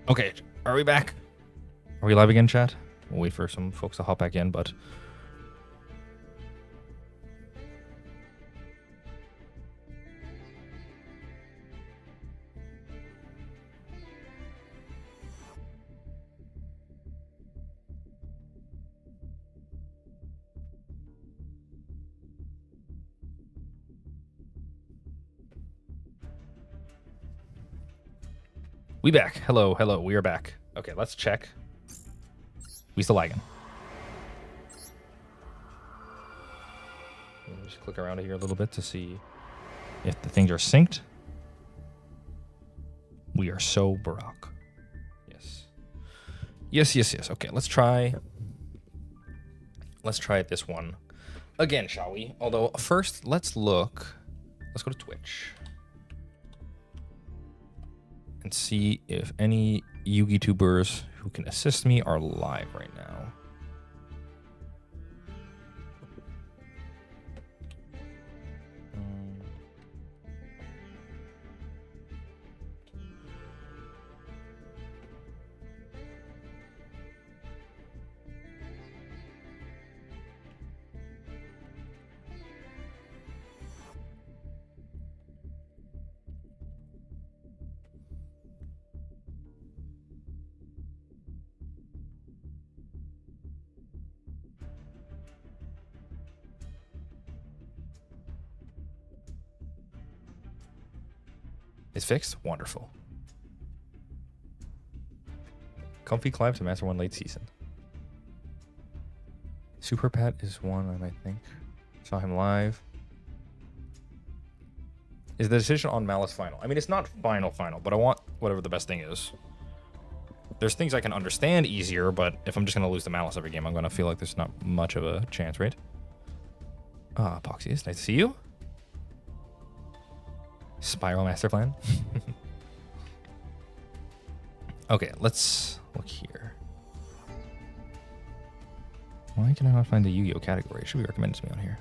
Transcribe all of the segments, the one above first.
Okay, are we back? Are we live again, chat? We'll wait for some folks to hop back in, but... We back. Hello, hello, we are back. Okay, let's check. We still lagging. Let me just click around here a little bit to see if the things are synced. We are so Barack. Yes. Yes. Okay, let's try this one again, shall we? Although first, let's go to Twitch and see if any Yugi-tubers who can assist me are live right now. It's fixed? Wonderful. Comfy climb to Master 1 late season. Super Pat is one, I might think. Saw him live. Is the decision on Malice final? I mean, it's not final, but I want whatever the best thing is. There's things I can understand easier, but if I'm just going to lose the Malice every game, I'm going to feel like there's not much of a chance, right? Ah, Poxy, it's nice to see you. Spiral Master Plan. Okay, let's look here. Why can I not find the Yu-Gi-Oh category? It should be recommended to me on here.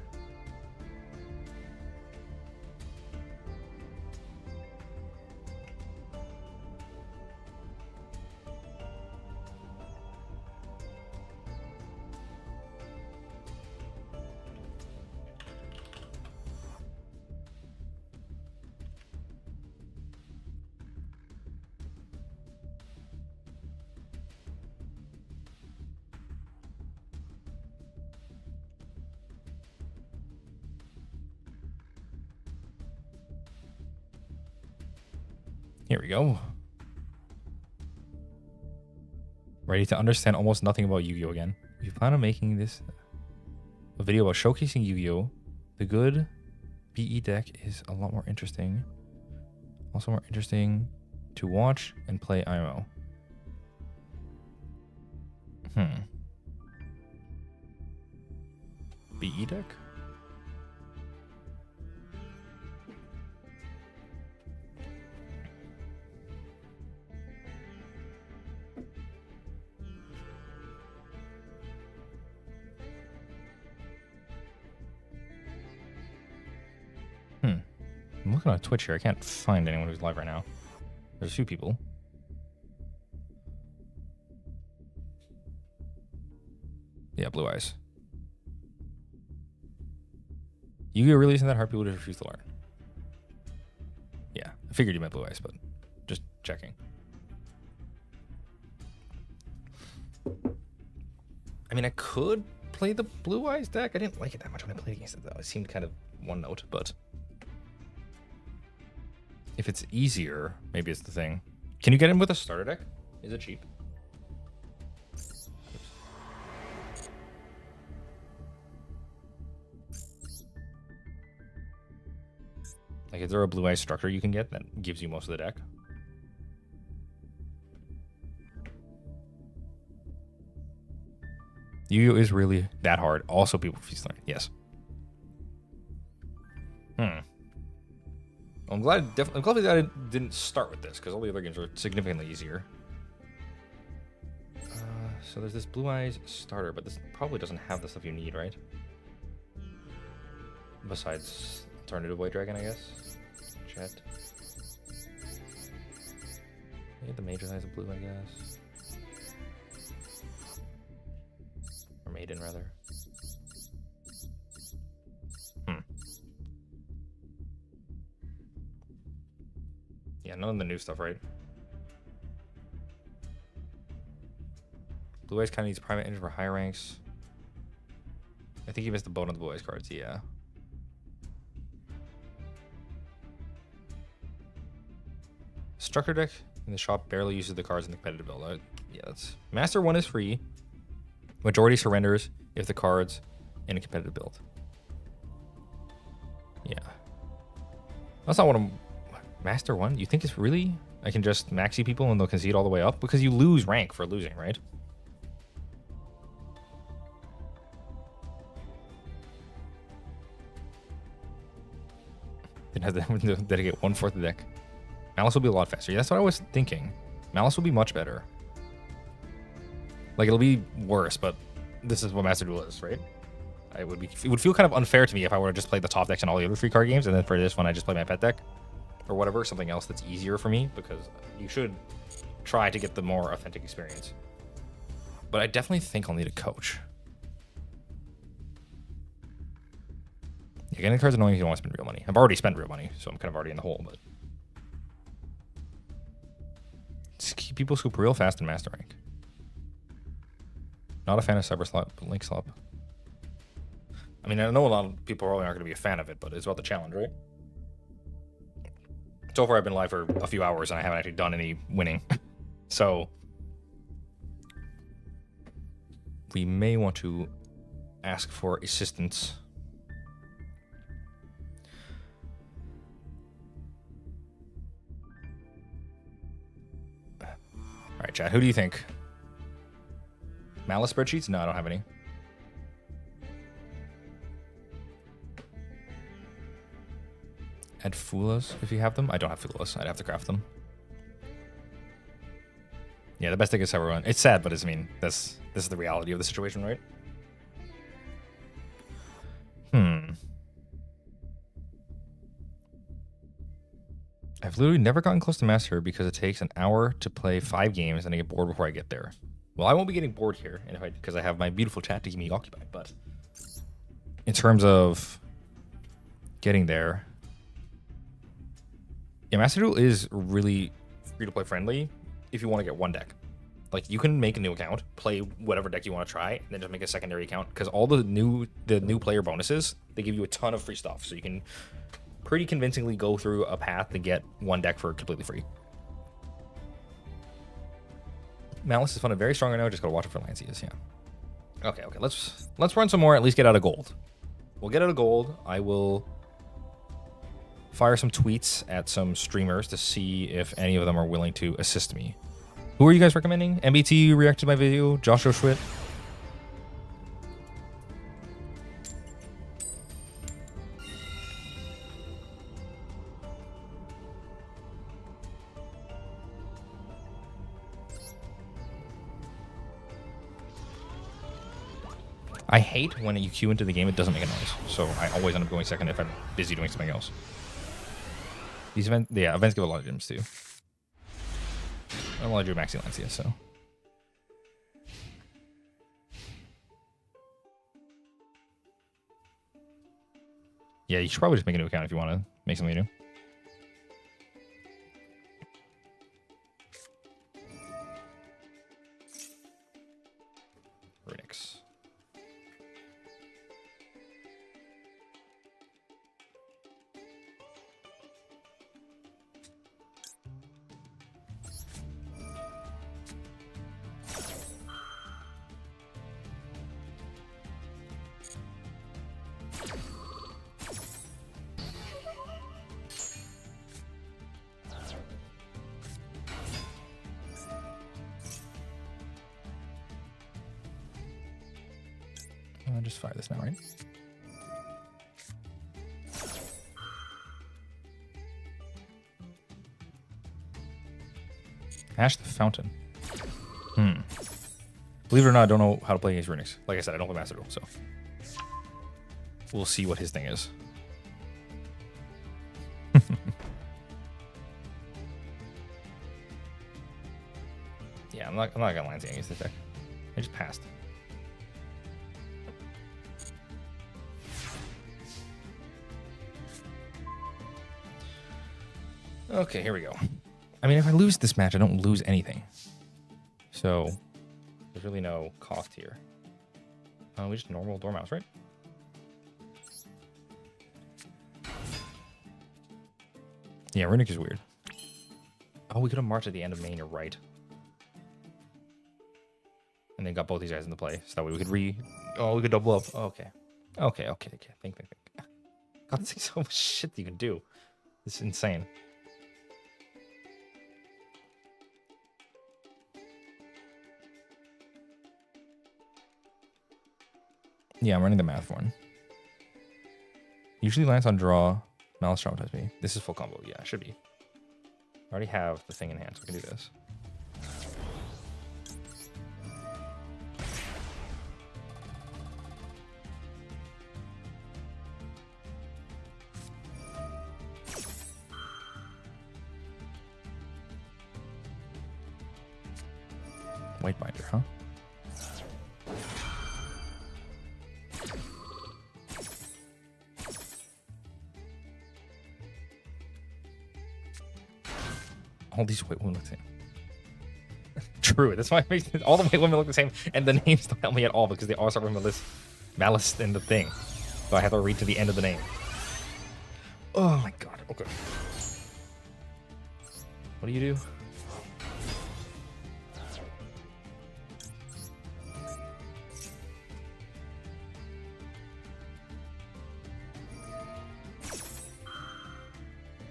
Here we go. Ready to understand almost nothing about Yu-Gi-Oh again. We plan on making this a video about showcasing Yu-Gi-Oh. The good BE deck is a lot more interesting. Also more interesting to watch and play IMO. BE deck? I'm looking on Twitch here. I can't find anyone who's live right now. There's a few people. Yeah, Blue Eyes. Yu-Gi-Oh really isn't that hard? People just refuse to learn. Yeah, I figured you meant Blue Eyes, but just checking. I mean, I could play the Blue Eyes deck. I didn't like it that much when I played against it, though. It seemed kind of one note, but... if it's easier, maybe it's the thing. Can you get in with a starter deck? Is it cheap? Like, is there a Blue Eye structure you can get that gives you most of the deck? Yu-Gi-Oh is really that hard. Also, people refuse to learn. Yes. I'm glad that I didn't start with this, because all the other games are significantly easier. So there's this Blue Eyes starter, but this probably doesn't have the stuff you need, right? Besides Tornado White Dragon, I guess. Chat. Okay, the major size of blue, I guess. Or maiden, rather. Yeah, none of the new stuff, right? Blue Eyes kind of needs private engine for higher ranks. I think he missed the boat on the Blue Eyes cards, yeah. Structure deck in the shop barely uses the cards in the competitive build. Yeah, that's Master 1 is free. Majority surrenders if the cards in a competitive build. Yeah. That's not what I'm... Master 1? You think it's really... I can just maxi people and they'll concede all the way up? Because you lose rank for losing, right? Then have to dedicate 1/4 of the deck. Malice will be a lot faster. Yeah, that's what I was thinking. Malice will be much better. Like, it'll be worse, but this is what Master Duel is, right? It would feel kind of unfair to me if I were to just play the top decks in all the other free card games, and then for this one I just play my pet deck or whatever, something else that's easier for me, because you should try to get the more authentic experience. But I definitely think I'll need a coach. Yeah, getting cards annoying if you don't want to spend real money. I've already spent real money, so I'm kind of already in the hole, but people scoop real fast in Master Rank. Not a fan of Cyber Slop, but Link Slop. I mean, I know a lot of people probably aren't going to be a fan of it, but it's about the challenge, right? So far, I've been live for a few hours, and I haven't actually done any winning. So we may want to ask for assistance. All right, chat, who do you think? Malice spreadsheets? No, I don't have any. Add Fulas if you have them. I don't have Fulas. I'd have to craft them. Yeah, the best deck is Cyber 1. It's sad, but I mean, this is the reality of the situation, right? I've literally never gotten close to Master because it takes an hour to play 5 games and I get bored before I get there. Well, I won't be getting bored here because I have my beautiful chat to keep me occupied, but in terms of getting there, yeah, Master Duel is really free-to-play friendly if you want to get one deck. Like, you can make a new account, play whatever deck you want to try, and then just make a secondary account, because all the new player bonuses, they give you a ton of free stuff, so you can pretty convincingly go through a path to get one deck for completely free. Malice is fun and very strong right now. Just gotta watch it for Lancias, yeah. Okay, let's run some more. At least get out of gold. We'll get out of gold. I will fire some tweets at some streamers to see if any of them are willing to assist me. Who are you guys recommending? MBT reacted to my video. Joshua Schwitt. I hate when you queue into the game, it doesn't make a noise. So I always end up going second if I'm busy doing something else. These events give a lot of gems too. I want to do Maxi Lancia, so. Yeah, you should probably just make a new account if you want to make something new. Renix. I'll just fire this now, right? Ash the Fountain. Believe it or not, I don't know how to play against Renix. Like I said, I don't play Master Duel, so we'll see what his thing is. Yeah, I'm not gonna Lancing against this deck. I just passed. Okay, here we go. I mean, if I lose this match, I don't lose anything. So there's really no cost here. We just normal Dormouse, right? Yeah, Runic is weird. Oh, we could have marched at the end of main, you're right. And then got both these guys into play. So that way we could we could double up. Oh, okay. Okay. Think. God, this is so much shit that you can do. This is insane. Yeah, I'm running the math one. Usually lands on draw. Malice traumatized me. This is full combo. Yeah, it should be. I already have the thing in hand, so I can do this. White binder, huh? All these white women look the same. True, that's why it makes all the white women look the same, and the names don't help me at all because they all start with Malice in the thing. So I have to read to the end of the name. Oh my god. Okay. What do you do?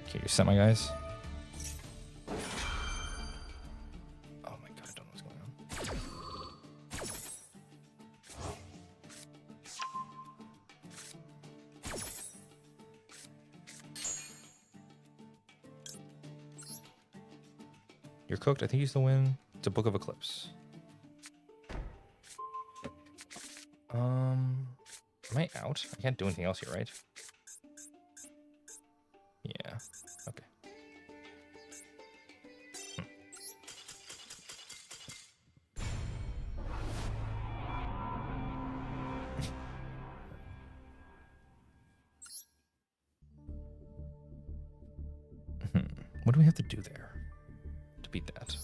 Okay, you set my guys. You're cooked. I think you still win. It's a Book of Eclipse. Am I out? I can't do anything else here, right? Yeah. Okay. What do we have to do there to beat that?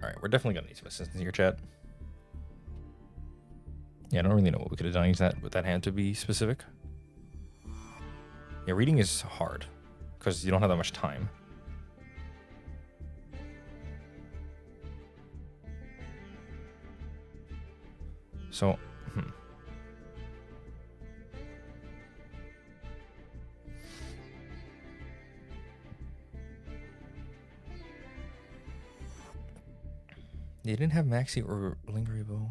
All right, we're definitely gonna need some assistance here, chat. Yeah, I don't really know what we could have done with that hand to be specific. Yeah, reading is hard because you don't have that much time. So, They didn't have Maxi or Lingerable.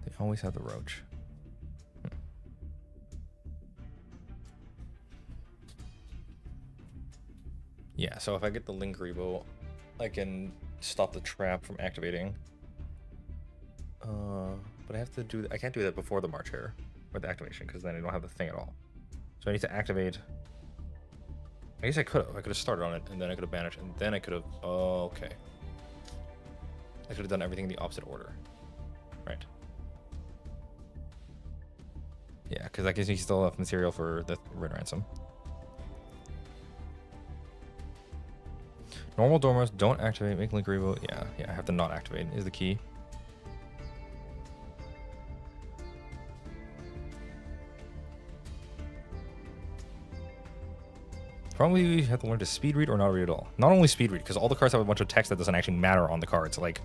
They always have the Roach. Yeah, so if I get the Lingerable, I can stop the trap from activating. But I have to do I can't do that before the March Hare or the activation because then I don't have the thing at all. So I need to activate. I guess I could have. I could have started on it, and then I could have banished, and then I could have. Oh, okay. I could have done everything in the opposite order. Right. Yeah, because I guess you still have material for the Red Ransom. Normal Dormouse, don't activate, make Link Revo. Yeah, I have to not activate is the key. Probably you have to learn to speed read or not read at all. Not only speed read, because all the cards have a bunch of text that doesn't actually matter on the cards. Like,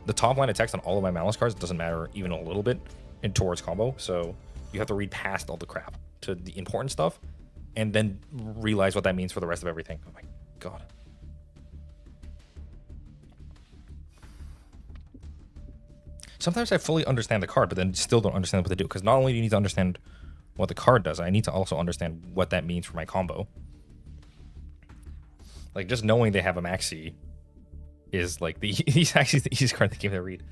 the top line of text on all of my Malice cards doesn't matter even a little bit in towards combo. So you have to read past all the crap to the important stuff, and then realize what that means for the rest of everything. Oh my god. Sometimes I fully understand the card, but then still don't understand what they do. Because not only do you need to understand what the card does, I need to also understand what that means for my combo. Like, just knowing they have a Maxi is like he's actually the easiest card in the game to read.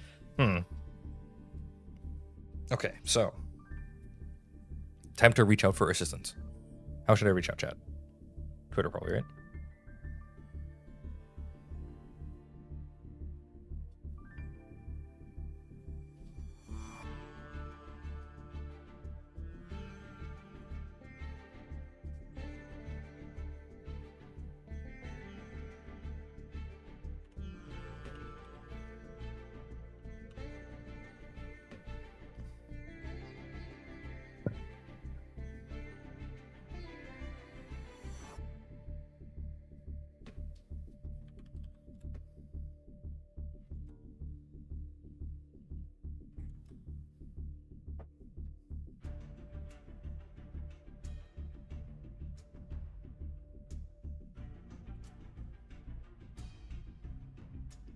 Okay, so time to reach out for assistance. How should I reach out, chat? Twitter probably, right?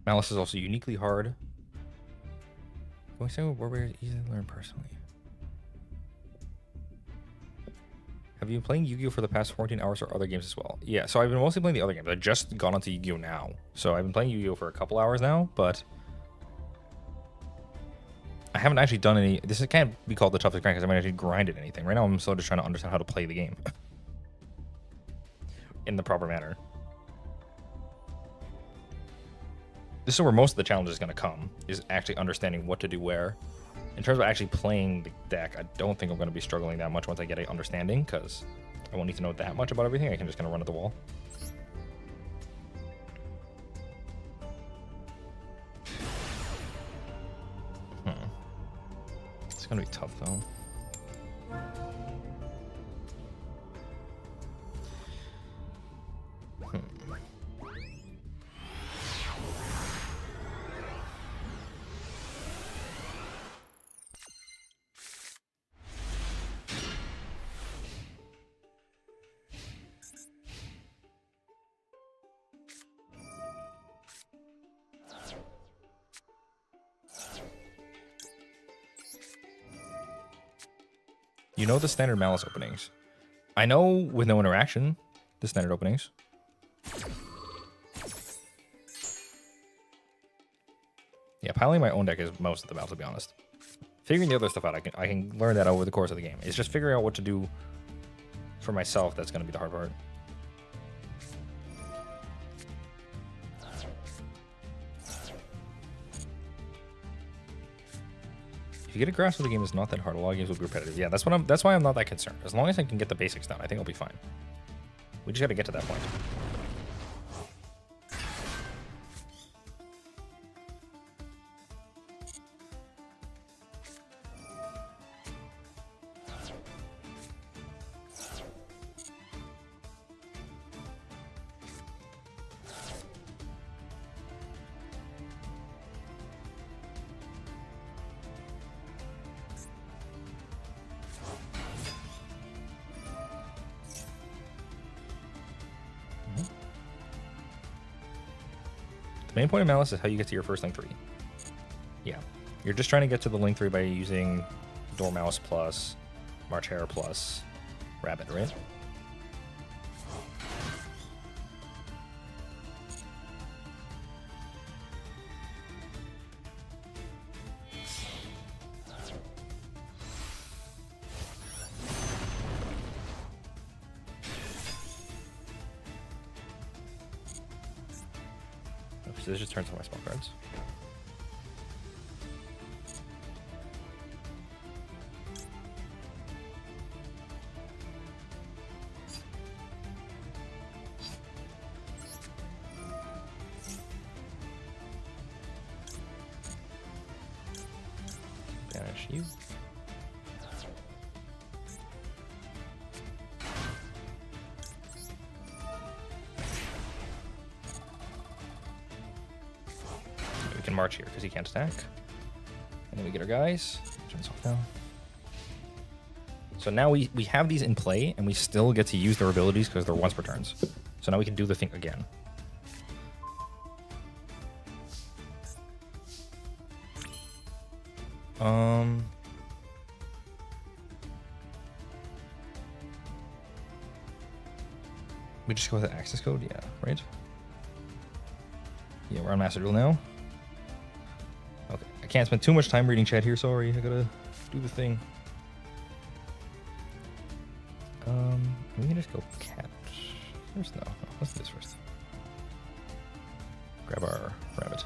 Malice is also uniquely hard. Going to say Warrior is easy to learn personally. Have you been playing Yu-Gi-Oh for the past 14 hours or other games as well? Yeah, so I've been mostly playing the other games. I just got onto Yu-Gi-Oh now. So I've been playing Yu-Gi-Oh for a couple hours now, but I haven't actually done any. This can't be called the toughest grind because I haven't actually grinded anything. Right now I'm still just trying to understand how to play the game in the proper manner. This is where most of the challenge is going to come, is actually understanding what to do where. In terms of actually playing the deck, I don't think I'm going to be struggling that much once I get an understanding, because I won't need to know that much about everything. I can just kind of run at the wall. It's going to be tough, though. You know the standard Malice openings. I know with no interaction, the standard openings. Yeah, piling my own deck is most of the battle, to be honest. Figuring the other stuff out, I can learn that over the course of the game. It's just figuring out what to do for myself that's going to be the hard part. If you get a grasp of the game, it's not that hard. A lot of games will be repetitive. Yeah, that's why I'm not that concerned. As long as I can get the basics down, I think I'll be fine. We just got to get to that point. The main point of Malice is how you get to your first link 3. Yeah. You're just trying to get to the link 3 by using Dormouse plus March Hare plus Rabbit, right? So this just turns on my small cards. Banish you. Can march here because he can't stack. And then we get our guys. Turn this off now. So now we have these in play and we still get to use their abilities because they're once per turns. So now we can do the thing again. We just go with the access code, yeah, right? Yeah, we're on Master Duel now. Okay, I can't spend too much time reading chat here, sorry. I gotta do the thing. We can just go cat first. No, let's do this first. Grab our rabbit.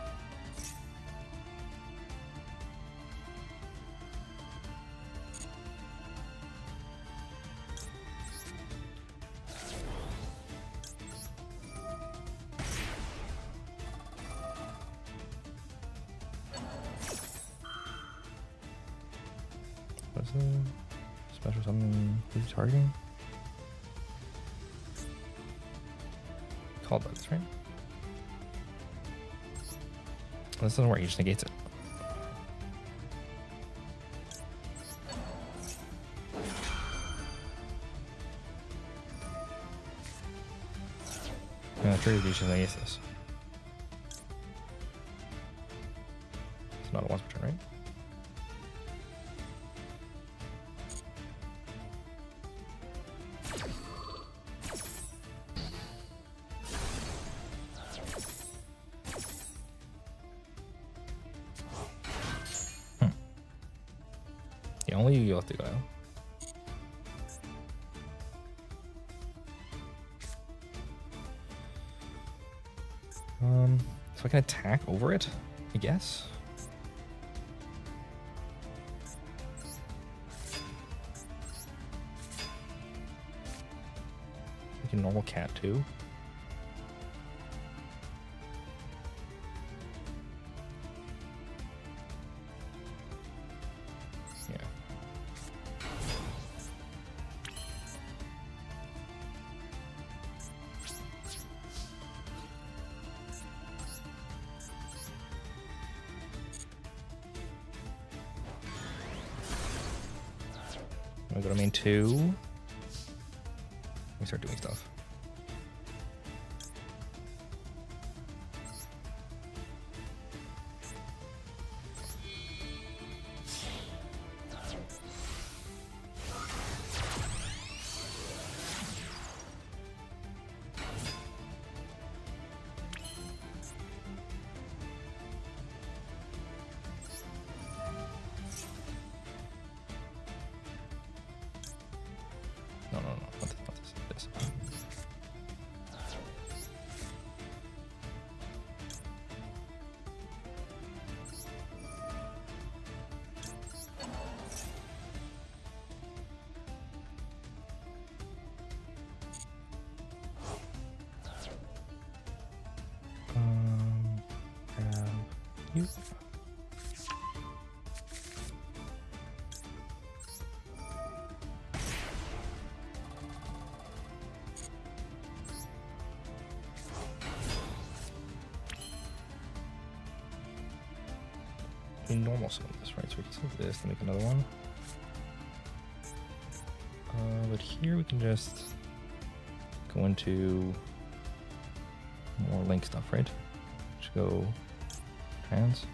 What's the special something? Who's targeting? Called bugs, right? This doesn't work, he just negates it. Trigger just negates this. It's not a once per turn, right? Yeah, only Yugioh have to go now. So I can attack over it, I guess. Like a normal cat too. Yeah. I'm gonna go to main 2. We start doing stuff. No, not this, this. Grab you. Normal summon this, right? So we can save this to make another one. But here we can just go into more link stuff, right? Just go trans.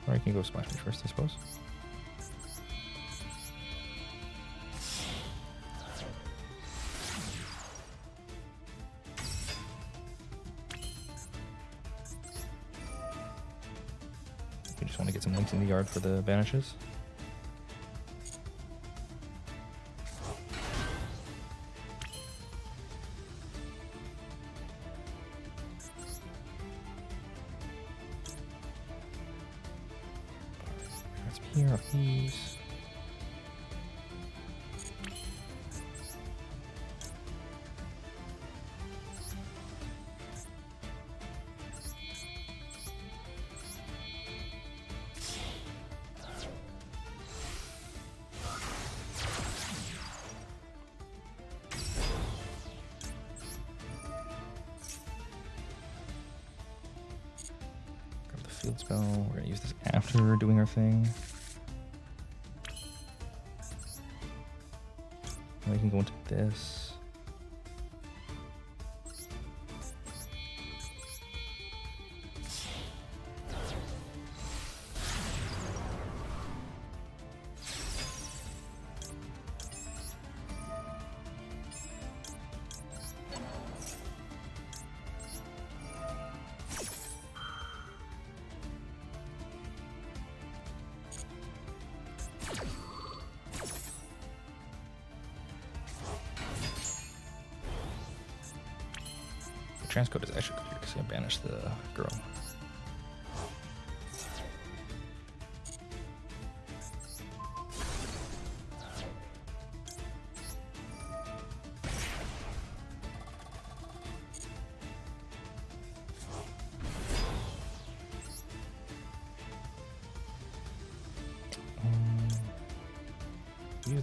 Or I can go splash me first, I suppose. We just want to get some links in the yard for the banishes. That's here, these. Field spell. We're gonna use this after doing our thing. And we can go into this. Transcode is actually good here because I can banish the girl.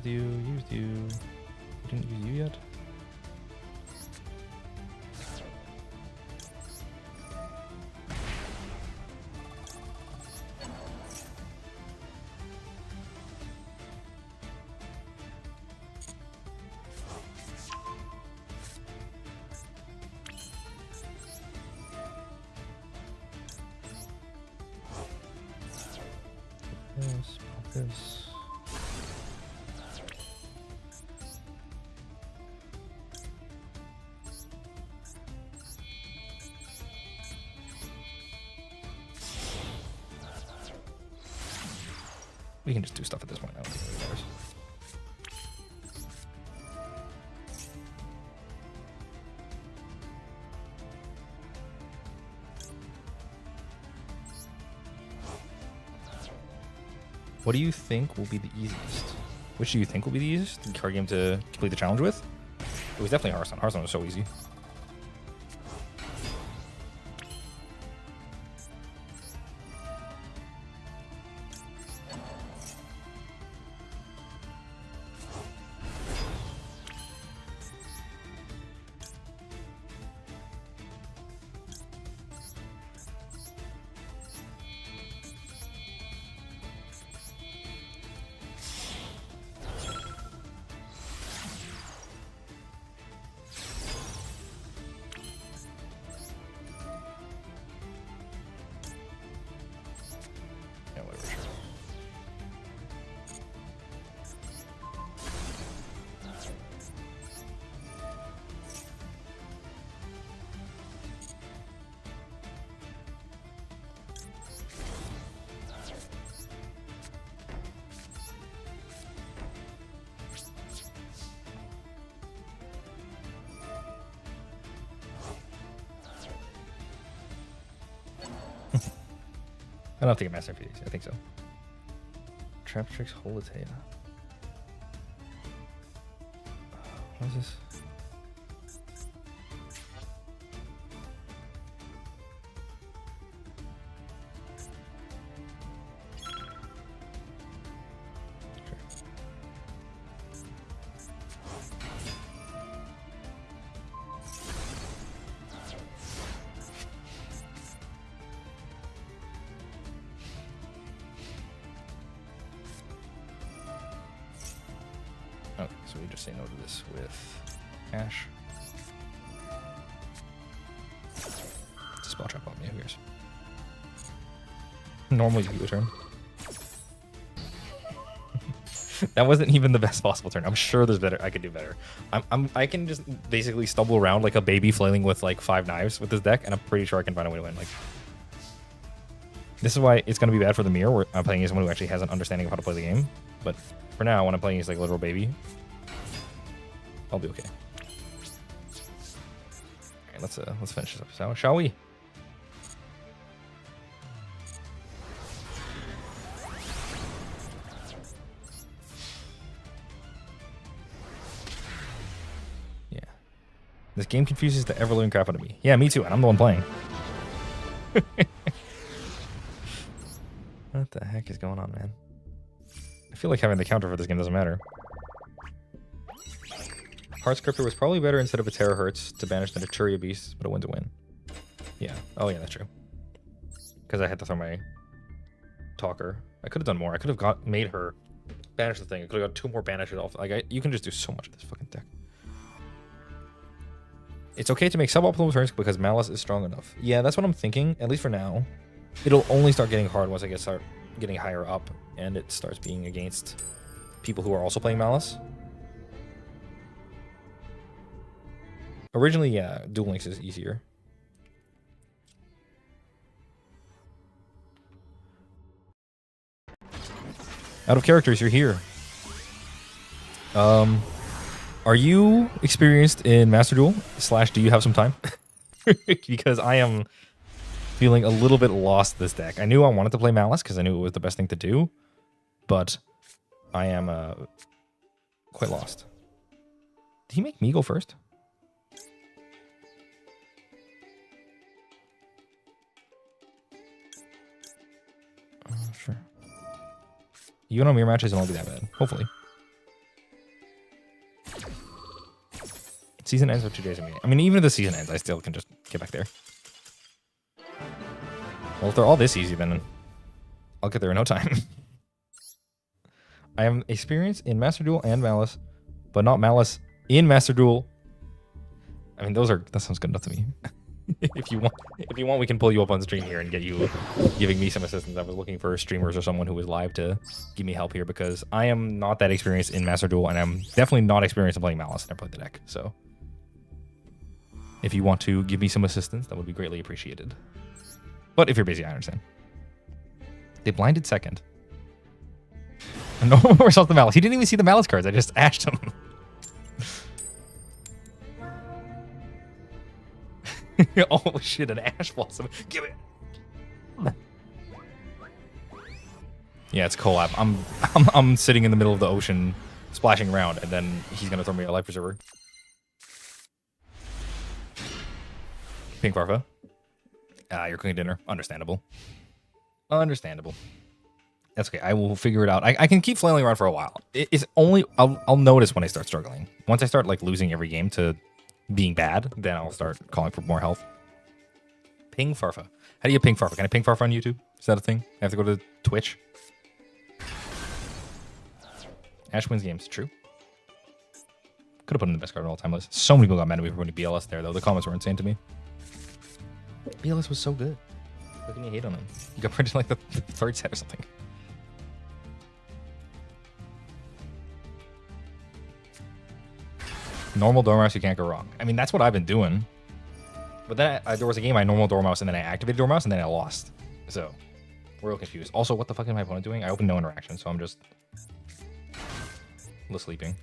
Used you. Didn't use you yet? This. We can just do stuff at this point. I don't think it really matters. What do you think will be the easiest? Which do you think will be the easiest card game to complete the challenge with? It was definitely Hearthstone. Hearthstone was so easy. I don't have to get Master Phoenix. I think so. Trap Tricks Holitea. What is this? Okay, so we just say no to this with Ash. It's a spell trap on me, who cares? Normally Yugioh turn. That wasn't even the best possible turn. I'm sure there's better. I could do better. I can just basically stumble around like a baby flailing with like 5 knives with this deck, and I'm pretty sure I can find a way to win. Like, this is why it's going to be bad for the mirror, where I'm playing as someone who actually has an understanding of how to play the game. But for now, when I'm playing as like a literal baby, I'll be okay. All right, let's finish this up, shall we? Yeah. This game confuses the ever-living crap out of me. Yeah, me too, and I'm the one playing. What the heck is going on, man? I feel like having the counter for this game doesn't matter. Heart Scripter was probably better instead of a Terahertz to banish the Naturia Beast, but a win to win. Yeah. Oh yeah, that's true. Because I had to throw my Talker. I could have done more. I could have made her banish the thing. I could have got 2 more banishes off. Like, you can just do so much with this fucking deck. It's okay to make suboptimal turns because Malice is strong enough. Yeah, that's what I'm thinking, at least for now. It'll only start getting hard once I start getting higher up and it starts being against people who are also playing Malice. Originally, yeah, Duel Links is easier. Out of characters, you're here. Are you experienced in Master Duel / do you have some time? because I am feeling a little bit lost this deck. I knew I wanted to play Malice because I knew it was the best thing to do, but I am quite lost. Did he make me go first? Sure. You know mirror matches won't be that bad. Hopefully. Season ends for 2 days. I mean, even if the season ends, I still can just get back there. Well, if they're all this easy, then I'll get there in no time. I am experienced in Master Duel and Malice, but not Malice in Master Duel. I mean, that sounds good enough to me. If you want, we can pull you up on stream here and get you giving me some assistance. I was looking for streamers or someone who was live to give me help here because I am not that experienced in Master Duel, and I'm definitely not experienced in playing Malice. I never played the deck, so if you want to give me some assistance, that would be greatly appreciated. But if you're busy, I understand. They blinded second. No more off the Malice. He didn't even see the Malice cards. I just ashed him. Oh shit, an Ash Blossom. Give it. Yeah, it's collab. I'm sitting in the middle of the ocean splashing around, and then he's gonna throw me a life preserver. Pink Farfa. You're cooking dinner. Understandable. Understandable. That's okay. I will figure it out. I can keep flailing around for a while. It's only I'll notice when I start struggling. Once I start like losing every game to being bad, then I'll start calling for more health. Ping Farfa. How do you ping Farfa? Can I ping Farfa on YouTube? Is that a thing? I have to go to Twitch. Ash wins games. True. Could have put in the best card of all time list. So many people got mad at me for putting BLS there, though. The comments were insane to me. BLS was so good. How can you hate on him? You got printed like the third set or something. Normal Dormouse, you can't go wrong. I mean, that's what I've been doing. But then there was a game I normal Dormouse and then I activated Dormouse and then I lost. So, we're real confused. Also, what the fuck is my opponent doing? I opened no interaction, so I'm just sleeping.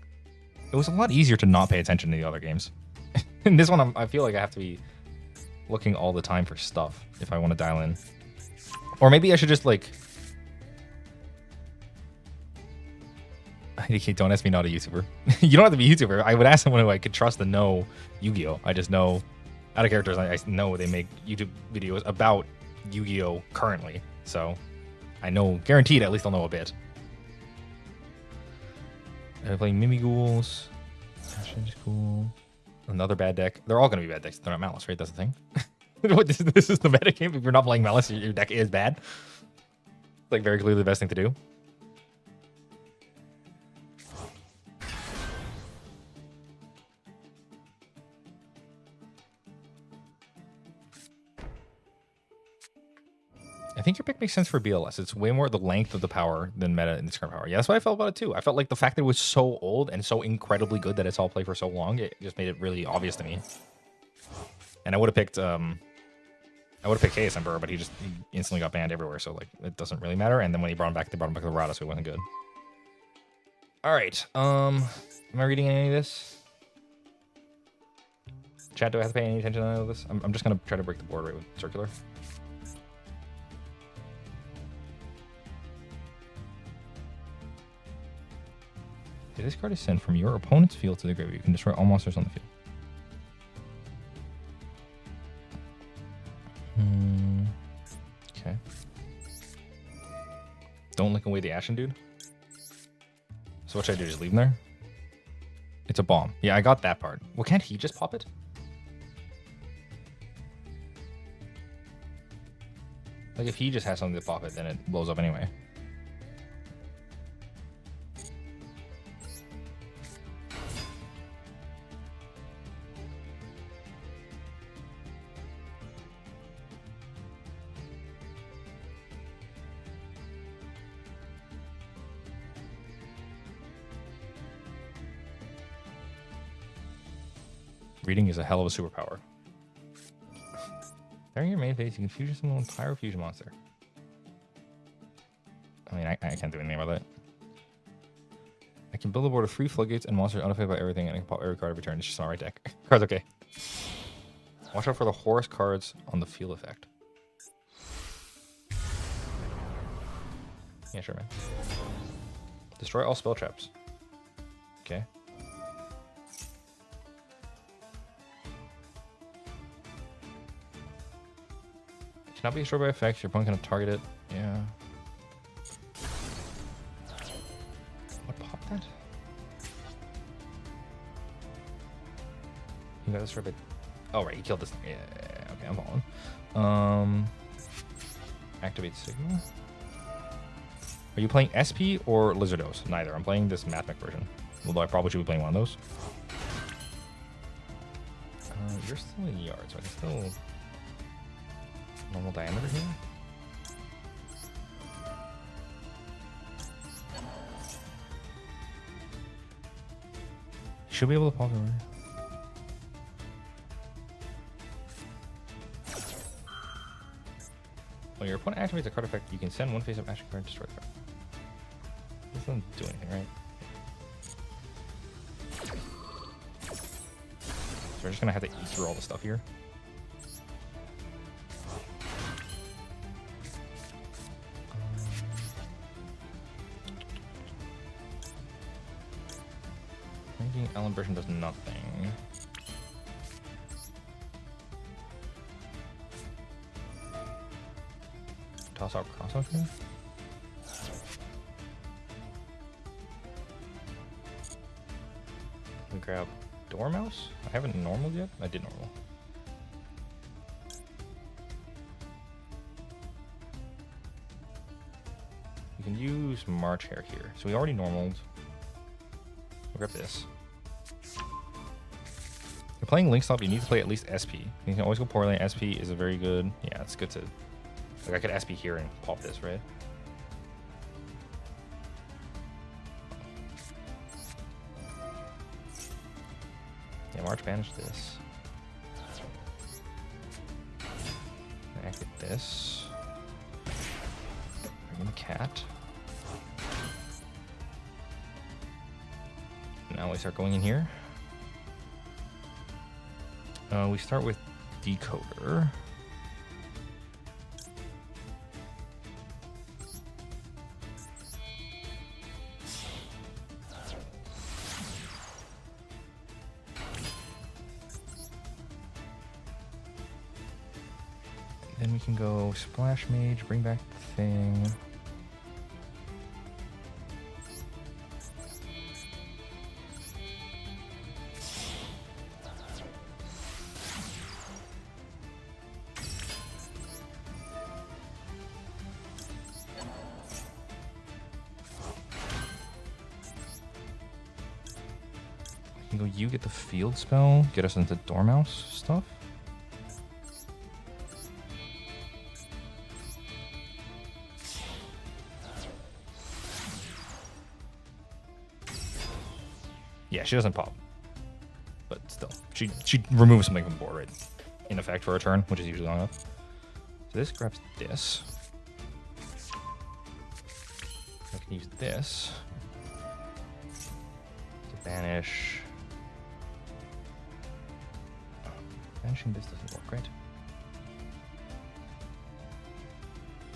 It was a lot easier to not pay attention to the other games. In this one, I feel like I have to be looking all the time for stuff if I want to dial in. Or maybe I should just like... Don't ask me not a YouTuber. You don't have to be a YouTuber. I would ask someone who I could trust to know Yu-Gi-Oh! I just know, out of characters, I know they make YouTube videos about Yu-Gi-Oh! Currently. So, I know, guaranteed, at least I'll know a bit. I'm playing Mimigools. Ashen's cool. Another bad deck. They're all going to be bad decks. They're not Malice, right? That's the thing. This is the meta game. If you're not playing Malice, your deck is bad. It's like very clearly the best thing to do. I think your pick makes sense for BLS. It's way more the length of the power than meta in this current power. Yeah, that's what I felt about it too. I felt like the fact that it was so old and so incredibly good that it's all play for so long, it just made it really obvious to me. And I would have picked Chaos Emperor, but he instantly got banned everywhere, so like it doesn't really matter. And then when he brought him back, they brought him back to the Rada, so it wasn't good. All right. Am I reading any of this? Chat, do I have to pay any attention to any of this? I'm just gonna try to break the board right with circular. Okay, this card is sent from your opponent's field to the graveyard. You can destroy all monsters on the field. Okay. Don't lick away the Ashen dude. So what should I do? Just leave him there? It's a bomb. Yeah, I got that part. Well, can't he just pop it? Like, if he just has something to pop it, then it blows up anyway. Reading is a hell of a superpower. During your main phase, you can fusion summon one Pyro Fusion monster. I mean, I can't do anything about that. I can build a board of 3 floodgates and monsters unaffected by everything, and I can pop every card every turn. It's just not right deck. Card's okay. Watch out for the horse cards on the field effect. Yeah, sure, man. Destroy all spell traps. Okay. Cannot be destroyed by effects. Your opponent cannot target it. Yeah. What popped that? You got destroyed by... Oh, right. He killed this thing. Yeah. Okay, I'm following. Activate Signal. Are you playing SP or Lizardos? Neither. I'm playing this Mathmech version. Although I probably should be playing one of those. You're still in yards, so I can still... Normal diameter here? Should be able to pop it over. When your opponent activates a card effect, you can send one face-up action card and destroy the card. This doesn't do anything, right? So we're just gonna have to eat through all the stuff here. Making Ellen version does nothing. Toss out crossout here. We grab Dormouse. I haven't normal yet. I did normal. You can use March Hare here. So we already normaled. We'll grab this. You're playing Link Stop, you need to play at least SP. You can always go poorly, and SP is a very good... Yeah, it's good to... Like, I could SP here and pop this, right? Yeah, March banish this. Activate this. Bring in the cat. Now we start going in here. We start with Decoder. Then we can go Splash Mage, bring back the thing. We can go you get the field spell, get us into Dormouse stuff. Yeah, she doesn't pop, but still, she removes something from the board, right? In effect for a turn, which is usually long enough. So this grabs this. I can use this to banish. Banishing this doesn't work, right?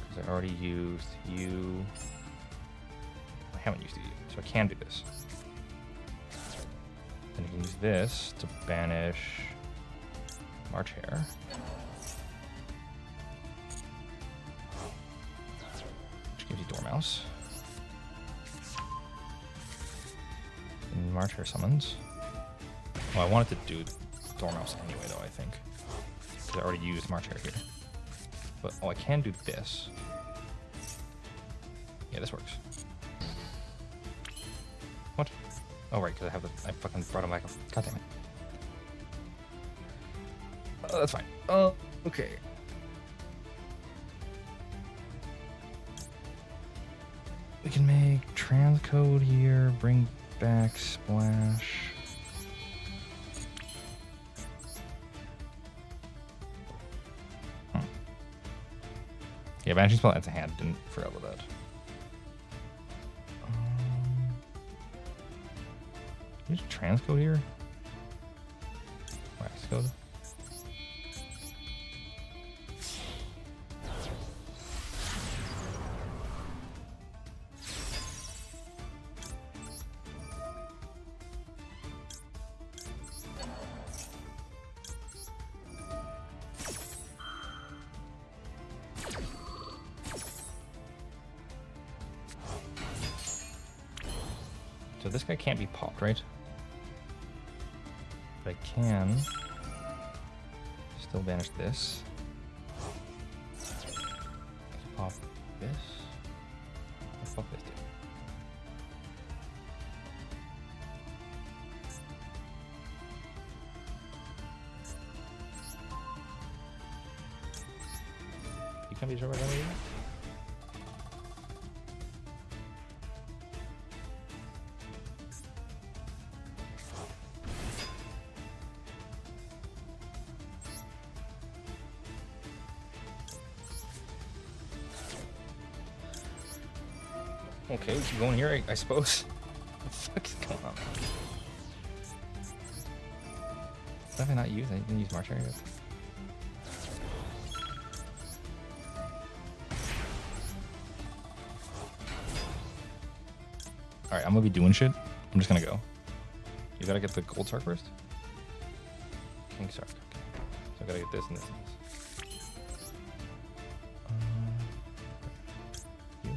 Because I already used you. I haven't used you, so I can do this. And you can use this to banish March Hare. Which gives you Dormouse. And March Hare summons. Well, I wanted to do Dormouse anyway, though, I think. Because I already used March Hare here. But, oh, I can do this. Yeah, this works. What? Oh, right, because I fucking brought him back up. God damn it. That's fine. Oh, okay. We can make transcode here, bring back Splash. Yeah, Banishing Spell adds a hand. Didn't forget about that. Use transcode here. Wax code. So this guy can't be popped, right? But I can still banish this. Pop this. I'll pop this too. You can't be sure what I'm gonna do. Okay, we keep going here, I suppose. What the fuck is going on? Definitely not use. I didn't use March Area. Alright, I'm gonna be doing shit. I'm just gonna go. You gotta get the gold star first? King star. Okay. So I gotta get this and this and this. You.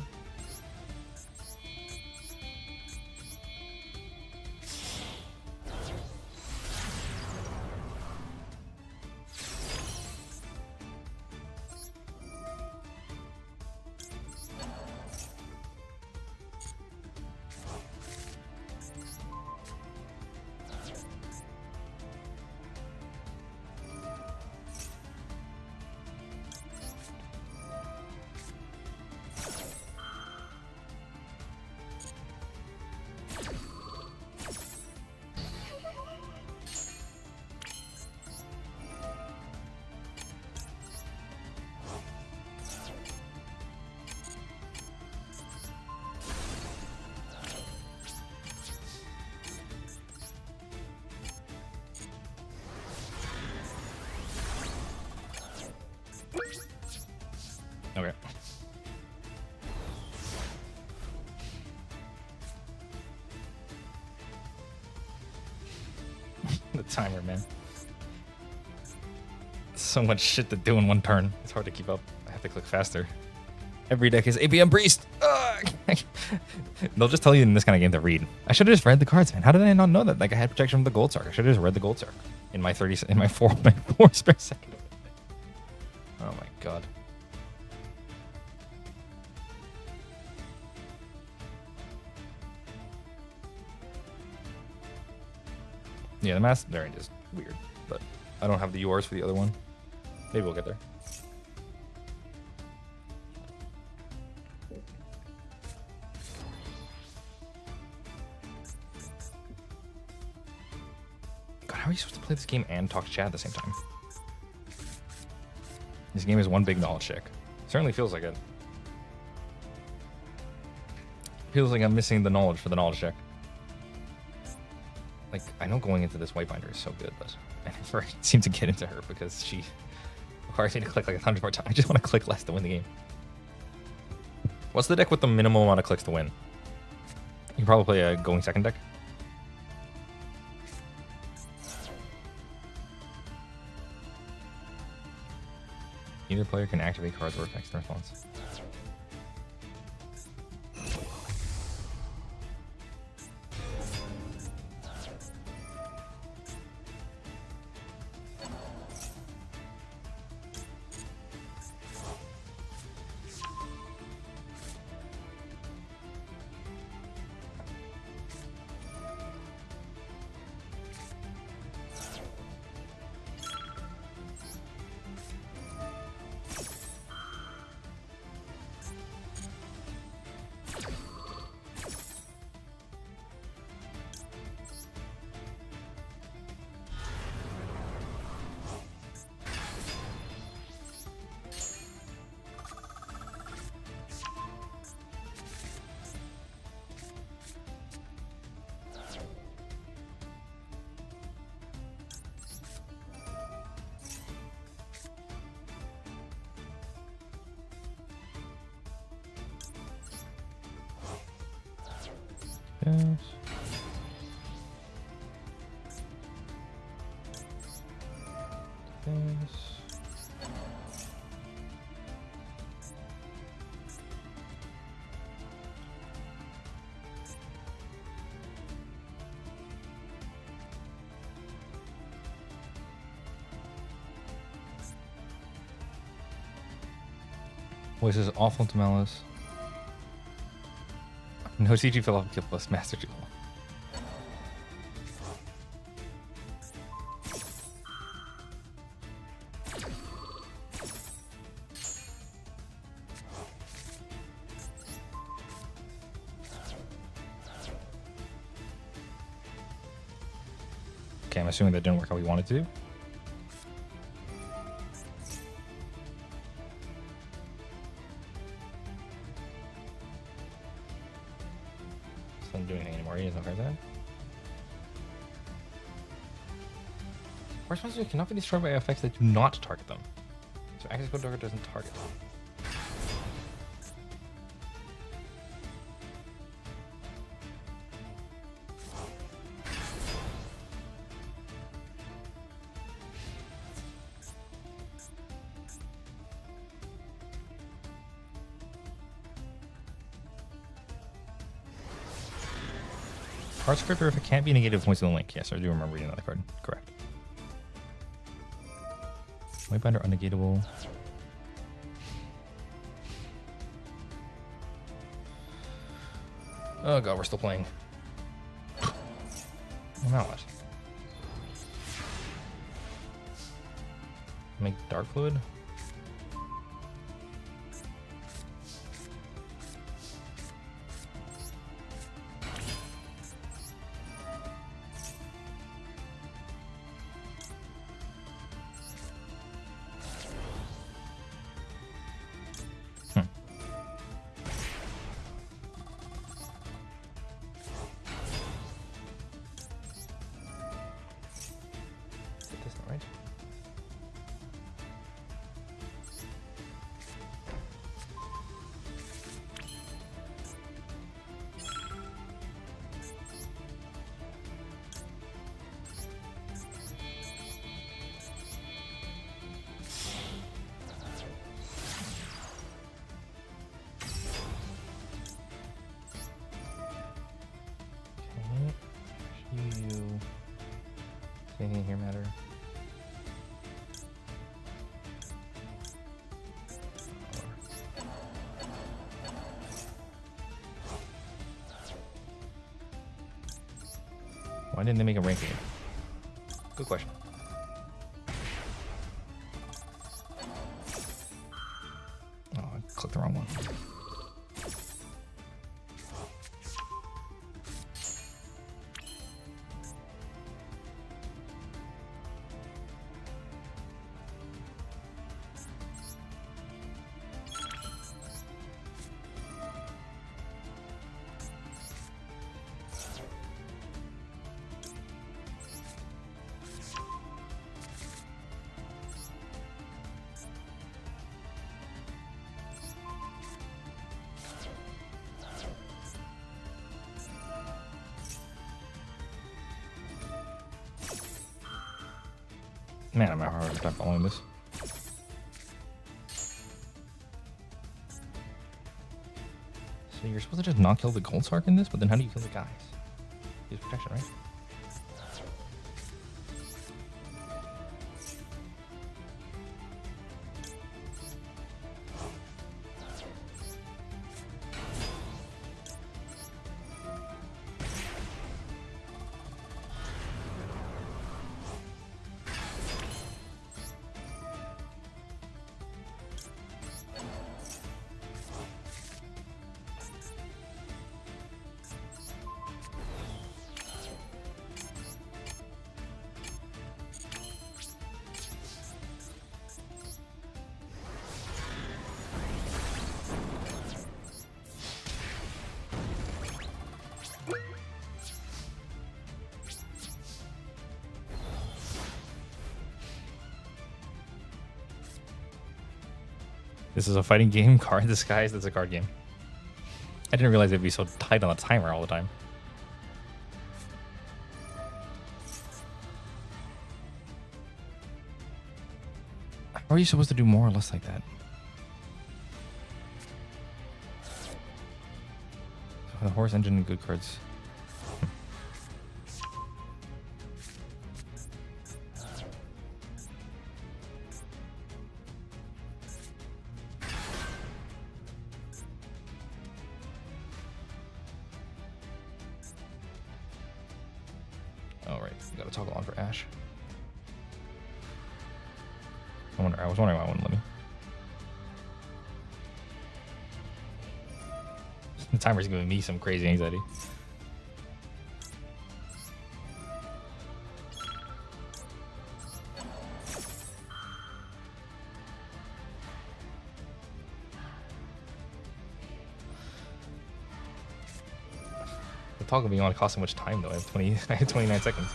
Okay. The timer, man. So much shit to do in one turn. It's hard to keep up. I have to click faster. Every deck is APM Priest. They'll just tell you in this kind of game to read. I should have just read the cards, man. How did I not know that? Like I had protection from the Gold Sark. I should have just read the Gold Sark in my 4 spare seconds. Oh my god. Yeah, the mass variant is weird, but I don't have the URs for the other one. Maybe we'll get there. God, how are you supposed to play this game and talk to chat at the same time? This game is one big knowledge check. Certainly feels like it. Feels like I'm missing the knowledge for the knowledge check. Like, I know going into this white binder is so good, but I never seem to get into her because she requires me to click like 100 more times. I just want to click less to win the game. What's the deck with the minimal amount of clicks to win? You can probably play a going second deck. Either player can activate cards or effects in response. Yes. Yes. Voice is awful to Malice. No CG fell off kill plus Master Duel. Okay, I'm assuming that didn't work how we wanted to. Doesn't do anything anymore. He doesn't care that. Correspondence cannot be destroyed by effects that do not target them. So access code target doesn't target them. Card scripter if it can't be negated points in the link. Yes, I do remember reading that card. Correct. Waybinder unnegatable. Oh god, we're still playing. Well, now what? Make dark fluid? Right? Okay. Does anything here matter? Why didn't they make a ranking? Good question. Oh, I clicked the wrong one. Man, I'm having a hard time following this. So you're supposed to just not kill the gold sark in this, but then how do you kill the guys? Use protection, right? This is a fighting game card disguised as a card game. I didn't realize it'd be so tight on the timer all the time. How are you supposed to do more or less like that? The horse engine and good cards. right, you gotta toggle on for Ash. I was wondering why it wouldn't let me. The timer's giving me some crazy anxiety. The toggle being on costs so much time though. I have 29 seconds.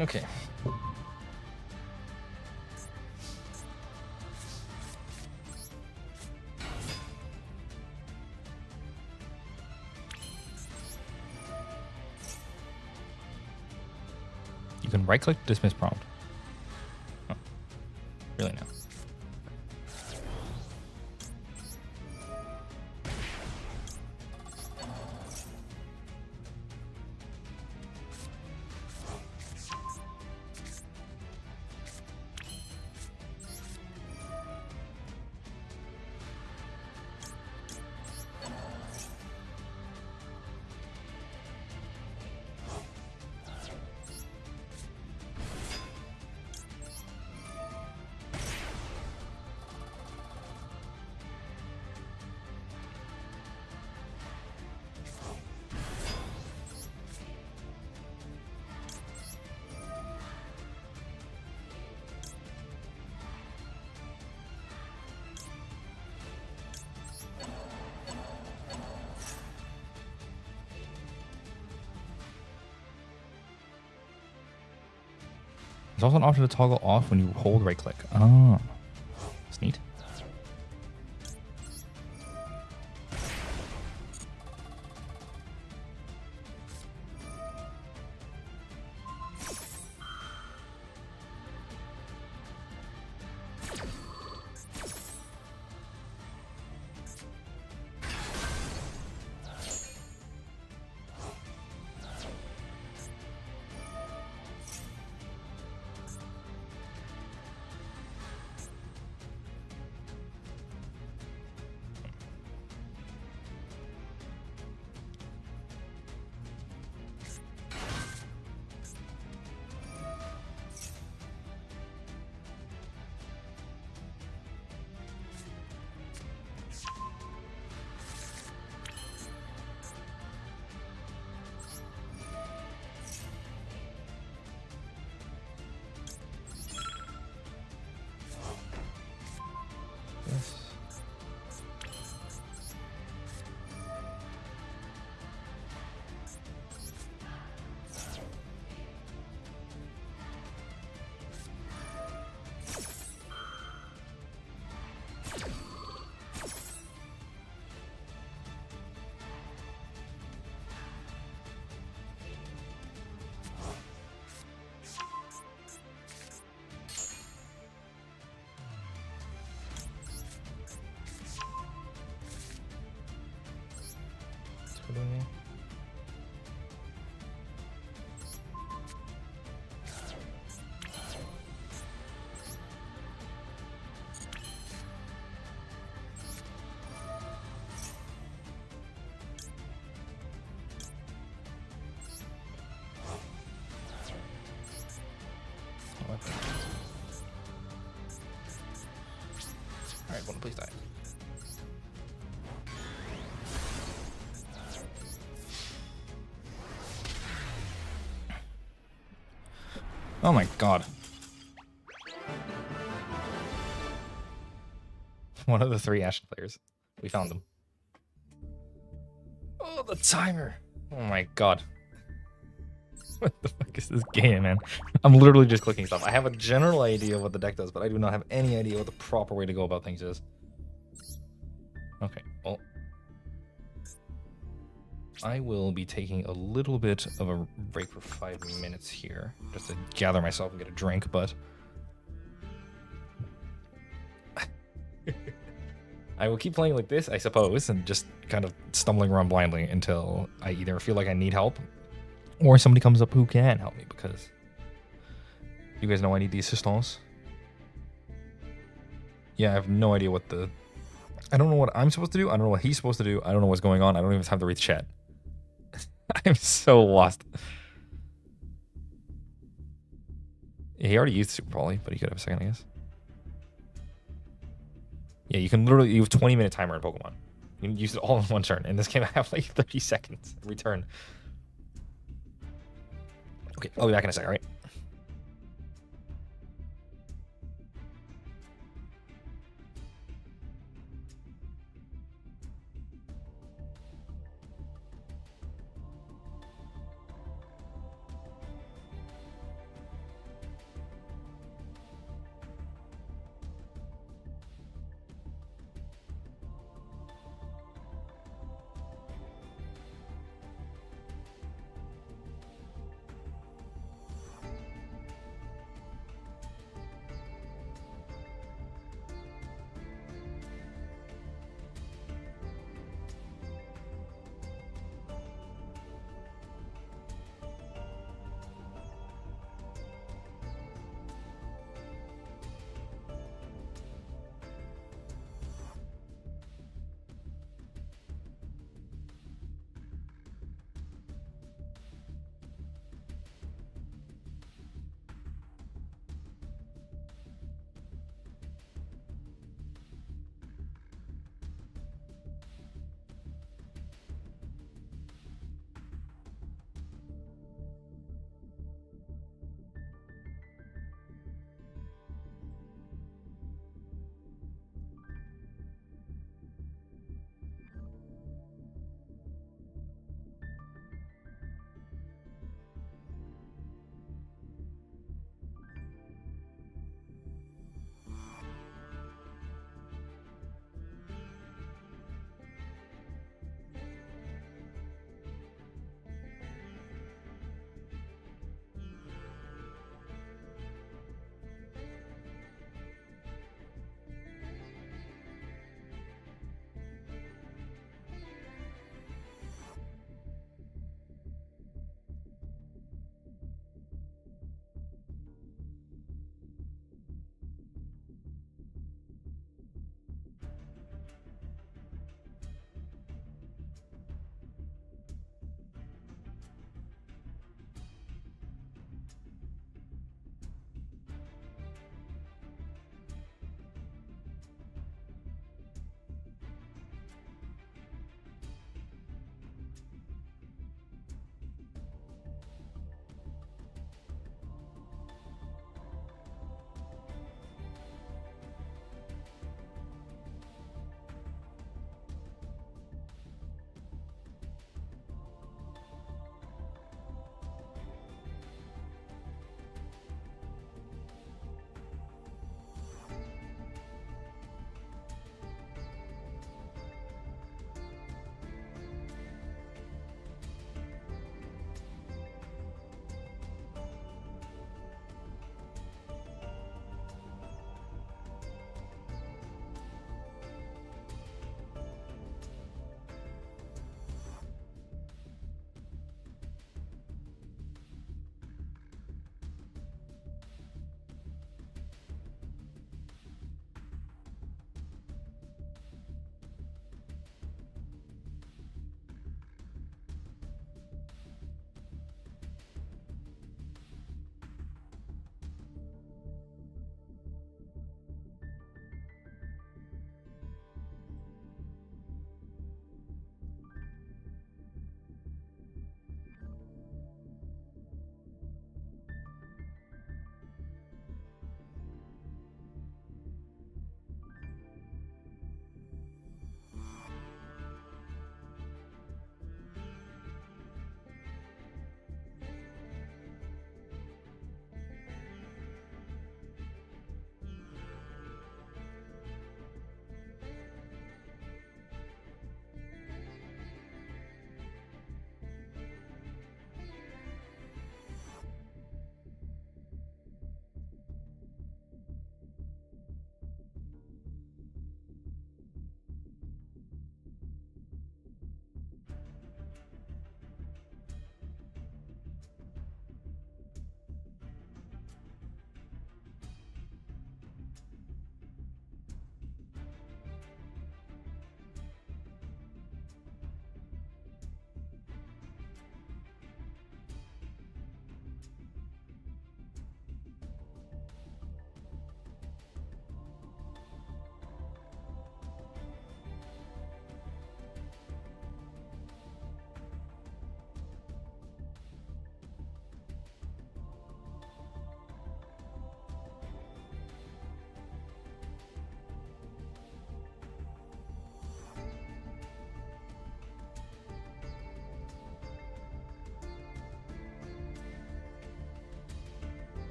Okay. You can right click dismiss prompt. Oh. Really now. There's also an option to toggle off when you hold right click. Oh, that's neat. Alright, one, please die. Oh my god. One of the 3 Ashen players. We found them. Oh, the timer. Oh my god. What the fuck is this game, man? I'm literally just clicking stuff. I have a general idea of what the deck does, but I do not have any idea what the proper way to go about things is. Okay, well. I will be taking a little bit of a break for 5 minutes here, just to gather myself and get a drink, but I will keep playing like this, I suppose, and just kind of stumbling around blindly until I either feel like I need help or somebody comes up who can help me, because you guys know I need the assistance. Yeah, I have no idea what the... I don't know what I'm supposed to do. I don't know what he's supposed to do. I don't know what's going on. I don't even have to read the chat. I'm so lost. He already used Super Poly, but he could have a second, I guess. Yeah, you can literally... You have 20-minute timer in Pokemon. You can use it all in one turn. In this game, I have like 30 seconds every turn. Okay, I'll be back in a second, all right?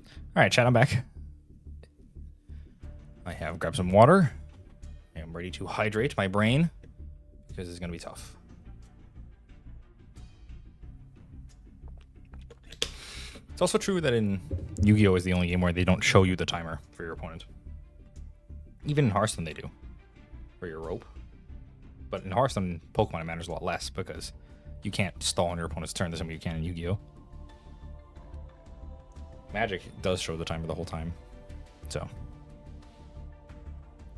All right, chat, I'm back. I have grabbed some water. I am ready to hydrate my brain because it's going to be tough. It's also true that in Yu-Gi-Oh! Is the only game where they don't show you the timer for your opponent. Even in Hearthstone, they do. For your rope. But in Hearthstone, Pokemon, it matters a lot less because you can't stall on your opponent's turn the same way you can in Yu-Gi-Oh! Magic does show the timer the whole time. So,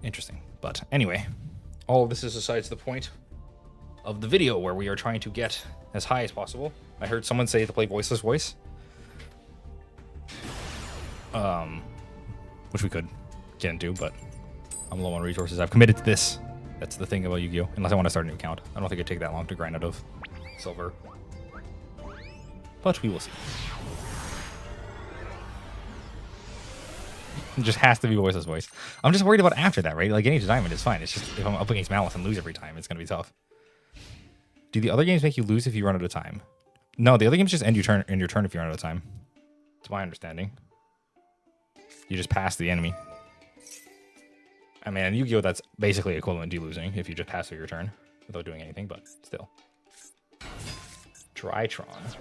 interesting. But anyway, all of this is besides the point of the video where we are trying to get as high as possible. I heard someone say to play Voiceless Voice. Which we could get into, but I'm low on resources. I've committed to this. That's the thing about Yu-Gi-Oh! Unless I want to start a new account. I don't think it'd take that long to grind out of silver. But we will see. It just has to be Voiceless Voice. I'm just worried about after that, right? Like, getting to Diamond is fine. It's just if I'm up against Malice and lose every time, it's going to be tough. Do the other games make you lose if you run out of time? No, the other games just end your turn if you run out of time. It's my understanding. You just pass the enemy. I mean, in Yu-Gi-Oh! That's basically equivalent to losing if you just pass through your turn without doing anything, but still. Drytron.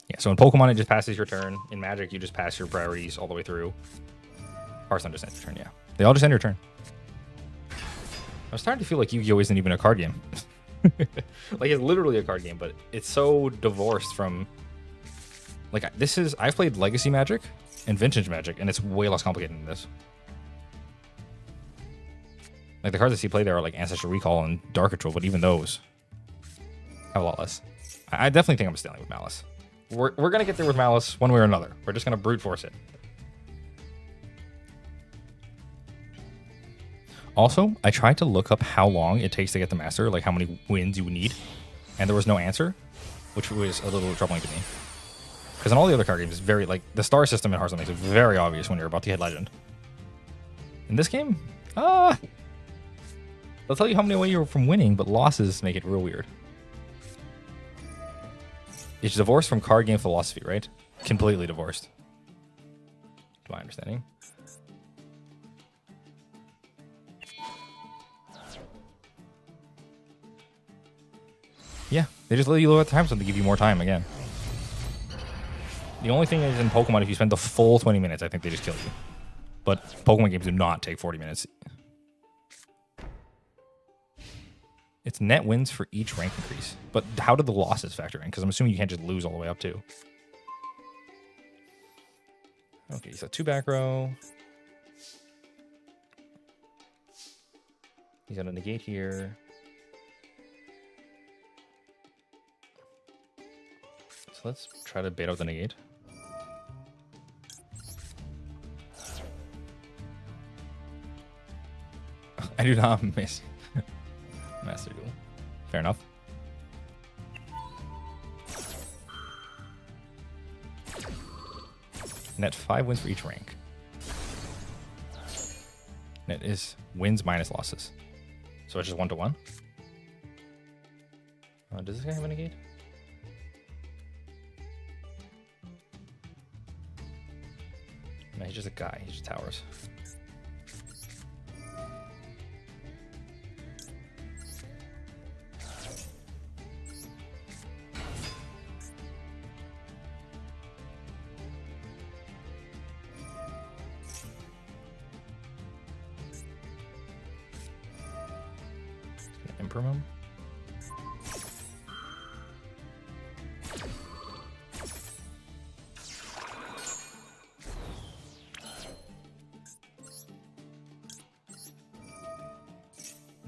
Yeah, so in Pokemon, it just passes your turn. In Magic, you just pass your priorities all the way through. Hearthstone just ends your turn, yeah. They all just end your turn. I'm starting to feel like Yu-Gi-Oh! Isn't even a card game. Like, it's literally a card game, but it's so divorced from... Like, I've played Legacy Magic and Vintage Magic, and it's way less complicated than this. Like, the cards I see play there are like Ancestral Recall and Dark Control, but even those have a lot less. I definitely think I'm stealing with Malice. We're going to get there with Malice one way or another. We're just going to brute force it. Also, I tried to look up how long it takes to get the Master, like how many wins you would need, and there was no answer, which was a little troubling to me. Because in all the other card games, it's very, like, the star system in Hearthstone makes it very obvious when you're about to hit Legend. In this game, they'll tell you how many away you're from winning, but losses make it real weird. It's divorced from card game philosophy, right? Completely divorced. To my understanding. Yeah, they just let you load at time so they give you more time again. The only thing is in Pokemon, if you spend the full 20 minutes, I think they just kill you. But Pokemon games do not take 40 minutes. It's net wins for each rank increase. But how did the losses factor in? Because I'm assuming you can't just lose all the way up too. Okay, so 2 back row. He's got a negate here. So let's try to bait out the negate. I do not miss Master Duel. Fair enough. Net 5 wins for each rank. Net is wins minus losses. So it's just 1-to-1. Does this guy have a negate? No, he's just a guy. He just towers. Imprimum.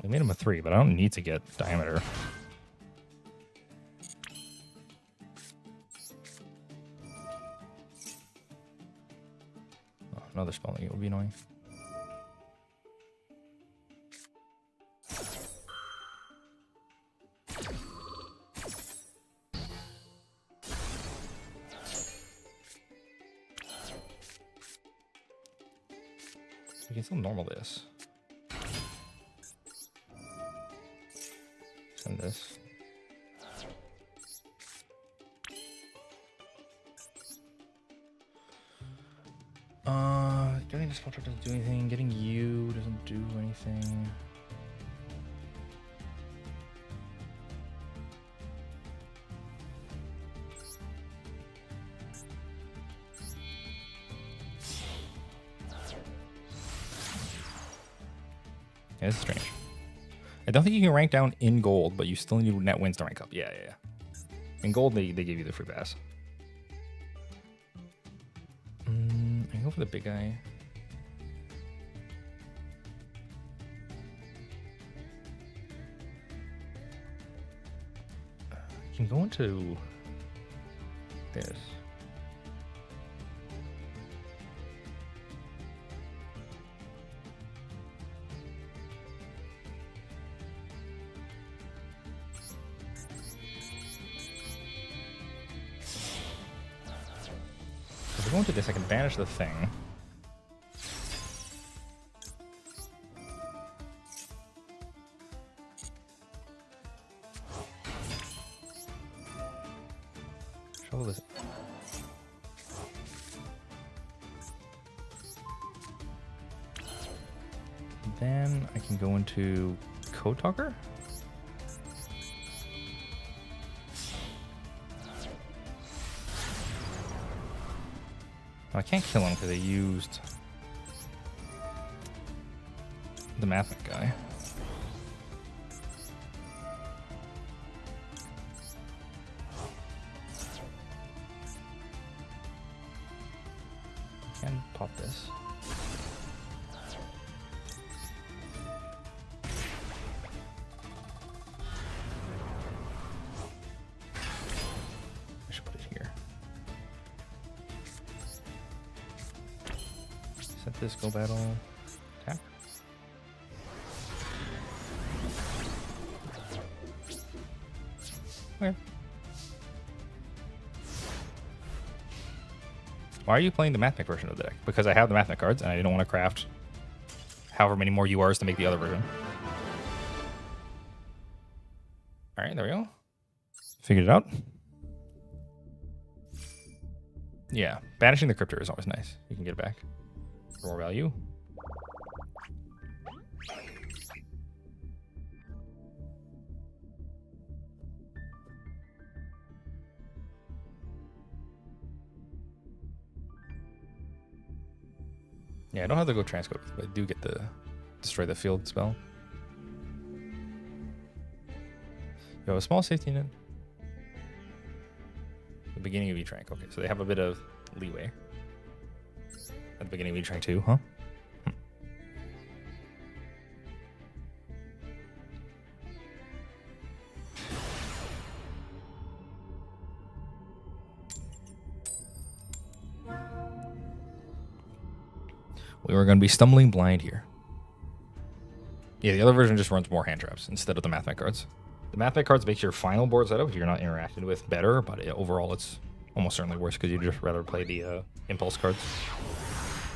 I made him a 3, but I don't need to get diameter. Oh, another spell it would be annoying. We can still normal this. Send this. Getting this culture doesn't do anything. Getting you doesn't do anything. Yeah, this is strange. I don't think you can rank down in gold, but you still need net wins to rank up. Yeah. In gold, they give you the free pass. I can go for the big guy. I can go into this. If I go into this, I can banish the thing. Shovel this. Then I can go into Code Talker. I can't kill him because I used the Mathematic guy. I can pop this. I should put it here. Set this, go battle, tap. Okay. Why are you playing the Mathematic version of the deck? Because I have the Mathematic cards and I didn't want to craft however many more URs to make the other version. Alright, there we go. Figured it out. Yeah, banishing the Cryptor is always nice. You can get it back. More value. Yeah, I don't have to go transcode, but I do get the destroy the field spell. You have a small safety net. The beginning of each rank. Okay, so they have a bit of leeway. At the beginning of each rank too, huh? We were going to be stumbling blind here. Yeah, the other version just runs more hand traps instead of the Mathematic cards. The Mathematic cards makes your final board setup, if you're not interacting with, better, but overall it's almost certainly worse because you'd just rather play the impulse cards.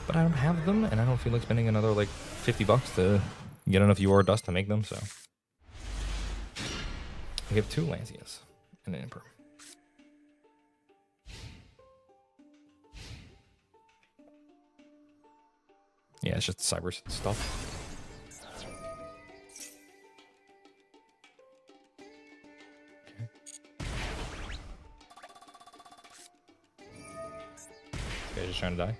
But I don't have them, and I don't feel like spending another like $50 to get enough UR dust to make them, so. We have 2 Lancias and an Imperm. Yeah, it's just cyber stuff. Okay. This guy's just trying to die.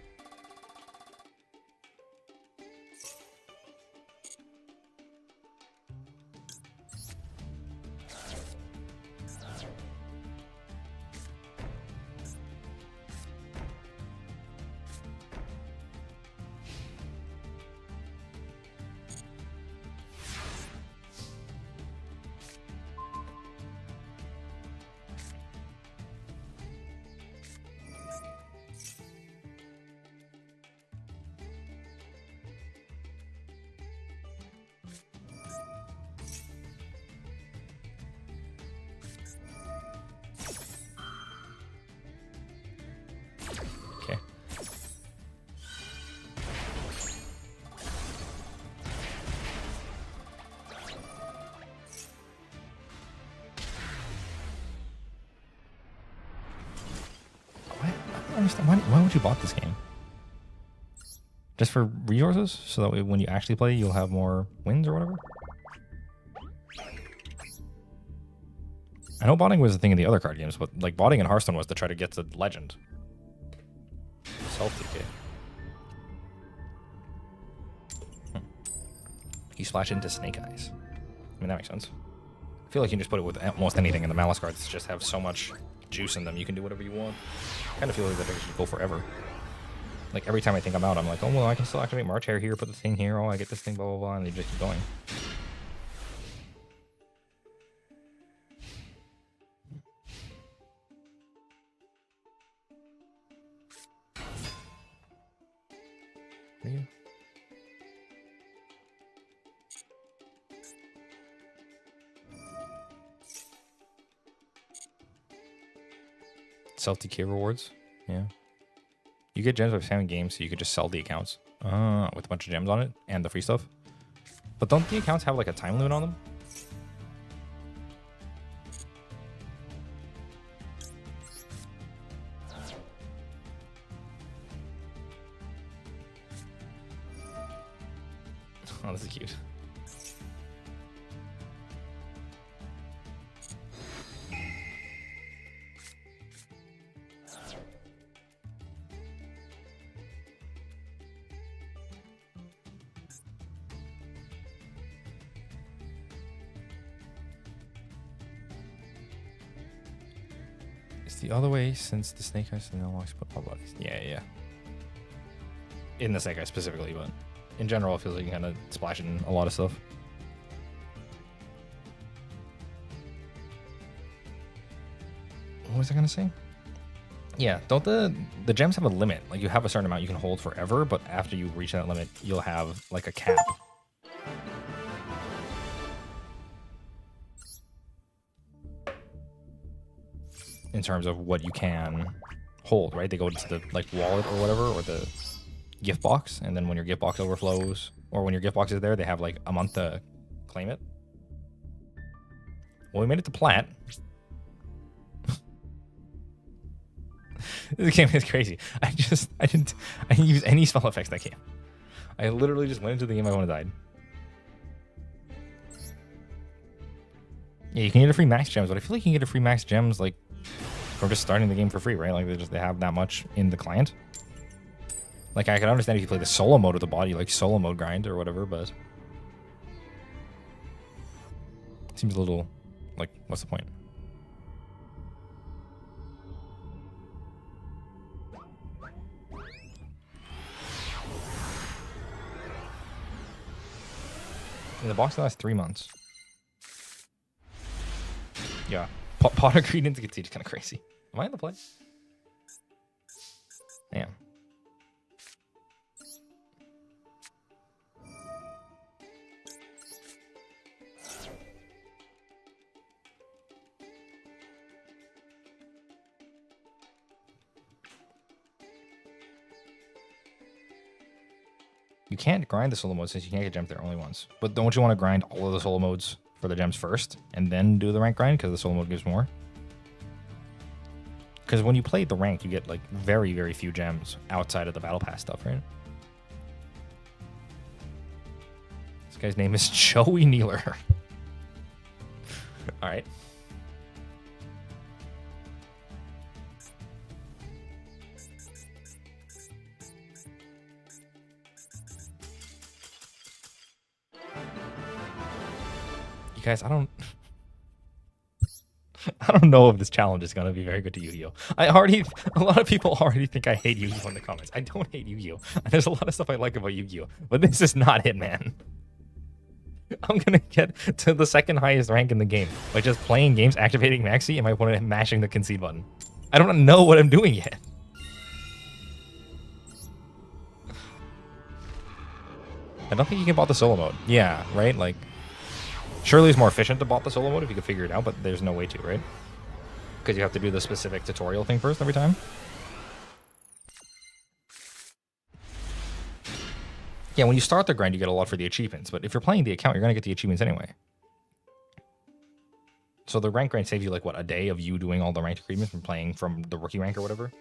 Okay. What? I don't understand. Why would you bought this game? Just for resources, so that way when you actually play, you'll have more wins or whatever. I know botting was the thing in the other card games, but like botting in Hearthstone was to try to get to Legend. Self-TK. You splash into Snake Eyes. I mean, that makes sense. I feel like you can just put it with almost anything, and the Malice cards just have so much juice in them. You can do whatever you want. I kind of feel like that they should go forever. Like, every time I think I'm out, I'm like, oh, well, I can still activate March Hair here, put the thing here, oh, I get this thing, blah, blah, blah, and they just keep going. There you go. Self-TK rewards, yeah. You get gems by spamming games, so you could just sell the accounts with a bunch of gems on it and the free stuff. But don't the accounts have like a time limit on them? Oh, this is cute. It's the other way since the Snake Eyes and unlocks football bodies. Yeah, yeah. In the Snake Eyes specifically, but in general, it feels like you can kind of splash in a lot of stuff. What was I gonna say? Yeah, don't the gems have a limit? Like you have a certain amount you can hold forever, but after you reach that limit, you'll have like a cap. In terms of what you can hold, right? They go into the like wallet or whatever, or the gift box, and then when your gift box overflows, or when your gift box is there, they have like a month to claim it. Well, we made it to plat. This game is crazy. I didn't use any spell effects that game. I literally just went into the game, I want to die. Yeah, you can get a free max gems, but I feel like you can get a free max gems like from just starting the game for free, right? Like they have that much in the client. Like I could understand if you play the solo mode of the body, like solo mode grind or whatever, but it seems a little like, what's the point? And the box lasts 3 months. Yeah. Pot agreed into Concede is kind of crazy. Am I in the play? Damn. You can't grind the solo mode since you can't get gems there only once. But don't you want to grind all of the solo modes for the gems first and then do the rank grind because the solo mode gives more? Because when you play the rank, you get like very, very few gems outside of the battle pass stuff, right? This guy's name is Joey Kneeler. All right. Guys, I don't know if this challenge is gonna be very good to Yugioh. A lot of people already think I hate Yugioh in the comments. I don't hate Yugioh. There's a lot of stuff I like about Yugioh, but this is not it, man. I'm gonna get to the second highest rank in the game by just playing games, activating Maxi, and my opponent mashing the concede button. I don't know what I'm doing yet. I don't think you can bot the solo mode. Yeah, right? Like, surely it's more efficient to bot the solo mode if you could figure it out, but there's no way to, right? Because you have to do the specific tutorial thing first every time. Yeah, when you start the grind, you get a lot for the achievements, but if you're playing the account, you're going to get the achievements anyway. So the rank grind saves you, like, what, a day of you doing all the ranked achievements from playing from the rookie rank or whatever?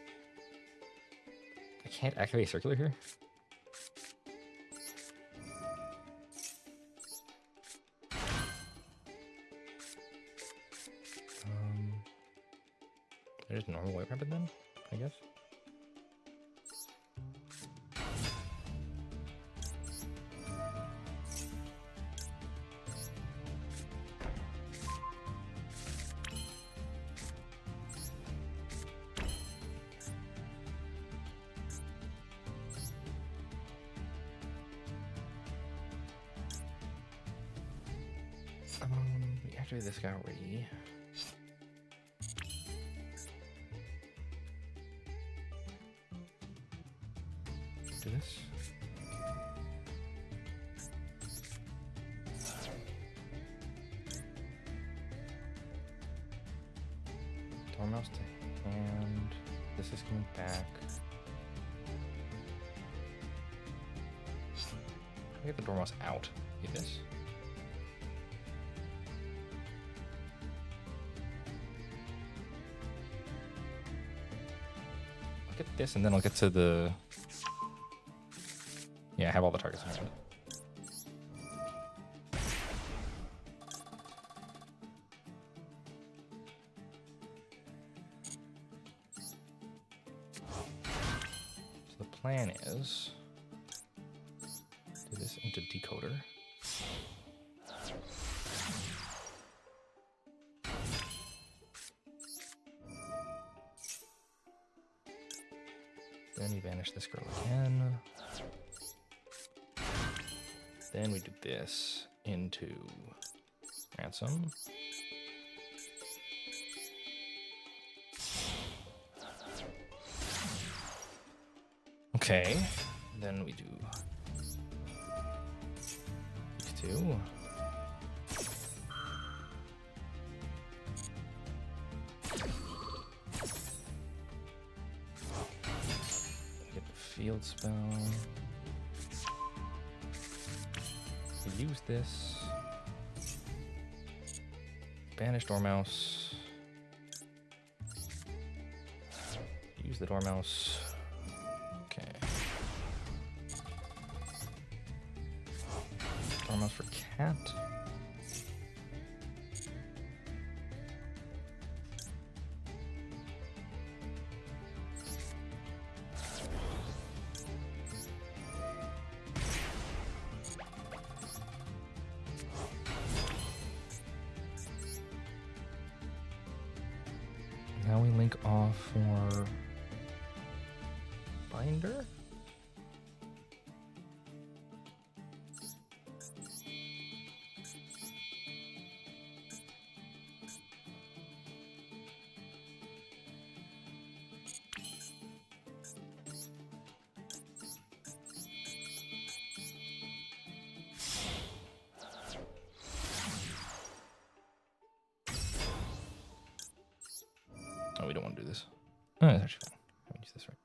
I can't activate circular here? Just normal White Rabbit then, I guess. We activate this guy already. Do this. Dormouse to hand. This is coming back. I get the Dormouse out. Get this. I'll get this, and then I'll get to the. Yeah, I have all the targets in hand. So the plan is do this into decoder. Then we banish this girl again. Then we do this into ransom. Okay. Then we do these two. Get the field spell. Use this. Banish Dormouse. Use the Dormouse. Okay. Dormouse for cat. Now we link off for binder. Oh, we don't want to do this. Oh, that's actually fine. I can use this right.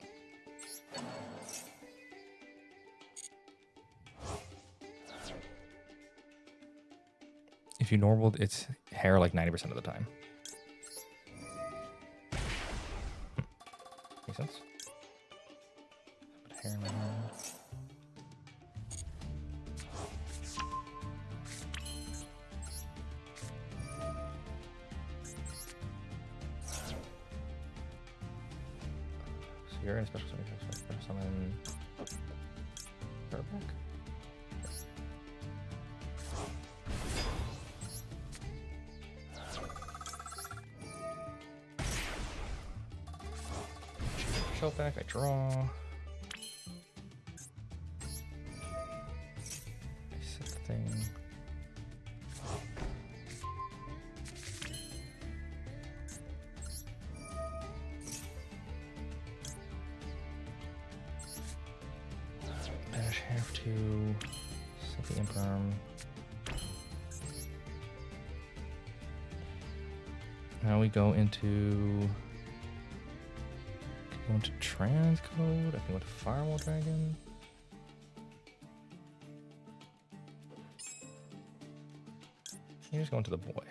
If you normaled, it's hair like 90% of the time. Makes sense? Put hair in my hand. You're in a special summon. Her back. Shelf back. I draw. I set the thing. Have to set the imperm. Now we go into transcode. I can go to Firewall Dragon. You just go into the boy.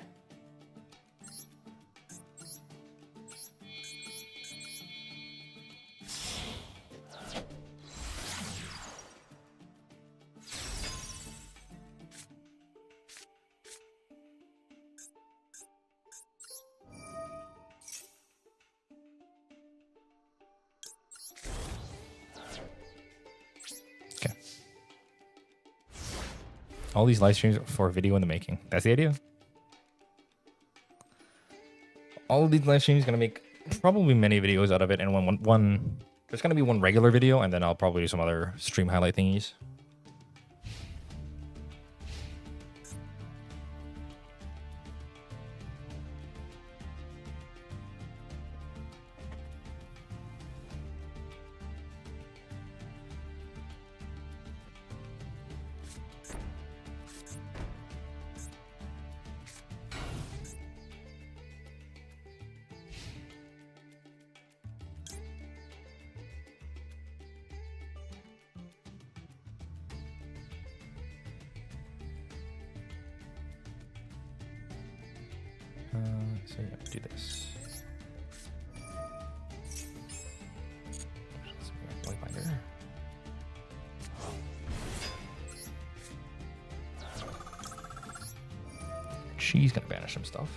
All these live streams for video in the making. That's the idea. All of these live streams gonna make probably many videos out of it, and one there's gonna be one regular video, and then I'll probably do some other stream highlight thingies. So yeah, do this. White binder. She's gonna banish some stuff.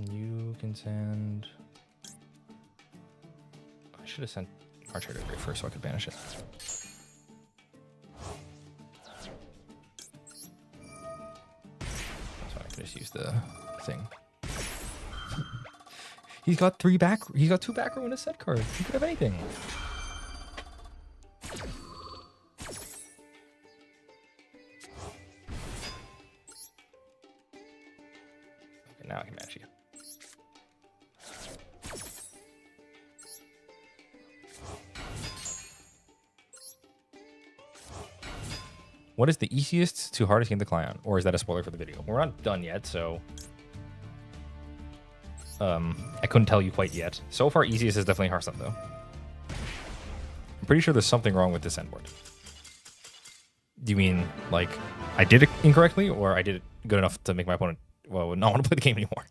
You can send. I should have sent Archer to Grave first so I could banish it. That's why I could just use the thing. He's got two back row in his set card. He could have anything. Okay, now I can match you. What is the easiest to hardest game to climb on? Or is that a spoiler for the video? We're not done yet, so I couldn't tell you quite yet. So far, easiest is definitely Hearthstone, though. I'm pretty sure there's something wrong with this endboard. Do you mean, like, I did it incorrectly, or I did it good enough to make my opponent, well, not want to play the game anymore?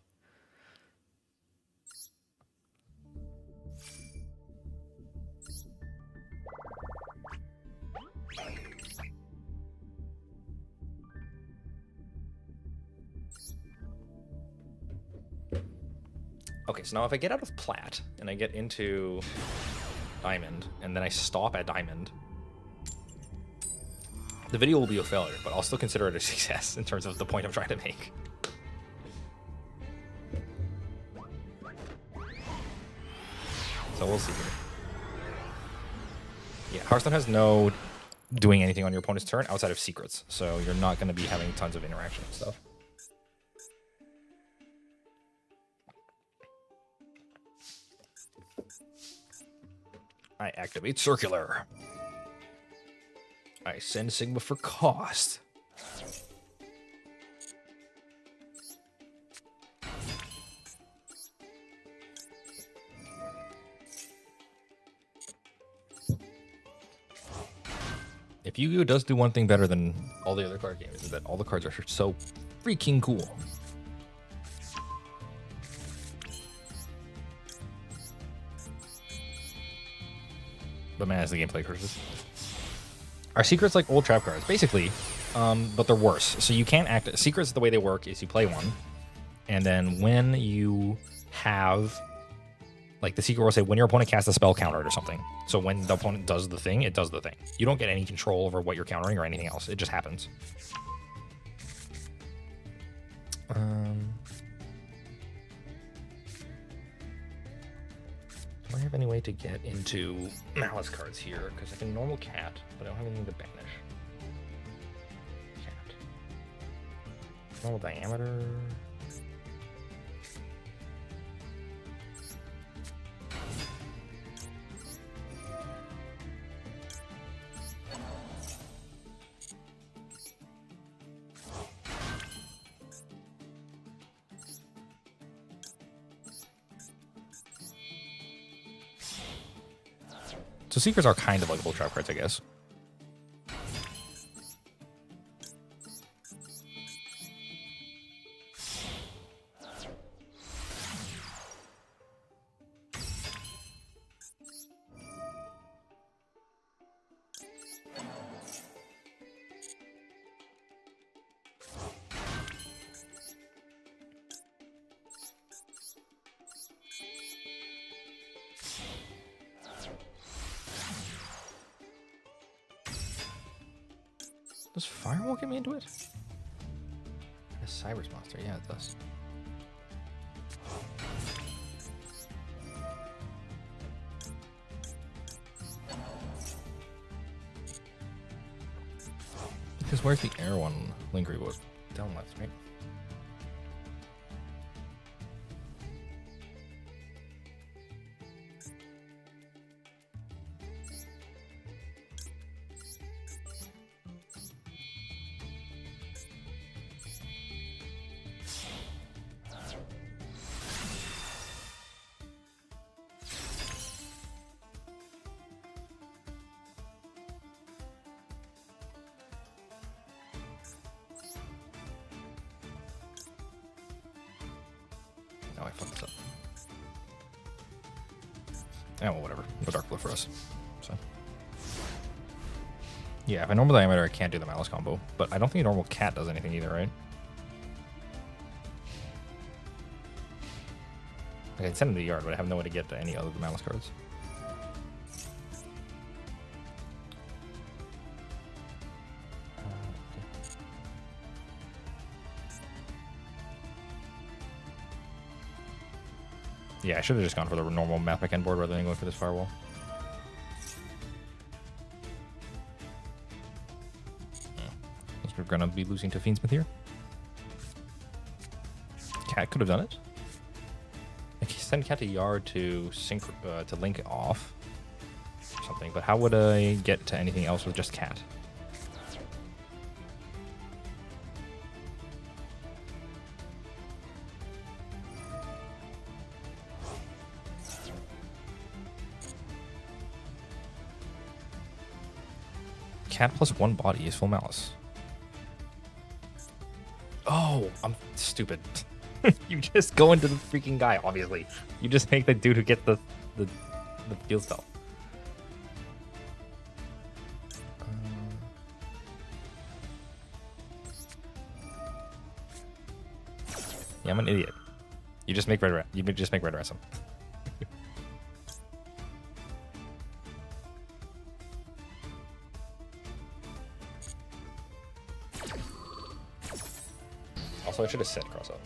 Okay, so now if I get out of Plat and I get into Diamond and then I stop at Diamond, the video will be a failure, but I'll still consider it a success in terms of the point I'm trying to make. So we'll see here. Yeah, Hearthstone has no doing anything on your opponent's turn outside of secrets, so you're not going to be having tons of interaction and stuff. I activate Circular. I send Sigma for cost. If Yu-Gi-Oh does do one thing better than all the other card games, is that all the cards are so freaking cool. But man, as the gameplay curses. Our secrets like old trap cards, basically, but they're worse. So you can't act. Secrets, the way they work is you play one, and then when you have, like the secret will say when your opponent casts a spell, counter it or something. So when the opponent does the thing, it does the thing. You don't get any control over what you're countering or anything else. It just happens. Do I have any way to get into Malice cards here? Because I can normal cat, but I don't have anything to banish. Cat. Normal diameter. So secrets are kind of like bull trap cards, I guess. Does Firewall get me into it? A Cyber's monster, yeah, it does. Because where's the air one? Lingry was down left, right? Oh, I fucked this up. Yeah, well, whatever. No dark blue for us. So. Yeah, if I normal diameter, I can't do the Malice combo. But I don't think a normal cat does anything either, right? I can send him to the yard, but I have no way to get to any other of the Malice cards. Yeah, I should have just gone for the normal math back end board rather than going for this firewall. We're gonna be losing to Fiendsmith here. Cat could have done it. I can send Cat to yard to sync to link off or something, but how would I get to anything else with just Cat? Cat plus one body is full Malice. Oh, I'm stupid. You just go into the freaking guy, obviously. You just make the dude who gets the field spell. Yeah, I'm an idiot. You just make red. You just make red ransom. Also, I should have said cross up.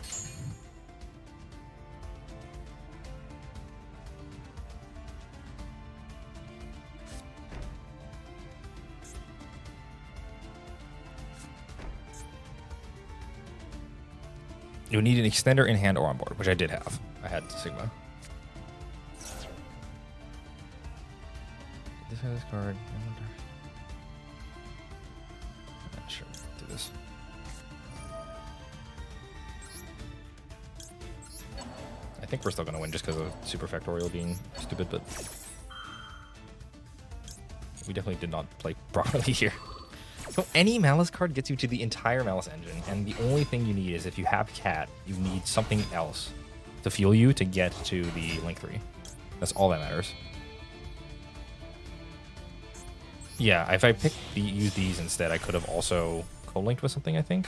You need an extender in hand or on board, which I did have. I had Sigma. This has this card. Sure, do this. I think we're still gonna win just because of Super Factorial being stupid, but we definitely did not play properly here. So any Malice card gets you to the entire Malice engine, and the only thing you need is if you have Cat, you need something else to fuel you to get to the Link 3. That's all that matters. Yeah, if I use these instead, I could have also co-linked with something, I think.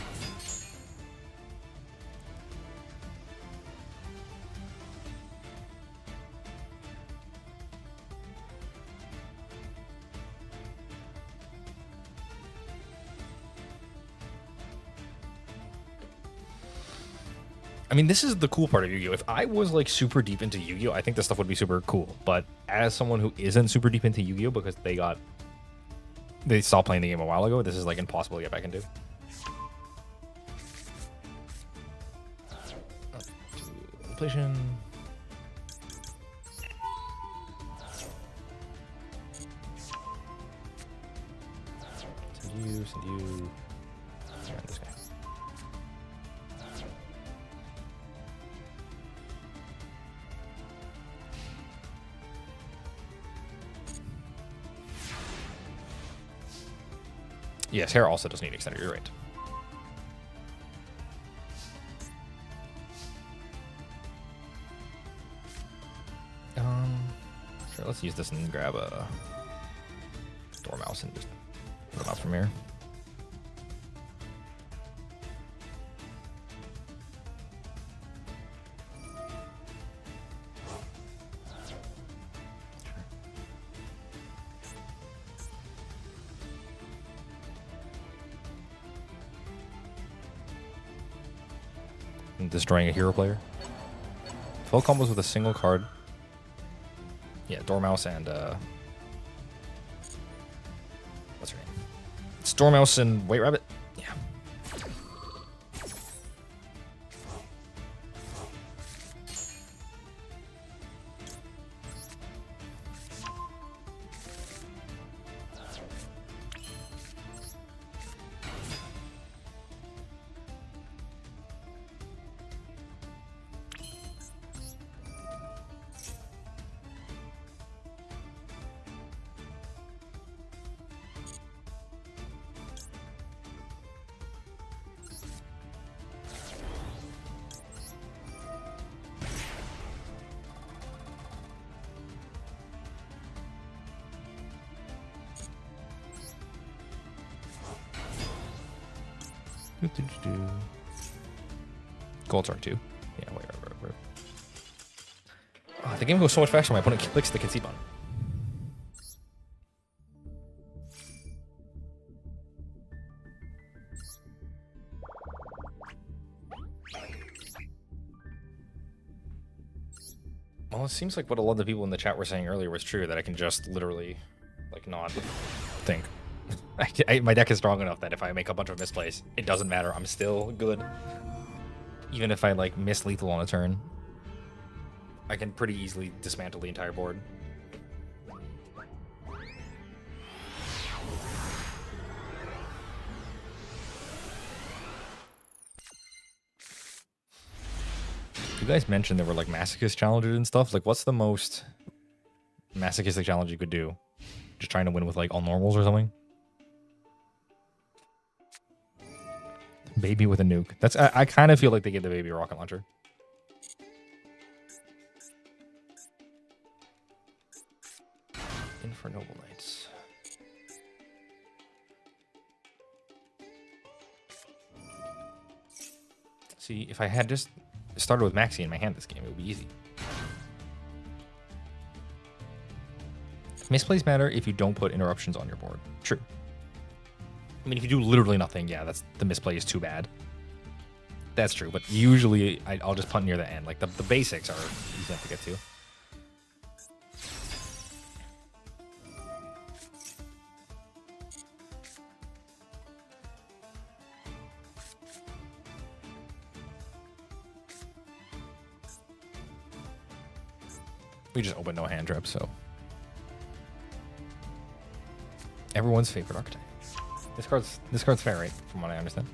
I mean, this is the cool part of Yu-Gi-Oh! If I was like super deep into Yu-Gi-Oh!, I think this stuff would be super cool. But as someone who isn't super deep into Yu-Gi-Oh! Because they stopped playing the game a while ago, this is like impossible to get back into. Completion. Send you. And this guy. Yes, hair also does need extender, you're right. Sure, let's use this and grab a Dormouse and just put him out from here. and destroying a hero player. 12 combos with a single card. Yeah, Dormouse and what's her name? It's Dormouse and White Rabbit. Yeah. Gold turn 2. Yeah, wait. Oh, the game goes so much faster when my opponent clicks the concede button. Well, it seems like what a lot of the people in the chat were saying earlier was true, that I can just literally, like, not think. My deck is strong enough that if I make a bunch of misplays, it doesn't matter. I'm still good. Even if I, like, miss lethal on a turn, I can pretty easily dismantle the entire board. You guys mentioned there were, like, masochist challenges and stuff. Like, what's the most masochistic challenge you could do? Just trying to win with, like, all normals or something? Baby with a nuke. That's I kind of feel like they gave the baby a rocket launcher. In for Noble Knights. See, if I had just started with Maxi in my hand this game, it would be easy. Misplays matter if you don't put interruptions on your board. True. I mean, if you do literally nothing, yeah, that's the misplay is too bad. That's true, but usually I'll just punt near the end. Like, the basics are easy enough to get to. We just opened no hand trap, so. Everyone's favorite archetype. This card's fair, right? From what I understand.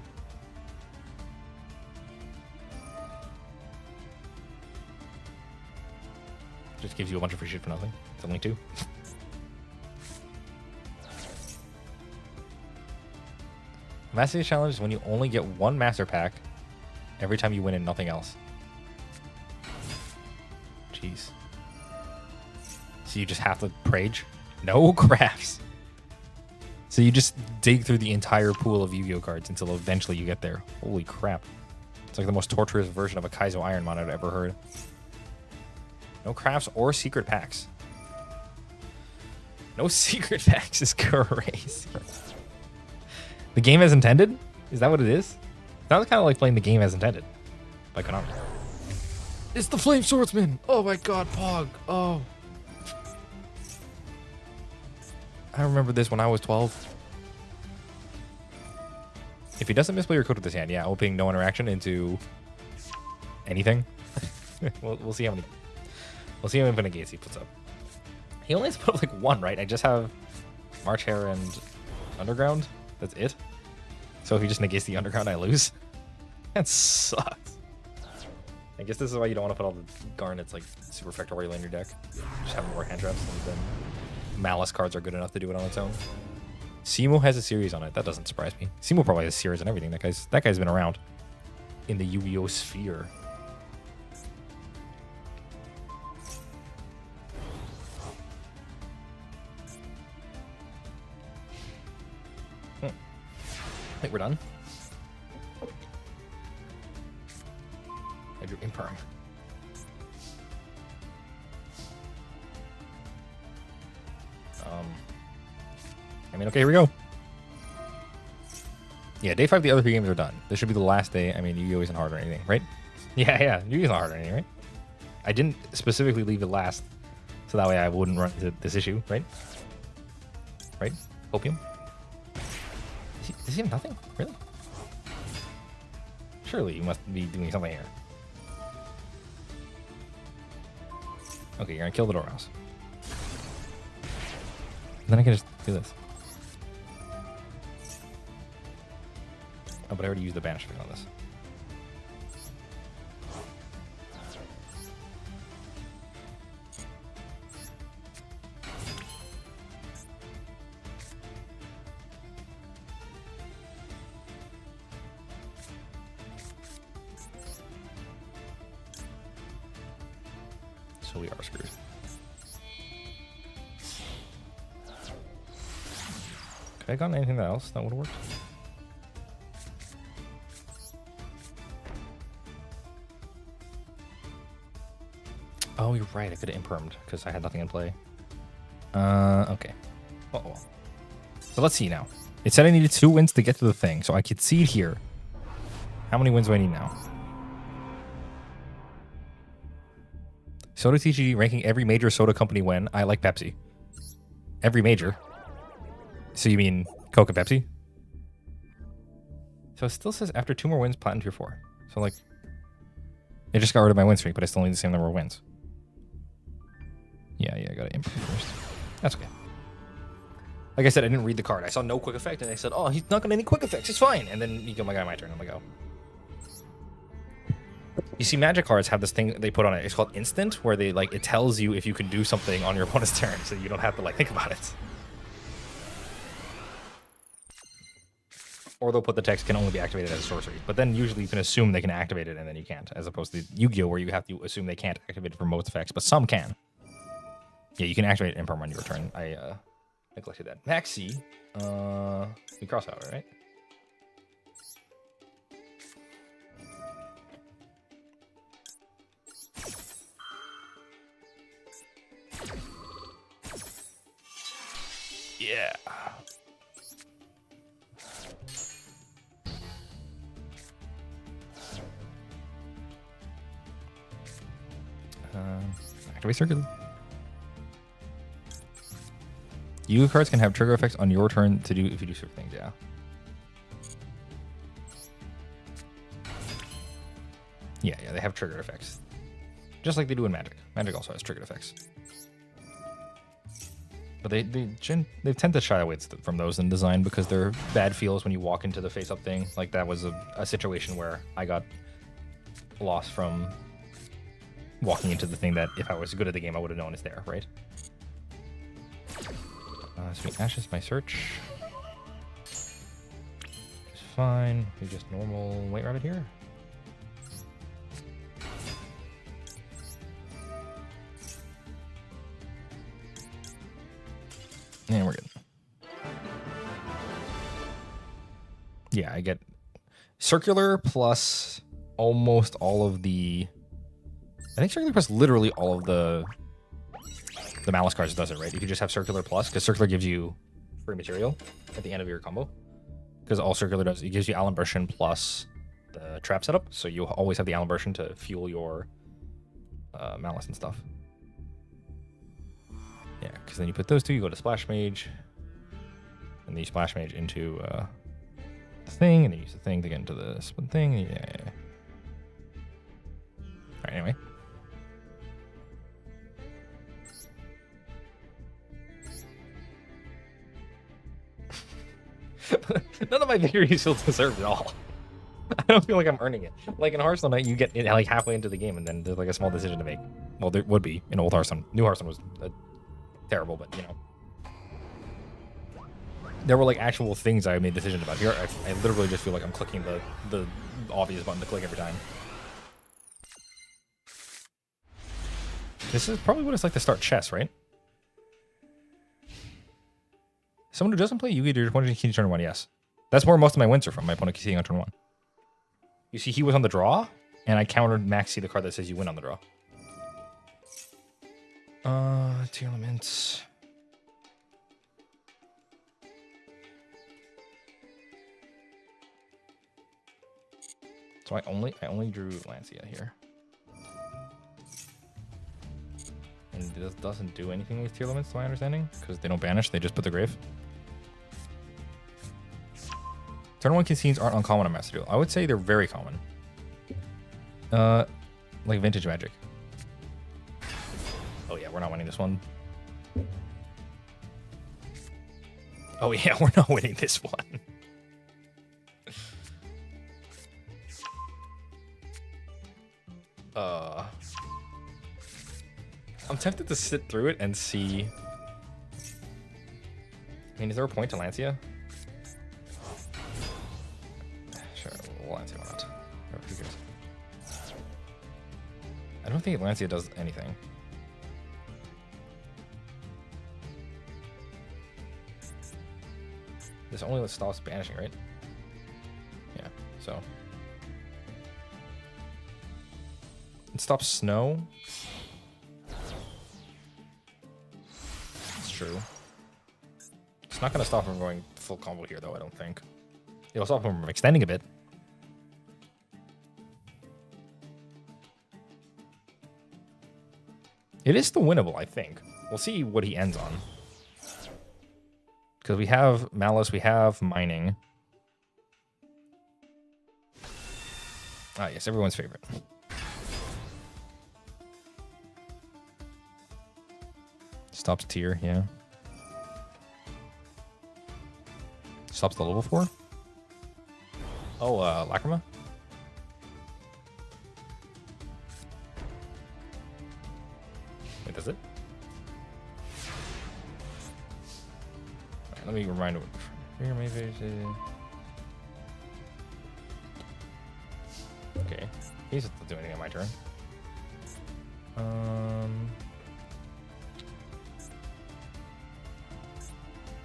Just gives you a bunch of free shit for nothing. It's only 2. Master Challenge is when you only get 1 Master Pack every time you win and nothing else. Jeez. So you just have to Prage? No crafts. So you just dig through the entire pool of Yu-Gi-Oh cards until eventually you get there. Holy crap. It's like the most torturous version of a Kaizo Ironmon I've ever heard. No crafts or secret packs. No secret packs is crazy. The game as intended? Is that what it is? Sounds kind of like playing the game as intended by Konami. It's the Flame Swordsman! Oh my god, Pog! Oh. I remember this when I was 12. If he doesn't misplay your code with his hand, yeah, opening no interaction into anything. we'll see how many. We'll see how many negates he puts up. He only has to put up like 1, right? I just have March Hare and Underground. That's it. So if he just negates the Underground, I lose. That sucks. I guess this is why you don't want to put all the Garnets like super factorial in your deck. Just have more hand traps, and then Malice cards are good enough to do it on its own. Simo has a series on it. That doesn't surprise me. Simo probably has a series and everything. That guy's been around in the Yu-Gi-Oh sphere. I think we're done. I drew Imperm. I mean, okay, here we go. Yeah, day 5, the other 3 games are done. This should be the last day. I mean, Yu-Gi-Oh! Isn't hard or anything, right? Yeah, Yu-Gi-Oh's not hard or anything, right? I didn't specifically leave it last, so that way I wouldn't run into this issue, right? Right? Opium? Does he have nothing? Really? Surely you must be doing something here. Okay, you're gonna kill the door mouse. Then I can just do this. Oh, but I already used the banish effect on this. So we are screwed. Could I gotten anything else that would have worked? Oh, you're right. I could have impermed because I had nothing in play. Okay. Uh-oh. So let's see now. It said I needed 2 wins to get to the thing, so I could see it here. How many wins do I need now? Soda TCG ranking every major soda company when I like Pepsi. Every major. So you mean Coke and Pepsi? So it still says after 2 more wins, Platinum Tier 4. So like, it just got rid of my win streak, but I still need the same number of wins. Yeah, I gotta improve first. That's okay. Like I said, I didn't read the card. I saw no quick effect, and I said, oh, he's not gonna need quick effects. It's fine. And then you go, my guy, my turn. I'm like, oh. You see, Magic cards have this thing they put on it. It's called Instant, where they like it tells you if you can do something on your opponent's turn, so you don't have to like think about it. Or they'll put the text can only be activated as a sorcery. But then usually you can assume they can activate it and then you can't, as opposed to Yu-Gi-Oh! Where you have to assume they can't activate it for most effects, but some can. Yeah, you can activate Imperm on your turn. I neglected that. Maxi, we cross out, right? Yeah. Activate circular. Yu-Gi-Oh cards can have trigger effects on your turn to do if you do certain things. Yeah. Yeah, they have trigger effects, just like they do in Magic. Magic also has triggered effects, but they tend to shy away from those in design because they're bad feels when you walk into the face-up thing. Like that was a situation where I got lost from walking into the thing that if I was good at the game I would have known is there, right? Sweet Ashes, my search. It's fine. We just normal White Rabbit here. And we're good. Yeah, I get circular plus almost all of the... I think circular plus literally all of the Malice cards does it, right? You could just have circular plus, because circular gives you free material at the end of your combo. Because all circular does, it gives you Alimbertion plus the trap setup, so you always have the Alimbertion to fuel your Malice and stuff. Yeah, because then you put those two, you go to Splash Mage, and then you Splash Mage into the thing, and then you use the thing to get into the split thing. Yeah. All right, anyway. None of my victories feel deserved at all. I don't feel like I'm earning it. Like in Hearthstone, you get like halfway into the game, and then there's like a small decision to make. Well, there would be in old Hearthstone. New Hearthstone was terrible, but you know, there were like actual things I made decisions about. Here, I literally just feel like I'm clicking the obvious button to click every time. This is probably what it's like to start chess, right? Someone who doesn't play Yu-Gi-Oh! Your opponent can turn 1, yes. That's where most of my wins are from, my opponent keying on turn 1. You see, he was on the draw, and I countered Maxi, the card that says you win on the draw. 2 elements. So I only drew Lancia here. And this doesn't do anything with tier limits, to my understanding, because they don't banish, they just put the grave. Turn 1 Cassines aren't uncommon on Master Duel. I would say they're very common. Like Vintage Magic. Oh yeah, we're not winning this one. Oh yeah, we're not winning this one. I'm tempted to sit through it and see. I mean, is there a point to Lancia? Sure, Lancia why not? Who cares? I don't think Lancia does anything. This only stops banishing, right? Yeah, so. It stops snow. It's true. It's not going to stop him from going full combo here, though, I don't think. It'll stop him from extending a bit. It is still winnable, I think. We'll see what he ends on. Because we have Malice, we have Mining. Ah, yes, everyone's favorite. Stops tier, yeah. Stops the level 4? Oh, Lacrima? Wait, does it? Right, let me remind you. Okay, he's not doing anything on my turn.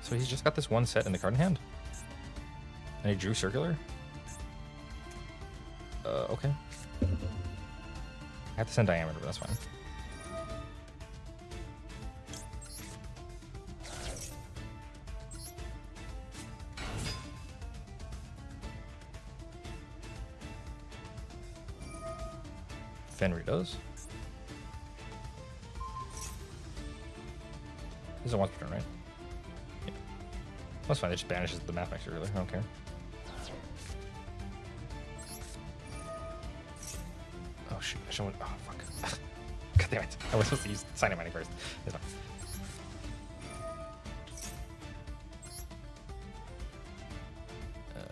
So he's just got this one set in the card in hand. And he drew Circular? Okay. I have to send Diameter, but that's fine. Fenrir does. This is a once per turn, right? Yeah. That's fine, it just banishes the Math Master, really. I don't care. Oh shoot, I shouldn't. Oh fuck. God damn it. I was supposed to use Sign of Mining first. It's fine.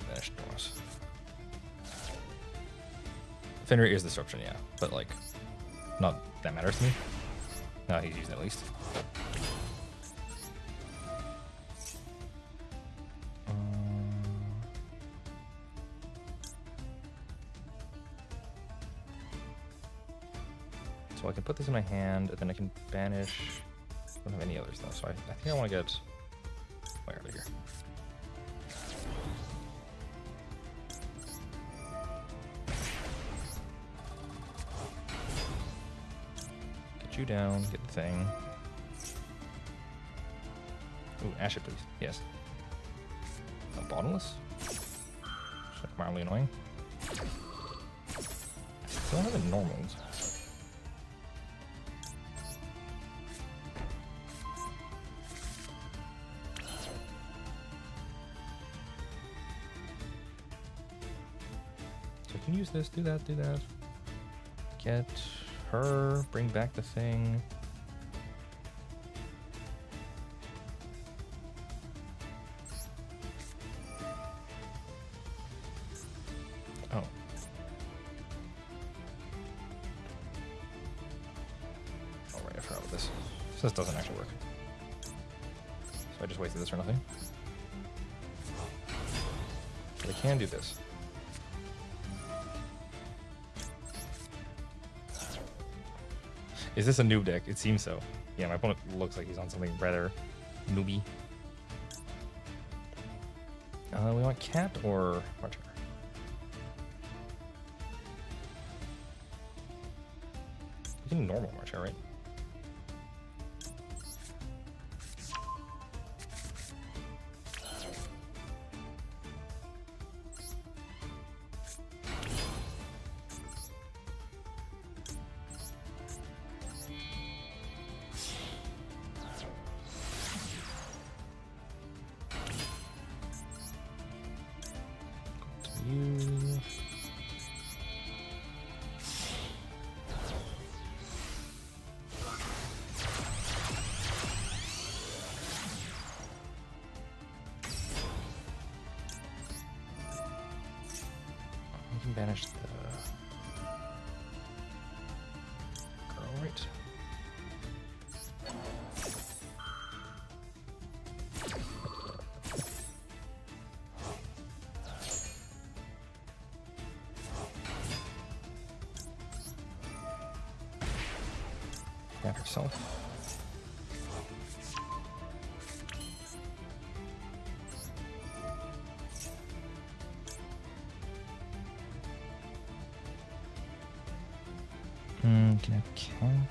Banish Doros. Fenrir is Disruption, yeah, but like, not that matters to me. No, he's using it at least. So I can put this in my hand, and then I can banish. I don't have any others though, so I think I want to get way out of here. Get you down, get the thing. Ooh, Ash it, please. Yes. Bottomless? Mildly annoying. Still have the normals. So I can use this, do that, do that. Get her, bring back the thing. Oh. Oh, right, I forgot about this. So this doesn't actually work. So I just wasted this for nothing. But I can do this. Is this a noob deck? It seems so. Yeah, my opponent looks like he's on something rather newbie. We want Cat or Archer? We can normal Archer, right? you. We can banish the girl, right? And herself. Can I count?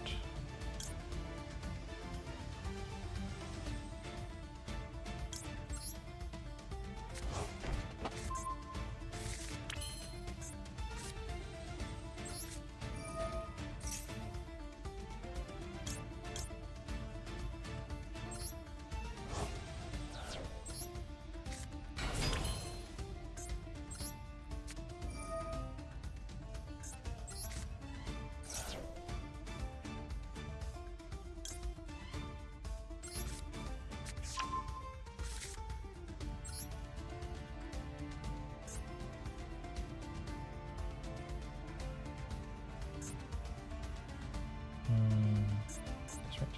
That's right.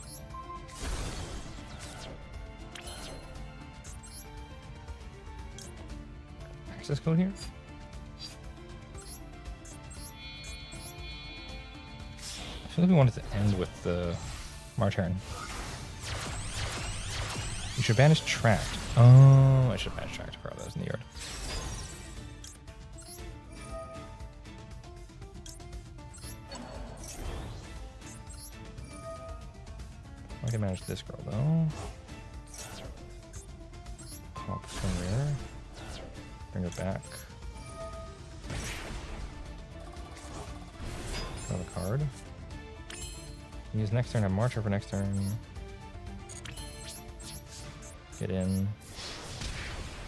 Access code here? I feel like we wanted to end with the Marturn. You should banish Tract. Oh, I should banish Tract. I forgot that was in the yard. I can manage this girl though. Pop from there. Bring her back. Draw a card. Use next turn, have March over next turn. Get in.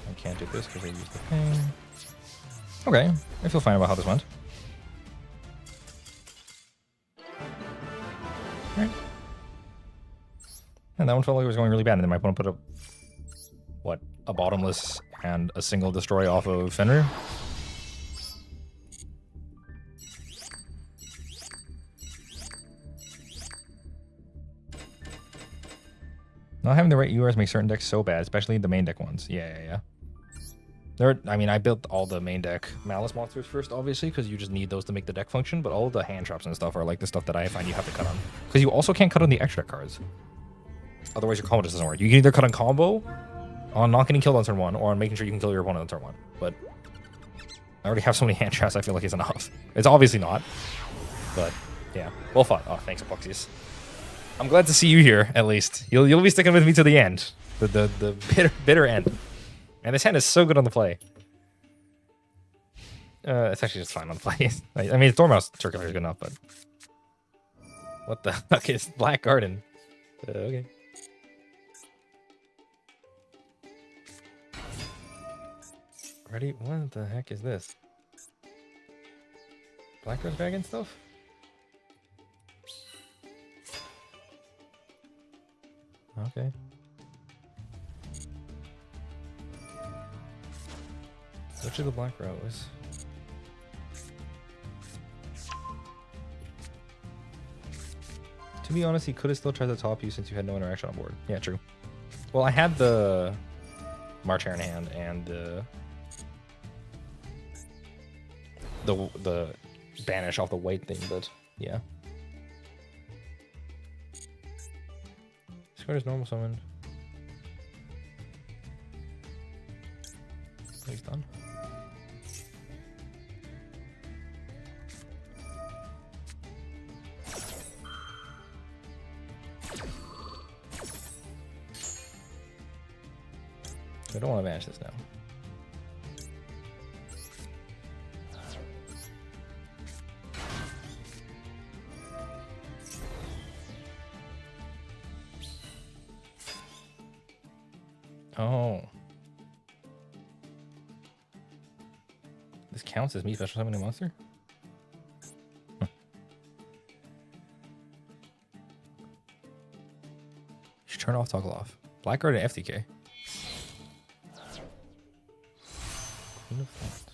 I can't do this because I used the pain. Okay, I feel fine about how this went. Alright. And that one felt like it was going really bad, and then my opponent put a bottomless and a single destroy off of Fenrir. Not having the right URs makes certain decks so bad, especially the main deck ones. Yeah. I mean, I built all the main deck Malice monsters first, obviously, because you just need those to make the deck function, but all the hand traps and stuff are like the stuff that I find you have to cut on. Because you also can't cut on the extra cards. Otherwise, your combo just doesn't work. You can either cut on combo, on not getting killed on turn 1, or on making sure you can kill your opponent on turn 1. But I already have so many hand traps, I feel like it's enough. It's obviously not. But, yeah. Well fought. Oh, thanks, Epoxies. I'm glad to see you here, at least. You'll be sticking with me to the end. The bitter end. And this hand is so good on the play. It's actually just fine on the play. I mean, Dormouse Circular is good enough, but... What the fuck is Black Garden? Okay. Ready? What the heck is this? Black Rose Dragon stuff? Okay. Which of the Black Rose? To be honest, he could have still tried to top you since you had no interaction on board. Yeah, true. Well, I had the Marcher in hand and the banish off the white thing, but yeah. This card is normal summoned. He's done. I don't want to banish this now. Oh. This counts as me special summoning a monster? Huh. You should turn off, toggle off. Blackguard and FTK. Queen of Thorns.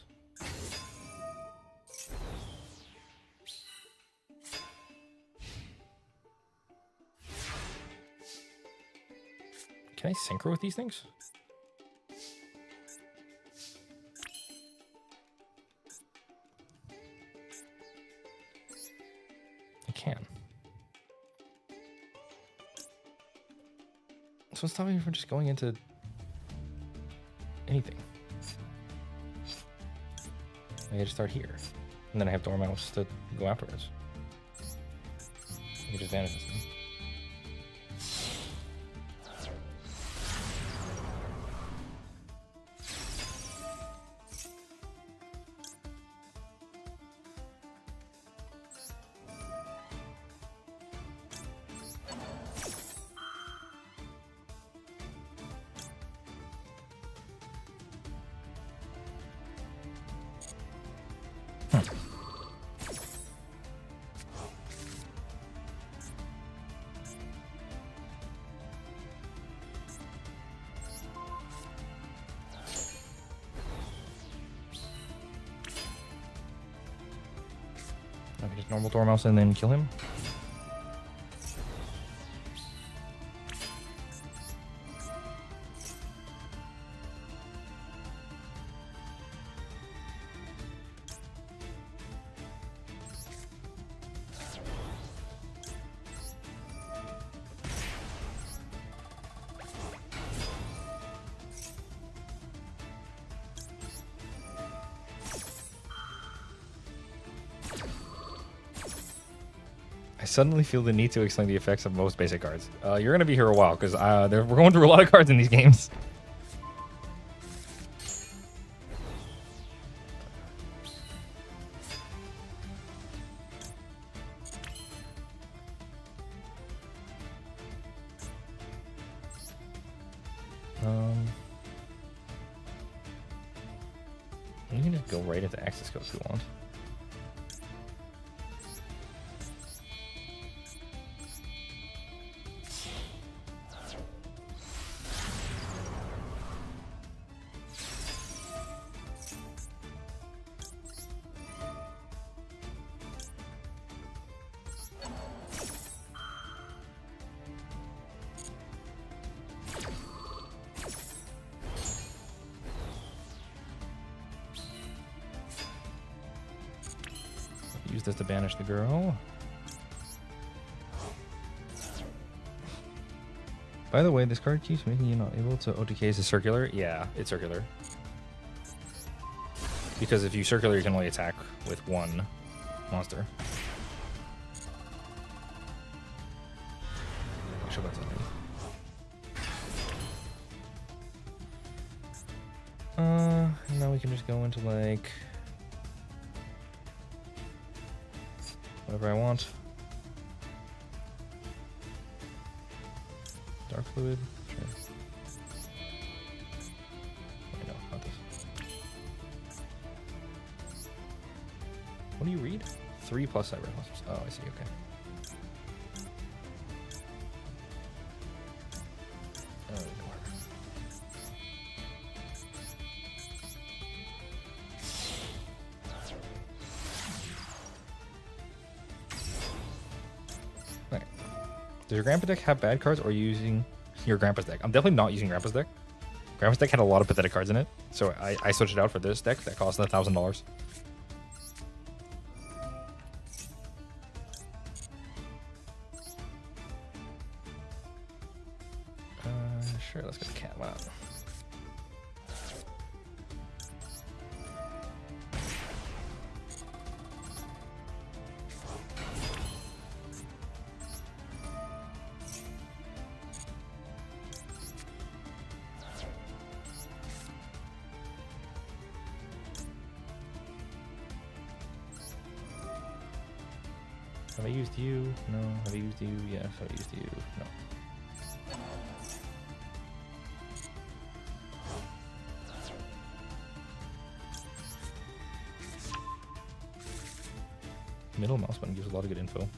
Can I synchro with these things? I can. So what's stopping me from just going into anything? I gotta start here. And then I have Dormouse to go afterwards. I can just vanish this thing. Okay, just normal Dormouse and then kill him. I suddenly feel the need to explain the effects of most basic cards. You're going to be here a while, because we're going through a lot of cards in these games. You can just go right into Access Code if you want. Use this to banish the girl. By the way, this card keeps making you not able to OTK. Is it circular? Yeah, it's circular. Because if you circular, you can only attack with one monster. Actually, that's alright. Now we can just go into like whatever I want. Dark Fluid, sure. Wait, no, not this. What do you read? 3 plus Cyber Monsters. Oh, I see, okay. Oh, ignore. Okay. Does your Grandpa deck have bad cards, or are you using your Grandpa's deck? I'm definitely not using Grandpa's deck. Grandpa's deck had a lot of pathetic cards in it, so I switched it out for this deck that cost $1,000. Sure, let's get the cat out. Have I used you? No. Have I used you? Yes. Have I used you? No. Middle mouse button gives a lot of good info.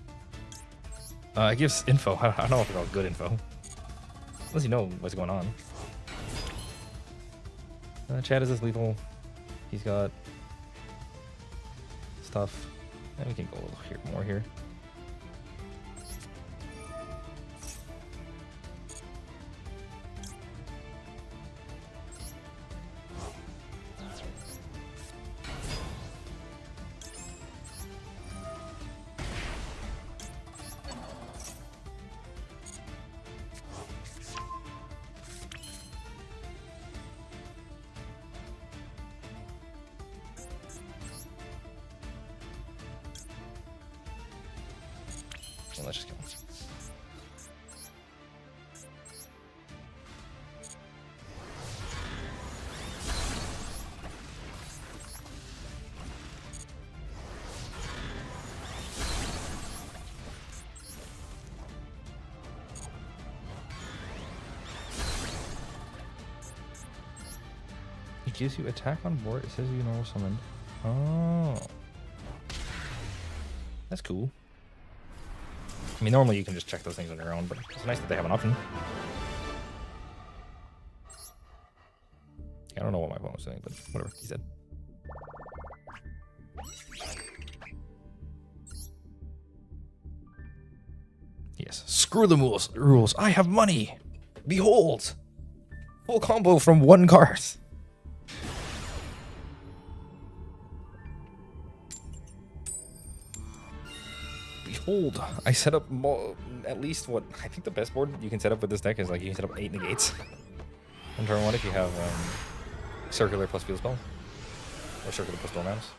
It gives info. I don't know if it's all good info. Unless you know what's going on. Chad is this lethal. He's got stuff. And we can go a little more here. Let's just kill him. It gives you attack on board. It says you normal summoned. Oh. That's cool. I mean, normally you can just check those things on your own, but it's nice that they have an option. I don't know what my opponent was doing, but whatever, he said. Yes, screw the rules. I have money. Behold, full combo from one card. Behold, I set up at least what I think the best board you can set up with this deck is like you can set up 8 negates on turn 1 if you have circular plus field spell or circular plus dormouse.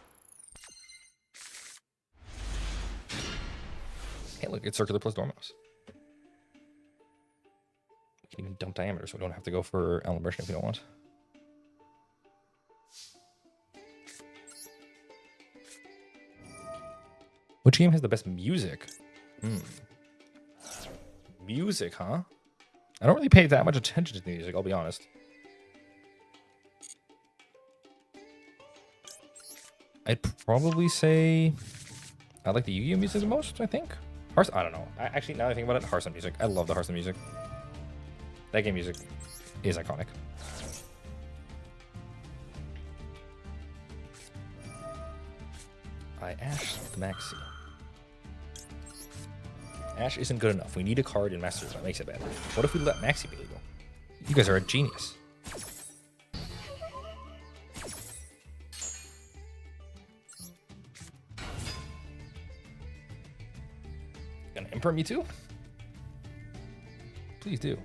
Hey, look, it's circular plus dormouse. We can even dump diameter, so we don't have to go for Alimbertion if we don't want. Which game has the best music? Music, huh? I don't really pay that much attention to the music, I'll be honest. I'd probably say I like the Yu-Gi-Oh music the most, I think. I don't know. Actually, now that I think about it, Hearthstone music. I love the Hearthstone music. That game music is iconic. I Ash the Maxi. Ash isn't good enough. We need a card in Masters that makes it better. What if we let Maxi be legal? You guys are a genius. Gonna imperm me too? Please do.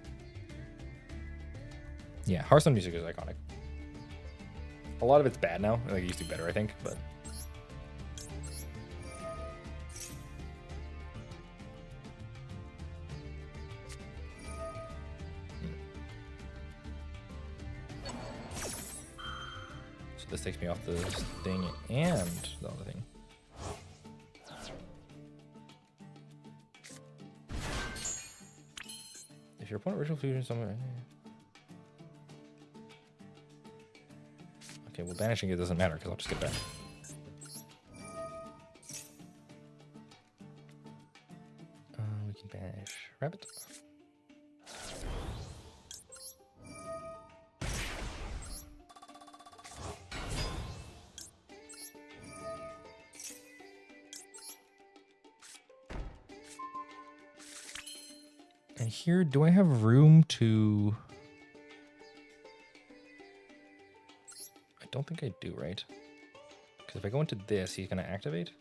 Yeah, Hearthstone music is iconic. A lot of it's bad now. Like, it used to be better, I think, but... So this takes me off the thing and the other thing. If your opponent ritual fusion somewhere... Okay, well, banishing it doesn't matter because I'll just get back. We can banish Rabbit. And here, do I have room to... I don't think I do, right? Because if I go into this, he's going to activate.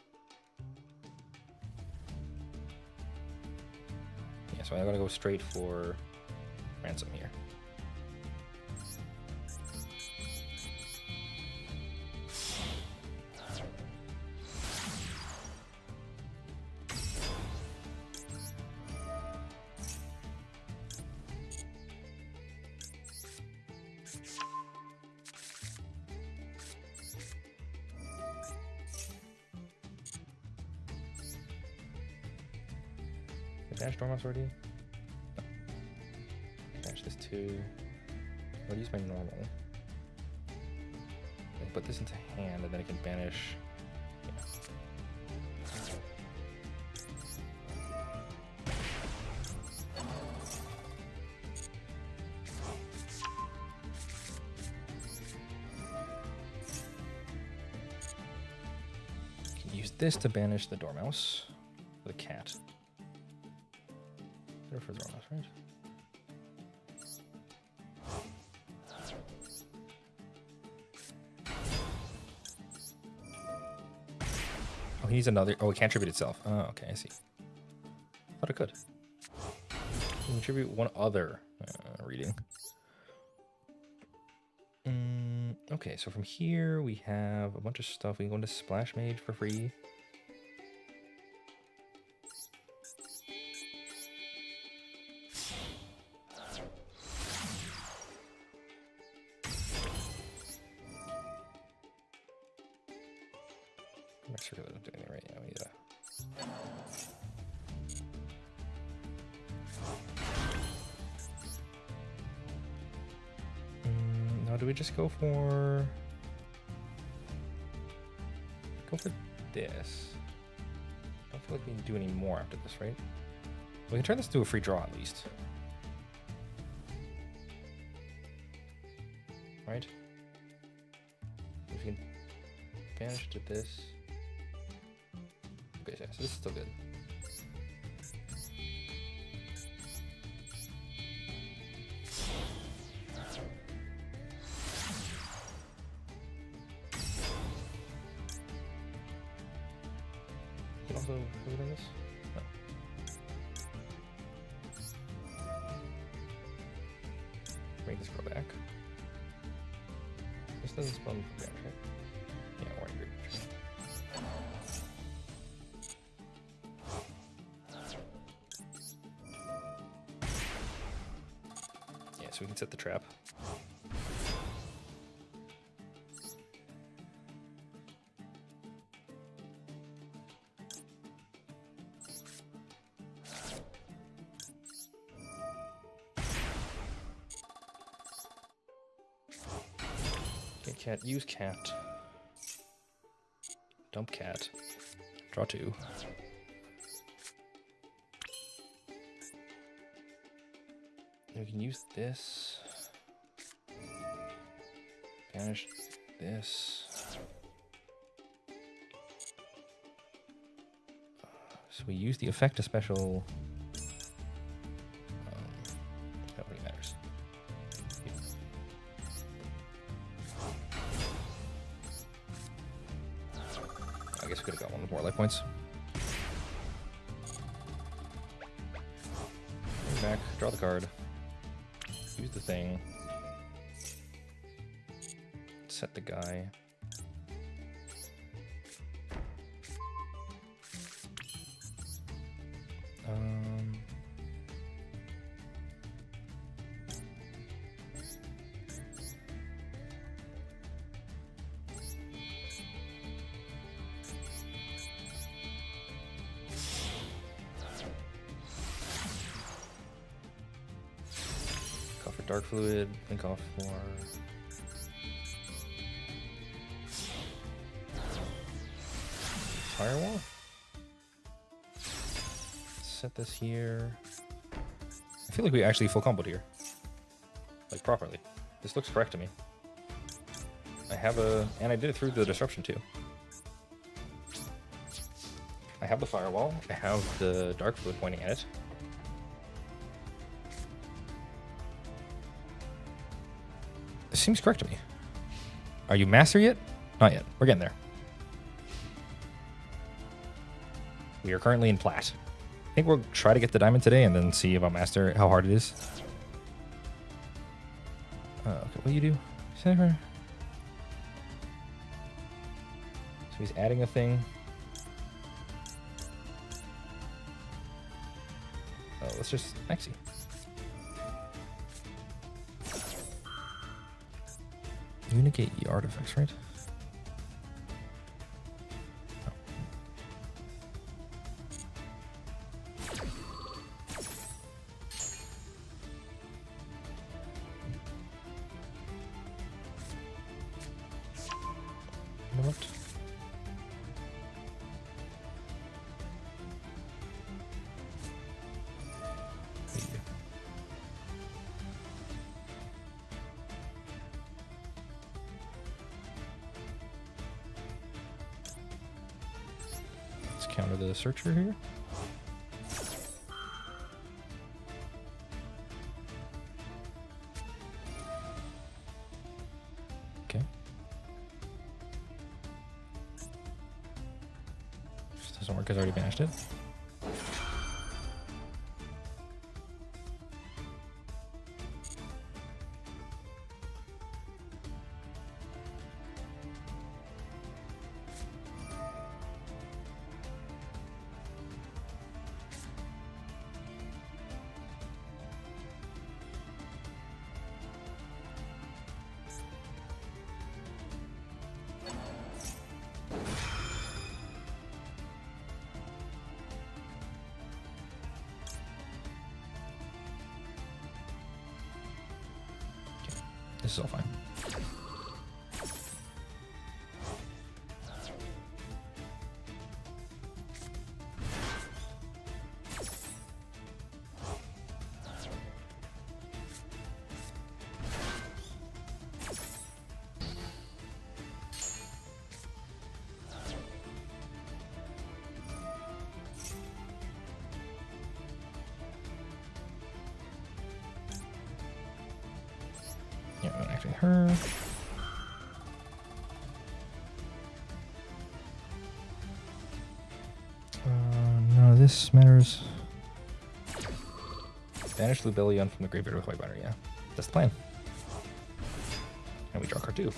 Yeah, so I gotta go straight for ransom here. Dash Dormouse already? No. Dash this too. I'll use my normal. I put this into hand and then I can banish. Yeah. use this to banish the dormouse. The cat. There for dormouse, right? Oh, he needs another. Oh, it can't tribute itself. Oh, okay, I see. Thought it could. Contribute one other reading. Okay, so from here we have a bunch of stuff. We can go into Splash Mage for free. I'm not sure that I'm doing it right now either. Now, do we just go for this? I don't feel like we can do any more after this, right? We can turn this into a free draw at least. Right? If we can banish to this. Okay, yeah, so this is still good. You can also move on this? No. Make this go back. This doesn't spawn damage, right? Yeah, warning great. Yeah, so we can set the trap. Okay, cat, use cat. Dump cat. Draw 2. We can use this. Banish this. So we use the effect of special. That really matters. I guess we could have got one with more life points. Bring back, draw the card. Use the thing. Set the guy. Call for Dark Fluid, think off for Firewall. Set this here. I feel like we actually full comboed here. Like properly. This looks correct to me. I have and I did it through the disruption too. I have the Firewall. I have the Dark Fluid pointing at it. This seems correct to me. Are you master yet? Not yet. We're getting there. We are currently in plat. I think we'll try to get the diamond today and then see about master, how hard it is. Okay, what do you do? So he's adding a thing. Oh, let's just maxi. You negate the artifacts, right? What? counter the searcher here. Okay. This doesn't work because I already banished it. This is all fine. Yeah, I'm activating her. None of this matters. Banish Lubellion from the graveyard with white banner, yeah. That's the plan. And we draw card 2.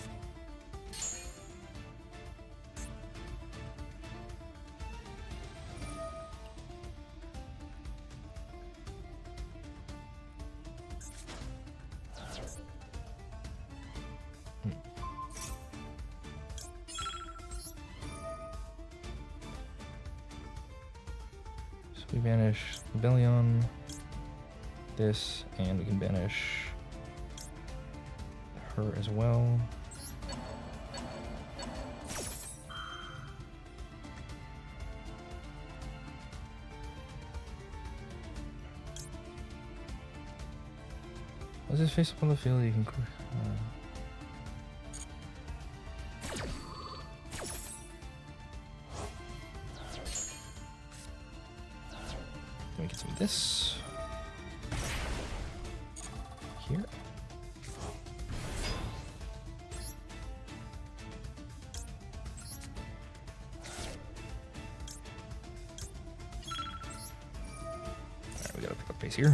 So we banish Lubellion, this, and we can banish her as well. Let's just face up on the field. You can. We get some of this here. Alright, we gotta pick up pace here.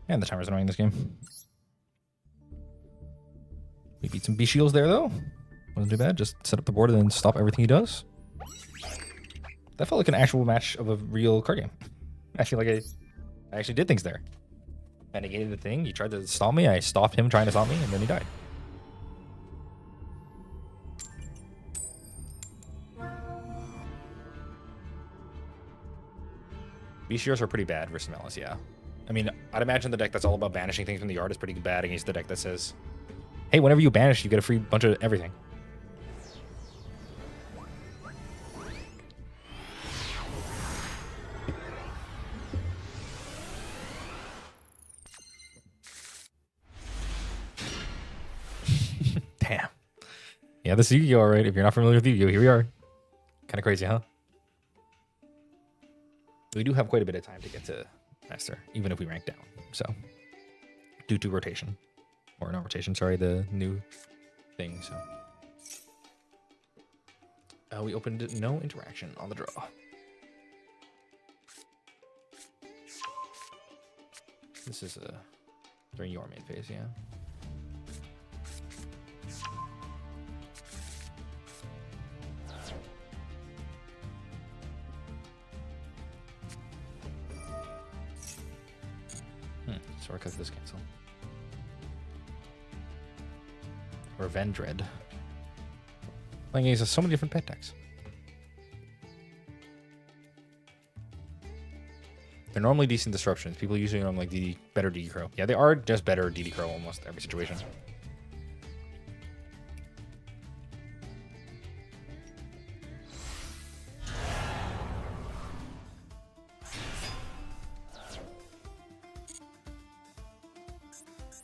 And the timer's annoying this game. We beat some B-Shields there, though. Wasn't too bad. Just set up the board and then stop everything he does. That felt like an actual match of a real card game. I feel like I actually did things there. I negated the thing. He tried to stop me. I stopped him trying to stop me, and then he died. B-Shields are pretty bad versus Malice, yeah. I mean, I'd imagine the deck that's all about banishing things from the yard is pretty bad against the deck that says, hey, whenever you banish, you get a free bunch of everything. Damn. Yeah, this is Yugioh, all right. If you're not familiar with Yugioh, here we are. Kind of crazy, huh? We do have quite a bit of time to get to Master, even if we rank down. So, due to rotation. Or not rotation, sorry, the new thing, so. We opened no interaction on the draw. This is during your main phase, yeah. Sorry, because this cancel. Revendred. Playing against so many different pet decks. They're normally decent disruptions. People usually are like better DD Crow. Yeah, they are just better DD Crow almost every situation.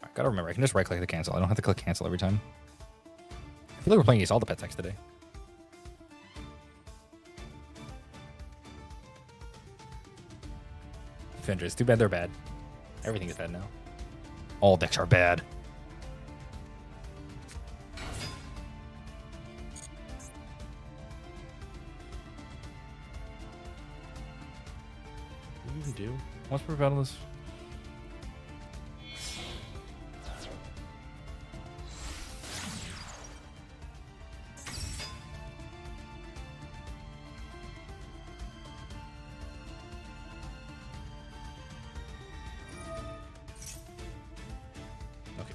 I gotta remember, I can just right click the cancel. I don't have to click cancel every time. I feel like we're playing against all the pet decks today. It's too bad they're bad. Everything is bad now. All decks are bad. What do you even do? Once we're battle this.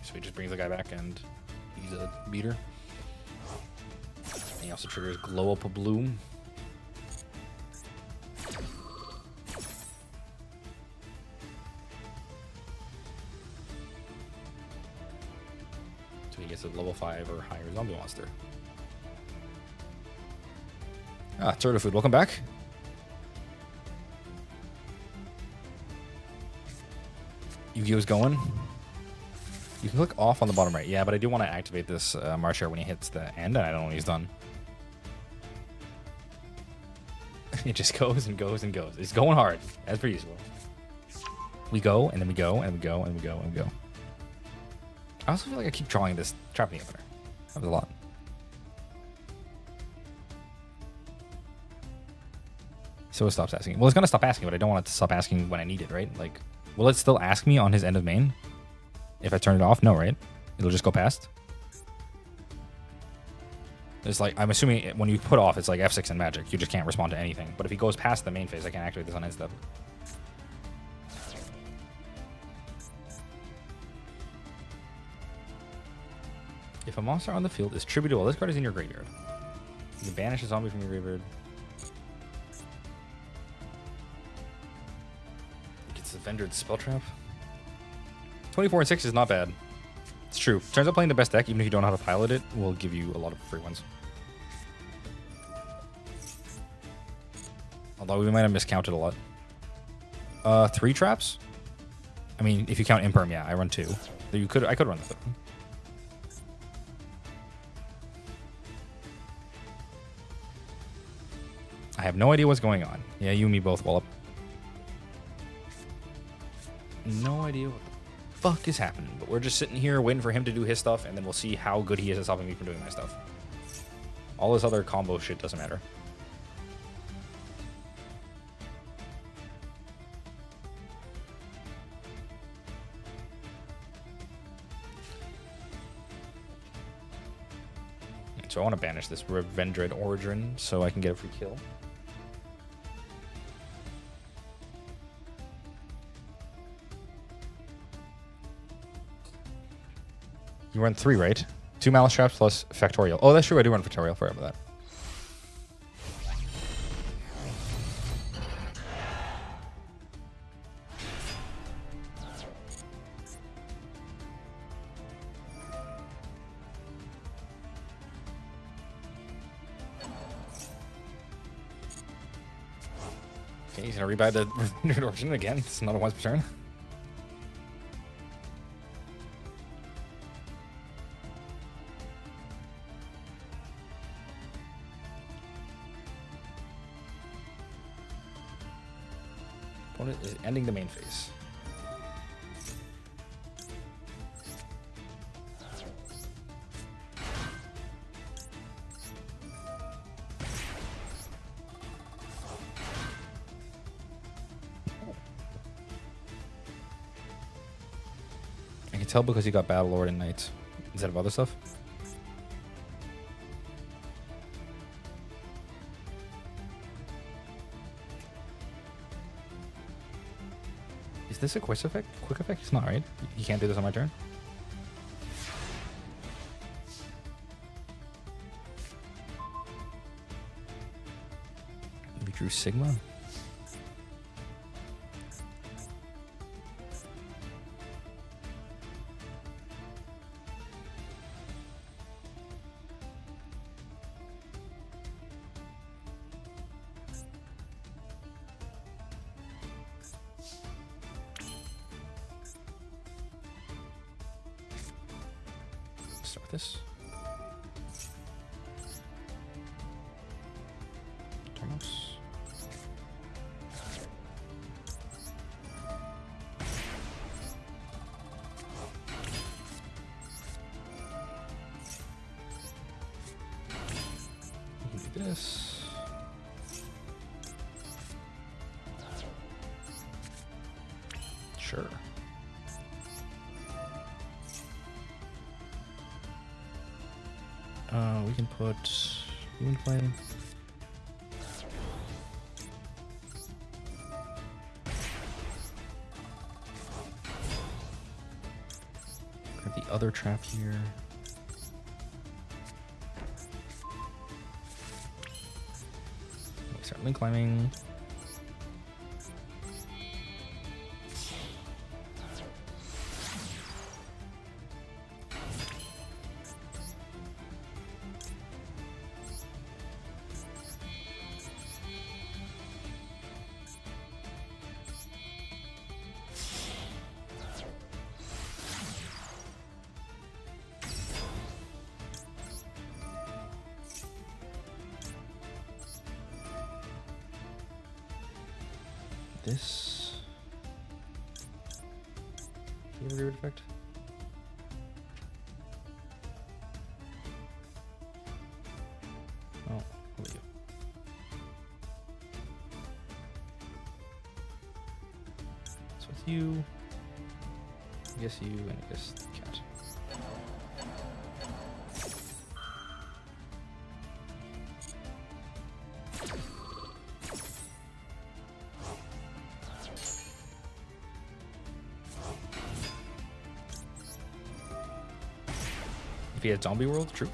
So he just brings the guy back and he's a beater. And he also triggers Glow Up a Bloom. So he gets a level 5 or higher zombie monster. Turtle Food, welcome back. Yu-Gi-Oh's going. You can click off on the bottom right. Yeah, but I do want to activate this Marcher when he hits the end, and I don't know when he's done. It just goes and goes and goes. It's going hard, as per usual. We go, and then we go, and we go, and we go, and we go. I also feel like I keep drawing this trapping opener. That was a lot. So it stops asking. Well, it's going to stop asking, but I don't want it to stop asking when I need it, right? Like, will it still ask me on his end of main? If I turn it off, no, right? It'll just go past. It's like, I'm assuming when you put off, it's like F6 in Magic. You just can't respond to anything. But if he goes past the main phase, I can activate this on his step. If a monster on the field is tributable, this card is in your graveyard. You can banish a zombie from your graveyard. It gets the Vendred Spell Trap. 24 and 6 is not bad. It's true. Turns out playing the best deck, even if you don't know how to pilot it, will give you a lot of free ones. Although we might have miscounted a lot. 3 traps? I mean, if you count Imperm, yeah, I run 2. So I could run the 3rd one. I have no idea what's going on. Yeah, you and me both, Wallop. No idea what the fuck is happening, but we're just sitting here waiting for him to do his stuff, and then we'll see how good he is at stopping me from doing my stuff. All this other combo shit doesn't matter. So I want to banish this Revendred Origin so I can get a free kill. You run 3, right? 2 Malice Traps plus Factorial. Oh, that's true. I do run Factorial. Forgot about that. Okay, he's going to rebuy the Revendred Origin again. It's another once per turn. Opponent is ending the main phase. I can tell because he got Battle Lord and Knight instead of other stuff. Is this a quick effect? Quick effect? It's not, right? You can't do this on my turn? through Sigma. Start this. Thomas. We can do this. Sure. We can put human plane. Grab the other trap here. We start link climbing. This. Do you have a weird effect? Oh, what about you? So it's you. I guess you, and I guess cat. If he had zombie world, true.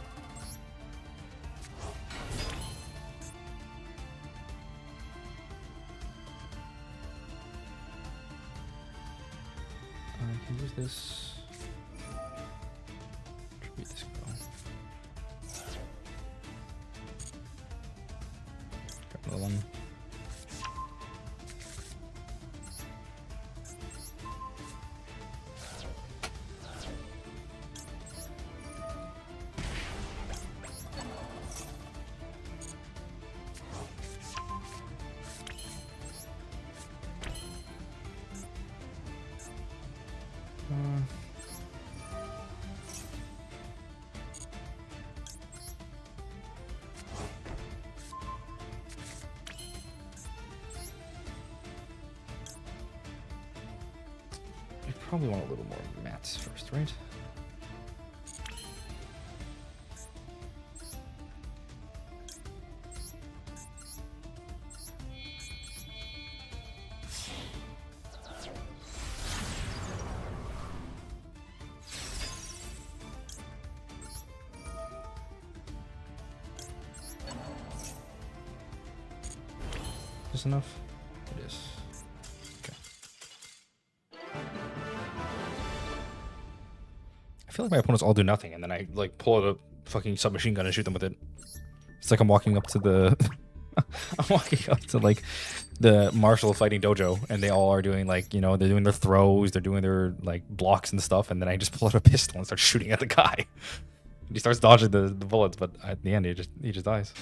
I can use this. Where'd this go? Grab another one. We probably want a little more mats first, right? Is this enough? It is. Okay. I feel like my opponents all do nothing, and then I like pull out a fucking submachine gun and shoot them with it. It's like I'm walking up to the, I'm walking up to like the martial fighting dojo, and they all are doing like, you know, they're doing their throws, they're doing their like blocks and stuff, and then I just pull out a pistol and start shooting at the guy. He starts dodging the bullets, but at the end he just dies.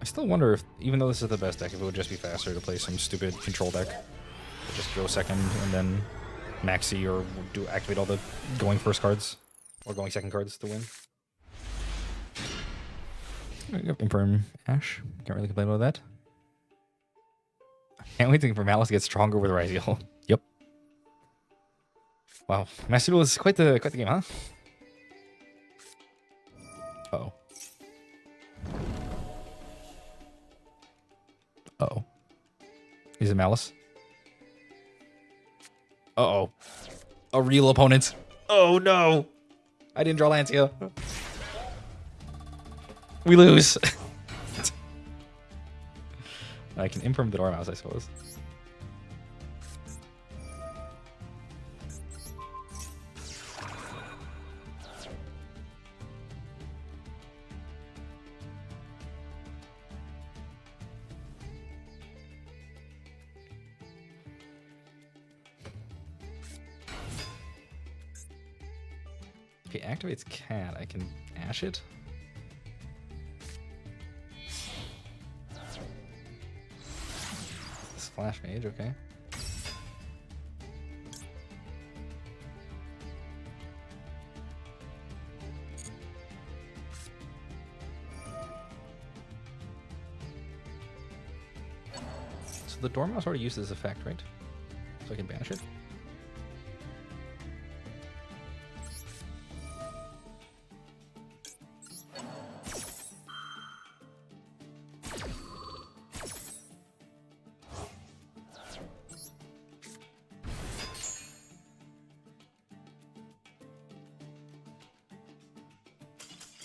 I still wonder if, even though this is the best deck, if it would just be faster to play some stupid control deck. Just go second and then maxi or do activate all the going first cards or going second cards to win. Imperm Ash. Can't really complain about that. Can't wait for Malice to get stronger with Ryzeal. Yep. Wow, Master Duel is quite the game, huh? Uh-oh. Uh-oh. Is it Malice? Uh-oh. A real opponent. Oh no! I didn't draw Lancia. We lose. I can imperm the Dormouse, I suppose. If he activates Cat, I can Ash it. Flash Mage, okay. So the Dormouse already used this effect, right? So I can banish it?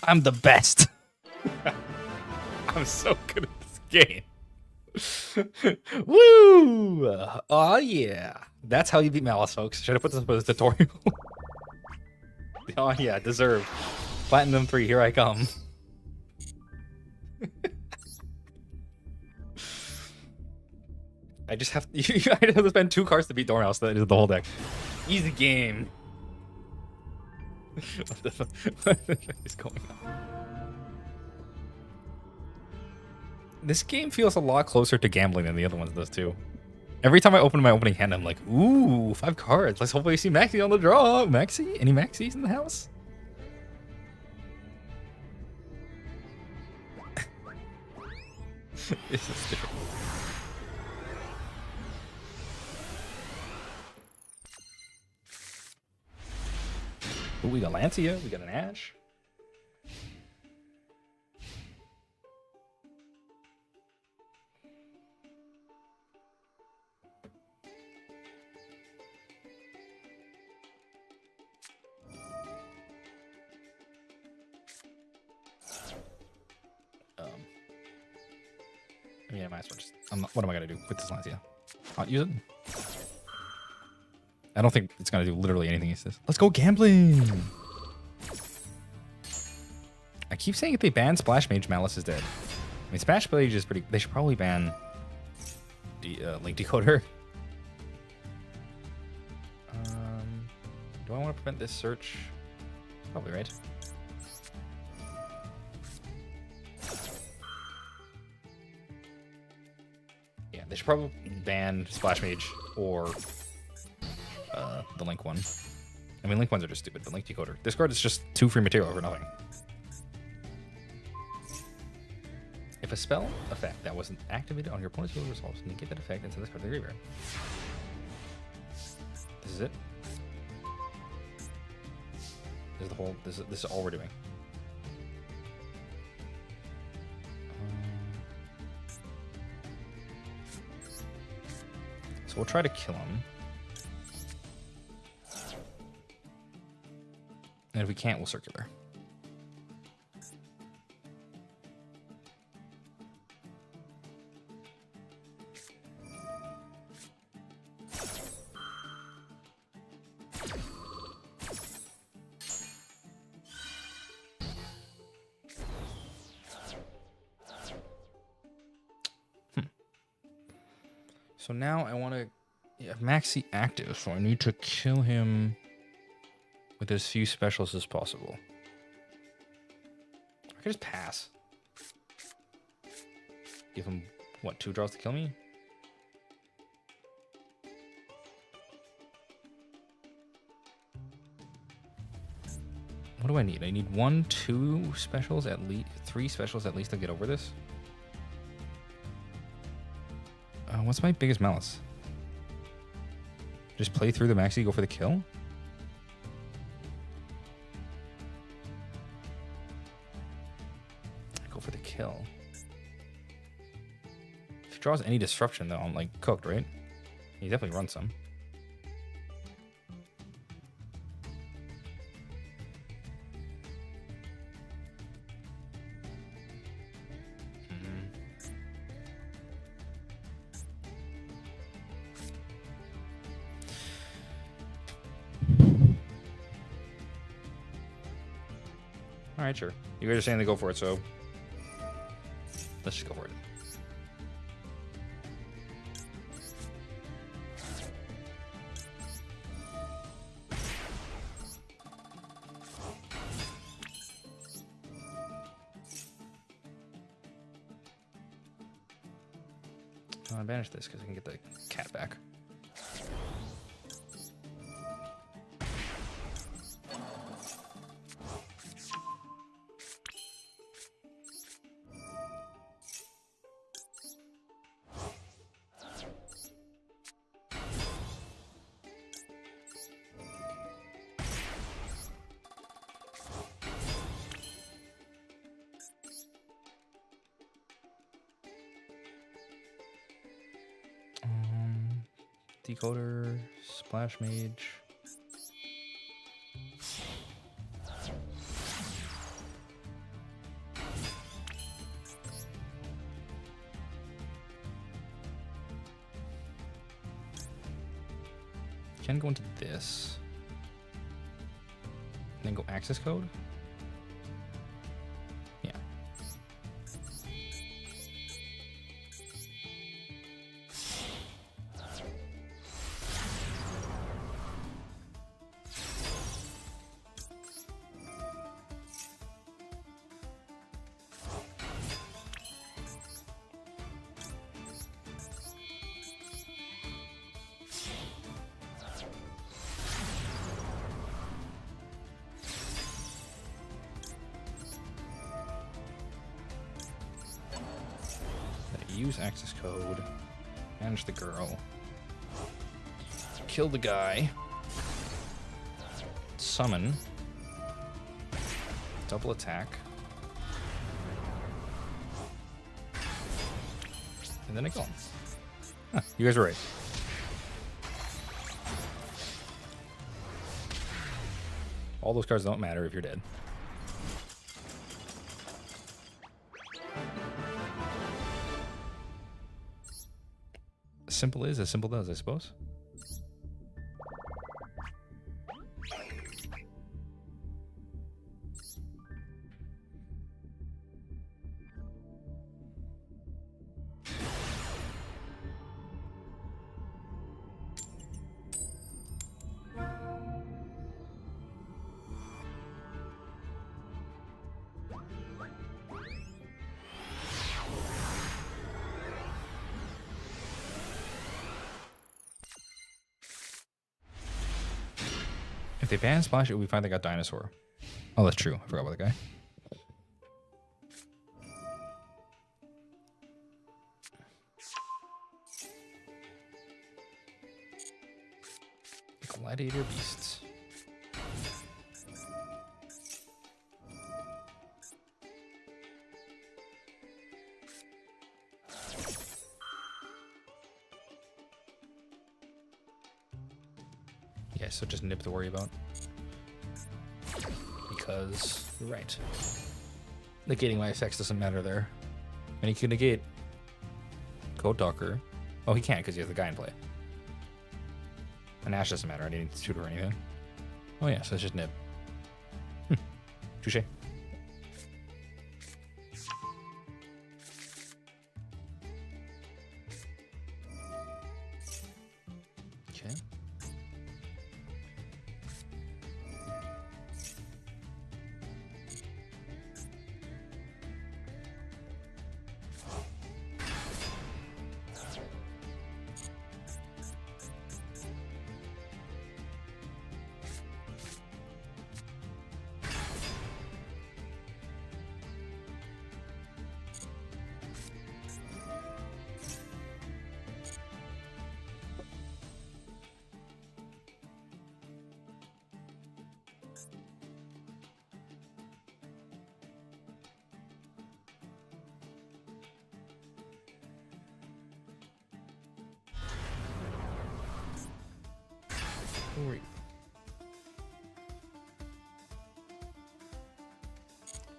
I'm the best. I'm so good at this game. Woo! Oh yeah. That's how you beat Malice, folks. Should I put this as a tutorial? Oh yeah, deserved. Platinum 3, here I come. I just have to, I have to spend 2 cards to beat Dormouse. That is the whole deck. Easy game. What is going on? This game feels a lot closer to gambling than the other ones does too. Every time I open my opening hand, I'm like, ooh, 5 cards. Let's hopefully see Maxi on the draw. Maxi? Any Maxis in the house? This is different. Ooh, we got Lancia, we got an Ash. I mean, I might as well just. What am I gonna do with this Lancia? Not use it. I don't think it's gonna do literally anything. He says, "Let's go gambling." I keep saying if they ban Splash Mage, Malice is dead. I mean, Splash Mage is pretty. They should probably ban Link Decoder. Do I want to prevent this search? Probably right. Yeah, they should probably ban Splash Mage or the Link one. I mean, Link ones are just stupid, but Link Decoder. This card is just 2 free material for nothing. If a spell effect that wasn't activated on your opponent's field resolves, negate that effect and send this card to the graveyard. This is it. This is the whole. This is all we're doing. So we'll try to kill him. And if we can't, we'll circular. So now I want to have Maxi active, so I need to kill him with as few specials as possible. I could just pass. Give him, what, 2 draws to kill me? What do I need? I need 1, 2 specials at least, 3 specials at least to get over this. What's my biggest Malice? Just play through the Maxi, go for the kill? Go for the kill. If he draws any disruption, though, I'm like cooked, right? He definitely runs some. All right, sure. You guys are saying to go for it, so let's just go for it. I'll banish this because I can get the cat back. Decoder, Splash Mage. Can go into this. And then go access code. Yeah. Use access code. Manage the girl. Kill the guy. Summon. Double attack. And then I kill him. Huh, you guys are right. All those cards don't matter if you're dead. Simple is as simple does, I suppose. If they ban Splash, we finally got Dinosaur. Oh, that's true. I forgot about the guy. Gladiator Beasts. Yeah, so just nip to worry about. Because you're right. Negating my effects doesn't matter there. And he can negate Code Talker. Oh, he can't because he has the guy in play. And Ash doesn't matter. I didn't shoot or anything. Oh yeah, so it's just nip. Touche. Okay.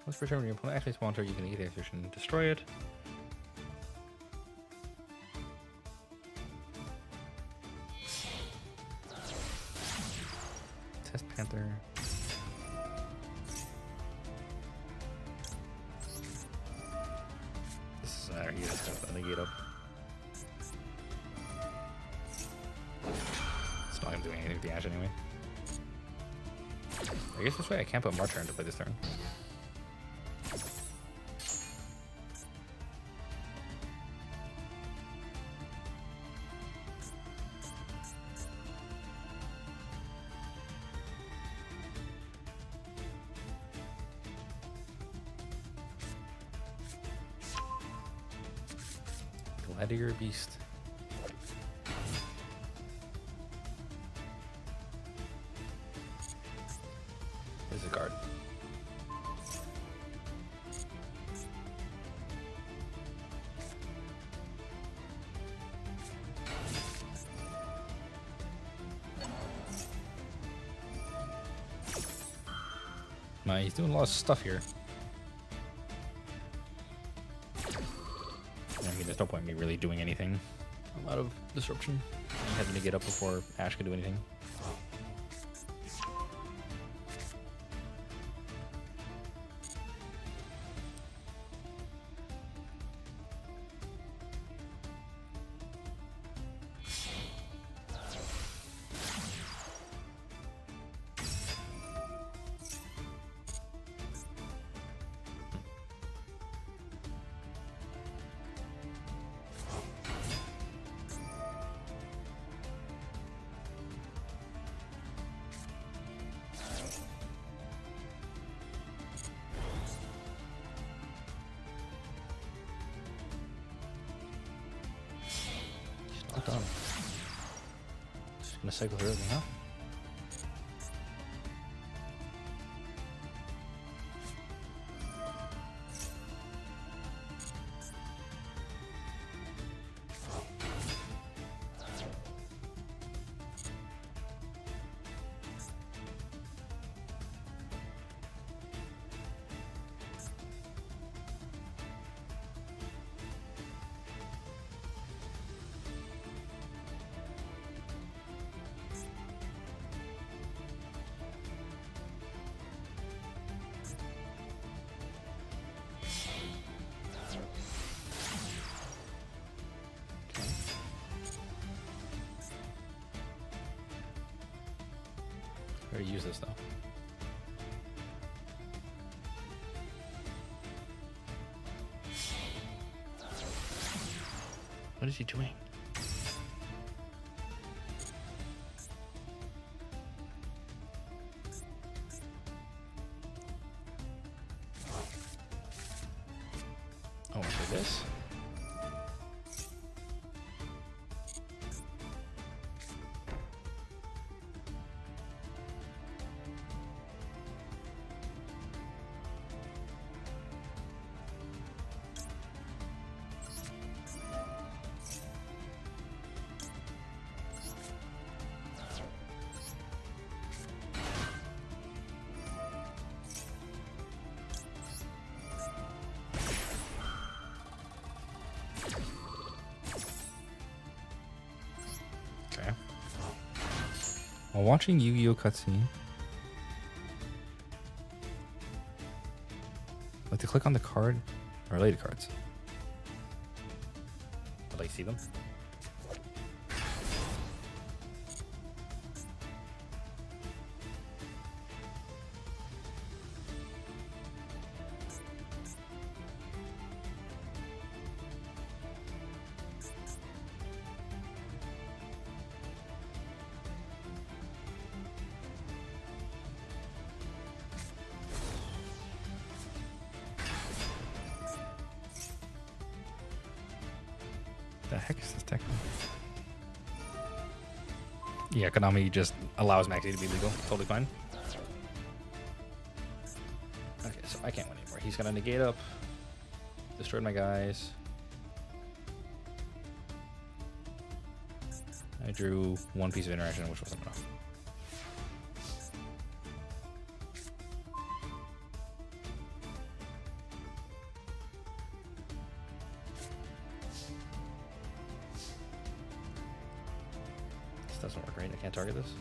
Once per turn, when your opponent activates monster, you can either action and destroy it. Test Panther. This doesn't matter. He just has to negate up. It's not him doing anything with the Ash anyway. I guess this way I can't put Marcher into play this turn. Gladiator Beast. This is a card. He's doing a lot of stuff here. I mean, there's no point in me really doing anything. A lot of disruption. He had to get up before Ash could do anything. Not done. Just gonna cycle through everything, huh? I already use this though. What is he doing? Oh, for this? While watching Yu-Gi-Oh cutscene, like to click on the card or related cards. Will I see them? The heck is this tech? Yeah, Konami just allows Maxi to be legal. Totally fine. Okay, so I can't win anymore. He's gonna negate up. Destroyed my guys. I drew one piece of interaction, which wasn't enough. Doesn't work, right? I can't target this.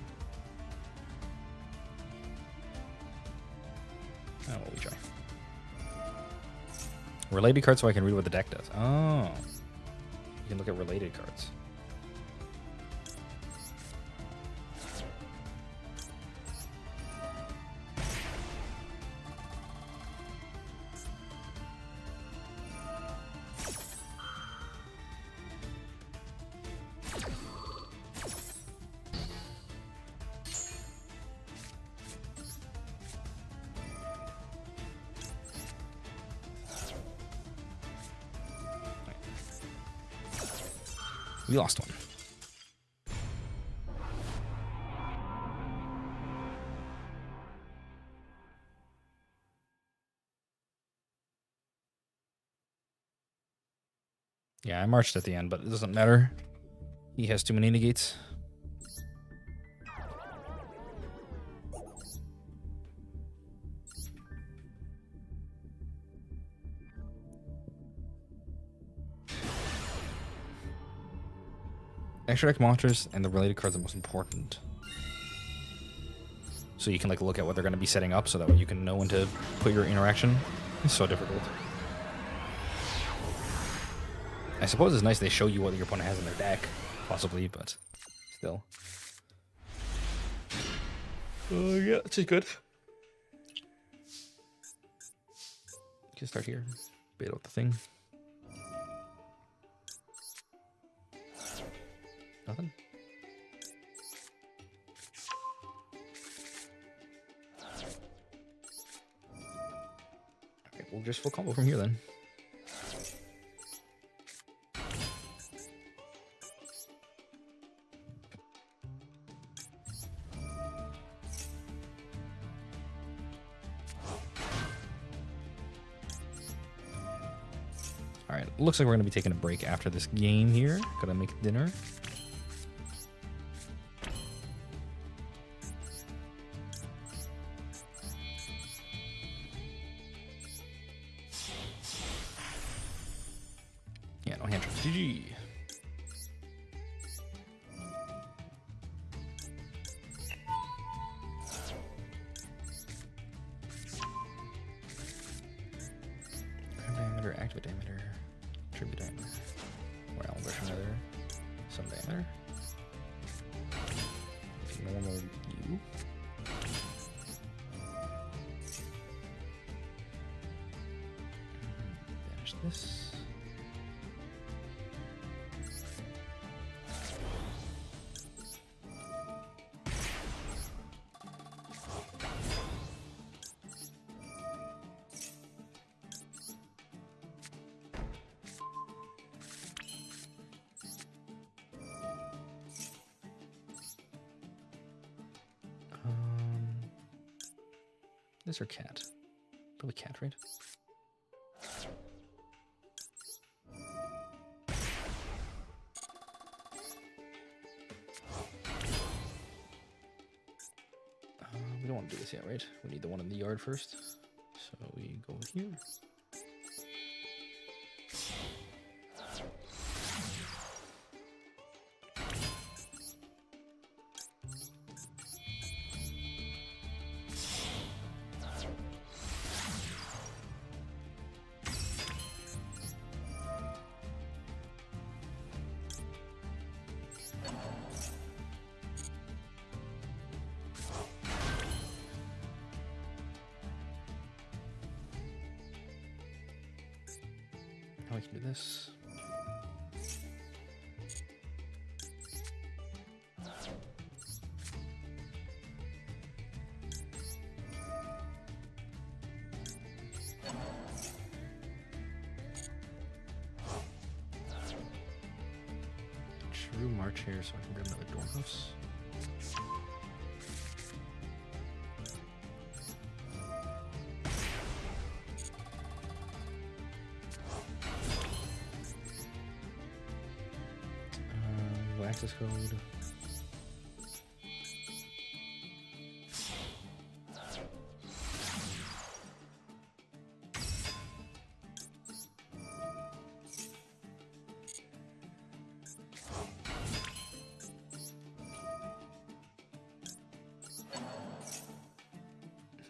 Oh, well, we try. Related cards so I can read what the deck does. Oh. You can look at related cards. We lost one. Yeah, I marched at the end, but it doesn't matter. He has too many negates. Extra deck monsters and the related cards are the most important. So you can like look at what they're going to be setting up so that way you can know when to put your interaction. It's so difficult. I suppose it's nice they show you what your opponent has in their deck, possibly, but still. Yeah, this is good. You can start here. Bait out the thing. Nothing. Okay, we'll just full combo from here then. All right, looks like we're gonna be taking a break after this game here. Gotta make dinner. Yeah, no hand trap. GG. Diameter, activate diameter, tribute diameter, realm version diameter, some diameter, normal U. Banish this. This or cat? Probably cat, right? We don't want to do this yet, right? We need the one in the yard first. So we go here. Now we can do this. True march here so I can grab another Dormouse. Access code.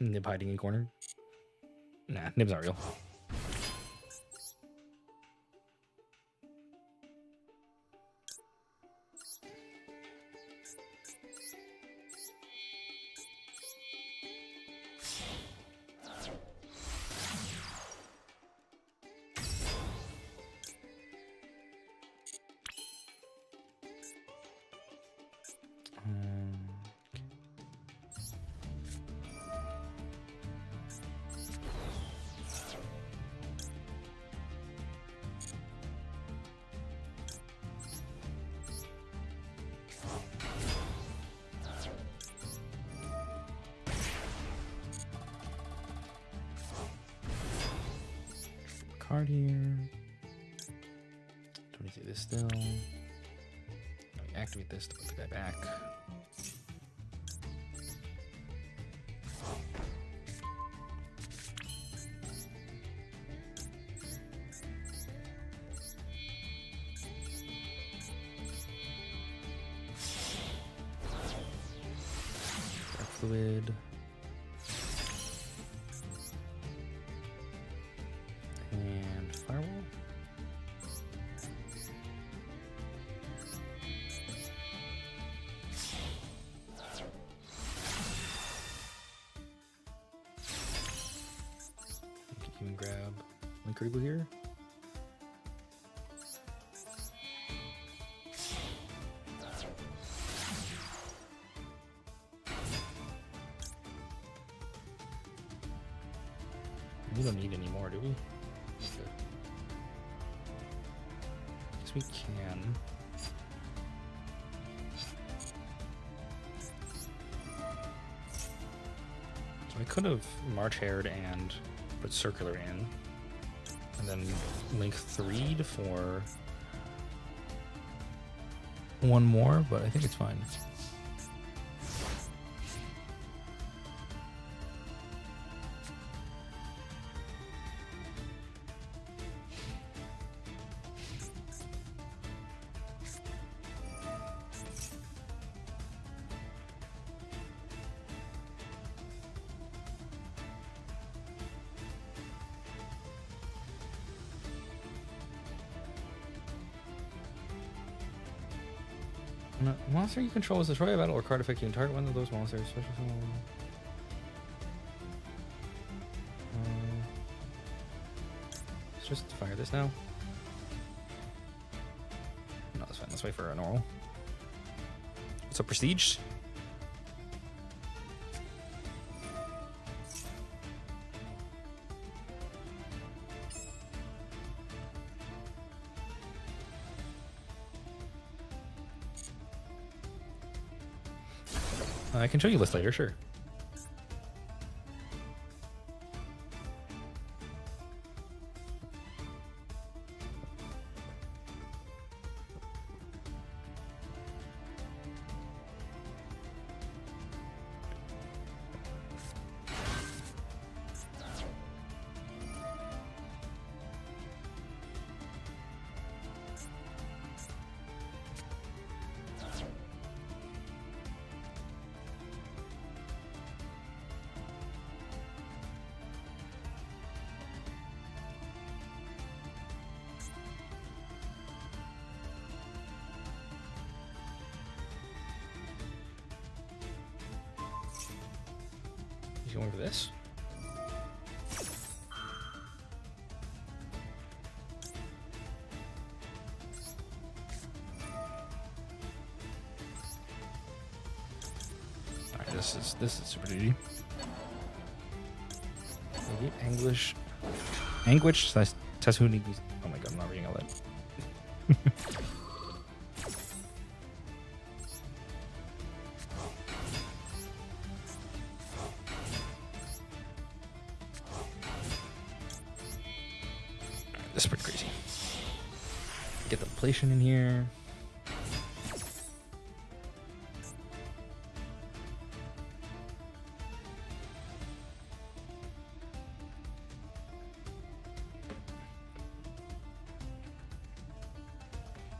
Nib hiding in corner. Nah, Nib's not real. card here. Do we do this still? Let me activate this to put the guy back. Fluid. And firewall. You can grab Linkribu here. We don't need any more, do we? Okay. Guess we can. So I could have March Haired and put Circular in, and then link 3'd for one more, but I think it's fine. Monster you control is destroy a battle or card affecting target one of those monsters. Special let's just fire this now. No, that's fine. Let's wait for a normal. What's up, Prestige? I can show you a list later, sure. He's going for this. Alright, this is super duty. Anguish. Anguish Tasuni. Oh my god, I'm not reading all that. This is pretty crazy. Get the inflation in here.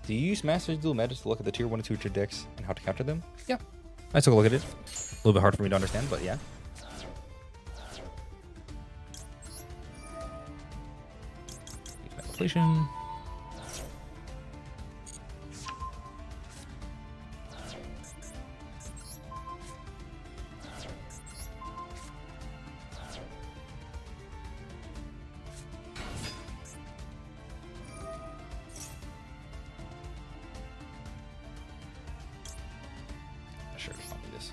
Do you use Master's Duel Meta to look at the tier 1 and 2 tier decks and how to counter them? Yeah. I took a look at it. A little bit hard for me to understand, but yeah. Inflation. Sure, I'll do this.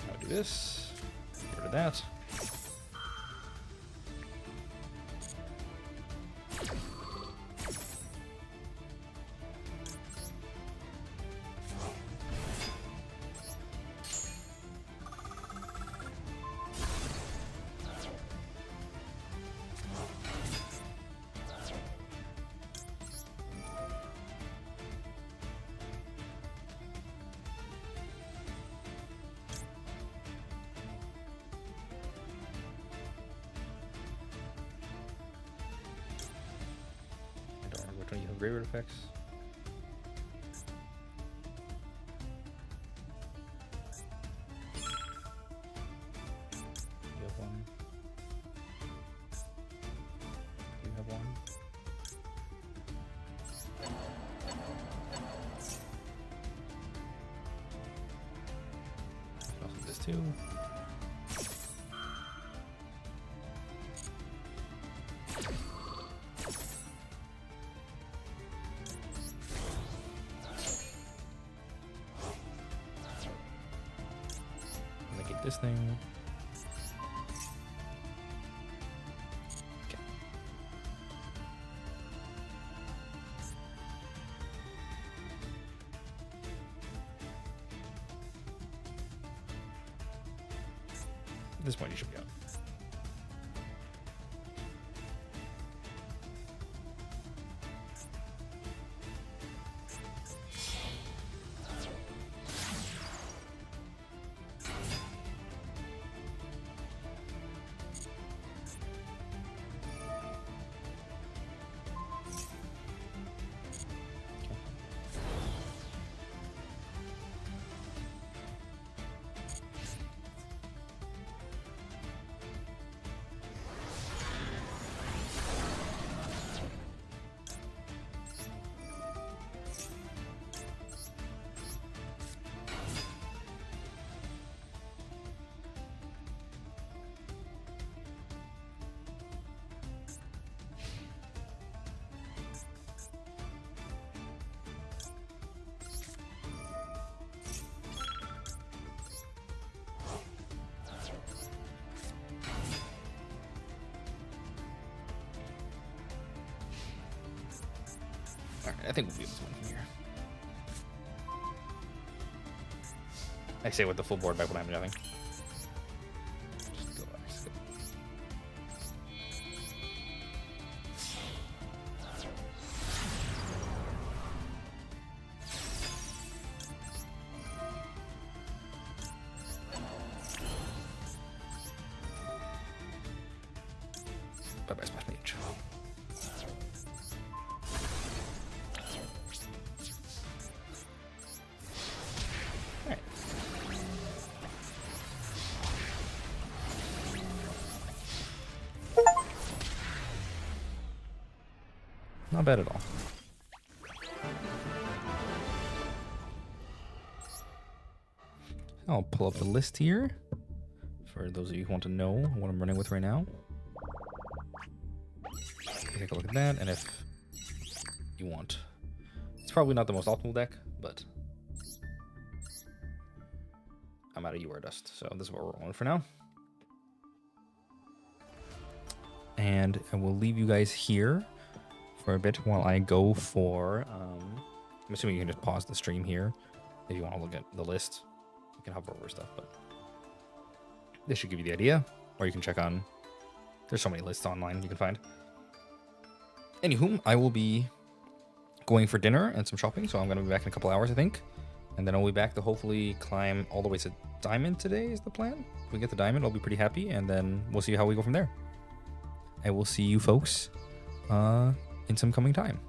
I'll do this. Get rid of that. graveyard effects. You have one. You have one. Also this too. This thing. Okay. At this point, you should be out. Alright, I think we'll be able to win from here. I say with the full board back when I'm nothing. Just go back. Bye-bye, Splash Mage. Alright. Not bad at all. I'll pull up the list here for those of you who want to know what I'm running with right now. Take a look at that, and if you want, it's probably not the most optimal deck, but I'm out of UR dust, so this is what we're rolling for now. And I will leave you guys here for a bit while I go for, I'm assuming you can just pause the stream here if you want to look at the list. You can hover over stuff, but this should give you the idea, or you can check on, there's so many lists online you can find. Anywho, I will be going for dinner and some shopping, so I'm going to be back in a couple hours, I think. And then I'll be back to hopefully climb all the way to Diamond today is the plan. If we get the Diamond, I'll be pretty happy, and then we'll see how we go from there. I will see you folks in some coming time.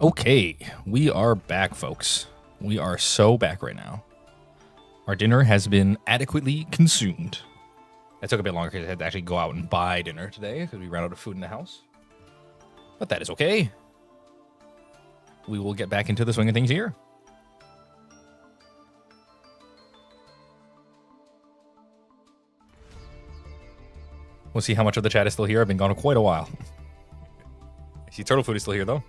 Okay, we are back, folks. We are so back right now. Our dinner has been adequately consumed. It took a bit longer because I had to actually go out and buy dinner today because we ran out of food in the house. But that is okay. We will get back into the swing of things here. We'll see how much of the chat is still here. I've been gone quite a while. I see Turtle Food is still here, though.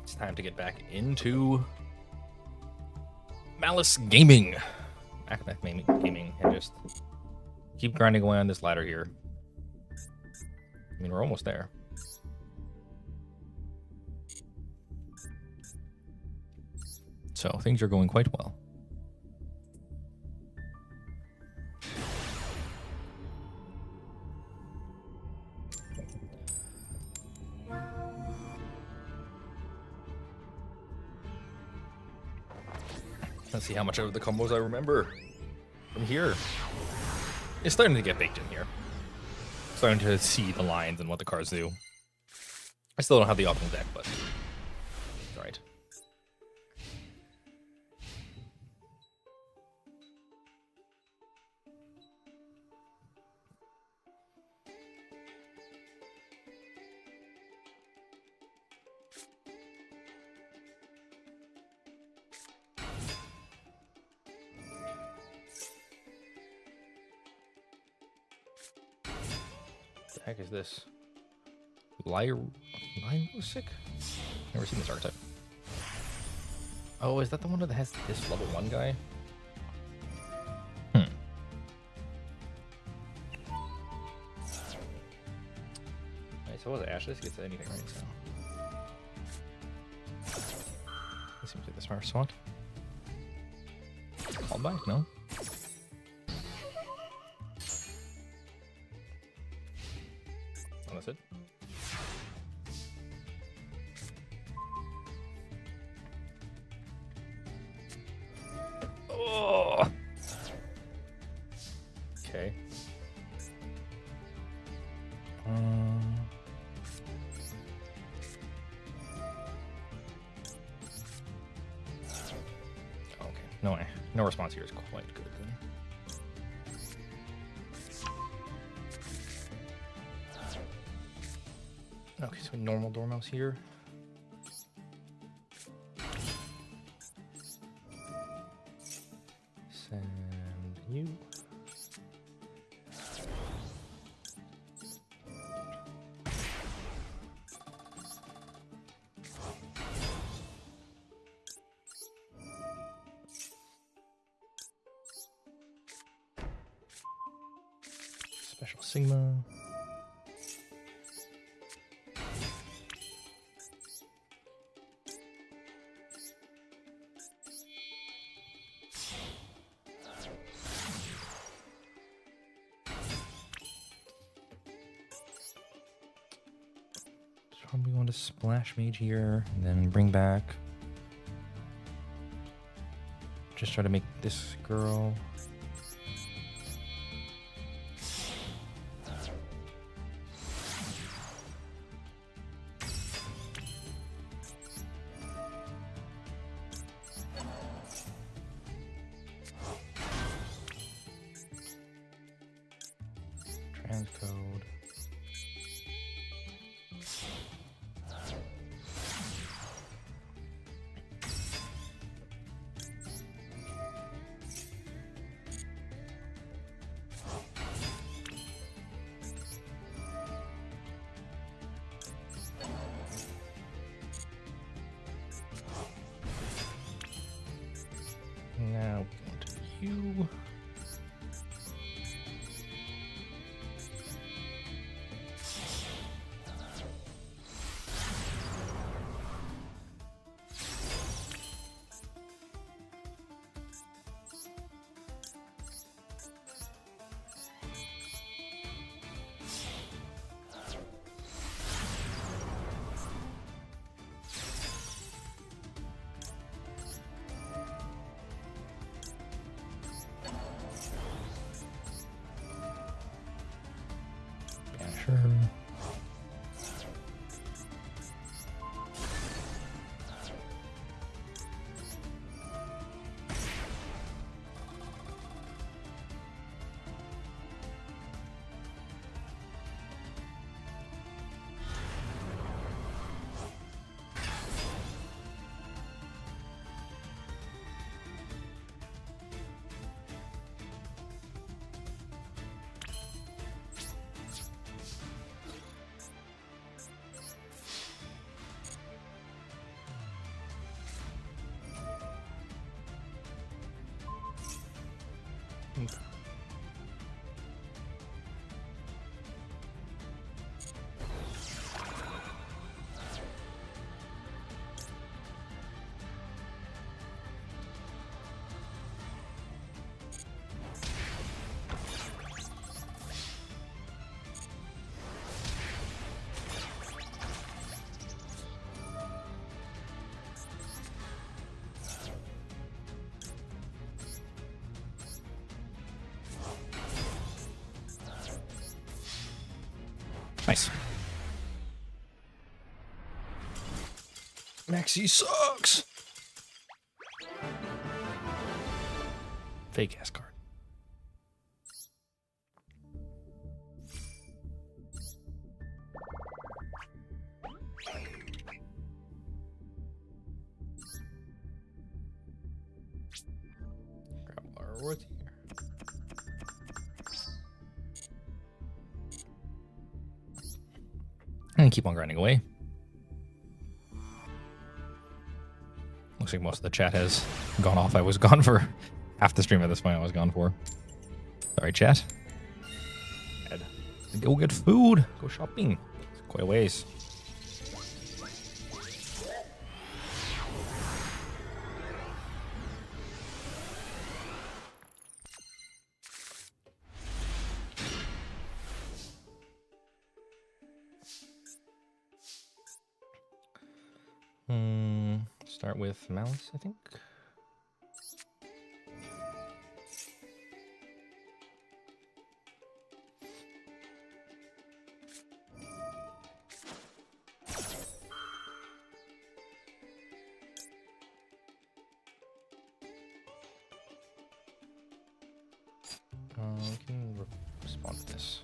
It's time to get back into Malice Gaming. Back gaming and just keep grinding away on this ladder here. I mean, we're almost there. So things are going quite well. Let's see how much of the combos I remember from here. It's starting to get baked in here. Starting to see the lines and what the cards do. I still don't have the optimal deck, but it's all right. The heck is this? Sick? Never seen this archetype. Oh, is that the one that has this level 1 guy? Alright, so was Ashless gets anything right, so. This seems like the smart spot. Call back, no? Oh, that's it. Oh. Okay. Okay. No response here is quite good then. Okay, so normal Dormouse here. Send you. Special Sigma. Probably want to Splash Mage here and then bring back. Just try to make this girl. Transcode. Now go to you. Nice. Maxi sucks. Fake ass card. Grab our worth here. And keep on grinding away. Looks like most of the chat has gone off. I was gone for half the stream at this point. I was gone for. Sorry, chat. Go get food. Go shopping. It's quite a ways. Start with Malice, I think. We can respond to this.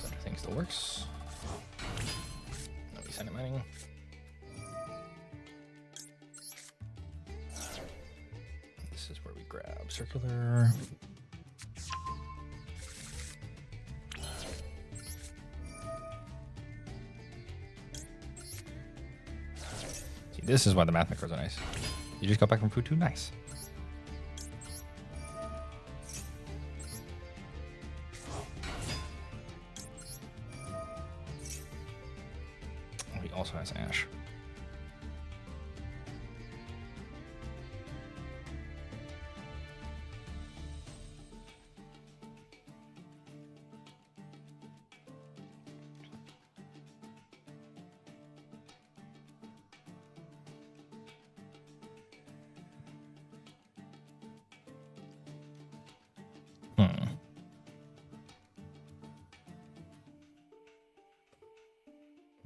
Everything still works. No, we send it mining. This is where we grab circular. This is why the math macros are nice. You just got back from food too? Nice. He also has Ash.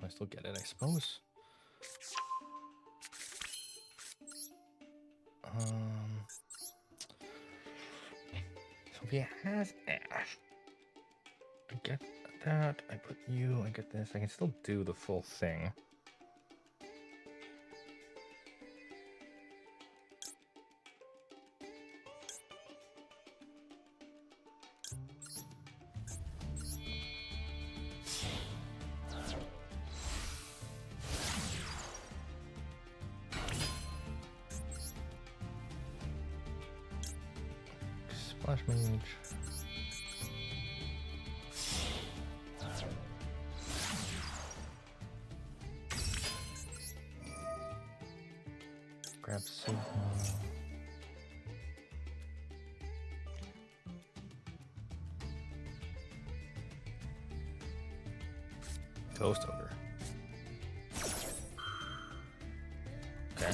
I still get it, I suppose. So if he has Ash, I get that. I put you. I get this. I can still do the full thing. Splash Mage. Grab Sigma. Ghost Ogre. Okay.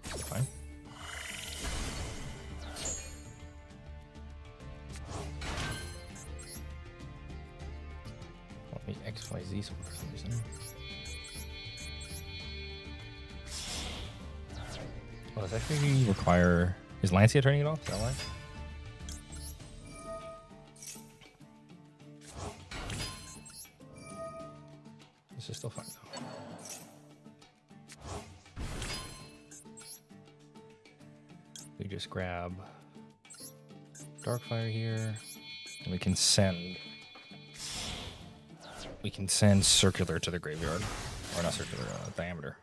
Fine. Let me XYZ some for some reason. Well, does actually require... Is Lancia turning it off? Is that why? This is still fine though. We just grab Darkfire here. And we can send circular to the graveyard. Or not circular, diameter.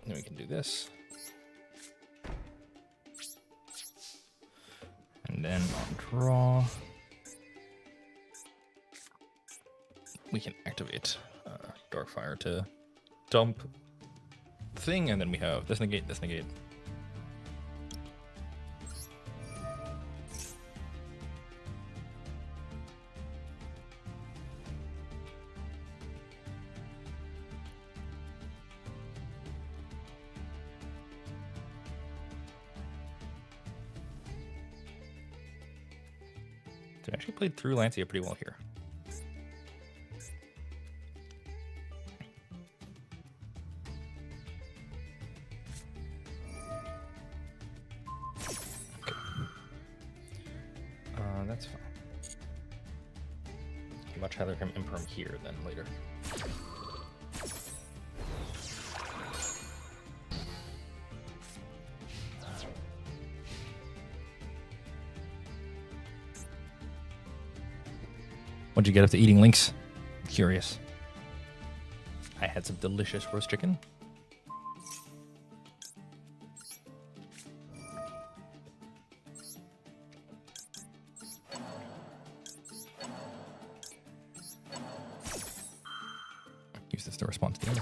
Then we can do this. And then on draw, we can activate Darkfire to dump the thing, and then we have this negate, this negate. I actually played through Lancia pretty well here. Okay. That's fine. I'd much rather him imperm here than later. What'd you get after eating Lynx? I'm curious. I had some delicious roast chicken. Use this to respond to the other.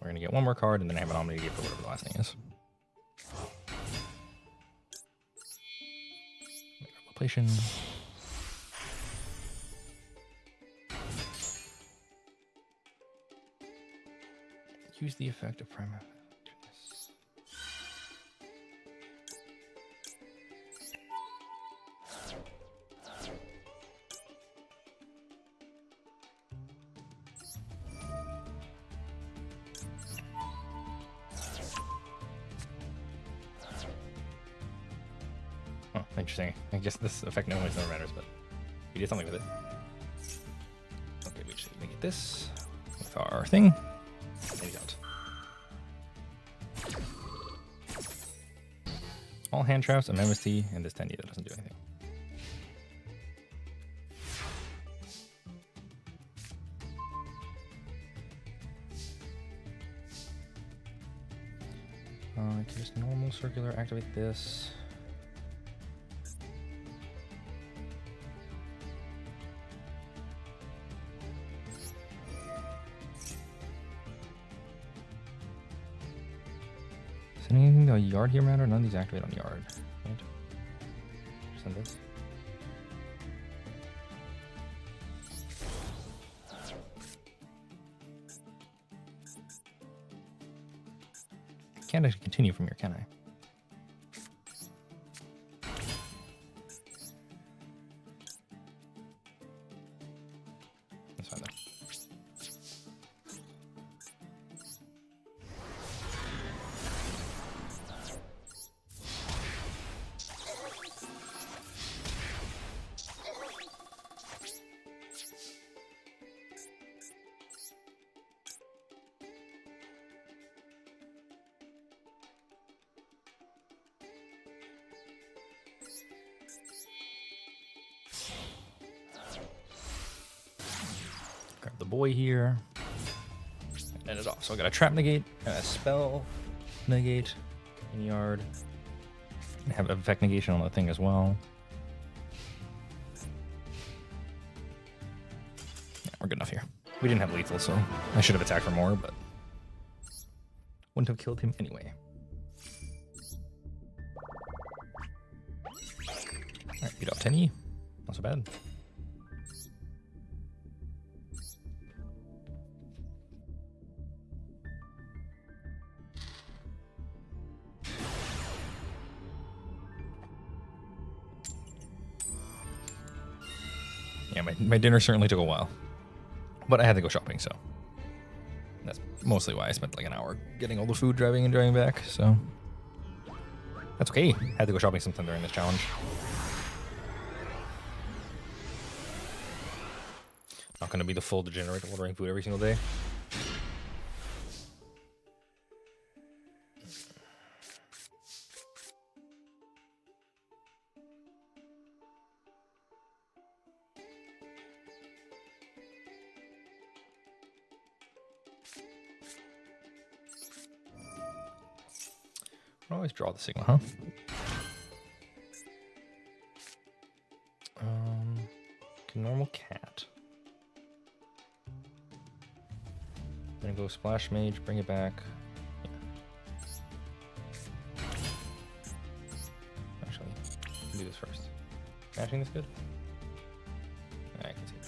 We're gonna get one more card and then I have an Omni for whatever the last thing is. Use the effect of Prime. Oh, interesting. I guess this effect always never matters, but we did something with it. Okay, we just make it this with our thing. Maybe don't. All hand traps, a Memesty, and this Tendy that doesn't do anything. Just normal circular, activate this. Is anything to a yard here matter? None of these activate on yard. Right? Send this. Can't actually continue from here, can I? That's fine though. Grab the boy here. And end it off. So I got a trap negate, and a spell negate in yard. And have effect negation on the thing as well. Yeah, we're good enough here. We didn't have lethal, so I should have attacked for more, but wouldn't have killed him anyway. Alright, beat off 10E. Not so bad. Yeah, my dinner certainly took a while. But I had to go shopping, so that's mostly why I spent like an hour getting all the food, driving and driving back, so that's okay. Had to go shopping sometime during this challenge. not going to be the full degenerate ordering food every single day. I always draw the signal, huh? Normal cat. Gonna go splash mage, bring it back. Yeah. Actually, do this first. Smashing this good? Yeah, I can see it.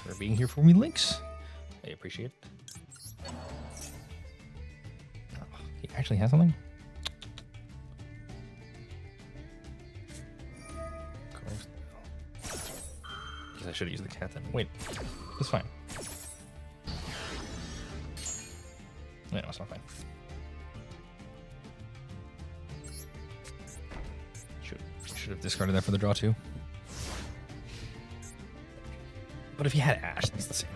For being here for me, Lynx. I appreciate it. Oh, he actually has something? Guess I should have used the cat then. Wait, it's fine. No, it's not fine. Should have discarded that for the draw too. But if you had Ash, it's the same.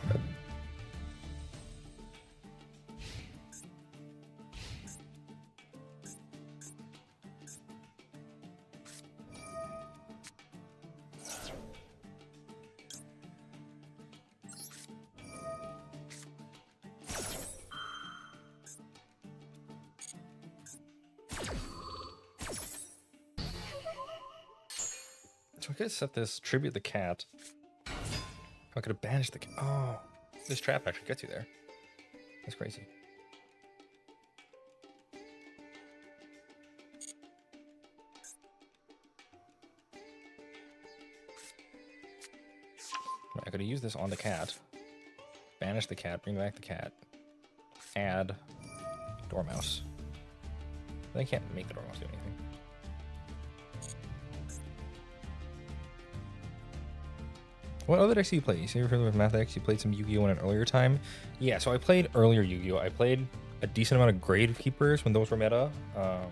So I could set this tribute the cat. I could have banished the... Oh, this trap actually gets you there. That's crazy. I could have used this on the cat. Banish the cat, bring back the cat. Add Dormouse. But I can't make the Dormouse do anything. What other decks do you play? You say you're familiar with Math X. You played some Yu-Gi-Oh! In an earlier time. Yeah, so I played earlier Yu-Gi-Oh! I played a decent amount of Gravekeepers when those were meta. I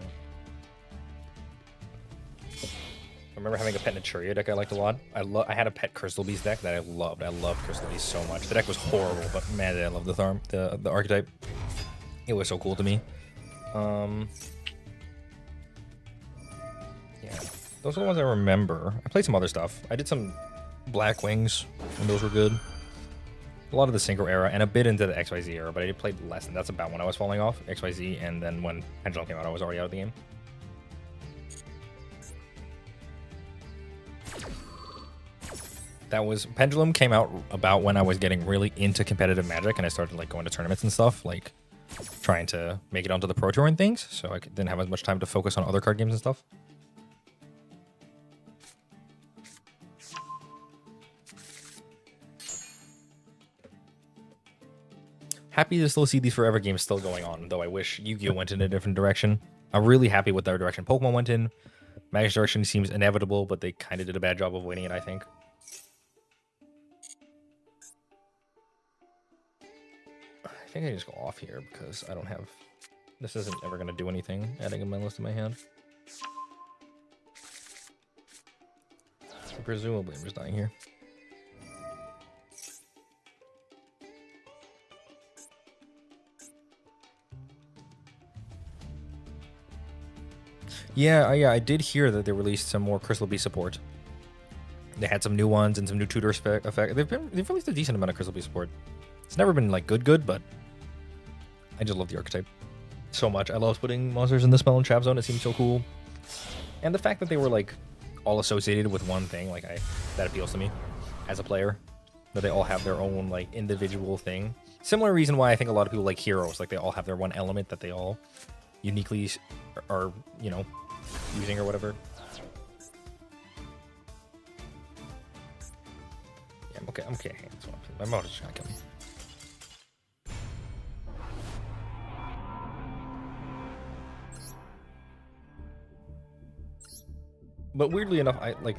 remember having a pet Naturia deck I liked a lot. I had a pet Crystal Beast deck that I loved. I loved Crystal Beast so much. The deck was horrible, but man, did I love the archetype. It was so cool to me. Yeah, those are the ones I remember. I played some other stuff. I did some Black Wings, and those were good. A lot of the Synchro era, and a bit into the XYZ era, but I did play less, and that's about when I was falling off, XYZ, and then when Pendulum came out, I was already out of the game. Pendulum came out about when I was getting really into competitive Magic, and I started like going to tournaments and stuff, like trying to make it onto the Pro Tour and things, so I didn't have as much time to focus on other card games and stuff. Happy to still see these Forever games still going on, though I wish Yu-Gi-Oh! Went in a different direction. I'm really happy with their direction Pokemon went in. Magic's direction seems inevitable, but they kind of did a bad job of winning it, I think. I think I just go off here because I don't have... This isn't ever going to do anything, adding a Malice to my hand. So presumably I'm just dying here. Yeah, I did hear that they released some more Crystal Beast support. They had some new ones and some new tutor effect. They've released a decent amount of Crystal Beast support. It's never been like good, but I just love the archetype so much. I love putting monsters in the spell and trap zone. It seems so cool, and the fact that they were like all associated with one thing, like that appeals to me as a player. That they all have their own like individual thing. Similar reason why I think a lot of people like heroes. Like they all have their one element that they all uniquely are, you know, using or whatever. Yeah, I'm okay. I'm okay. My mouth is just gonna kill me. But weirdly enough, I like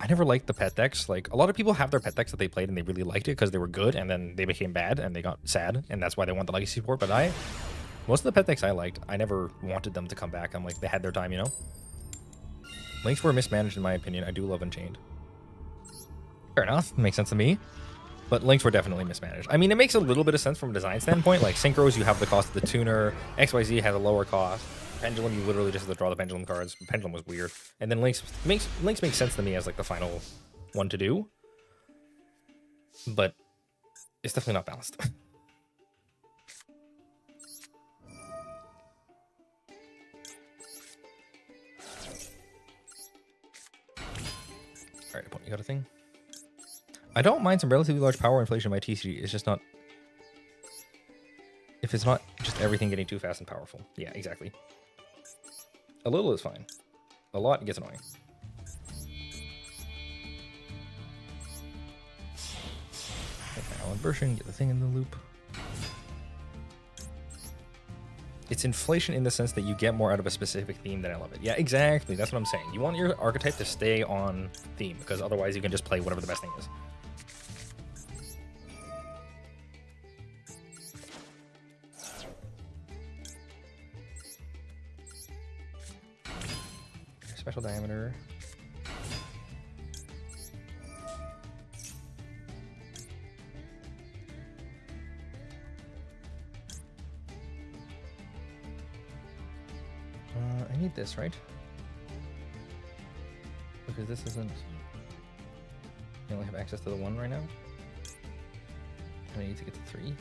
I never liked the pet decks. Like, a lot of people have their pet decks that they played and they really liked it because they were good, and then they became bad and they got sad, and that's why they want the legacy support. But most of the pet decks I liked, I never wanted them to come back. I'm like, they had their time, you know? Links were mismanaged in my opinion. I do love Unchained. Fair enough. Makes sense to me. But links were definitely mismanaged. I mean, it makes a little bit of sense from a design standpoint. Like, Synchros, you have the cost of the tuner. XYZ has a lower cost. Pendulum, you literally just have to draw the Pendulum cards. Pendulum was weird. And then Links makes sense to me as, like, the final one to do. But it's definitely not balanced. Alright, opponent, you got a thing? I don't mind some relatively large power inflation by TCG. It's just not... If it's not just everything getting too fast and powerful. Yeah, exactly. A little is fine. A lot gets annoying. Okay, Alan Bershon, get the thing in the loop. It's inflation in the sense that you get more out of a specific theme than I love it. Yeah, exactly. That's what I'm saying. You want your archetype to stay on theme, because otherwise you can just play whatever the best thing is. Special diameter. I need this, right? Because this isn't... I only have access to the 1 right now. And I need to get to 3.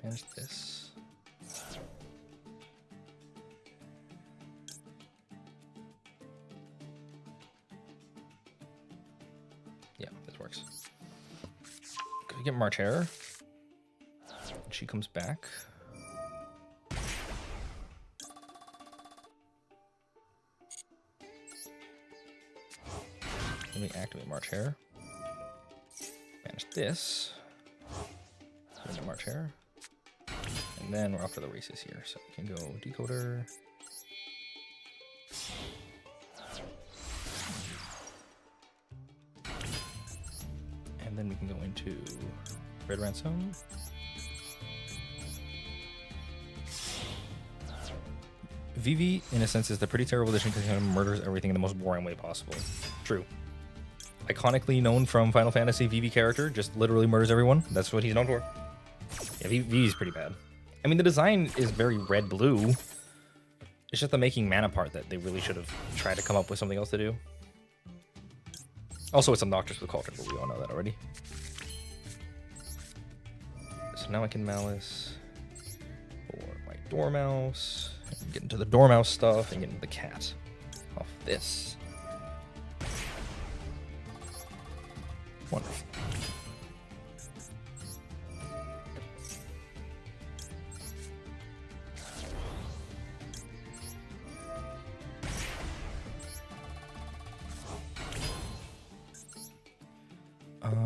Manage this. Yeah, this works. Could we get March Hare? She comes back. Let me activate March Hare. Manage this. Manage March Hare. And then we're off to the races here. So we can go Decoder. And then we can go into Red Ransom. Vivi, in a sense, is the pretty terrible edition because it murders everything in the most boring way possible. True. Iconically known from Final Fantasy, Vivi character just literally murders everyone. That's what he's known for. Yeah, Vivi's pretty bad. I mean, the design is very red-blue. It's just the making mana part that they really should have tried to come up with something else to do. Also, it's obnoxious with Cauldron, but we all know that already. So now I can Malice for my Dormouse. And get into the Dormouse stuff and get into the cat off this. Wonderful.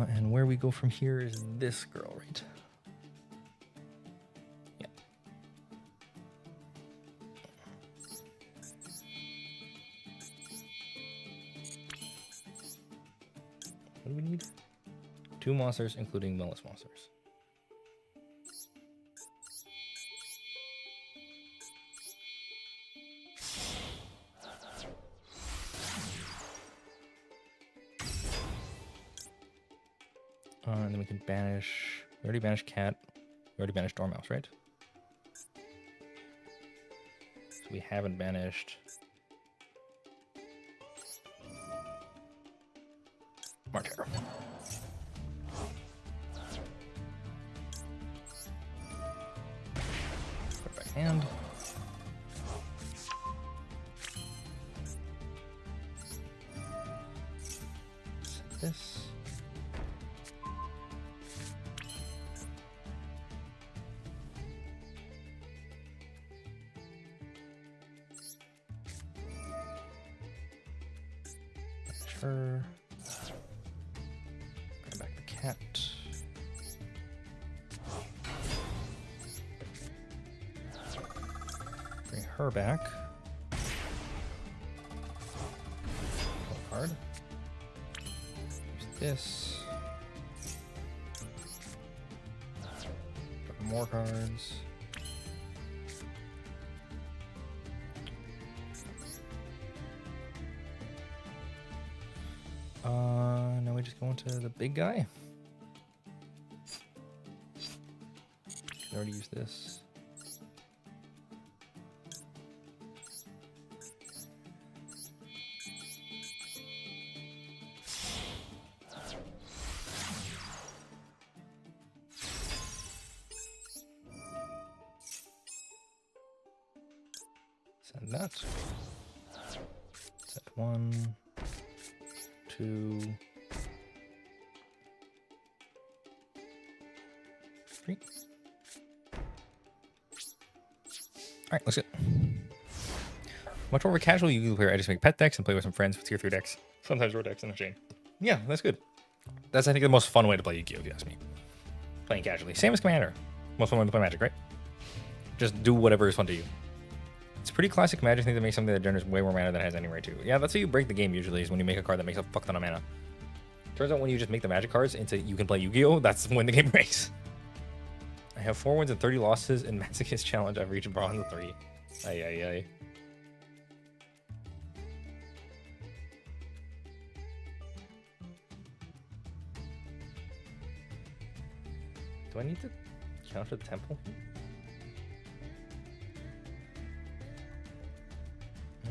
And where we go from here is this girl, right? Yeah. What do we need? 2 monsters, including Malice monsters. And then we can banish. We already banished Cat. We already banished Dormouse, right? So we haven't banished March Hare. Put it back hand. Set this. Hat. Bring her back. Card. Use this. More cards. Now we just go into the big guy. Can already use this. Send that. Set 1, 2, 3. Alright, let's get. Much more of a casual Yu-Gi-Oh player. I just make pet decks and play with some friends with tier 3 decks. Sometimes raw decks and a chain. Yeah, that's good. That's, I think, the most fun way to play Yu-Gi-Oh, if you ask me. Playing casually. Same as Commander. Most fun way to play Magic, right? Just do whatever is fun to you. It's a pretty classic Magic thing to make something that generates way more mana than it has any right to. Yeah, that's how you break the game usually, is when you make a card that makes a fuck ton of mana. Turns out when you just make the Magic cards into you can play Yu-Gi-Oh, that's when the game breaks. I have 4 wins and 30 losses in Masochist Challenge. I've reached bronze 3. Ay, ay, ay. Do I need to counter the temple?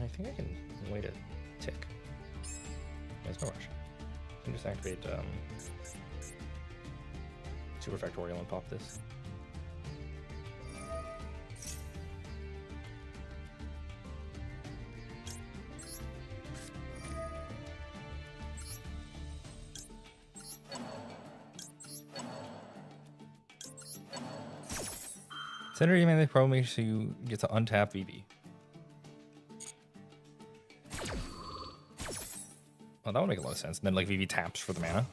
I think I can wait a tick. There's no rush. I can just activate Super Factorial and pop this. Center your mana probably so you get to untap VB. Oh, that would make a lot of sense. And then like VV taps for the mana.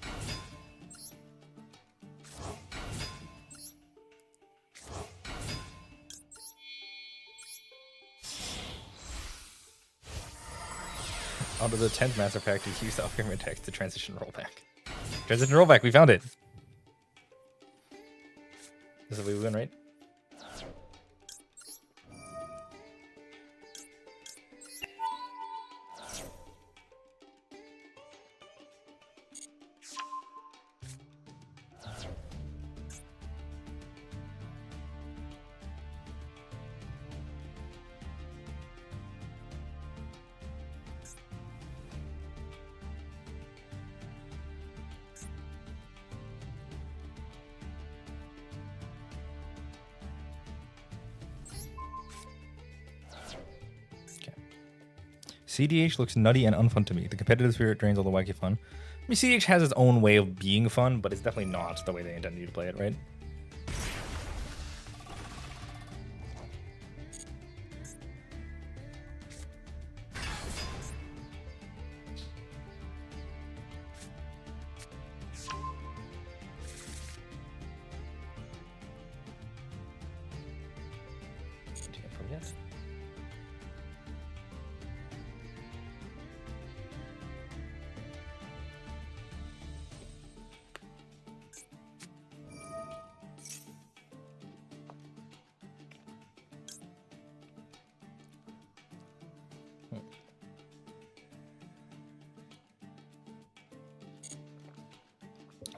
Onto the 10th Master Pack to use the upgrade text to transition rollback. Transition rollback, we found it. This is the way we win, right? CDH looks nutty and unfun to me. The competitive spirit drains all the wacky fun. I mean, CDH has its own way of being fun, but it's definitely not the way they intended you to play it, right?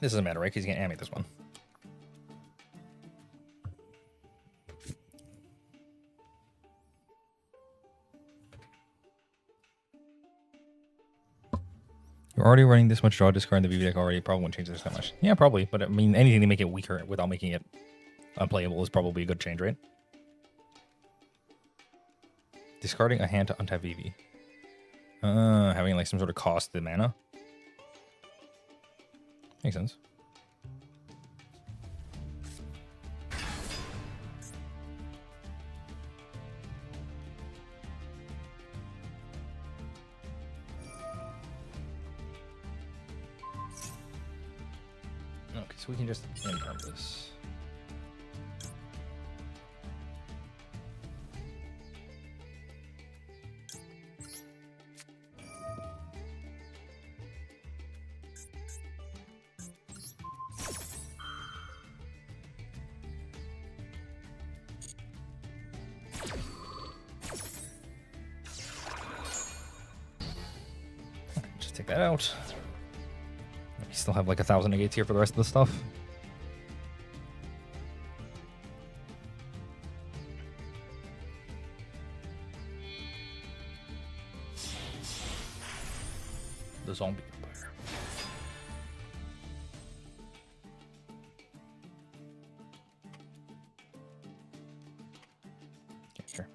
This doesn't matter, right? Because you can't animate this one. You're already running this much draw discard in the VV deck already. Probably won't change this that much. Yeah, probably. But I mean, anything to make it weaker without making it unplayable is probably a good change, right? Discarding a hand to untap VV. Having like some sort of cost to the mana. Makes sense. Okay, so we can just imprint this. Just take that out. We still have like 1,000 negates here for the rest of the stuff. The zombie empire. Okay, sure.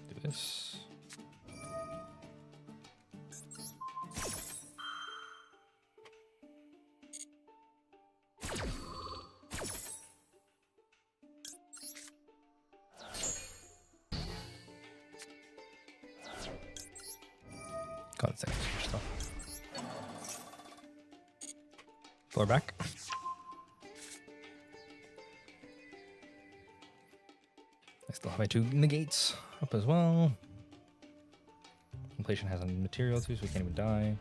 Do this. God, it's extra stuff. Floor back. I still have my 2 negates up as well. Inflation has a material too, so we can't even die.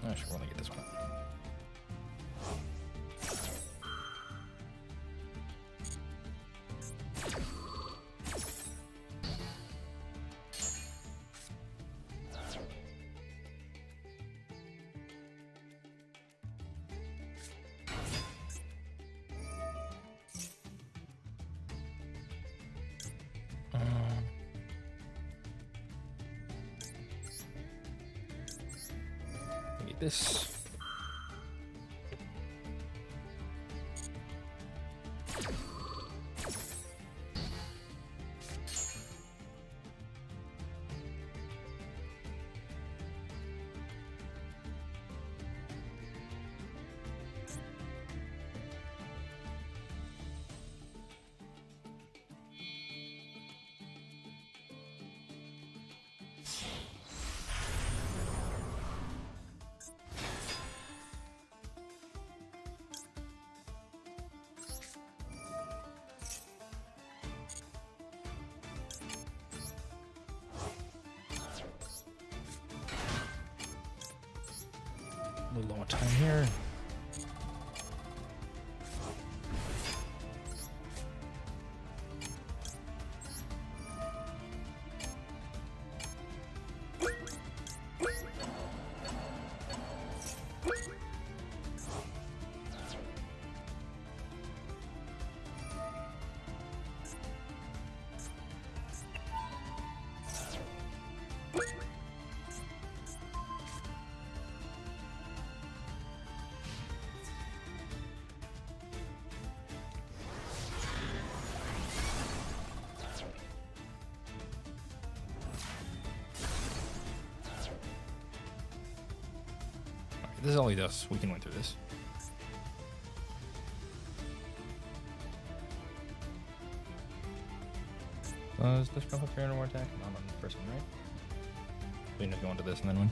Oh, sure, we'll only get this one. Get this. A little low on time here. This is all he does. We can win through this. Does this spell have fair more attack? Not on the first one, right? We can just go into this and then win.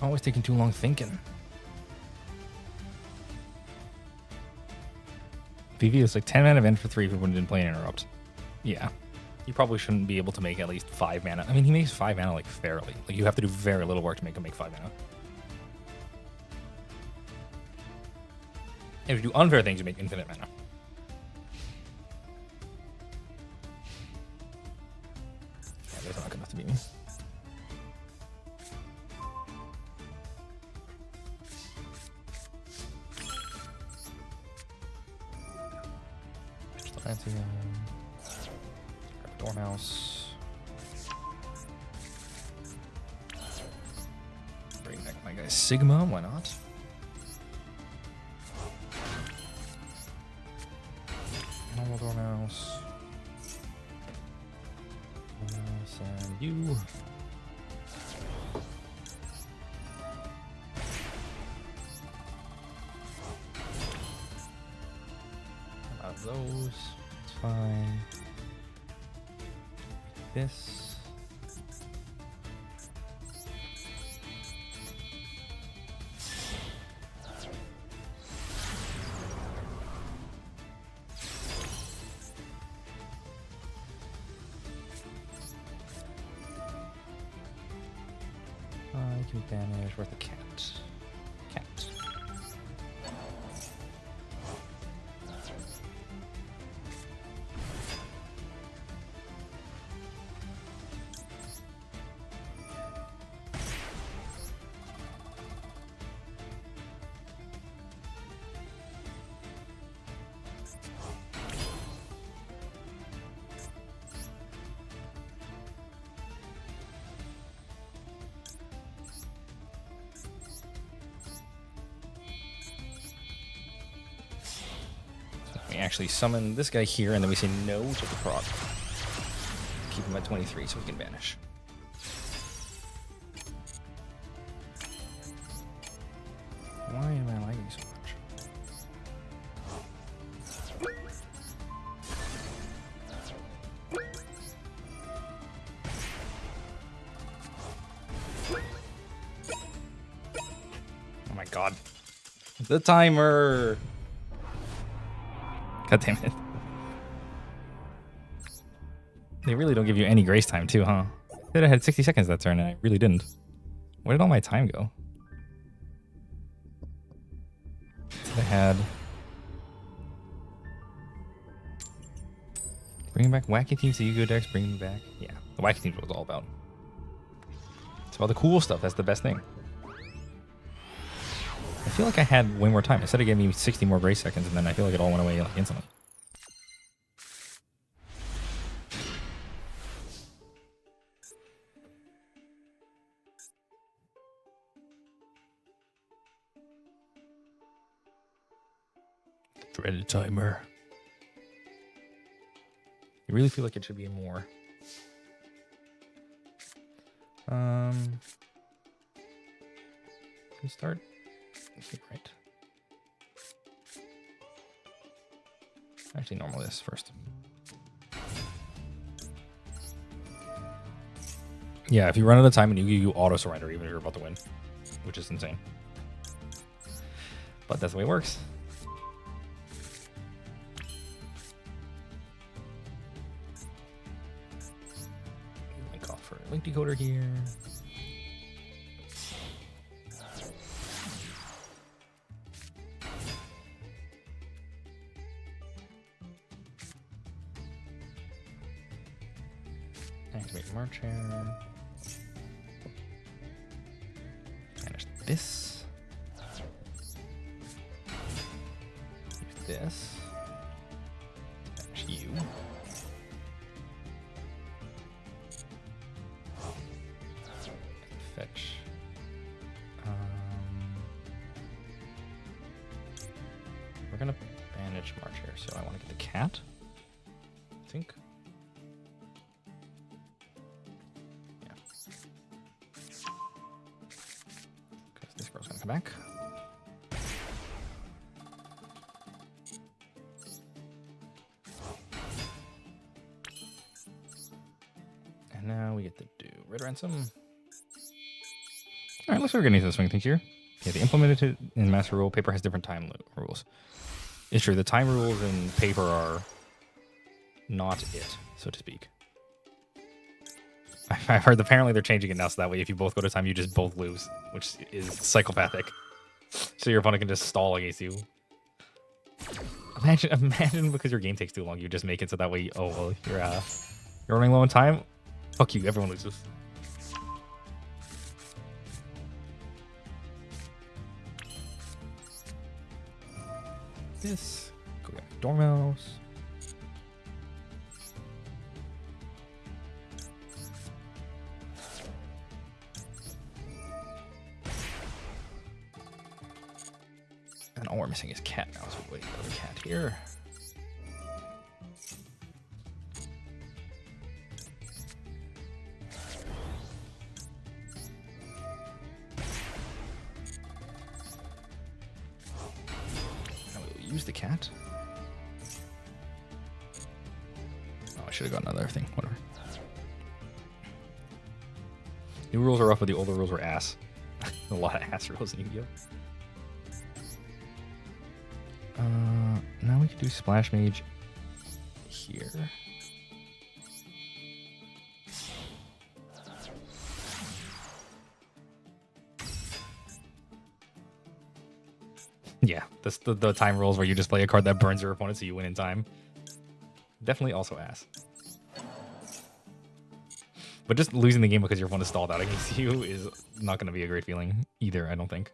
Always taking too long thinking. PV is like 10 mana event for 3 if we didn't play an interrupt. Yeah. You probably shouldn't be able to make at least 5 mana. I mean, he makes 5 mana like fairly. Like you have to do very little work to make him make 5 mana. If you do unfair things, you make infinite mana. Yeah, there's not good enough to beat me. Just fancy. Dormouse. Bring back my guy Sigma, why not? Normal Dormouse. Dormouse and you. grab those. It's fine. This. I can banish. Where's the cat? Cat. We actually summon this guy here, and then we say no to the prod. Keep him at 23 so we can banish. Why am I lagging so much? Oh my god. The timer! God damn it. They really don't give you any grace time too, huh? I had 60 seconds that turn and I really didn't. Where did all my time go? I had... Bringing back wacky teams to Yugioh decks, bringing them back. Yeah, the wacky teams was all about. It's about the cool stuff, that's the best thing. I feel like I had way more time. Instead of giving me 60 more grace seconds, and then I feel like it all went away like instantly. Threaded timer. You really feel like it should be more. Can we start? Right. Actually, normal this first. Yeah, if you run out of time and you auto surrender even if you're about to win, which is insane. But that's the way it works. Link off for link decoder here. Activate March here. Banish this. Use this. Banish you. Fetch. We're gonna banish March here, so I want to get the cat. I think. Back. And now we get to do Red Ransom. Alright, looks like we're getting into the swing things here. Yeah, they implemented it in Master Rule. Paper has different time rules. It's true, the time rules in Paper are not it, so to speak. I've heard apparently they're changing it now so that way if you both go to time, you just both lose, which is psychopathic. So your opponent can just stall against you. Imagine because your game takes too long, you just make it so that way, oh, well, you're running low on time. Fuck you, everyone loses. This, go get my Dormouse. And all we're missing is cat now, so we'll wait for the cat here. Now we'll use the cat. should have got another thing. Whatever. New rules are rough, but the older rules were ass. A lot of ass rules in Yu-Gi-Oh! Now we can do Splash Mage here. Yeah, the time rules where you just play a card that burns your opponent so you win in time. Definitely also ass. But just losing the game because your opponent stalled out against you is not going to be a great feeling either, I don't think.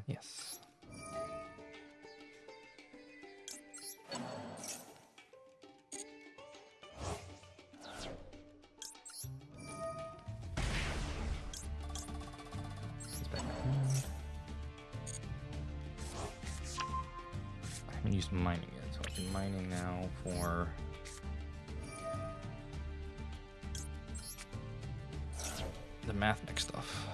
Yes. I haven't used mining yet, so I can mining now for the math mix stuff.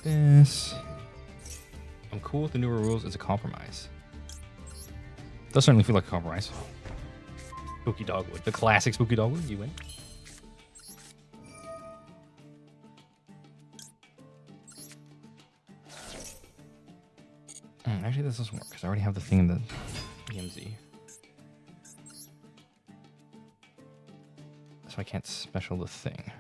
This. I'm cool with the newer rules as a compromise. Does certainly feel like a compromise. Spooky Dogwood. The classic Spooky Dogwood. You win. Actually, this doesn't work because I already have the thing in the EMZ. So I can't special the thing.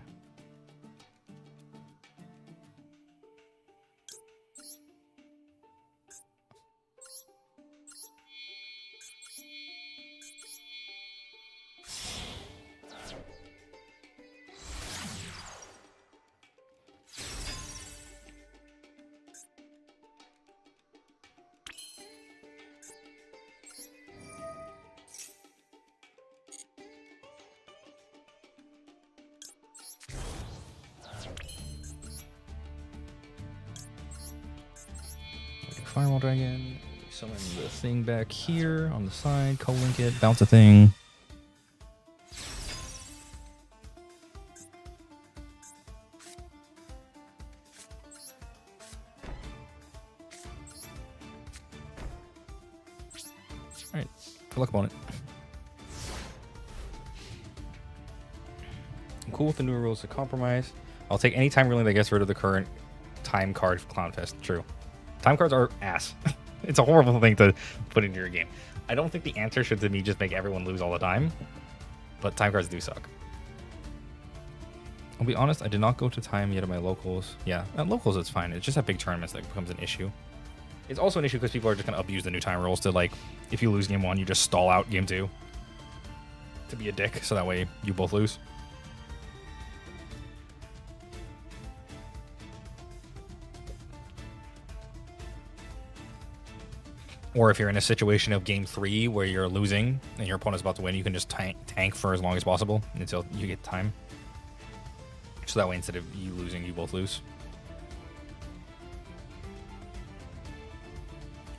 Firewall Dragon, summon the thing back here on the side, co-link it, bounce a thing. Alright, good luck on it. I'm cool with the newer rules of compromise. I'll take any time ruling that gets rid of the current time card for Clownfest. True. Time cards are ass. It's a horrible thing to put into your game. I don't think the answer should to me just make everyone lose all the time, but time cards do suck. I'll be honest, I did not go to time yet at my locals. Yeah, at locals it's fine. It's just at big tournaments that becomes an issue. It's also an issue because people are just going to abuse the new time rules to, like, if you lose game 1, you just stall out game 2 to be a dick, so that way you both lose. Or if you're in a situation of game 3 where you're losing and your opponent's about to win, you can just tank for as long as possible until you get time. So that way, instead of you losing, you both lose.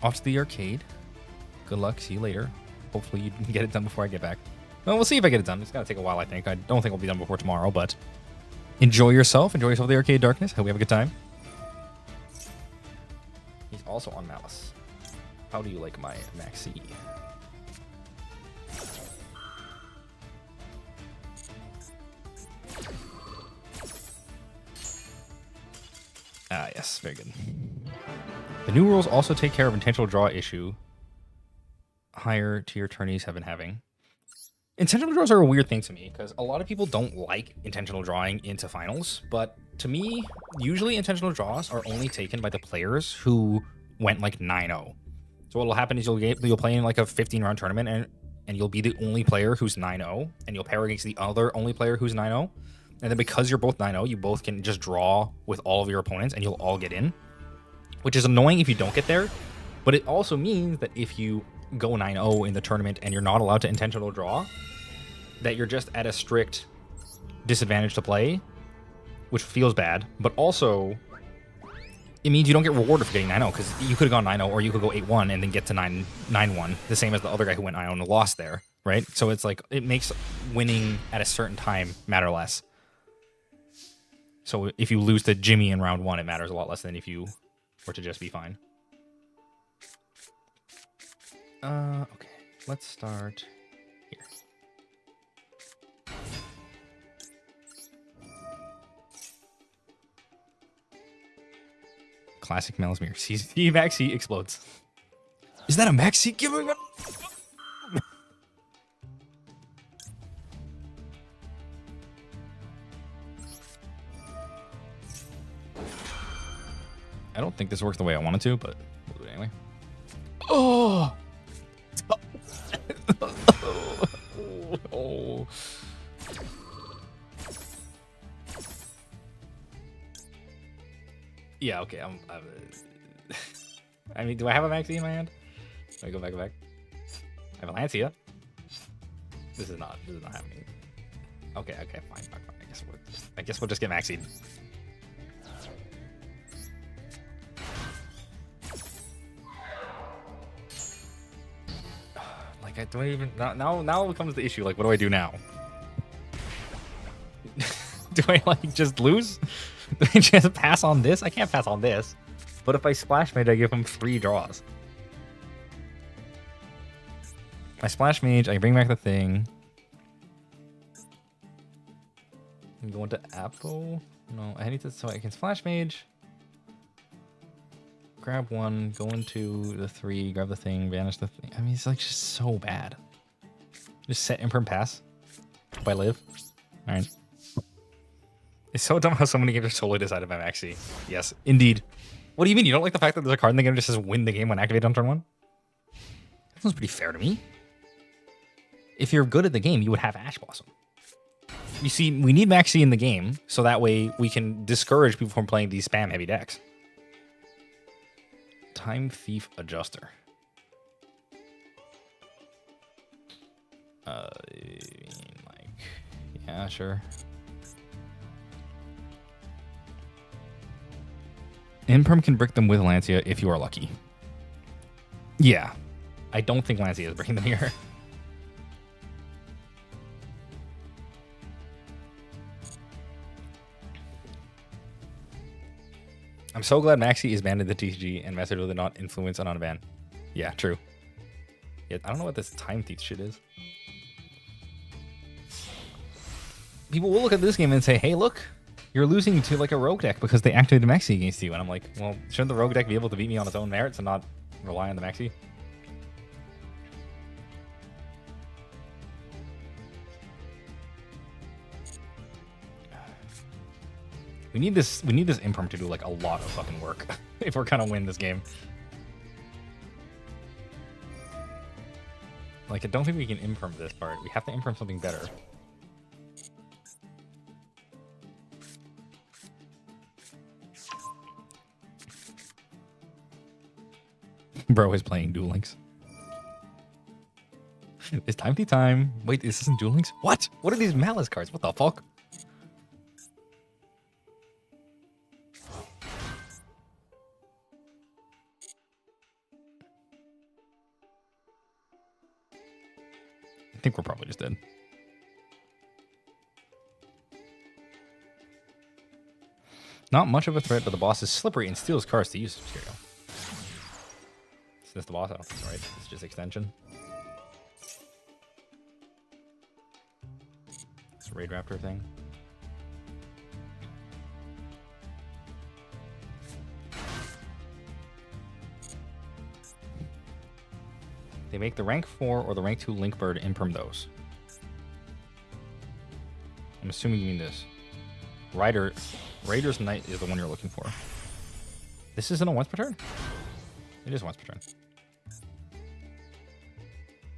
Off to the arcade. Good luck. See you later. Hopefully you can get it done before I get back. Well, we'll see if I get it done. It's going to take a while, I think. I don't think it'll be done before tomorrow, but enjoy yourself. Enjoy yourself at the Arcade Darkness. Hope you have a good time. He's also on Malice. How do you like my Maxi? Ah, yes, very good. The new rules also take care of intentional draw issue higher tier tourneys have been having. Intentional draws are a weird thing to me because a lot of people don't like intentional drawing into finals, but to me, usually intentional draws are only taken by the players who went like 9-0. So what'll happen is you'll play in like a 15-round tournament, and and you'll be the only player who's 9-0, and you'll pair against the other only player who's 9-0. And then because you're both 9-0, you both can just draw with all of your opponents, and you'll all get in, which is annoying if you don't get there. But it also means that if you go 9-0 in the tournament and you're not allowed to intentional draw, that you're just at a strict disadvantage to play, which feels bad. But also, it means you don't get rewarded for getting 9-0, because you could have gone 9-0, or you could go 8-1 and then get to 9-1, the same as the other guy who went 9-0 and lost there, right? So it's like, it makes winning at a certain time matter less. So if you lose to Jimmy in round 1, it matters a lot less than if you were to just be fine. Okay, let's start here. Classic Malice mirror. See, Maxi explodes. Is that a Maxi? Give him a... I don't think this works the way I wanted to, but we'll do it anyway. Oh! Oh. Yeah, okay. I mean, do I have a Maxi in my hand? Let me go back. I have a Lancia. This is not happening. Okay, fine. I guess we'll just get Maxied. Like, I don't even now comes the issue. Like, what do I do now? Do I like just lose? Do I just pass on this? I can't pass on this. But if I Splash Mage, I give him 3 draws. If I Splash Mage, I bring back the thing. I'm going to Apple. No, I need to, so I can Splash Mage. Grab 1, go into the 3, grab the thing, vanish the thing. I mean, it's like just so bad. Just set Imperm Pass. Hope I live. Alright. It's so dumb how so many games are totally decided by Maxi. Yes, indeed. What do you mean? You don't like the fact that there's a card in the game that just says win the game when activated on turn 1? That sounds pretty fair to me. If you're good at the game, you would have Ash Blossom. You see, we need Maxi in the game, so that way we can discourage people from playing these spam-heavy decks. Time Thief Adjuster. Like, yeah, sure. Imperm can brick them with Lancia if you are lucky. Yeah. I don't think Lancia is breaking them here. I'm so glad Maxi is banned in the TCG and method will not influence on ban. Yeah, true. Yeah, I don't know what this Time Thief shit is. People will look at this game and say, hey, look, you're losing to like a rogue deck because they activated Maxi against you. And I'm like, well, shouldn't the rogue deck be able to beat me on its own merits and not rely on the Maxi? We need this Imperm to do like a lot of fucking work if we're gonna win this game. Like, I don't think we can Imperm this part. We have to Imperm something better. Bro is playing Duel Links. It's Time Thief time. Wait, this isn't Duel Links? What? What are these Malice cards? What the fuck? I think we're probably just dead. Not much of a threat, but the boss is slippery and steals cards to use material. Is this the boss? I don't think so, right? It's just extension. It's a Raid Raptor thing. They make the rank 4 or the rank 2 Link Bird Imperm those. I'm assuming you mean this. Raider's Knight is the one you're looking for. This isn't a once per turn? It is once per turn.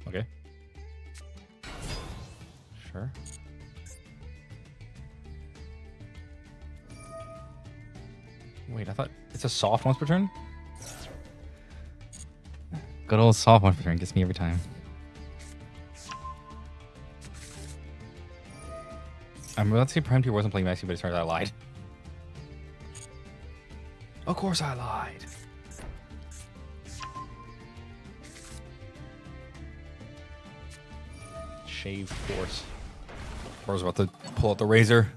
Okay. Sure. Wait, I thought it's a soft once per turn? Good old soft once per turn gets me every time. I'm about to say Prime Tier wasn't playing Maxi, but it turns out I lied. Of course I lied. Shave Force. I was about to pull out the razor.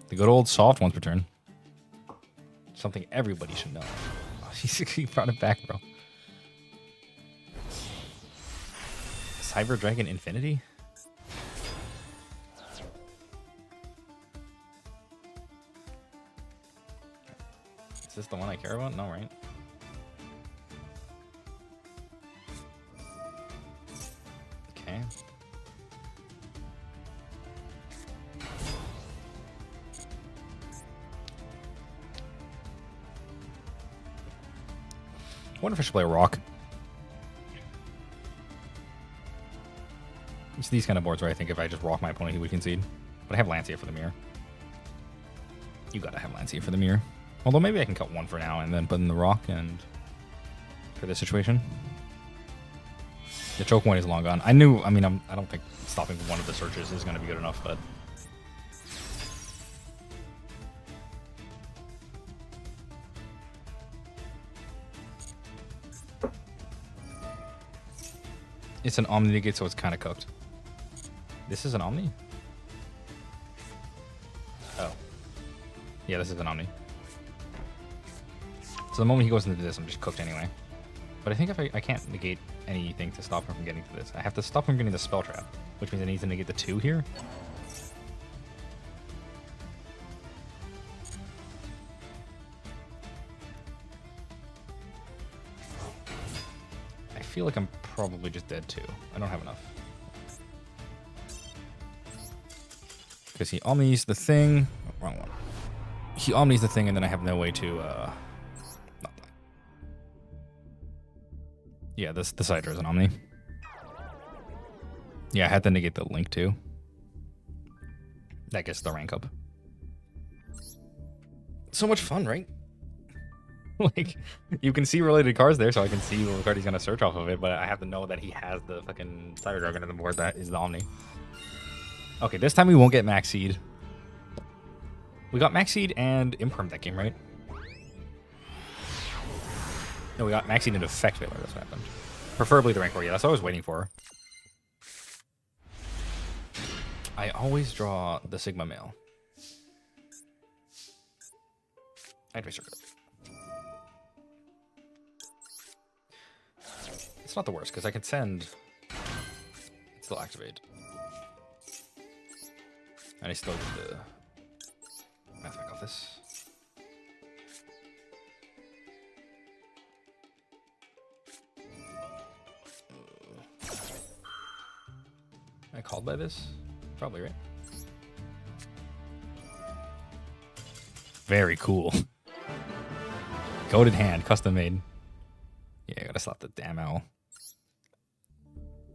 The good old soft once per turn. Something everybody should know. Oh, he brought it back, bro. Cyber Dragon Infinity? Is this the one I care about? No, right? Okay. I wonder if I should play a rock. It's these kind of boards where I think if I just rock my opponent, he would concede. But I have Lancia for the mirror. You gotta have Lancia for the mirror. Although maybe I can cut one for now and then put in the rock and for this situation. The choke point is long gone. I don't think stopping one of the searches is gonna be good enough, but it's an Omni negate, so it's kind of cooked. This is an Omni? Oh. Yeah, this is an Omni. So the moment he goes into this, I'm just cooked anyway. But I think if I can't negate anything to stop him from getting to this. I have to stop him getting the spell trap, which means I need to negate the 2 here. I feel like I'm probably just dead too. I don't have enough. Because he omnis the thing. Oh, wrong one. He omnis the thing, and then I have no way to not die. Yeah, this Hydra is an Omni. Yeah, I had to negate the Link too. That gets the rank up. So much fun, right? Like, you can see related cards there, so I can see what card he's gonna search off of it, but I have to know that he has the fucking Cyber Dragon on the board that is the Omni. Okay, this time we won't get Max Seed. We got Max Seed and Imperm that game, right? No, we got Max Seed and Effect Failure. That's what happened. Preferably the rank 4. Yeah, that's what I was waiting for. I always draw the Sigma Male. I'd raise circuit. It's not the worst, because I can send... Still activate. And I still get the... Math back off this. Am I called by this? Probably, right? Very cool. Goated hand, custom made. Yeah, I gotta slap the damn owl.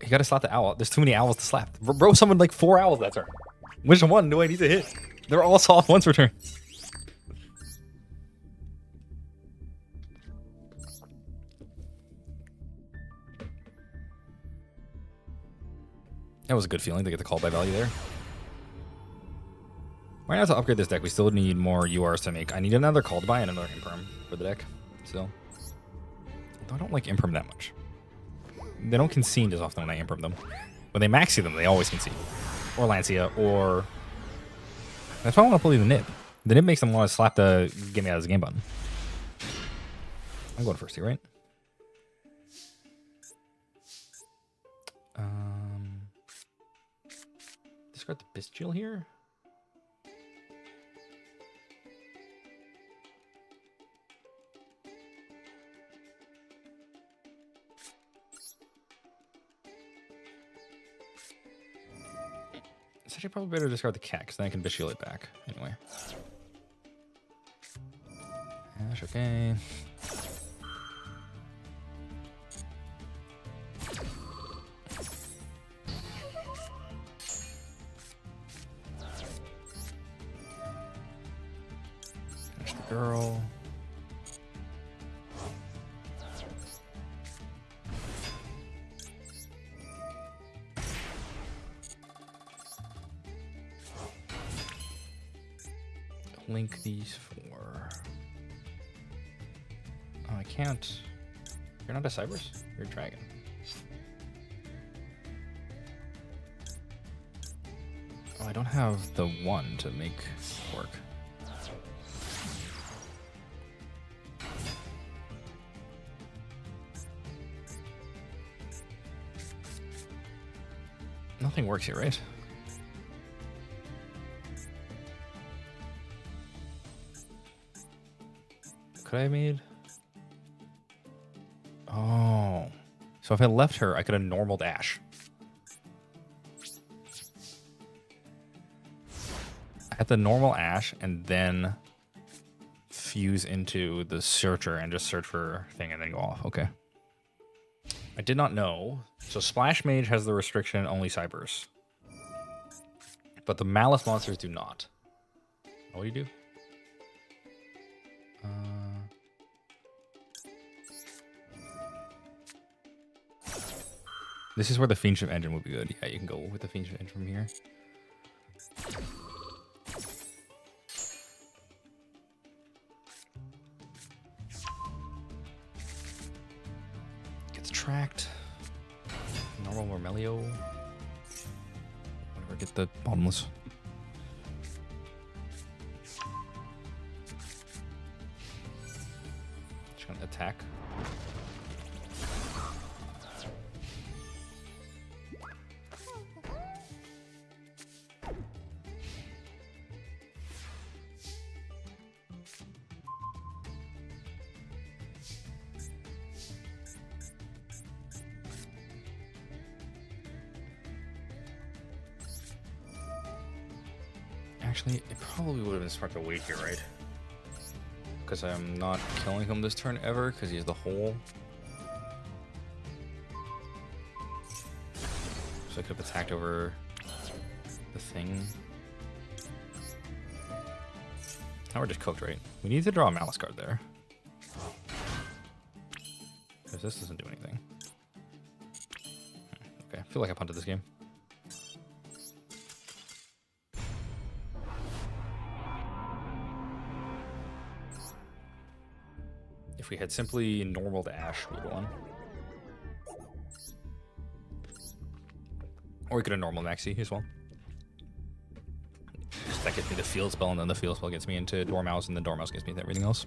You gotta slap the owl. There's too many owls to slap. Bro summoned like 4 owls that turn. Which one do I need to hit? They're all soft once per turn. That was a good feeling to get the call by value there. Right now to upgrade this deck, we still need more URs to make. I need another called by and another Imperm for the deck. Still. Although I don't like Imperm that much. They don't concede as often when I Imperm them. When they maxi them, they always concede. Or Lancia, or... That's why I want to play the Nib. The Nib makes them want to slap the get me out of the game button. I'm going first here, right? Discard the Bestial here. It's actually probably better to discard the cat, because then I can Bestial it back. Anyway. Ash, okay. girl. Link these four. Oh, I can't. You're not a Cyberus? You're a dragon. Oh, I don't have the one to make work. Nothing works here, right? Could I have made? Oh. So if I left her, I could have normaled Ash. I had the normal Ash and then fuse into the searcher and just search for thing and then go off. Okay. I did not know. So Splash Mage has the restriction only Cyberus. But the Malice monsters do not. What do you do? This is where the Fiendship Engine would be good. Yeah, you can go with the Fiendship Engine from here. Gets tracked. Normal Mormelio. Whatever, get the bottomless. Just gonna attack. Actually, it probably would have been smart to wait here, right? Because I'm not killing him this turn ever, because he's the hole. So I could have attacked over the thing. Now we're just cooked, right? We need to draw a Malice card there. Because this doesn't do anything. Okay, I feel like I punted this game. If we had simply normaled Ash, we would have won. Or we could have normal Maxi as well. That gets me the field spell, and then the field spell gets me into Dormouse, and the Dormouse gets me into everything else.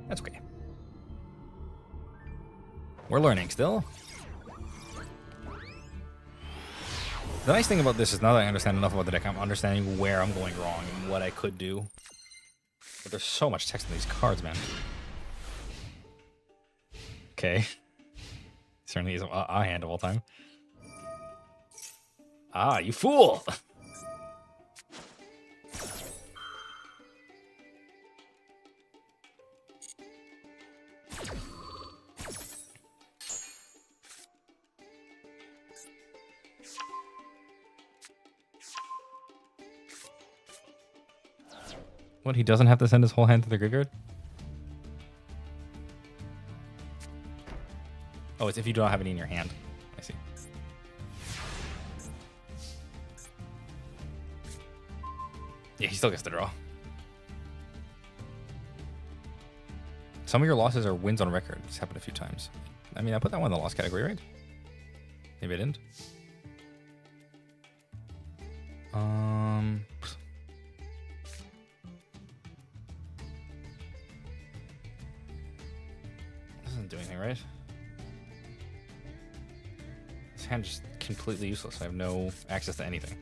That's okay. We're learning still. The nice thing about this is now that I understand enough about the deck, I'm understanding where I'm going wrong and what I could do. But there's so much text in these cards, man. Okay. Certainly is a hand of all time. Ah, you fool! What, he doesn't have to send his whole hand to the graveyard? Oh, it's if you don't have any in your hand. I see. Yeah, he still gets to draw. Some of your losses are wins on record. It's happened a few times. I mean, I put that one in the loss category, right? Maybe I didn't. Doesn't do anything, right? This hand is just completely useless. I have no access to anything.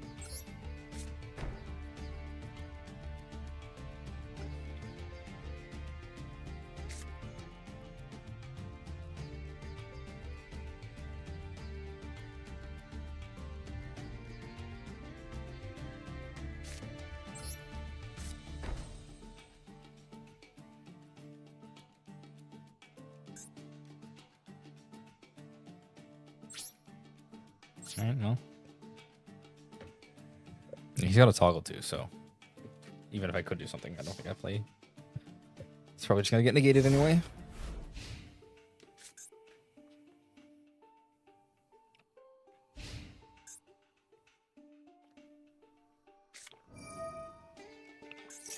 Alright, well. He's got a toggle too, so even if I could do something, I don't think I play. It's probably just gonna get negated anyway.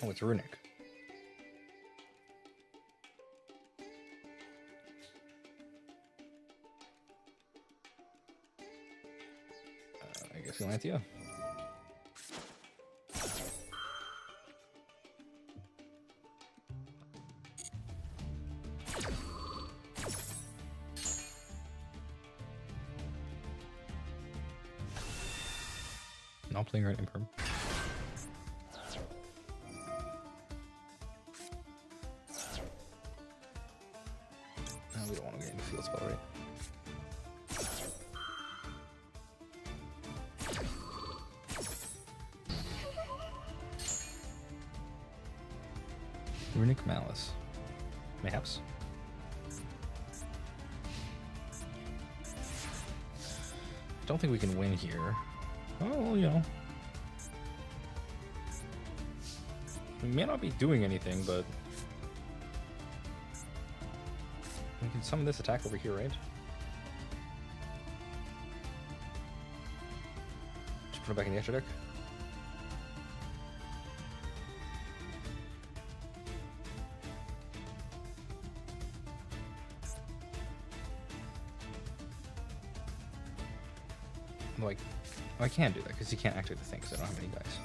Oh, it's Runic. I guess Galantia. Not playing right imperm. No, we don't want to get into field spell, right? Runic Malice. Mayhaps. Don't think we can win here. Oh, well, you know. We may not be doing anything, but we can summon this attack over here, right? Just put it back in the extra deck. Like, oh, I can't do that because you can't activate the thing because I don't have any dice.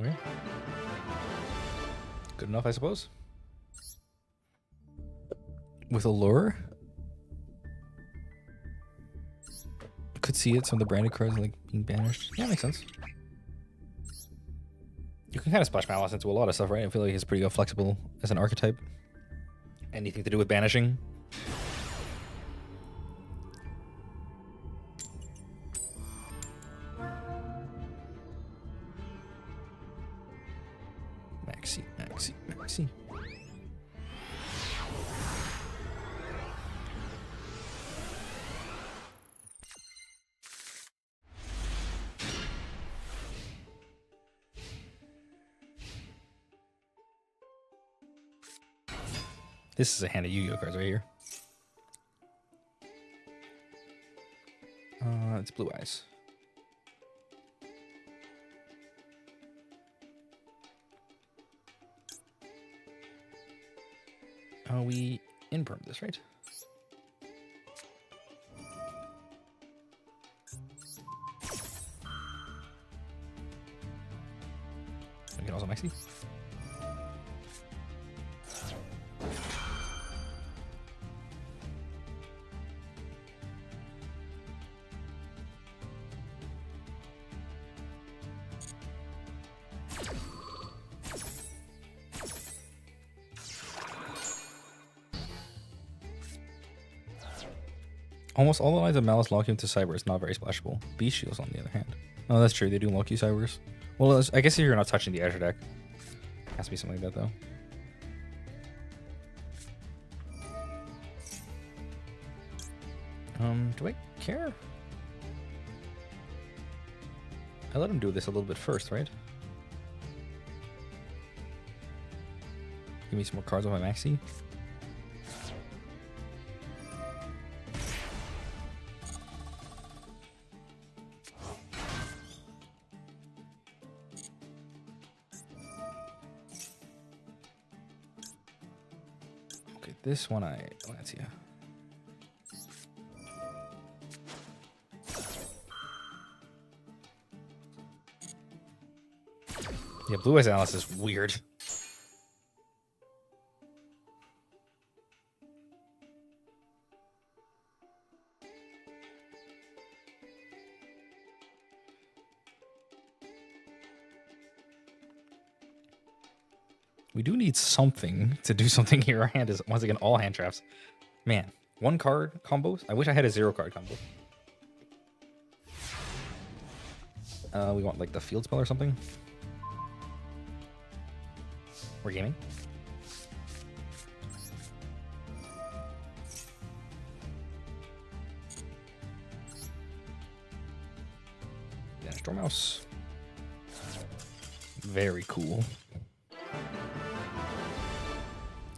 Okay. Good enough, I suppose. With Allure? Could see it, some of the branded cards like being banished. Yeah, makes sense. You can kind of splash Malice into a lot of stuff, right? I feel like he's pretty flexible as an archetype. Anything to do with banishing. Maxi. This is a hand of Yu-Gi-Oh cards right here. It's Blue Eyes. We imperm this, right? We can also maxi. Almost all the lines of Malice lock you into Cyber. It's not very splashable. Beast Shields, on the other hand. Oh, that's true. They do lock you Cybers. Well, I guess if you're not touching the Azure deck. Has to be something like that, though. Do I care? I let him do this a little bit first, right? Give me some more cards on my maxi. Okay, this one let's see. Yeah, Blue Eyes Alice is weird. We do need something to do something here. Our hand is, once again, all hand traps. Man, 1 card combos? I wish I had a 0 card combo. We want like the field spell or something. We're gaming. Vanish Dormouse. Very cool.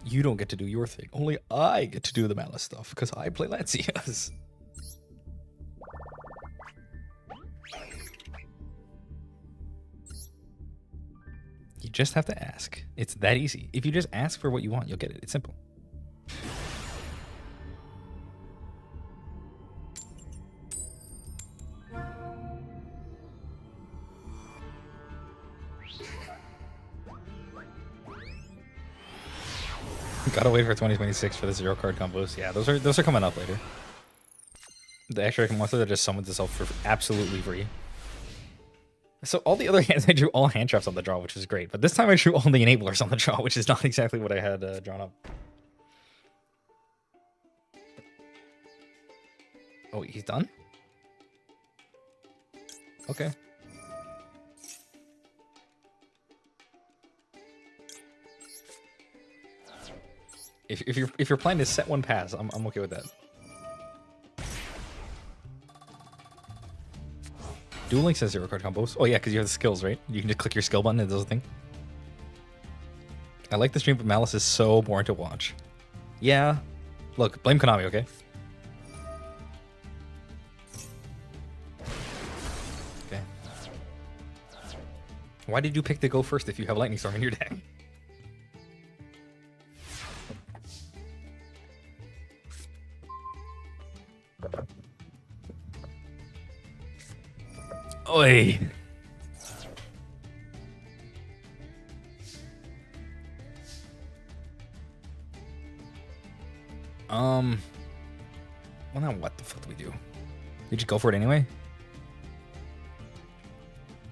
You don't get to do your thing. Only I get to do the Malice stuff because I play Lancias. You just have to ask. It's that easy. If you just ask for what you want, you'll get it. It's simple. Gotta wait for 2026 for the 0 card combos. Yeah, those are coming up later. The extra monster that just summons itself for absolutely free. So all the other hands I drew all hand traps on the draw, which is great. But this time I drew only enablers on the draw, which is not exactly what I had drawn up. Oh, he's done? Okay. If your plan is set 1 pass, I'm okay with that. Duel Links has 0 card combos. Oh yeah, because you have the skills, right? You can just click your skill button and it does a thing. I like the stream, but Malice is so boring to watch. Yeah. Look, blame Konami, okay? Okay. Why did you pick to go first if you have Lightning Storm in your deck? Oi. Well, now what the fuck do we do? You just go for it anyway?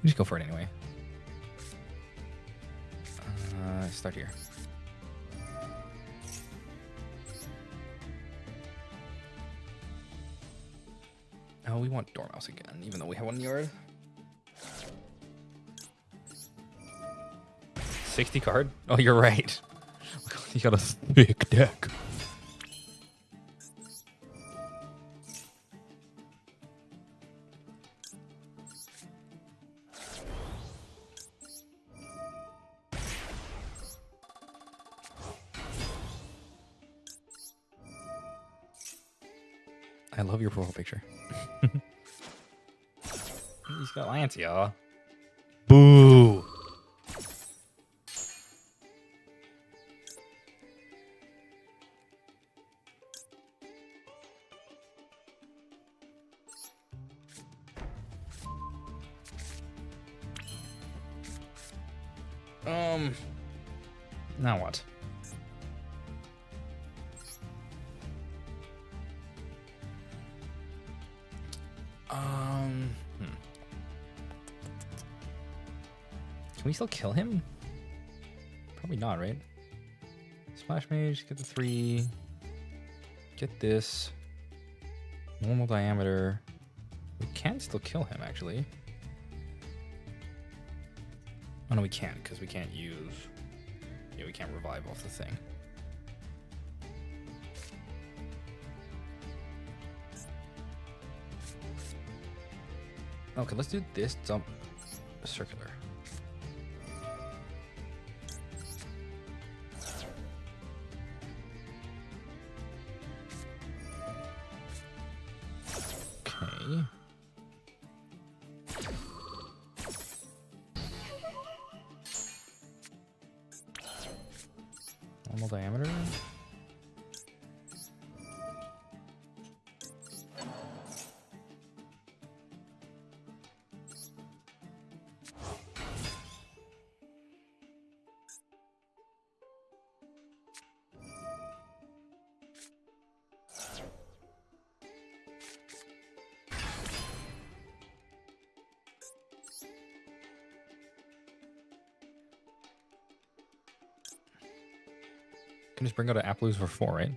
You just go for it anyway. Start here. Oh, we want Dormouse again, even though we have 1 yard. 60 card? Oh, you're right. You got a thick deck. I love your profile picture. He's got Lancia. Boo! Now what? Can we still kill him? Probably not, right? Splash Mage, get the 3. Get this. Normal diameter. We can still kill him, actually. Oh, no, we can't, because we can't use... Yeah, we can't revive off the thing. Okay, let's do this dump circular. Okay. Normal diameter. can just bring out an Applause for 4, right?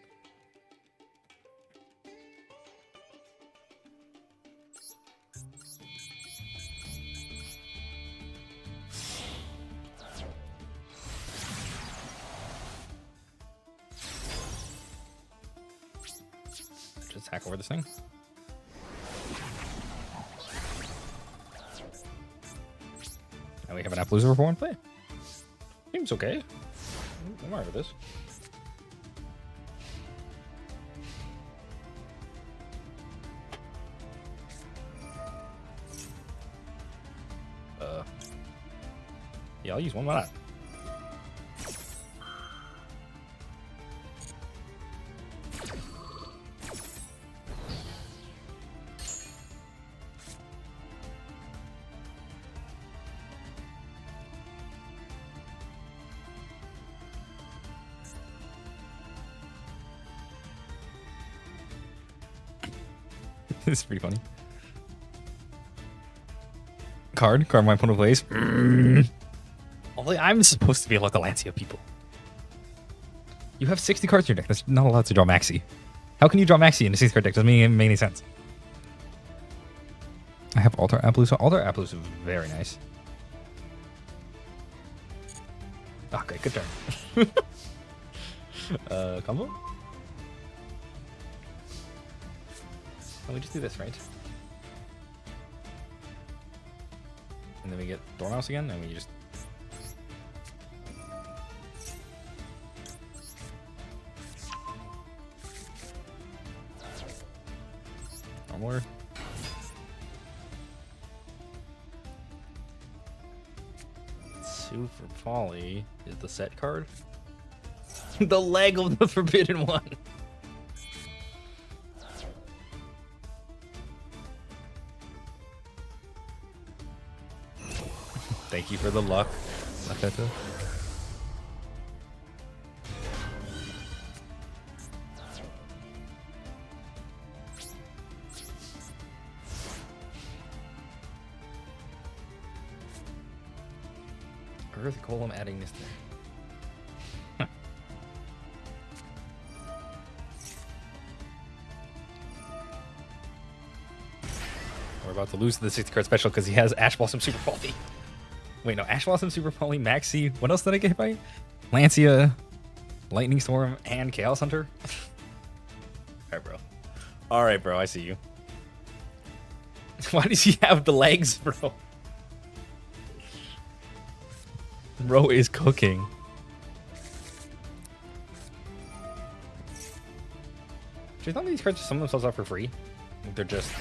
Just hack over this thing. Now we have an Applause for 4 in play. Seems okay. I'm alright with this. Yeah, I'll use one. Why not? This is pretty funny. Card my opponent plays. Only I'm supposed to be like the Lancia people. You have 60 cards in your deck. That's not allowed to draw Maxi. How can you draw Maxi in a 60 card deck? Doesn't make any sense. I have Altar Applause. So Altar Applause is very nice. Okay, good turn. Combo? Oh, we just do this, right? And then we get Dormouse again, and we just... Armor. Super Poly is the set card. The leg of the Forbidden One. Thank you for the luck. Earth Golem adding this thing. We're about to lose the 60 card special because he has Ash Blossom Super Poly. Wait, no, Ash Blossom Super Poly, Maxi. What else did I get by? Lancia, Lightning Storm, and Chaos Hunter. Alright, bro. Alright, bro, I see you. Why does he have the legs, bro? Bro is cooking. Do you think these cards sum themselves up for free? They're just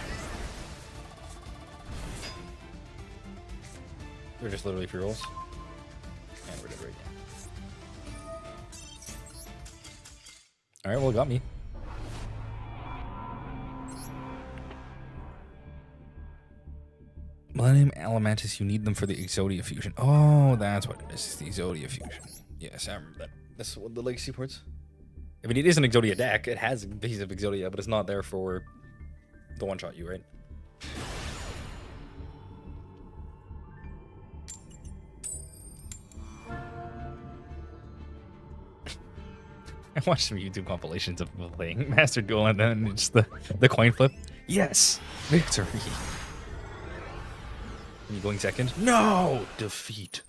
literally free rolls. And we're dead right now. Alright, well, it got me. Millennium Elementus, you need them for the Exodia fusion. Oh, that's what it is. The Exodia fusion. Yes, I remember that. That's what the Legacy ports. I mean, it is an Exodia deck. It has a piece of Exodia, but it's not there for the one-shot you, right? I watched some YouTube compilations of people playing Master Duel and then just the coin flip. Yes! Victory! Are you going second? No! Defeat.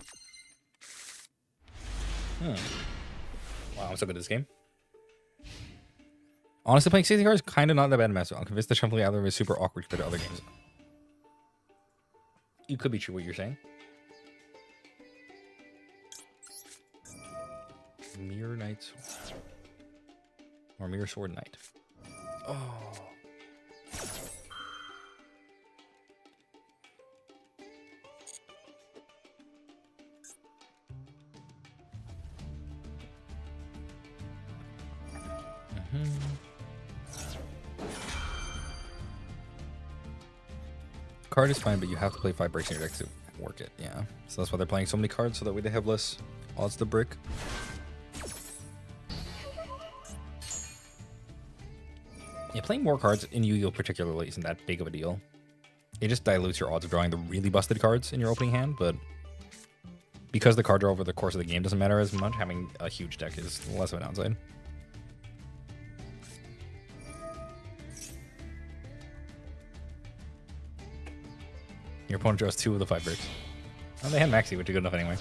Wow, I'm so good at this game. Honestly, playing 60 cards is kind of not that bad in Master Duel. I'm convinced the Shuffling Adler is super awkward compared to other games. You could be true what you're saying. Mirror Knight. Or Mirror Sword Knight. Oh. Card is fine, but you have to play 5 breaks in your deck to work it. Yeah. So that's why they're playing so many cards, so that way they have less odds to brick. Yeah, playing more cards in Yu-Gi-Oh! Particularly isn't that big of a deal. It just dilutes your odds of drawing the really busted cards in your opening hand, but Because the card draw over the course of the game doesn't matter as much, having a huge deck is less of a downside. Your opponent draws 2 of the 5 bricks. Oh, they had Maxi, which is good enough anyway.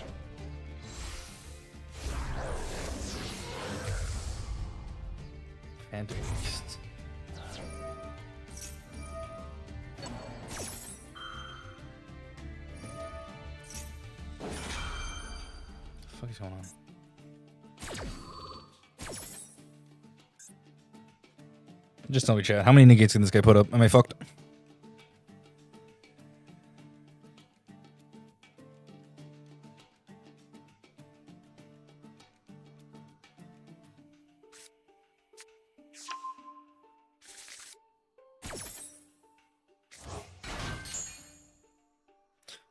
Phantom Beast. What the fuck is going on? Just tell me, chat. How many negates can this guy put up? Am I fucked?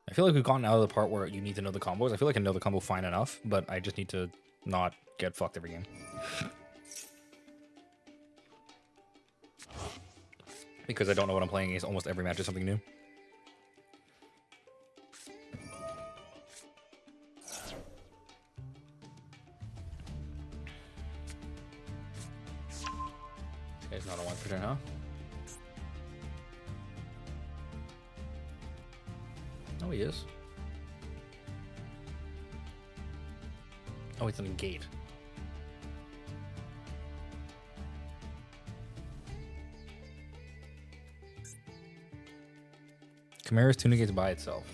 I feel like we've gotten out of the part where you need to know the combos. I feel like I know the combo fine enough, but I just need to not get fucked every game. Because I don't know what I'm playing against. Almost every match is something new. This guy's not a 1 for turn, huh? Oh, he is. Oh, it's an engage. Chimera's 2 negates by itself.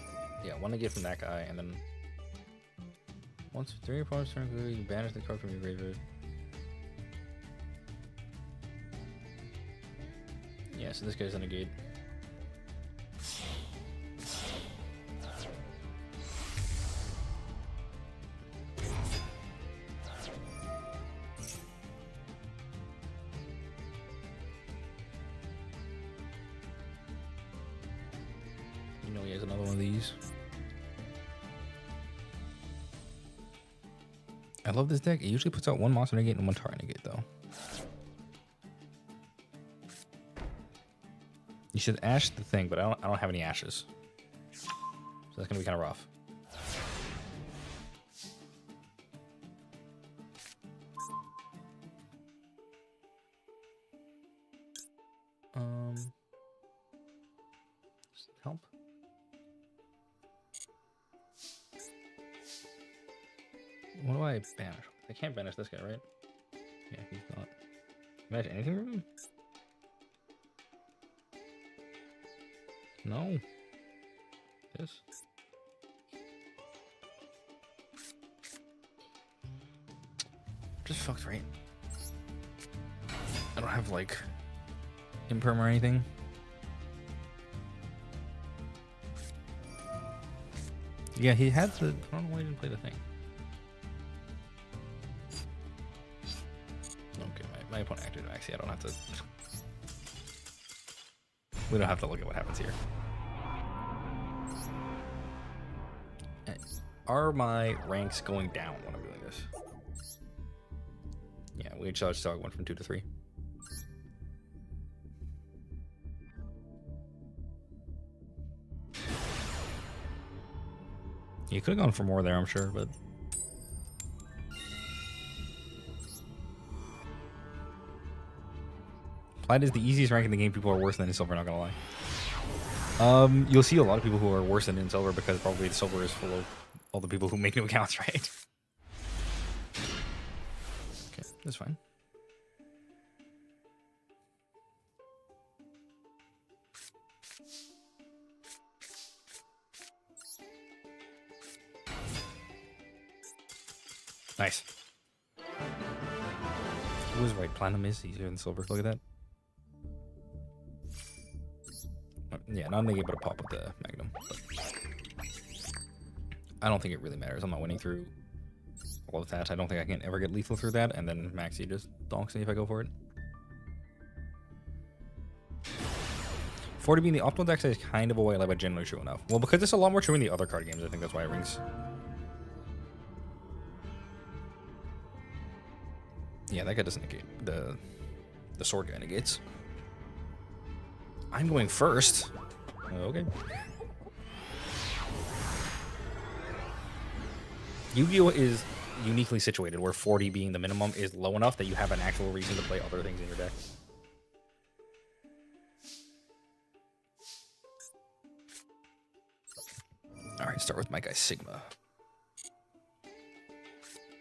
Yeah, 1 negate from that guy, and then once 3 opponents turn, you can banish the card from your graveyard. Yeah, so this guy's a negate. You know he has another one of these. I love this deck. It usually puts out 1 monster negate and 1 target negate, though. You should ash the thing, but I don't have any ashes, so that's gonna be kind of rough. Does it help? What do I banish? I can't banish this guy, right? Yeah, he's not. Imagine anything from him? No. This. Just fucked, right? I don't have like imperm or anything. Yeah, he had the. I don't know why he didn't play the thing. Okay, my opponent acted Maxi. I don't have to. We don't have to look at what happens here. Are my ranks going down when I'm doing this? Yeah, we charge dog went from 2 to 3. You could have gone for more there, I'm sure, but Plat is the easiest rank in the game. People are worse than in silver, not gonna lie. You'll see a lot of people who are worse than in silver because probably the silver is full of all the people who make new accounts, right? Okay, that's fine. Nice. He was right. Platinum is easier than silver. Look at that. Yeah, not negate, but a pop with the Magnum. But I don't think it really matters. I'm not winning through all of that. I don't think I can ever get lethal through that, and then Maxi just donks me if I go for it. 40 being the optimal deck is kind of a way, like, but generally true enough. Well, because it's a lot more true in the other card games, I think that's why it rings. Yeah, that guy doesn't negate. The sword guy negates. I'm going first. Okay. Yu-Gi-Oh is uniquely situated where 40 being the minimum is low enough that you have an actual reason to play other things in your deck. All right, start with my guy Sigma.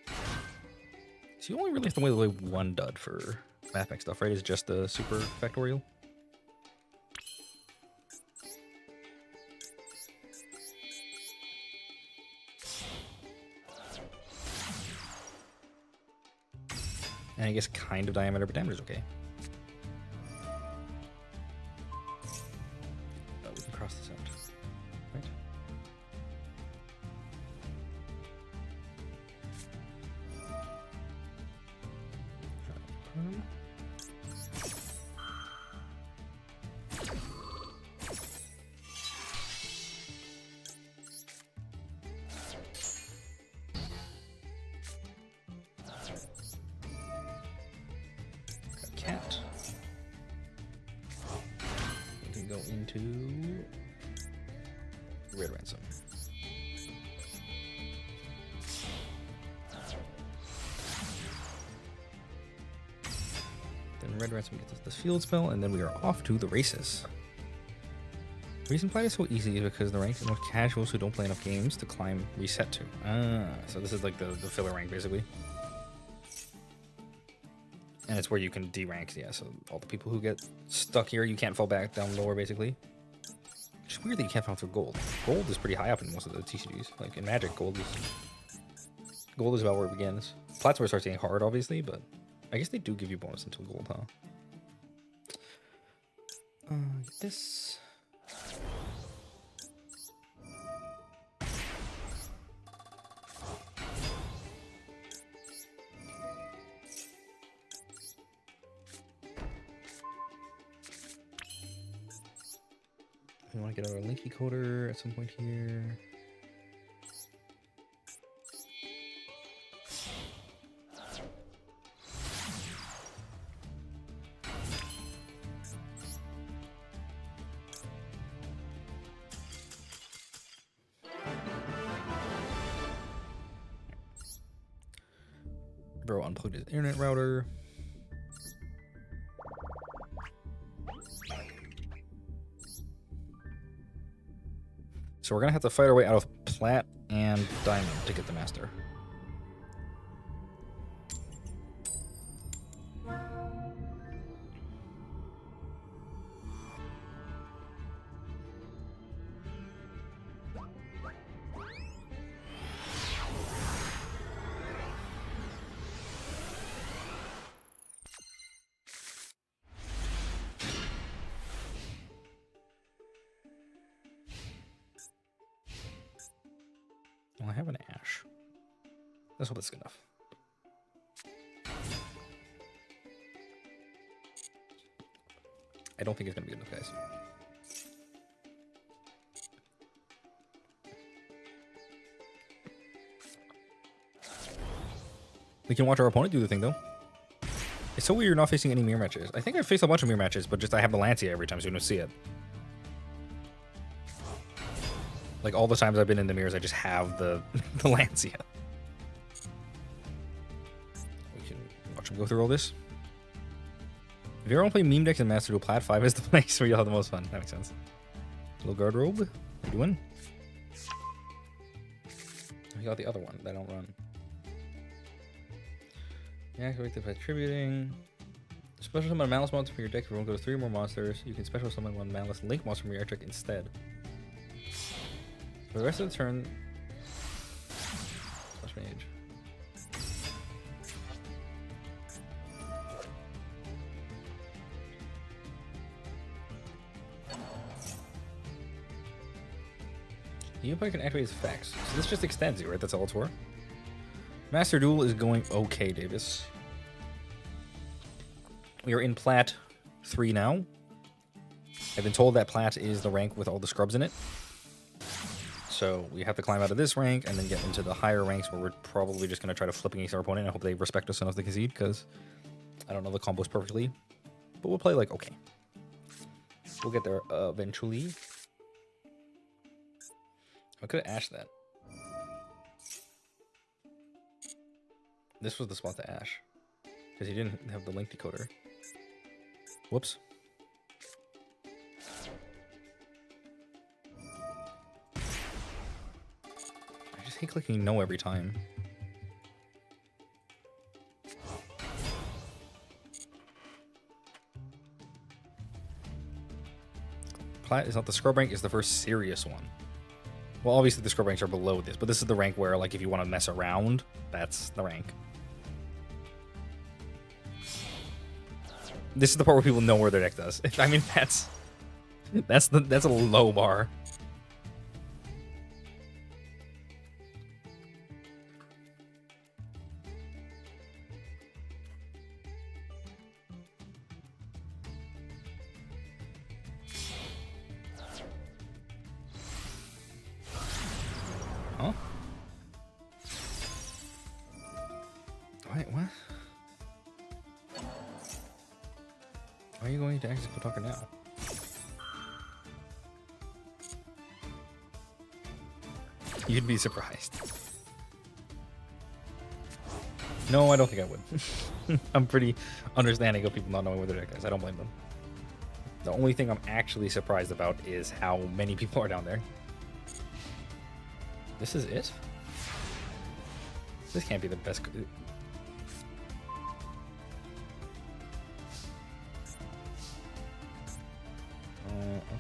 So you only really have to wait away one dud for mapping stuff, right? It's just the super factorial. And I guess kind of diameter, but damage is okay. Oh, we can cross this out, right? Cat. We can go into Red Ransom. Then Red Ransom gets us this field spell, and then we are off to the races. The reason playing is so easy is because the rank is most casuals who don't play enough games to climb reset to. So this is like the filler rank basically. And it's where you can D-rank, yeah, so all the people who get stuck here, you can't fall back down lower, basically. It's weird that you can't fall through gold. Gold is pretty high up in most of the TCGs. Like, in Magic, gold is about where it begins. Plat's where it starts getting hard, obviously, but I guess they do give you bonus until gold, huh? Get this. We want to get our Linky Coder at some point here. Bro unplugged his internet router. So we're going to have to fight our way out of Plat and Diamond to get the Master. Well, I have an Ash. Let's hope that's good enough. I don't think it's going to be good enough, guys. We can watch our opponent do the thing, though. It's so weird you're not facing any mirror matches. I think I faced a bunch of mirror matches, but just I have the Lancia every time, so you don't see it. Like, all the times I've been in the mirrors, I just have the Lancia. We can watch him go through all this. If you ever want to play meme decks and Master Duel, Plat 5 is the place where you'll have the most fun. That makes sense. Little guard robe. What are you doing? I got the other one that I don't run. Yeah, activate this by tributing. Special summon a Malice monster from your deck. If you want to go to 3 more monsters, you can special summon one Malice Link monster from your deck instead. For the rest of the turn, Flash Mage. You can activate his effects. So this just extends you, right? That's all it's for. Master Duel is going okay, Davis. We are in Plat 3 now. I've been told that Plat is the rank with all the scrubs in it. So we have to climb out of this rank and then get into the higher ranks where we're probably just going to try to flip against our opponent. I hope they respect us enough to concede because I don't know the combos perfectly. But we'll play like okay. We'll get there eventually. I could have ashed that. This was the spot to Ash. Because he didn't have the link decoder. Whoops. I just hate clicking no every time. Plat is not the scrub rank, is the first serious one. Well, obviously the scrub ranks are below this, but this is the rank where, like, if you want to mess around, that's the rank. This is the part where people know where their deck does. I mean, that's a low bar. Huh? Wait, what? Why are you going to exit Kotalka now? You'd be surprised. No, I don't think I would. I'm pretty understanding of people not knowing where their deck is. I don't blame them. The only thing I'm actually surprised about is how many people are down there. This is it? This can't be the best.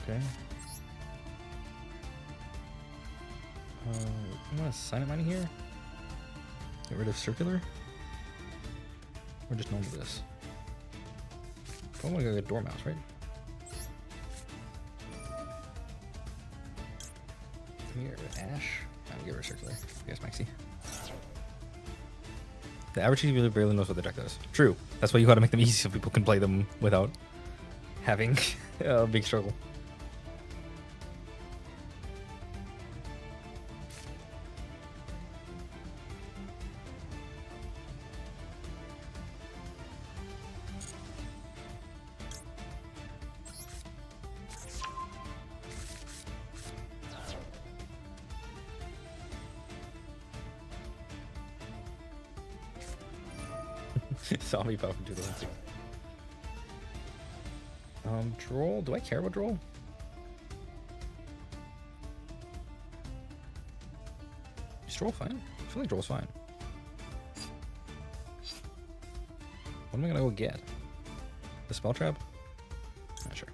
Okay. I'm gonna sign it money here. Get rid of circular. Or just normal this. Probably gonna get dormouse, right? Here, Ash. I'm gonna get rid of circular. Yes, Maxi. The average user barely knows what the deck does. True. That's why you gotta make them easy so people can play them without having a big struggle. Zombie puff into the Olympic. Droll. Do I care about Droll? Is Droll fine? I feel like Droll's fine. What am I gonna go get? The spell trap? Not sure.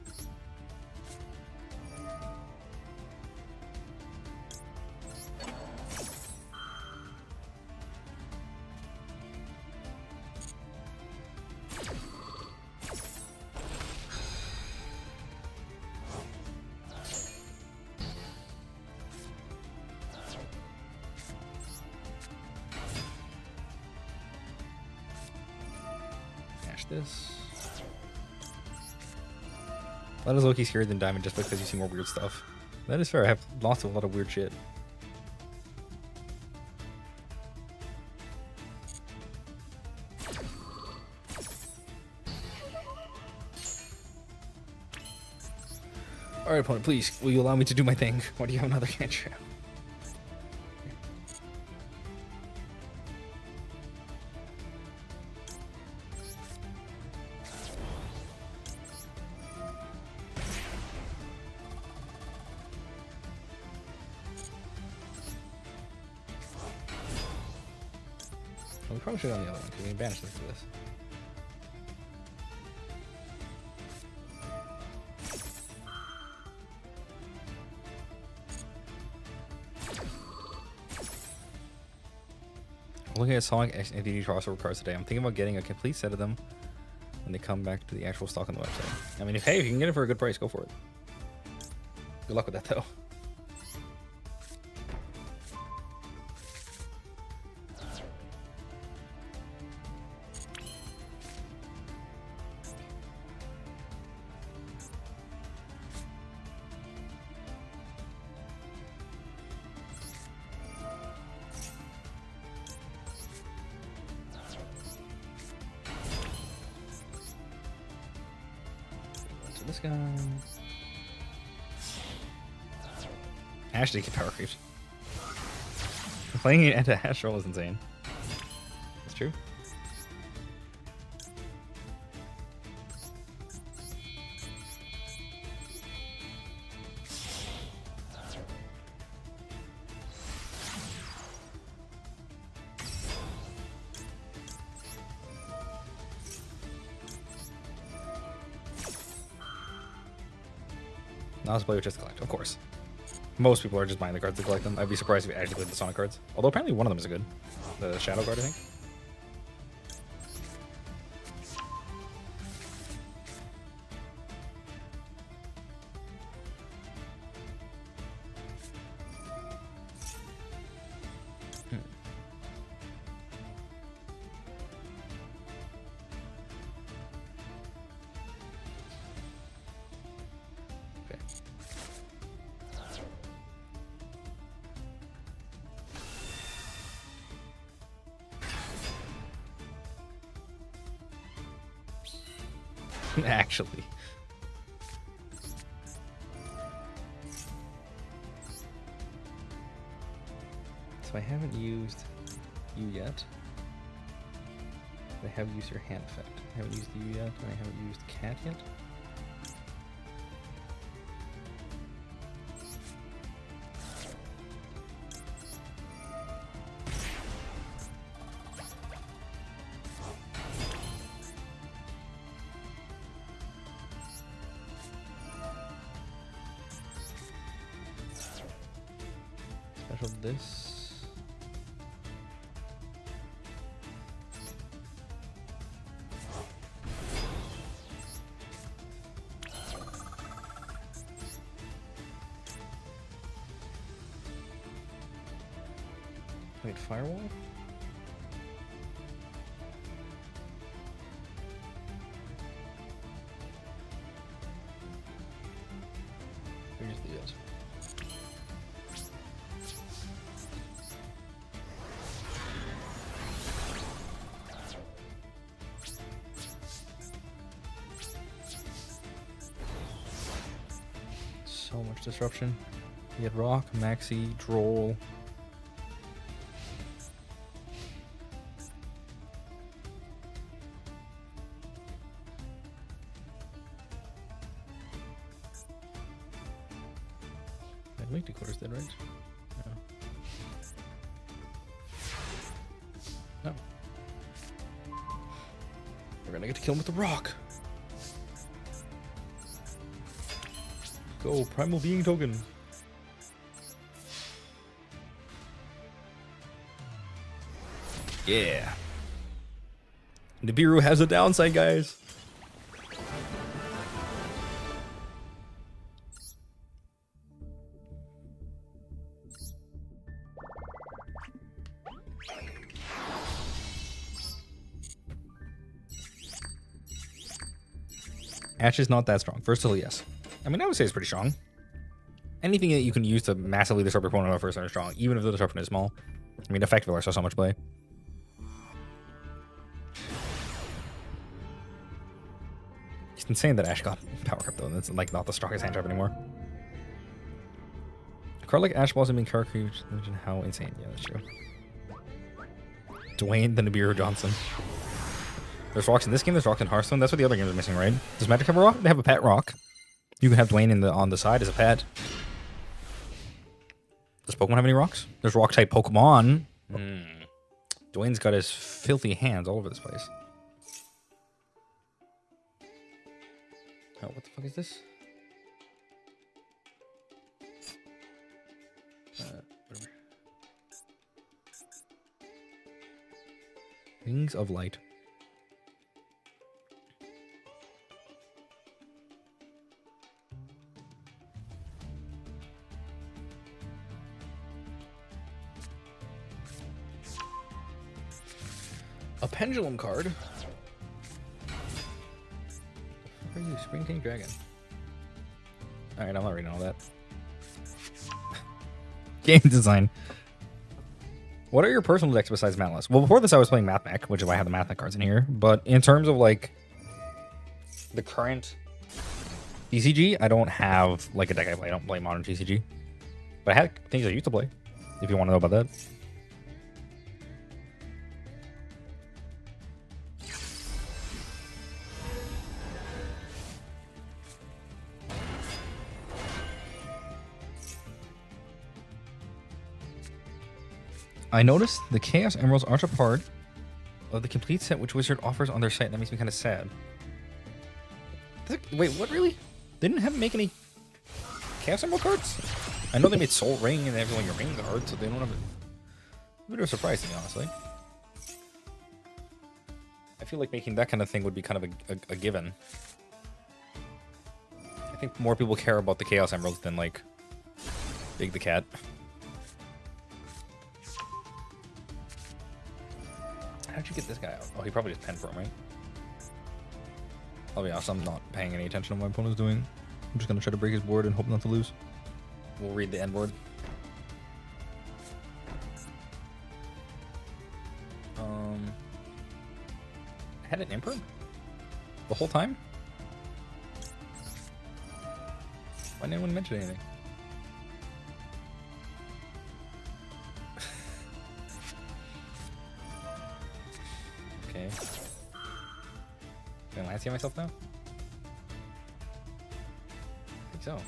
This. That is low-key scarier than Diamond just because you see more weird stuff. That is fair. I have lots of a lot of weird shit. Alright, opponent, please, will you allow me to do my thing? Why do you have another cantrip? We probably should have on the other one, because we can banish this to this. Looking at Sonic X and DD crossover cards today, I'm thinking about getting a complete set of them when they come back to the actual stock on the website. I mean, if you can get it for a good price, go for it. Good luck with that, though. This guy. Ash did get power creeps. Playing it into Ash roll is insane. It's true. Not to play with just collect, of course. Most people are just buying the cards to collect them. I'd be surprised if we actually played the Sonic cards. Although apparently one of them is good. The Shadow card, I think. Actually. So I haven't used you yet. I have used your hand effect. I haven't used you yet, and I haven't used cat yet. This. Wait, firewall? Or just do this? So much disruption. You had Rock, Maxi, Droll. I think Dakota's dead, right? No. No. We're gonna get to kill him with the Rock. Go, Primal Being token. Yeah. Nibiru has a downside, guys. Ash is not that strong. First hill, yes. I mean, I would say it's pretty strong. Anything that you can use to massively disrupt your opponent on first turn is strong, even if the disruption is small. I mean, effectively, I saw so much play. It's insane that Ash got power up though. That's like not the strongest hand trap anymore. A card like Ash wasn't being character. Imagine how insane. Yeah, that's true. Dwayne the Nibiru Johnson. There's rocks in this game. There's rocks in Hearthstone. That's what the other games are missing, right? Does Magic have a rock? They have a pet rock. You can have Dwayne on the side as a pet. Does Pokemon have any rocks? There's rock type Pokemon. Dwayne's got his filthy hands all over this place. Oh, what the fuck is this? Whatever. Wings of Light. A pendulum card. What are you, Spring King Dragon? Alright, I'm not reading all that. Game design. What are your personal decks besides Malice? Well, before this I was playing Math Mech, which is why I had the Math Mech cards in here. But in terms of like the current TCG, I don't have like a deck I play. I don't play modern TCG. But I had things I used to play, if you want to know about that. I noticed the Chaos Emeralds aren't a part of the complete set which Wizard offers on their site. That makes me kind of sad. Wait, what really? They didn't have make any Chaos Emerald cards? I know they made Soul Ring and everyone your ring cards, so they don't have it. A bit of a surprise to me, honestly. I feel like making that kind of thing would be kind of a given. I think more people care about the Chaos Emeralds than, like, Big the Cat. How'd you get this guy out? Oh, he probably just penned for him, right? I'll be honest, I'm not paying any attention to what my opponent's doing. I'm just going to try to break his board and hope not to lose. We'll read the end board. I had an Emperor? The whole time? Why didn't anyone mention anything? Okay. Can I Lancey myself now? I think so.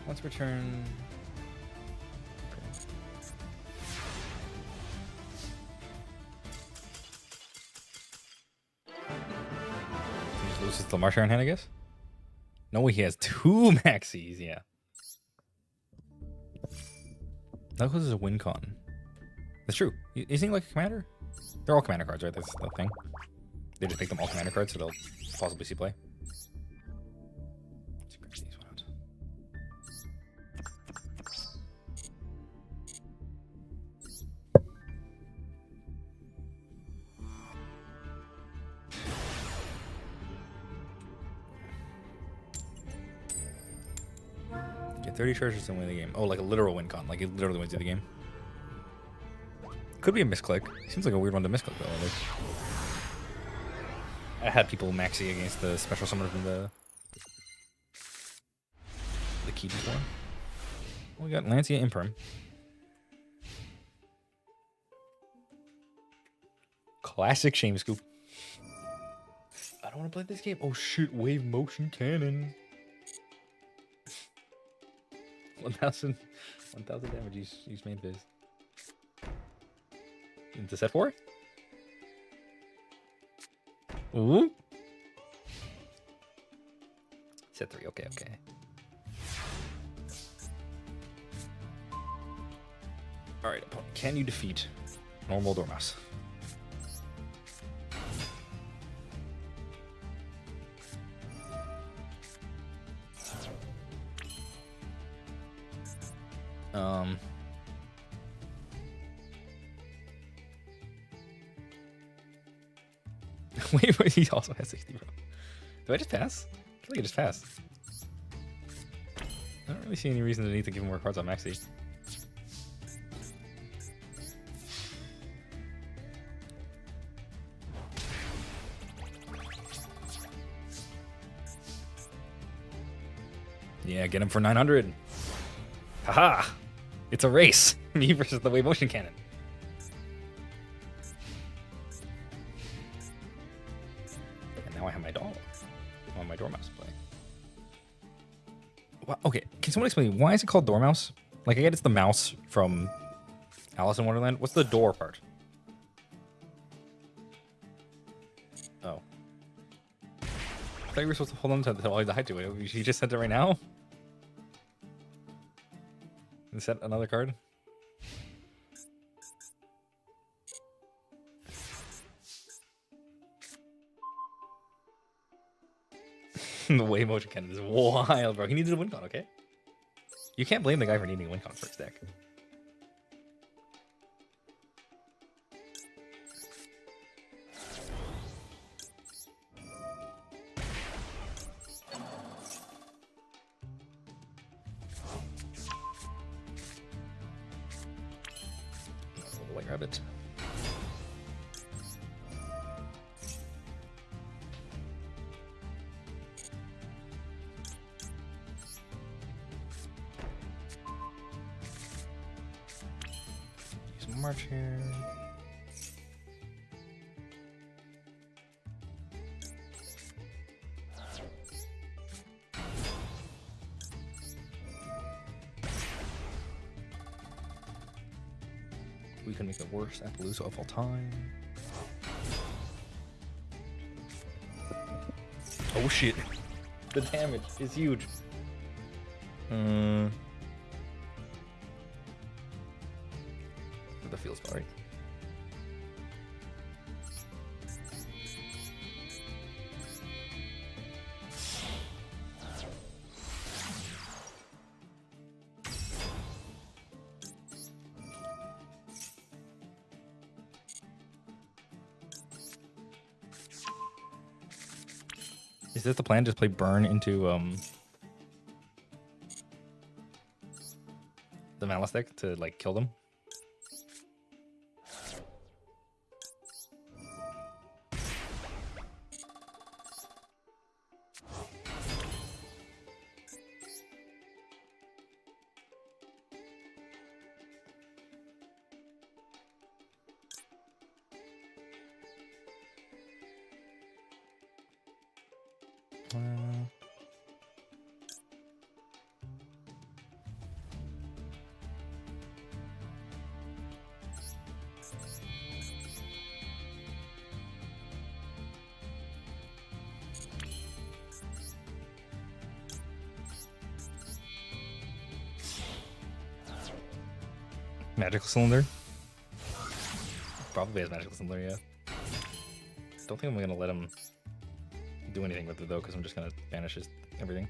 Once per turn. He just loses the Marshall in hand, I guess? No, he has 2 maxis, yeah. Knuckles is a win con. That's true. Isn't he like a commander? They're all commander cards, right? That's the thing. They just make them all commander cards so they'll possibly see play. Get 30 charges and win the game. Oh, like a literal win con. Like it literally wins you the game. Could be a misclick. Seems like a weird one to misclick though. Like, I had people maxi against the special summoner from the key before. Well, we got Lancia Imperm. Classic Shame Scoop. I don't want to play this game. Oh shit, Wave Motion Cannon. 1,000 damage, use main phase. Into set 4? Ooh. Set 3, okay. Alright, opponent, can you defeat normal Dormouse? Wait, he also has 60, bro. Do I just pass? I feel like I just passed. I don't really see any reason to need to give him more cards on Maxi. Yeah, get him for 900. Haha! It's a race. Me versus the Wave Motion Cannon. And now I have my doll. On my Dormouse play. Well, okay, can someone explain why is it called Dormouse? Like, I get it's the mouse from Alice in Wonderland. What's the door part? Oh. I thought you were supposed to hold on to all the height to it. You just said it right now? And set another card? The Wave Motion Cannon is wild, bro. He needed a win con, okay? You can't blame the guy for needing a win con for his deck. White Rabbit. March here. We can make the worst Appaloosa of all time. Oh shit. The damage is huge. That feels about right. Is this the plan? Just play burn into the Malice deck to like kill them? Magical Cylinder? Probably has Magical Cylinder, yeah. Don't think I'm gonna let him do anything with it though, because I'm just gonna banish everything.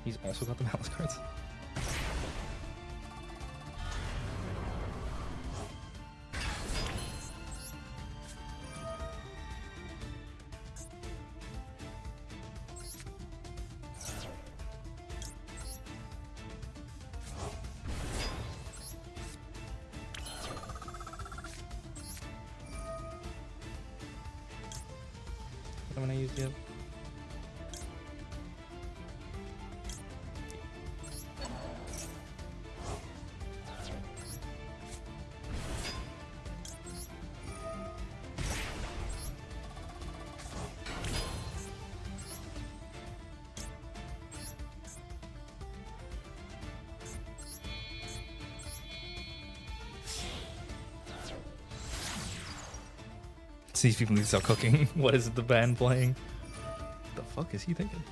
He's also got the Malice cards. I'm gonna use it. These people need to start cooking. What is the band playing? What the fuck is he thinking?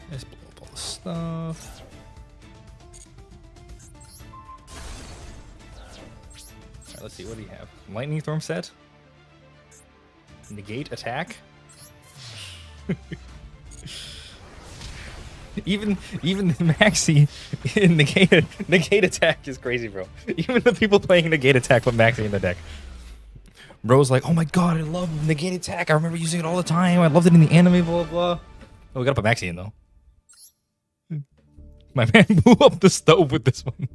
Let's blow up all the stuff. Alright, let's see, what do you have? Lightning Storm set? Negate attack? even Maxi in negate attack is crazy, bro. Even the people playing negate attack put Maxi in the deck. Bro's like, oh my god, I love negate attack. I remember using it all the time. I loved it in the anime, blah blah blah. Oh, we gotta put Maxi in though. My man blew up the stove with this one.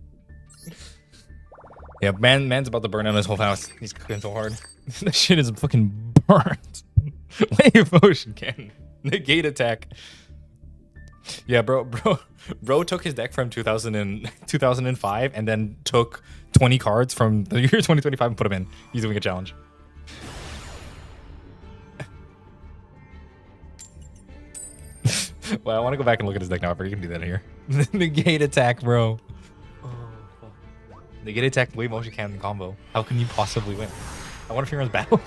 Yeah, man's about to burn down his whole house. He's cooking so hard. That shit is fucking burnt. Wave motion cannon. Negate attack. Yeah, bro took his deck from 2005 and then took 20 cards from the year 2025 and put them in. He's doing a challenge. Well, I want to go back and look at his deck now. I forget you can do that here. Negate attack, bro. Negate attack, wave motion cannon combo. How can you possibly win? I wonder if he runs battle.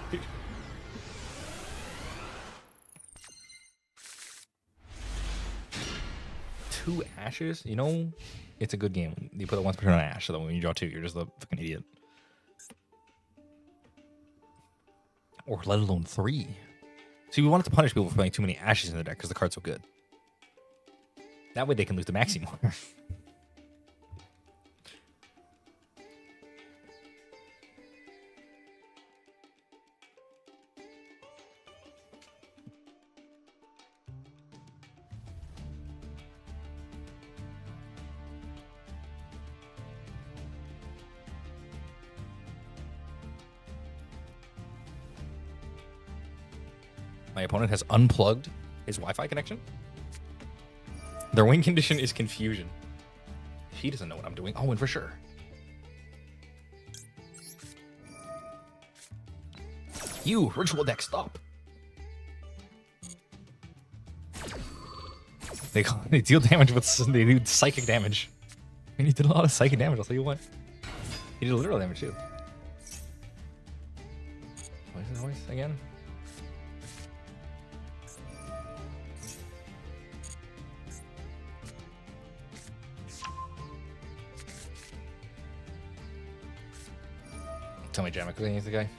2 ashes? You know, it's a good game. You put it once per turn on ash, so that when you draw 2, you're just a fucking idiot. Or let alone 3. See, we wanted to punish people for playing too many ashes in the deck because the card's so good. That way they can lose to Maxi more. My opponent has unplugged his Wi-Fi connection. Their win condition is confusion. He doesn't know what I'm doing. I'll win for sure. You, ritual deck, stop. They deal damage with, they do psychic damage. And he did a lot of psychic damage, I'll tell you what. He did literal damage too. What is his voice again? Tell me Jamak is the guy.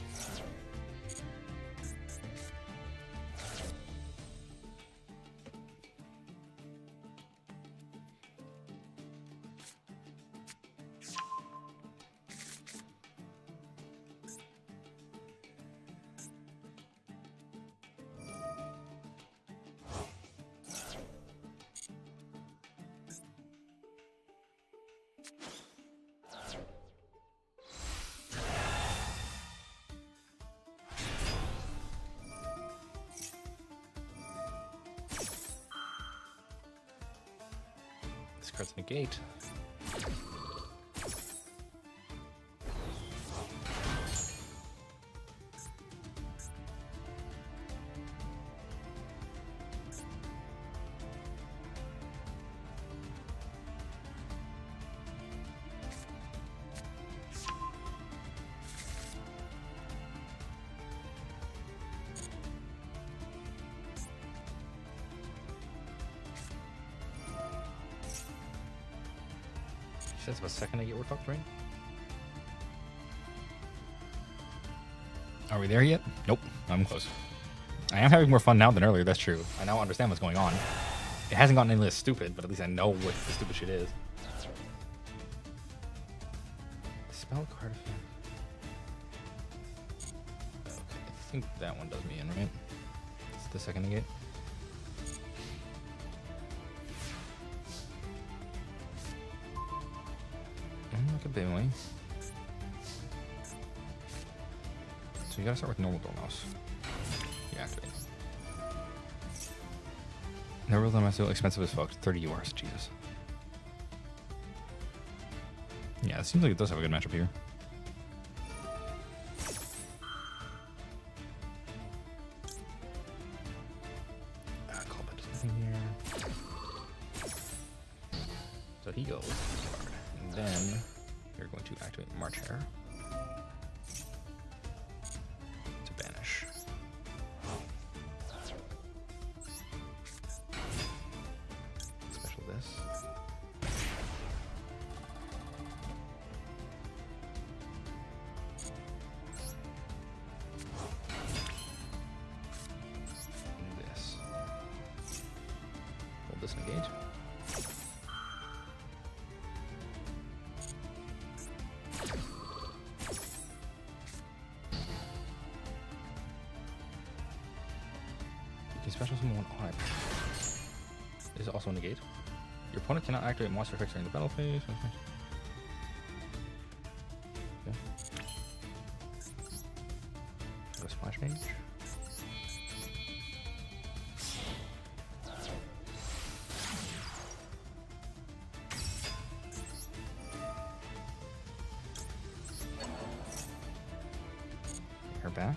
This card's negate. Since about second we're fucked, right? Are we there yet? Nope, I'm close. I am having more fun now than earlier, that's true. I now understand what's going on. It hasn't gotten any less stupid, but at least I know what the stupid shit is. Spell card effect. Okay, I think that one does me in, right? It's the second negate. Like a bit anyway. So you gotta start with normal Dormouse. Yeah, activate. Never let myself expensive as fuck. 30 URs, Jesus. Yeah, it seems like it does have a good matchup here. Call but nothing here. So he goes. And then you're going to activate March Hare to banish. Special this. And this. Hold this negate. Special summon one on it. Is it also a negate? Your opponent cannot activate monster effects during the battle phase. Okay. Go Splash Mage. Her back.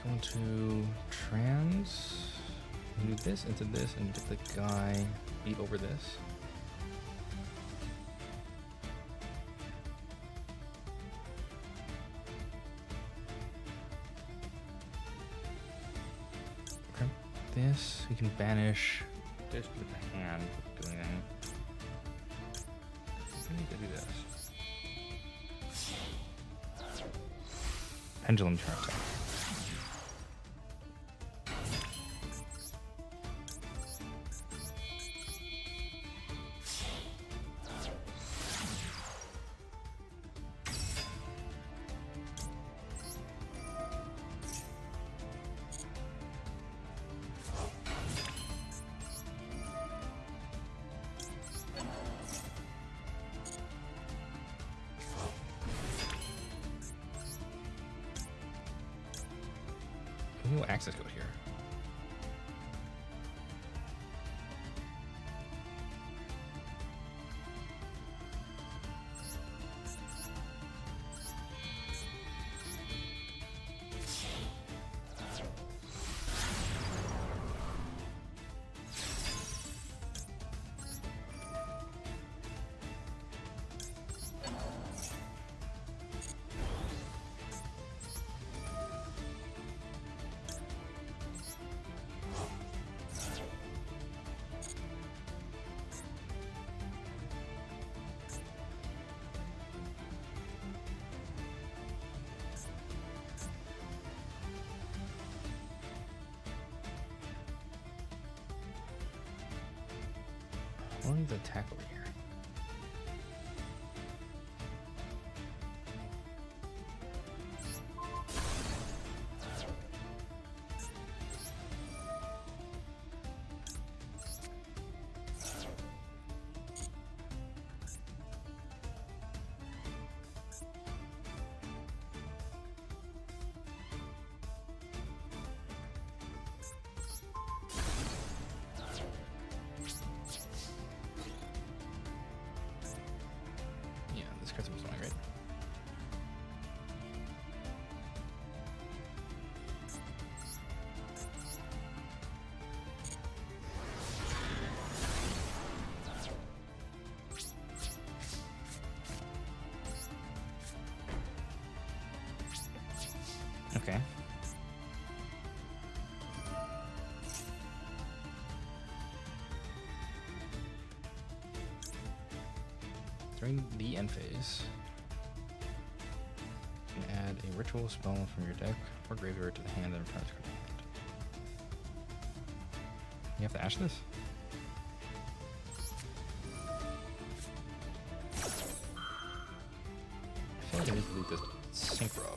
Go into trans. Do this into this and get the guy beat over this. Okay. This we can banish this with the hand. Do anything. I need to do this. Pendulum turn attack. No access code here. What is the attack over here? This card's almost annoying, right? Okay. During the end phase, you can add a ritual spell from your deck or graveyard to the hand and return it to the hand. You have to ash this? I feel like I need to delete this Synchro.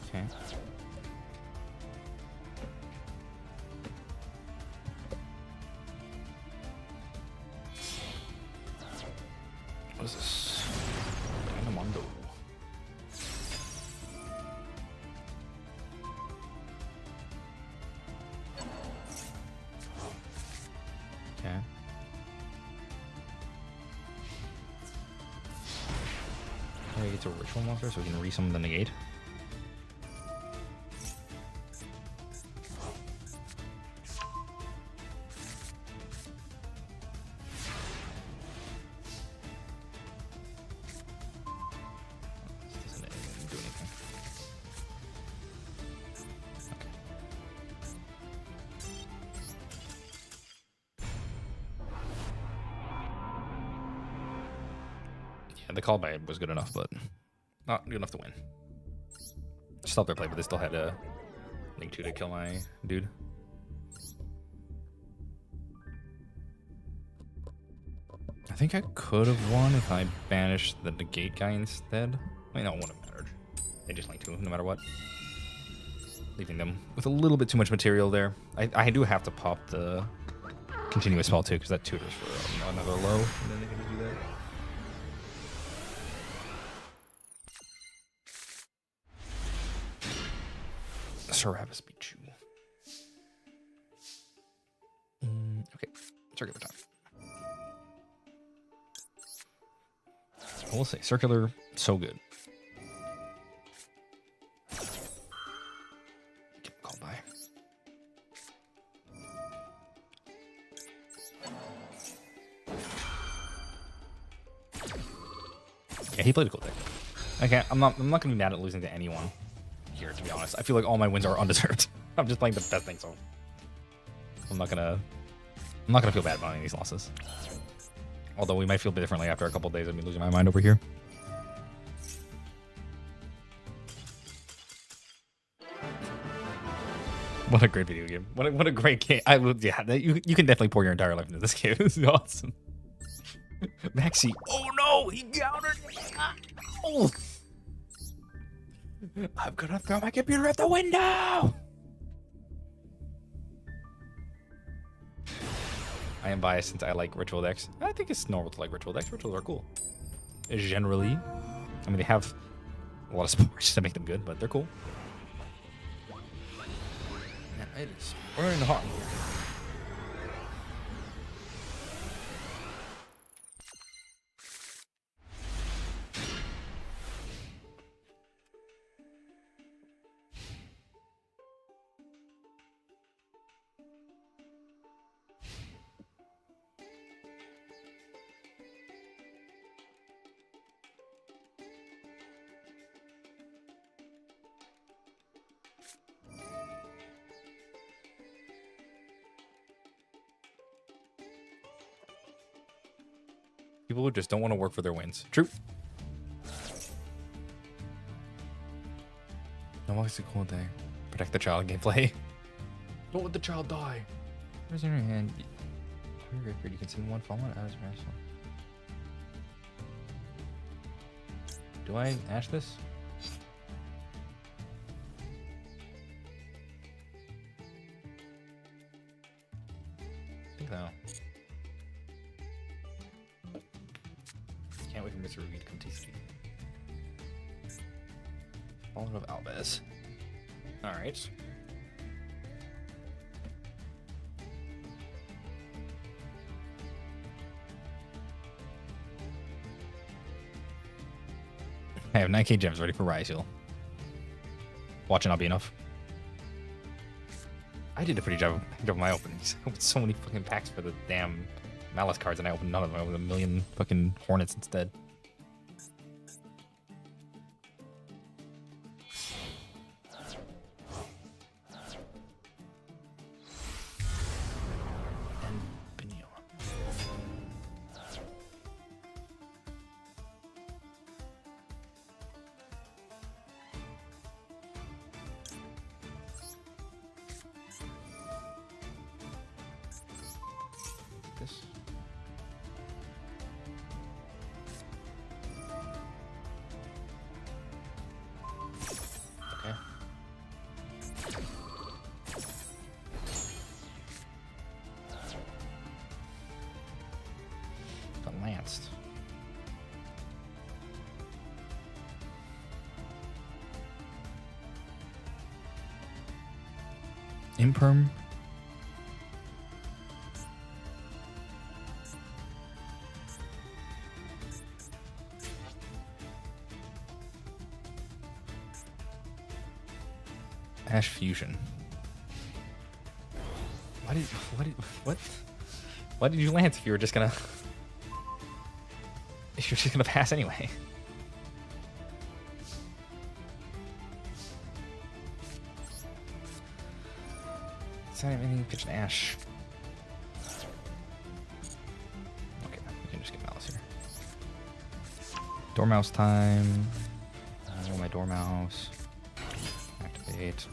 Okay. What is this? Dynamondo. Okay. Okay, it's a ritual monster, so we can resummon the negate. Yeah, the call by was good enough, but not good enough to win. Stopped their play, but they still had a Link 2 to kill my dude. I think I could have won if I banished the negate guy instead. I mean, no, it wouldn't have mattered. They just Link 2 no matter what. Leaving them with a little bit too much material there. I do have to pop the continuous spell too, because that tutors for another low, and then they can just do that. Serapis beat you. Okay, circular time. We'll say circular, so good. Get him called by. Yeah, he played a cool deck. Okay, I'm not gonna be mad at losing to anyone here, to be honest. I feel like all my wins are undeserved. I'm just playing the best thing, so I'm not gonna feel bad about any of these losses. Although we might feel differently after a couple of days of me losing my mind over here. What a great video game. What a great game. Yeah, you can definitely pour your entire life into this game. This is awesome. Maxi. Oh no, he countered me. Oh. I'm gonna throw my computer at the window. I am biased since I like ritual decks. I think it's normal to like ritual decks. Rituals are cool. Generally. I mean, they have a lot of sports to make them good, but they're cool. Man, it is burning hot in here. People who just don't want to work for their wins. True. No, it's a cool day. Protect the child gameplay. Don't let the child die. Where's in your hand? You can see one fallen out of his Do I ash this? I think so. Can't wait for Mr. Ruby to come TCG. Fallen of Albez. Alright. I have 9k gems ready for Rise Heal. Watch it not be enough. I did a pretty job of my openings. I opened so many fucking packs for the damn Malice cards, and I opened none of them. I opened a million fucking Hornets instead. This. Okay. The Lanced. Imperm. Ash Fusion. Why did you lance if you were just gonna pass anyway? It's not even anything pitch an Ash. Okay, we can just get Malice here. Dormouse time. Oh, my Dormouse. Activate.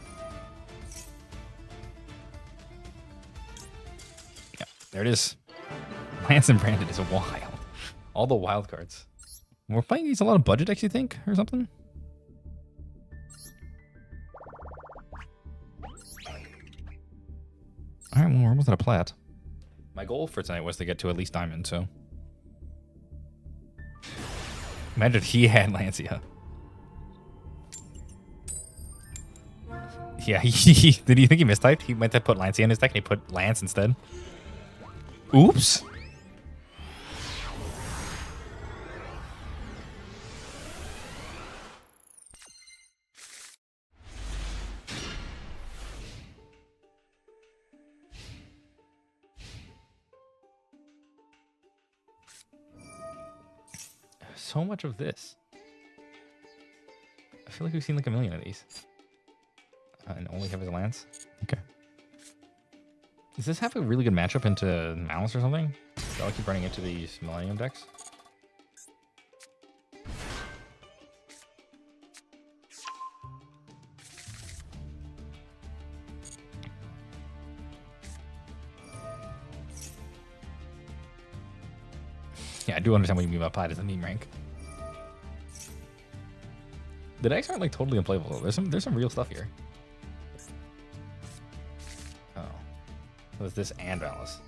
Yeah, there it is. Lance and Branded is wild. All the wild cards. We're playing these a lot of budget decks, you think, or something? All right, well, we're almost at a plat. My goal for tonight was to get to at least diamond, so. Imagine if he had Lancia. Yeah, did you think he mistyped? He meant to put Lancia in his deck and he put Lance instead. Oops. So much of this. I feel like we've seen like a million of these. And only have his Lance? Okay. Does this have a really good matchup into Malice or something? Do I keep running into these Millennium decks? Yeah, I do understand what you mean by plat as a meme rank. The decks aren't like totally unplayable though. There's some real stuff here. Oh. It was this and Malice.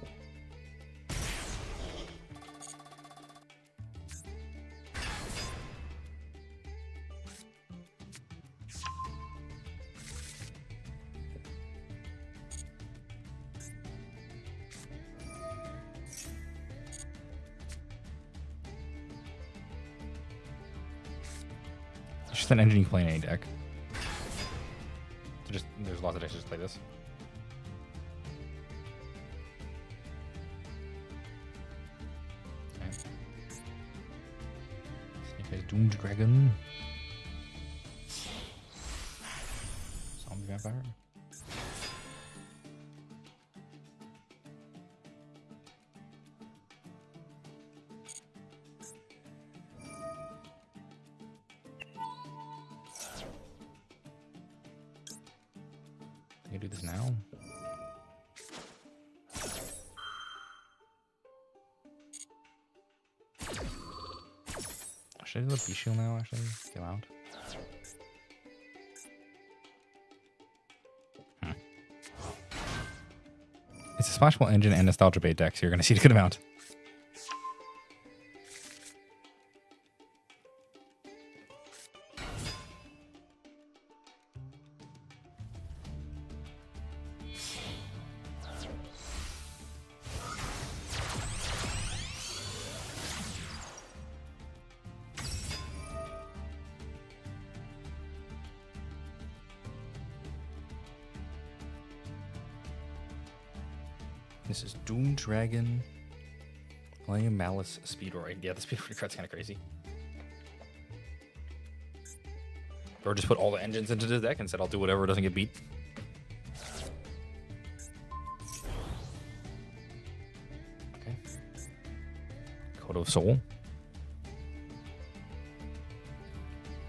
It's just an engine you can play in any deck. So there's lots of decks that just play this. Okay. Snake Eyes Doomed Dragon. Zombie Vampire. I do this now. Should I do the B-Shield now, actually? Get out. It's a Splashball engine and Nostalgia Bait deck, so you're going to see a good amount. This is Doom Dragon playing Malice Speedroid. Yeah, the Speedroid card's kind of crazy. Or just put all the engines into this deck and said I'll do whatever doesn't get beat. Okay. Code of Soul.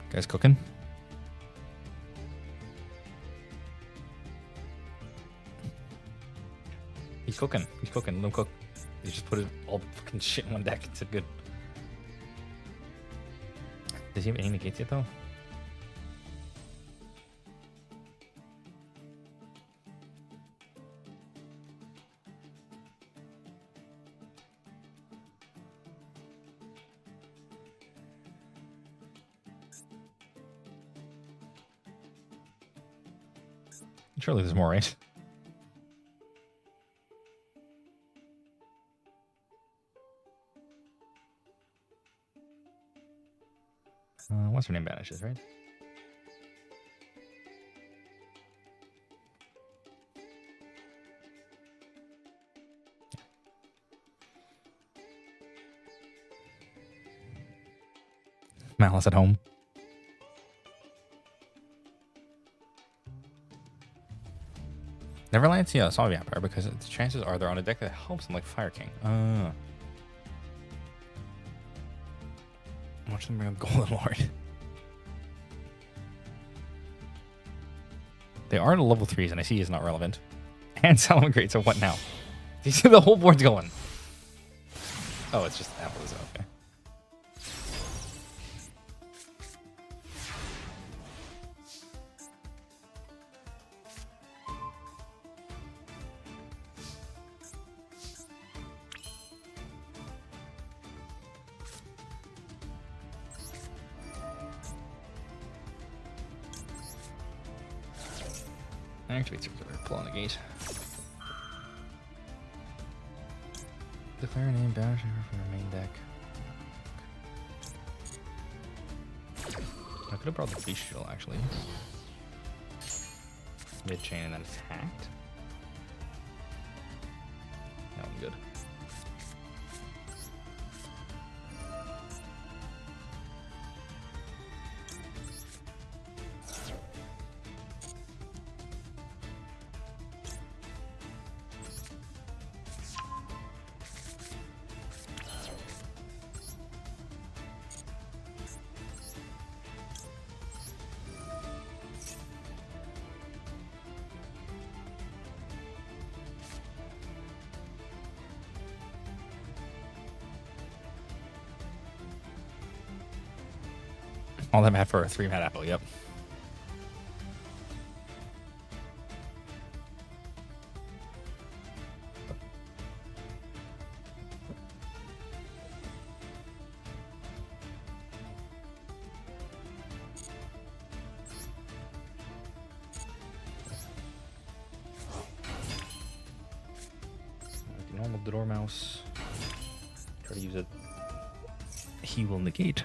Guys cooking? He's cooking. He's cooking. Let him cook. He just put it all fucking shit in one deck. It's good. Does he have any negates yet, though? Surely there's more, right? What's her name vanishes, right? Malice at home. Never lands, yeah, Zombie Vampire because the chances are they're on a deck that helps them, like Fire King. Watch them bring up Golden Lord. They are in level 3s, and I see he's not relevant. And Salamangreat, so what now? Do you see the whole board's going? Oh, it's just Apple, is okay. Activate circular, pull on the gate. Declare a name, banish her from your main deck. I could have brought the Bestial actually. Mid chain and then attacked. No, I'm good. All that mad for a 3-mat apple, yep. Normal Dormouse. Try to use it. He will negate.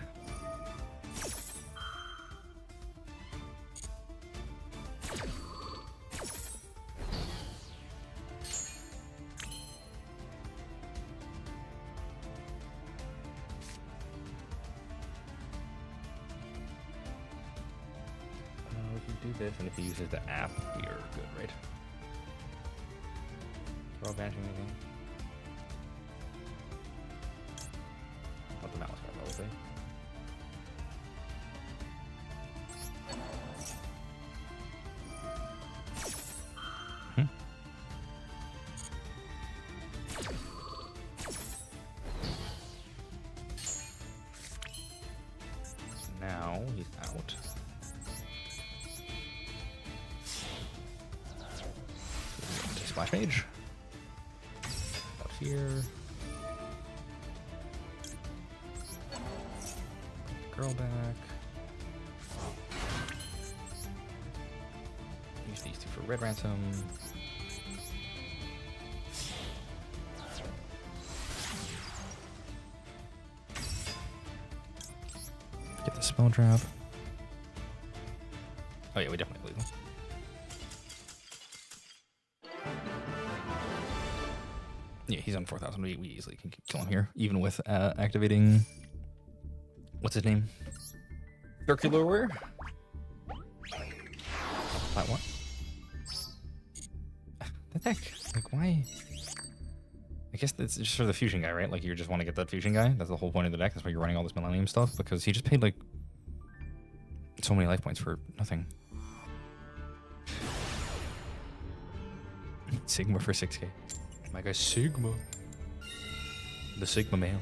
Do this, and if he uses the app, we are good, right? Throw banishing anything. Not the Malice card, obviously. Now he's out. Splash Mage. Out here. Girl back. Use these two for red ransom. Get the spell drop. Oh yeah, we definitely believe them. Yeah, he's on 4,000. We easily can kill him here, even with activating. What's his name? Circular Warrior? That one? That deck. Like, why? I guess that's just for the fusion guy, right? Like, you just want to get that fusion guy. That's the whole point of the deck. That's why you're running all this Millennium stuff, because he just paid, like, so many life points for nothing. Sigma for 6k. My guy Sigma. The Sigma man.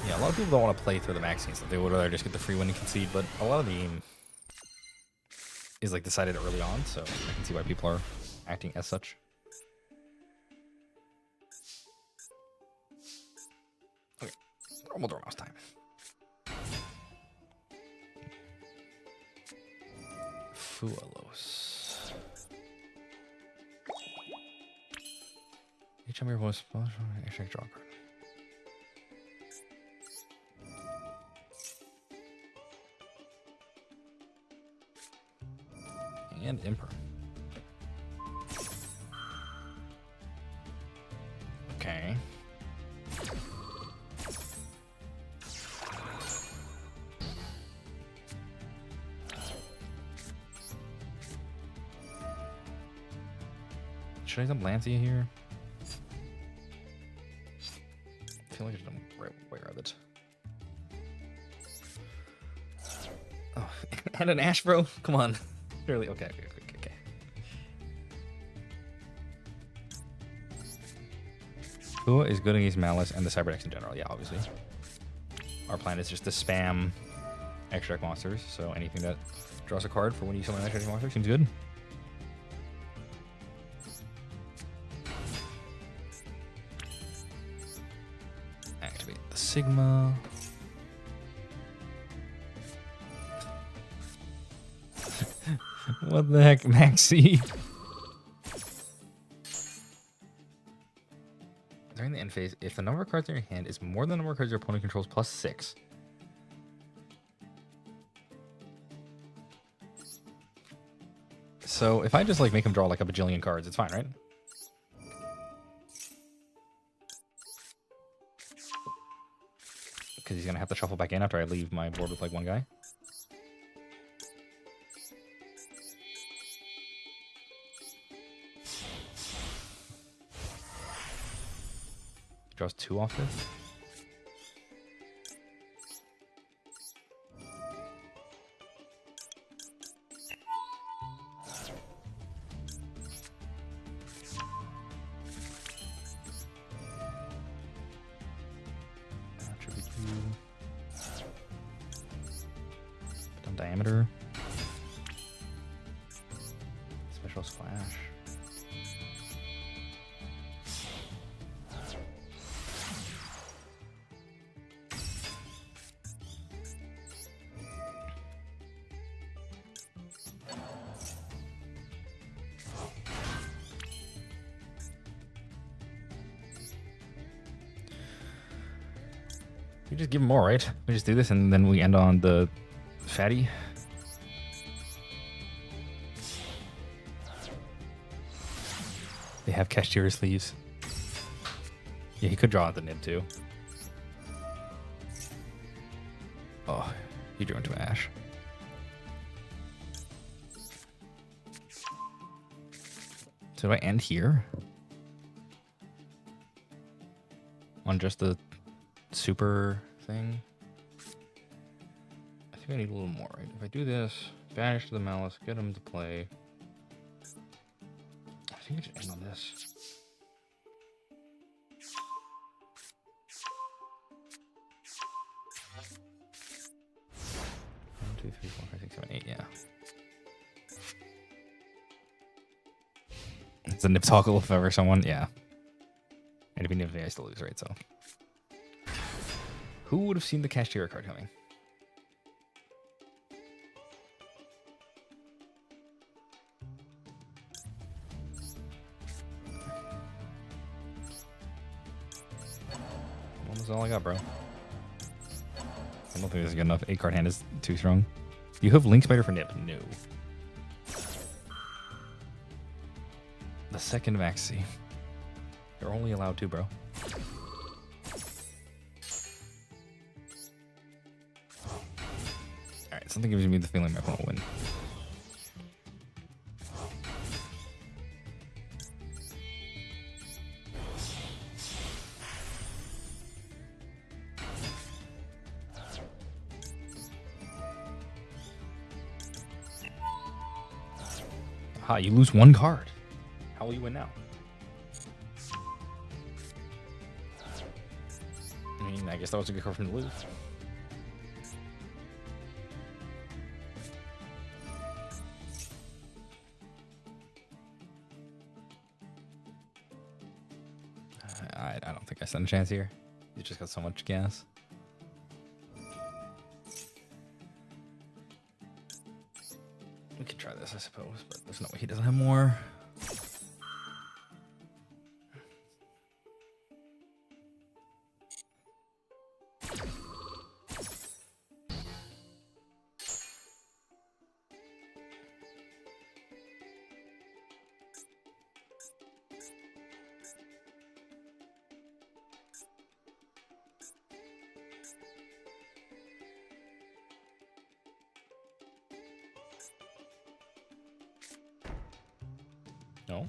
Yeah, a lot of people don't want to play through the maxing stuff. They would rather just get the free win and concede, but a lot of the game is like decided early on, so I can see why people are acting as such. Okay, normal Dormouse time. Fualos. Each time your voice actually draw a card. And Emperor. Okay. Should I dump Lancia here? Where are it? Oh, and an Ash, bro. Come on. Really? Okay. Who is good against Malice and the Cyber decks in general? Yeah, obviously. Our plan is just to spam extra deck monsters, so anything that draws a card for when you summon an extra deck monster seems good. Activate the Sigma. What the heck, Maxi? During the end phase, if the number of cards in your hand is more than the number of cards your opponent controls plus 6. So if I just like make him draw like a bajillion cards, it's fine, right? Because he's gonna have to shuffle back in after I leave my board with like one guy. Draws 2 off this. Attribute you. Put on diameter. Special splash. We just give him more, right? We just do this and then we end on the fatty. They have cashier sleeves. Yeah, he could draw out the nib too. Oh, he drew into Ash. So do I end here? On just the super thing? I think I need a little more, right? If I do this, banish the Malice, get him to play. I think I should end on this. 1, 2, 3, 4, 5, 6, 7, 8, yeah. It's a nip toggle if ever someone, yeah. And if he nips me, I still lose, right? So. Who would have seen the cashier card coming? Well, that's all I got, bro. I don't think this is good enough. 8-card hand is too strong. You have Link Spider for nip? No. The second Maxi. You're only allowed 2, bro. Alright, something gives me the feeling my opponent will win. Aha, you lose 1 card. How will you win now? I mean, I guess that was a good card for him to lose. I don't think I stand a chance here. You just got so much gas. We could try this, I suppose, but there's no way he doesn't have more. No.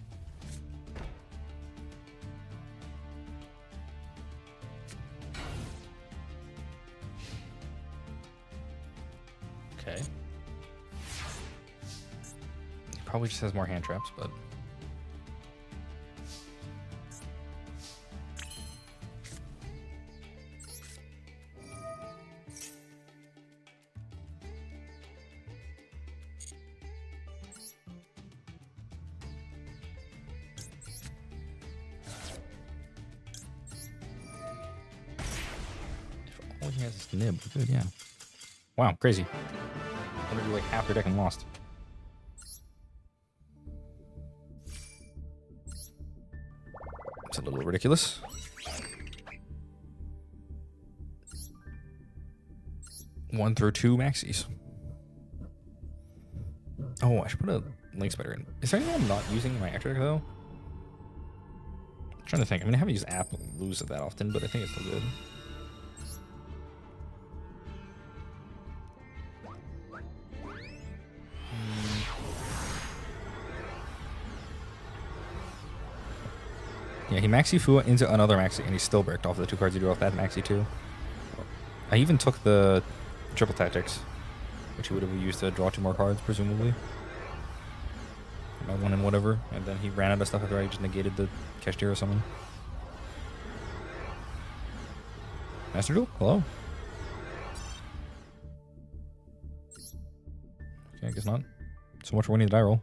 Okay. He probably just has more hand traps, but... If all he has is nib, good, yeah. Wow, crazy. I wonder if you like half your deck and lost. It's a little ridiculous. One through two maxis. Oh, I should put a link spider in. Is there anything I'm not using in my extra deck though? I'm trying to think. I mean, I haven't used app lose it that often, but I think it's still good. Yeah, he maxi Fua into another maxi, and he still bricked off the two cards he drew off that maxi too. I even took the triple tactics, which he would have used to draw two more cards, presumably. By one and whatever, and then he ran out of stuff after I just negated the Keshtir or something. Master Duel? Hello? Okay, I guess not. So much for winning the die roll.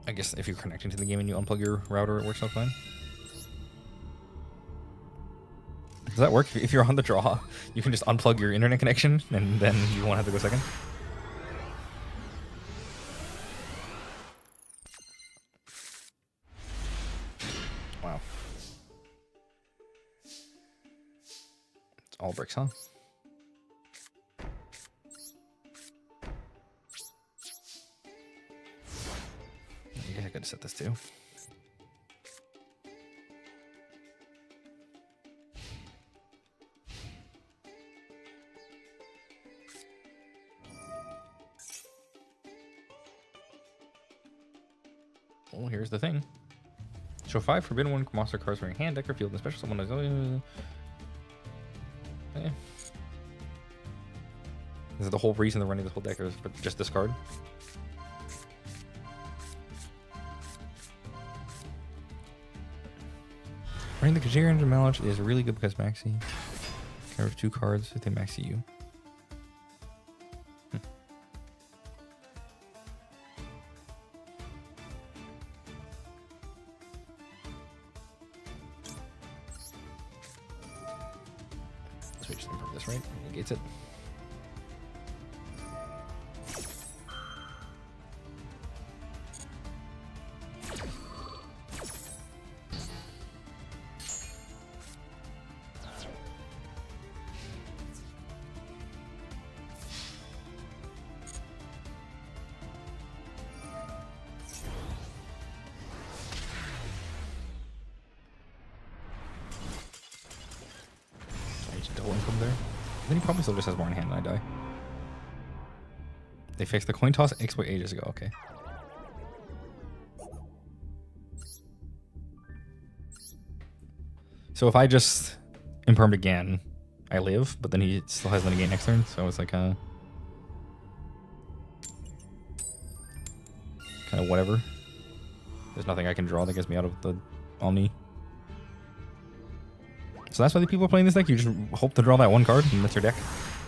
I guess if you're connecting to the game and you unplug your router, it works out fine. Does that work? If you're on the draw, you can just unplug your internet connection and then you won't have to go second? Wow. It's all bricks, huh? Yeah, I gotta set this too. Well, here's the thing. Show 5 Forbidden One monster cards from your hand, deck, or field, and special summon. Okay. This is the whole reason they're running this whole deck, is for just this card. Running the Kajir Engine Malice is really good because Maxi. Care of 2 cards if they Maxi you. So we just improve this, right? Negates it. Double income there. Then he probably still just has more in hand than I die. They fixed the coin toss exploit ages ago. Okay. So if I just impermed again, I live, but then he still has Litigate next turn. So it's like kind of whatever. There's nothing I can draw that gets me out of the Omni. So that's why the people are playing this deck? You just hope to draw that one card and that's your deck?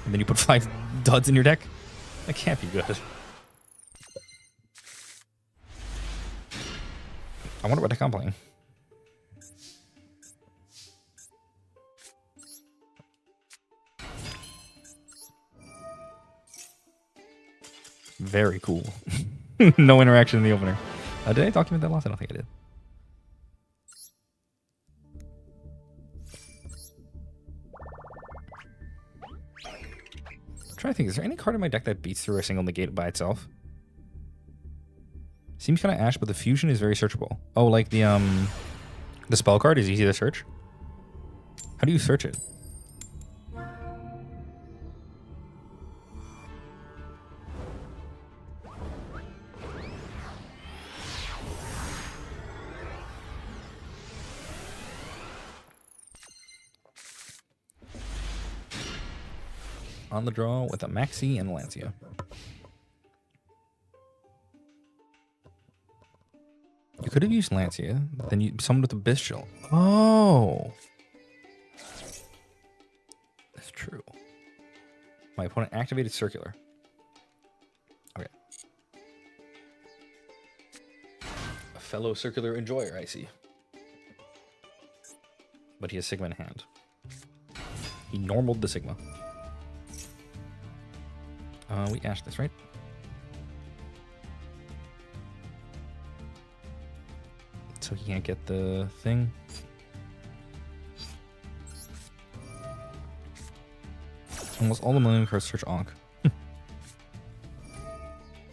And then you put 5 duds in your deck? That can't be good. I wonder what deck I'm playing. Very cool. No interaction in the opener. Did I document that loss? I don't think I did. I'm trying to think, is there any card in my deck that beats through a single negate by itself? Seems kind of ash, but the fusion is very searchable. Oh, like the spell card is easy to search? How do you search it? on the draw with a Maxi and Lancia. You could have used Lancia, then you summoned with a Bestial. Oh! That's true. My opponent activated Circular. Okay. A fellow Circular Enjoyer, I see. But he has Sigma in hand. He normaled the Sigma. We ashed this, right? So he can't get the thing. Almost all the Millennium cards search Ankh.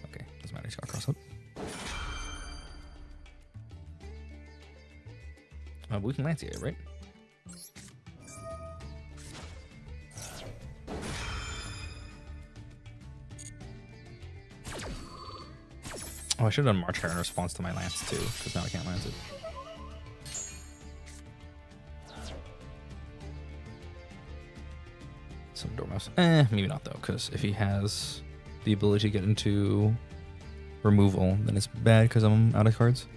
Okay, doesn't matter, he's got cross up. We can Lancia it, right? Oh, I should have done March Hare in response to my Lance too, because now I can't Lance it. Some Dormouse. Maybe not though, because if he has the ability to get into removal, then it's bad because I'm out of cards.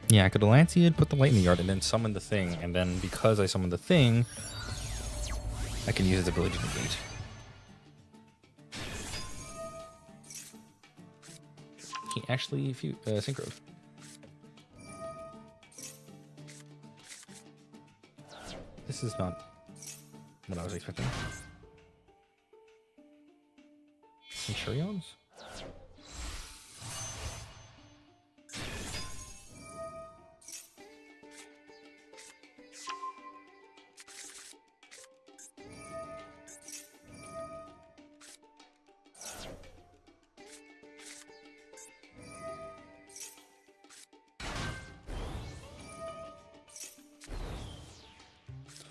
Yeah, I could have Lancia'd, put the light in the yard, and then summon the thing, and then because I summoned the thing, I can use its ability to negate. He actually synchroed. This is not what I was expecting. Centurions?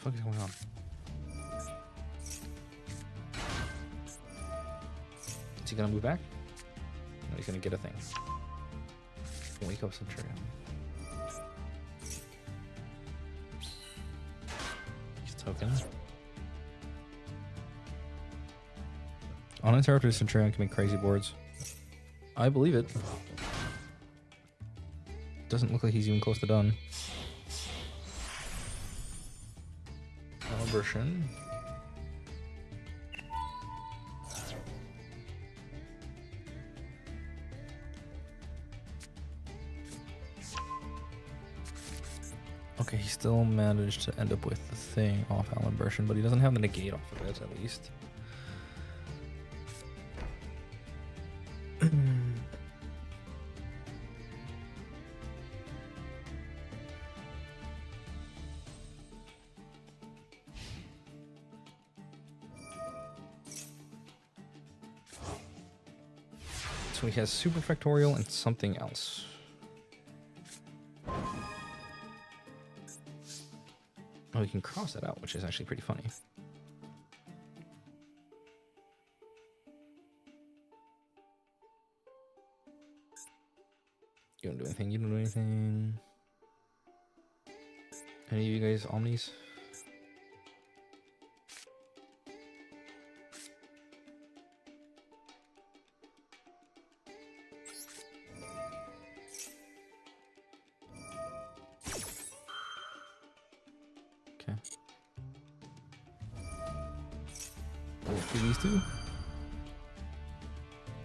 What the fuck is going on? Is he gonna move back? No, he's gonna get a thing. Wake up Centurion. He's token. Uninterrupted Centurion can make crazy boards. I believe it. Doesn't look like he's even close to done. Version. Okay, he still managed to end up with the thing off Alan version, but he doesn't have the negate off of it, at least. So he has Super Factorial and something else. Oh, he can cross that out, which is actually pretty funny. You don't do anything, you don't do anything. Any of you guys Omnis? Okay. Do these two?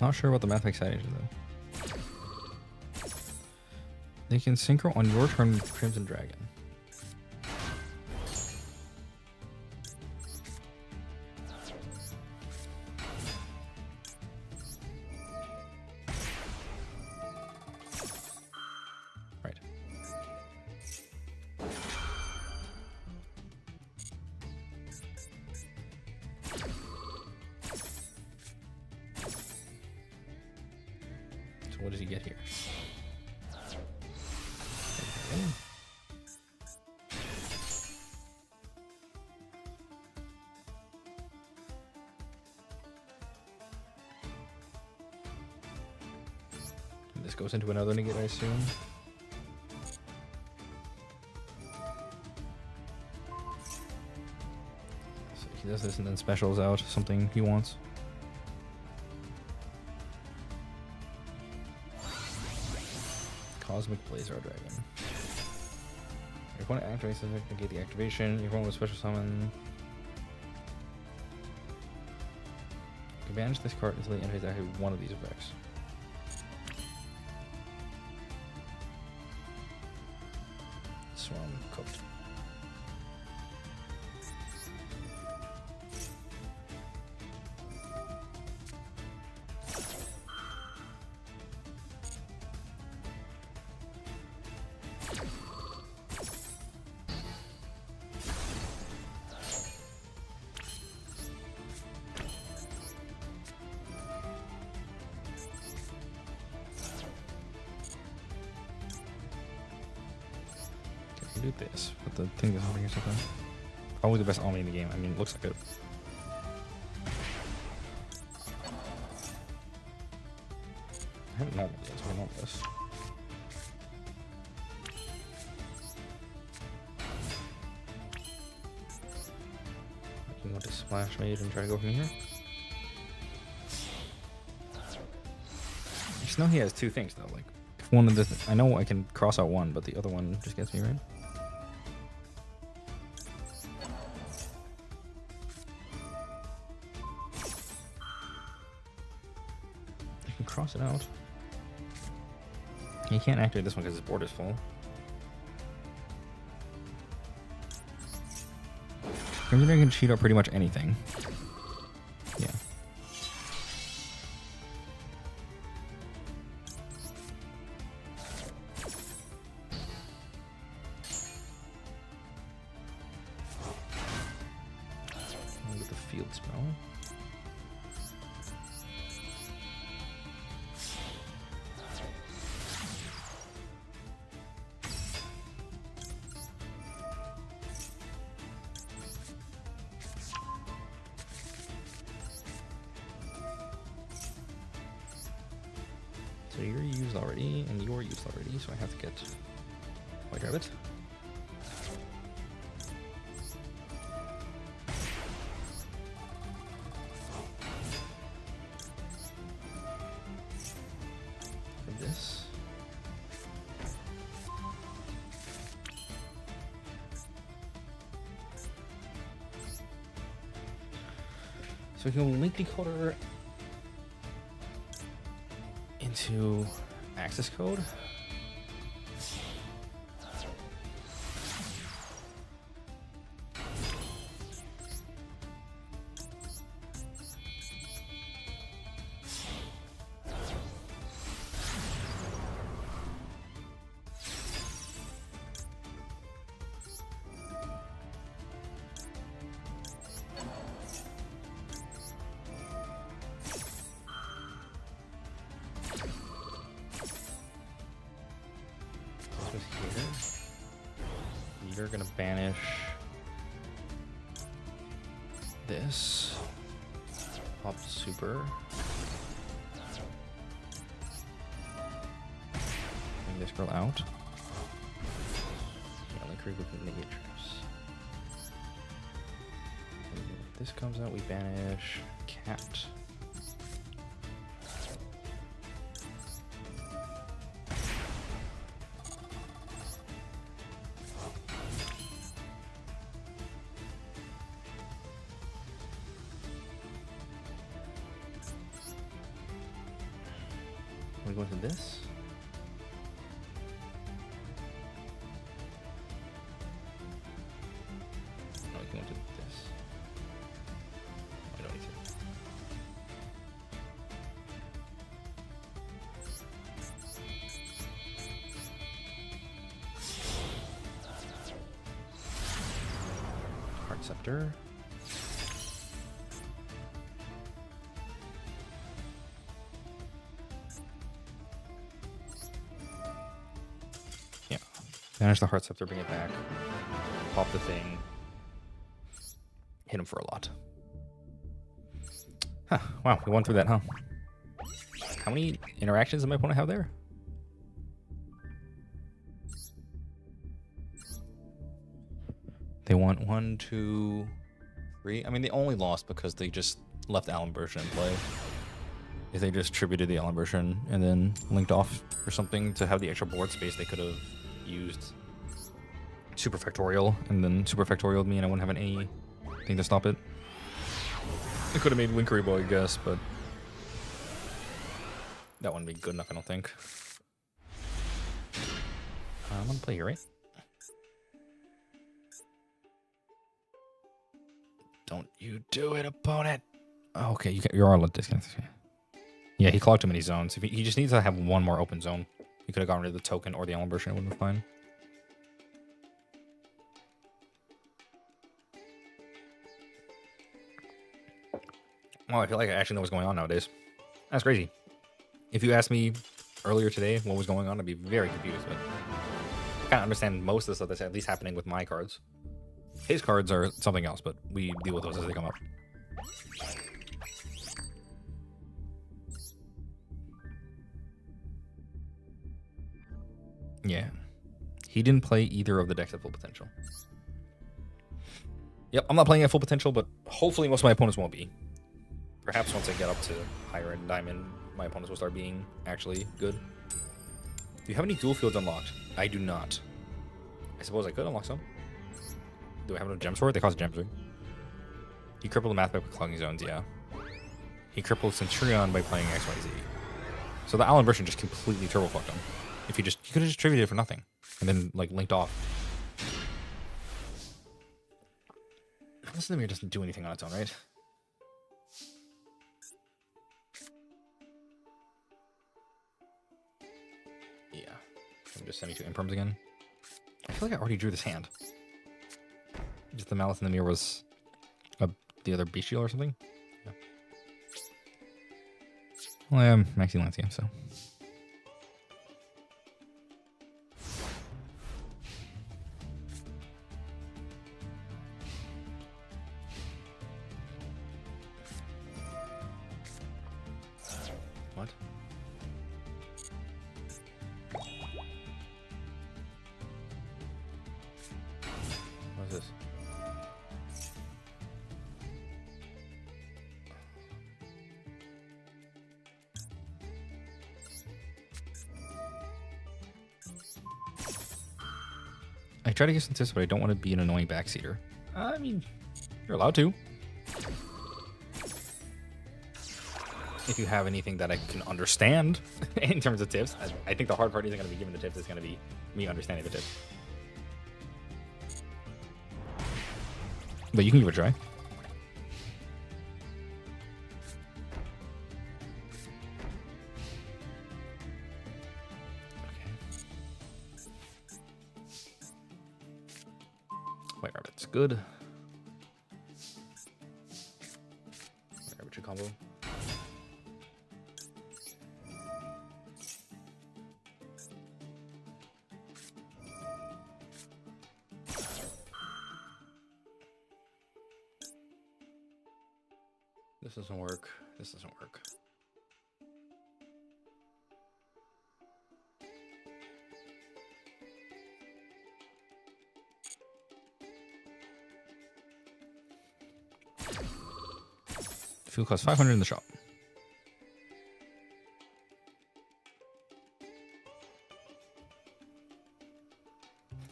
Not sure about the Mathematic Side Agent though. They can synchro on your turn with Crimson Dragon. Right. So what does he get here? This goes into another negate, I assume. So He does this and then specials out something he wants. Cosmic Blazer Dragon. Your opponent activates it, negate the activation. Your opponent with special summon. You can banish this card until the end phase activate one of these effects. Swarm cooked. Do this, but the thing is holding or something. Probably the best Omni in the game. I mean, it looks like it. I haven't known this, so I know this. I can go to Splash Mage and try to go from here. I just know he has two things though. Like, if one of the, I know I can cross out one, but the other one just gets me right. Cross it out. You can't activate this one because his board is full. Crimson Dragon can cheat out pretty much anything. Yeah. Look at the field spell. So you're used already, and you're used already, so I have to get White Rabbit. For this. So we can link decoder into access code. You're gonna banish this, pop super, bring this girl out. Yeah, only creep with the Matrix. If this comes out, we banish Cat. We go into this. No, we can go into this. I don't need to. Heart Scepter. Banish the Heart Scepter, bring it back. Pop the thing. Hit him for a lot. Huh. Wow, we went through that, huh? How many interactions does my opponent have there? They want 1, 2, agree. I mean, they only lost because they just left Allen version in play. If they just tributed the Allen version and then linked off or something to have the extra board space, they could have used Super Factorial, and then Super Factorial would mean I wouldn't have anything to stop it. It could have made Winkaribo, I guess, but that wouldn't be good enough, I don't think. I'm gonna play here, right? Don't you do it, opponent! Oh, okay, you're all disconnected. Yeah, he clogged too many zones. He just needs to have one more open zone. He could have gotten rid of the token or the Allen version. It would have been fine. Well, I feel like I actually know what's going on nowadays. That's crazy. If you asked me earlier today what was going on, I'd be very confused. But I kind of understand most of the stuff that's at least happening with my cards. His cards are something else, but we deal with those as they come up. Yeah. He didn't play either of the decks at full potential. Yep, I'm not playing at full potential, but hopefully most of my opponents won't be. Perhaps once I get up to higher end diamond, my opponents will start being actually good. Do you have any dual fields unlocked? I do not. I suppose I could unlock some. Do I have no gems for it? They cost gems, right? He crippled the math by clogging zones, yeah. He crippled Centurion by playing XYZ. So the Allen version just completely turbo fucked him. If he could have just tributed it for nothing. And then, like, linked off. This Lemire doesn't do anything on its own, right? Yeah. I'm just sending 2 imperms again. I feel like I already drew this hand. Just the Malice in the mirror was the other bestial or something? Yeah. Well, I am maxing last game, so. What? What is this? I try to get some tips, but I don't want to be an annoying backseater. I mean, you're allowed to. If you have anything that I can understand in terms of tips, I think the hard part isn't going to be giving the tips, it's going to be me understanding the tips. But you can give it a try. White Rabbit's good. White Rabbit combo. This doesn't work. This doesn't work. Fuel costs 500 in the shop.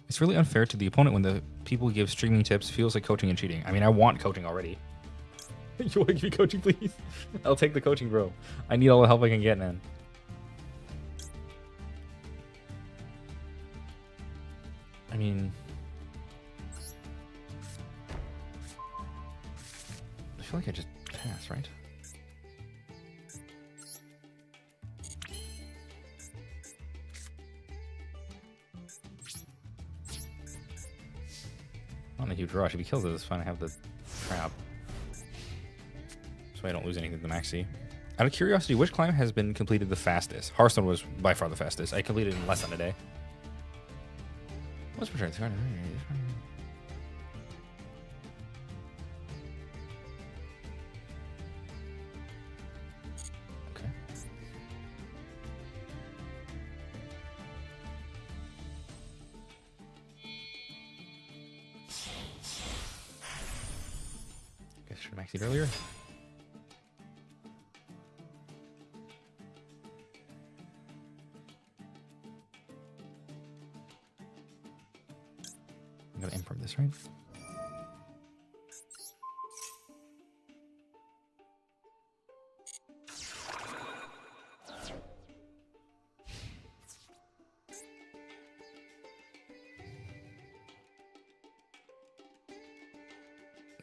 It's really unfair to the opponent when the people who give streaming tips feels like coaching and cheating. I mean, I want coaching already. You want to give me coaching, please? I'll take the coaching, bro. I need all the help I can get, man. I mean, I feel like I just passed, right? Not a huge rush. If he kills it, it's fine. I have the trap. So I don't lose anything to Maxi. Out of curiosity, which climb has been completed the fastest? Hearthstone was by far the fastest. I completed it in less than a day. What's for sure? Okay. I should have maxed it earlier. I'm gonna improv this, right?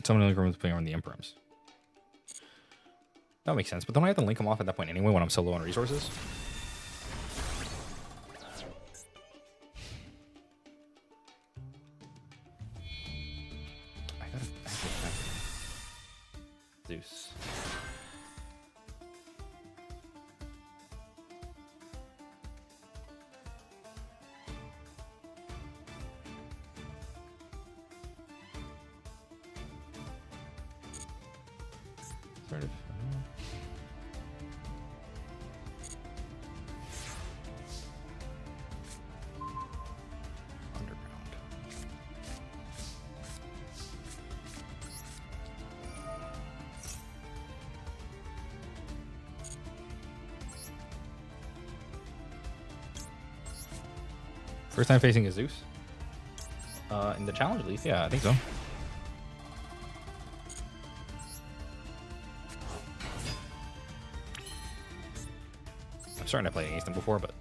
Someone in the room is playing on the imprims. That makes sense, but don't I have to link them off at that point anyway when I'm so low on resources? I gotta Zeus. Sort of. Underground. First time facing a Zeus? In the challenge at least, yeah, I think so. I'm starting to play against him before, but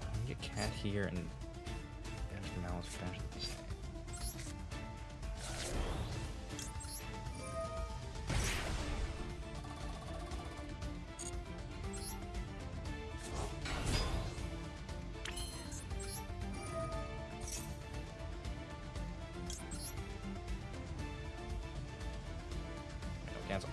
I need a cat here and damage the Malice for damage to the same. Cancel.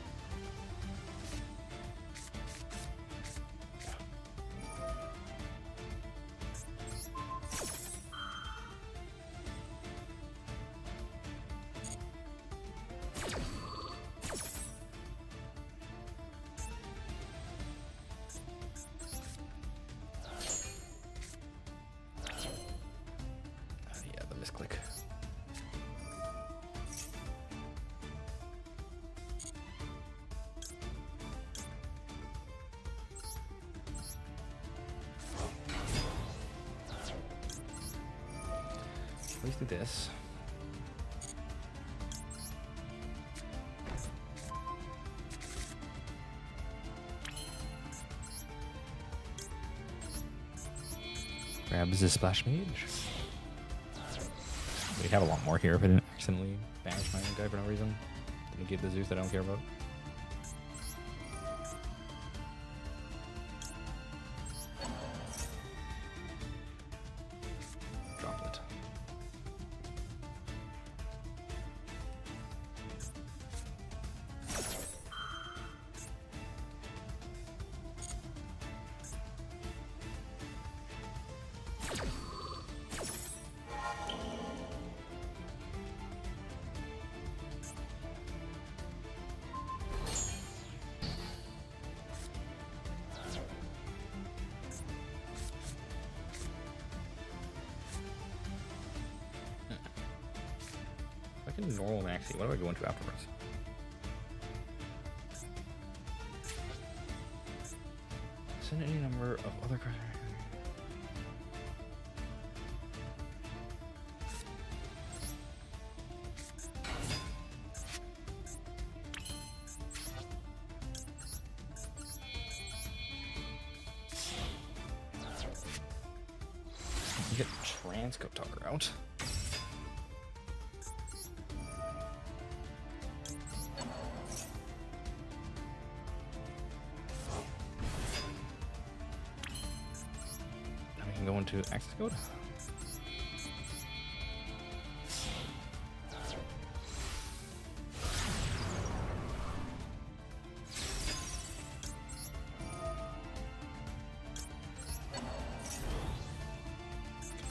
Yeah, the misclick. Please do this. Grabs the splash mage. We'd have a lot more here if I didn't accidentally banish my own guy for no reason. Didn't get the Zeus that I don't care about. Droplet. I can normal maxi. What do I go into afterwards? Send any number of other cards. Get Transco Talker out. Go into access code.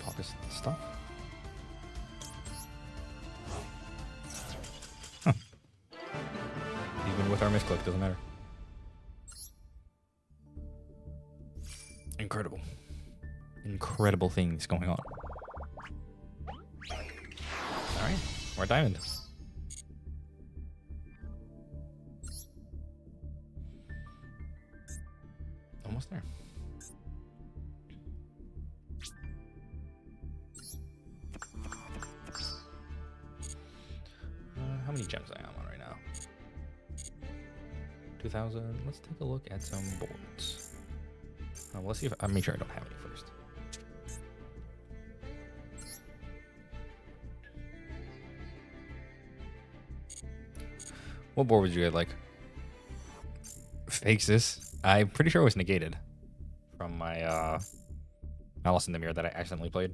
Pop this stuff. Huh. Even with our misclick, doesn't matter. Incredible. Incredible things going on. More diamond. Almost there. How many gems I am on right now? 2,000. Let's take a look at some boards. Let's see if I'll make sure I don't have any first. What board would you guys like? Fakes this. I'm pretty sure it was negated from my Malice in the Mirror that I accidentally played.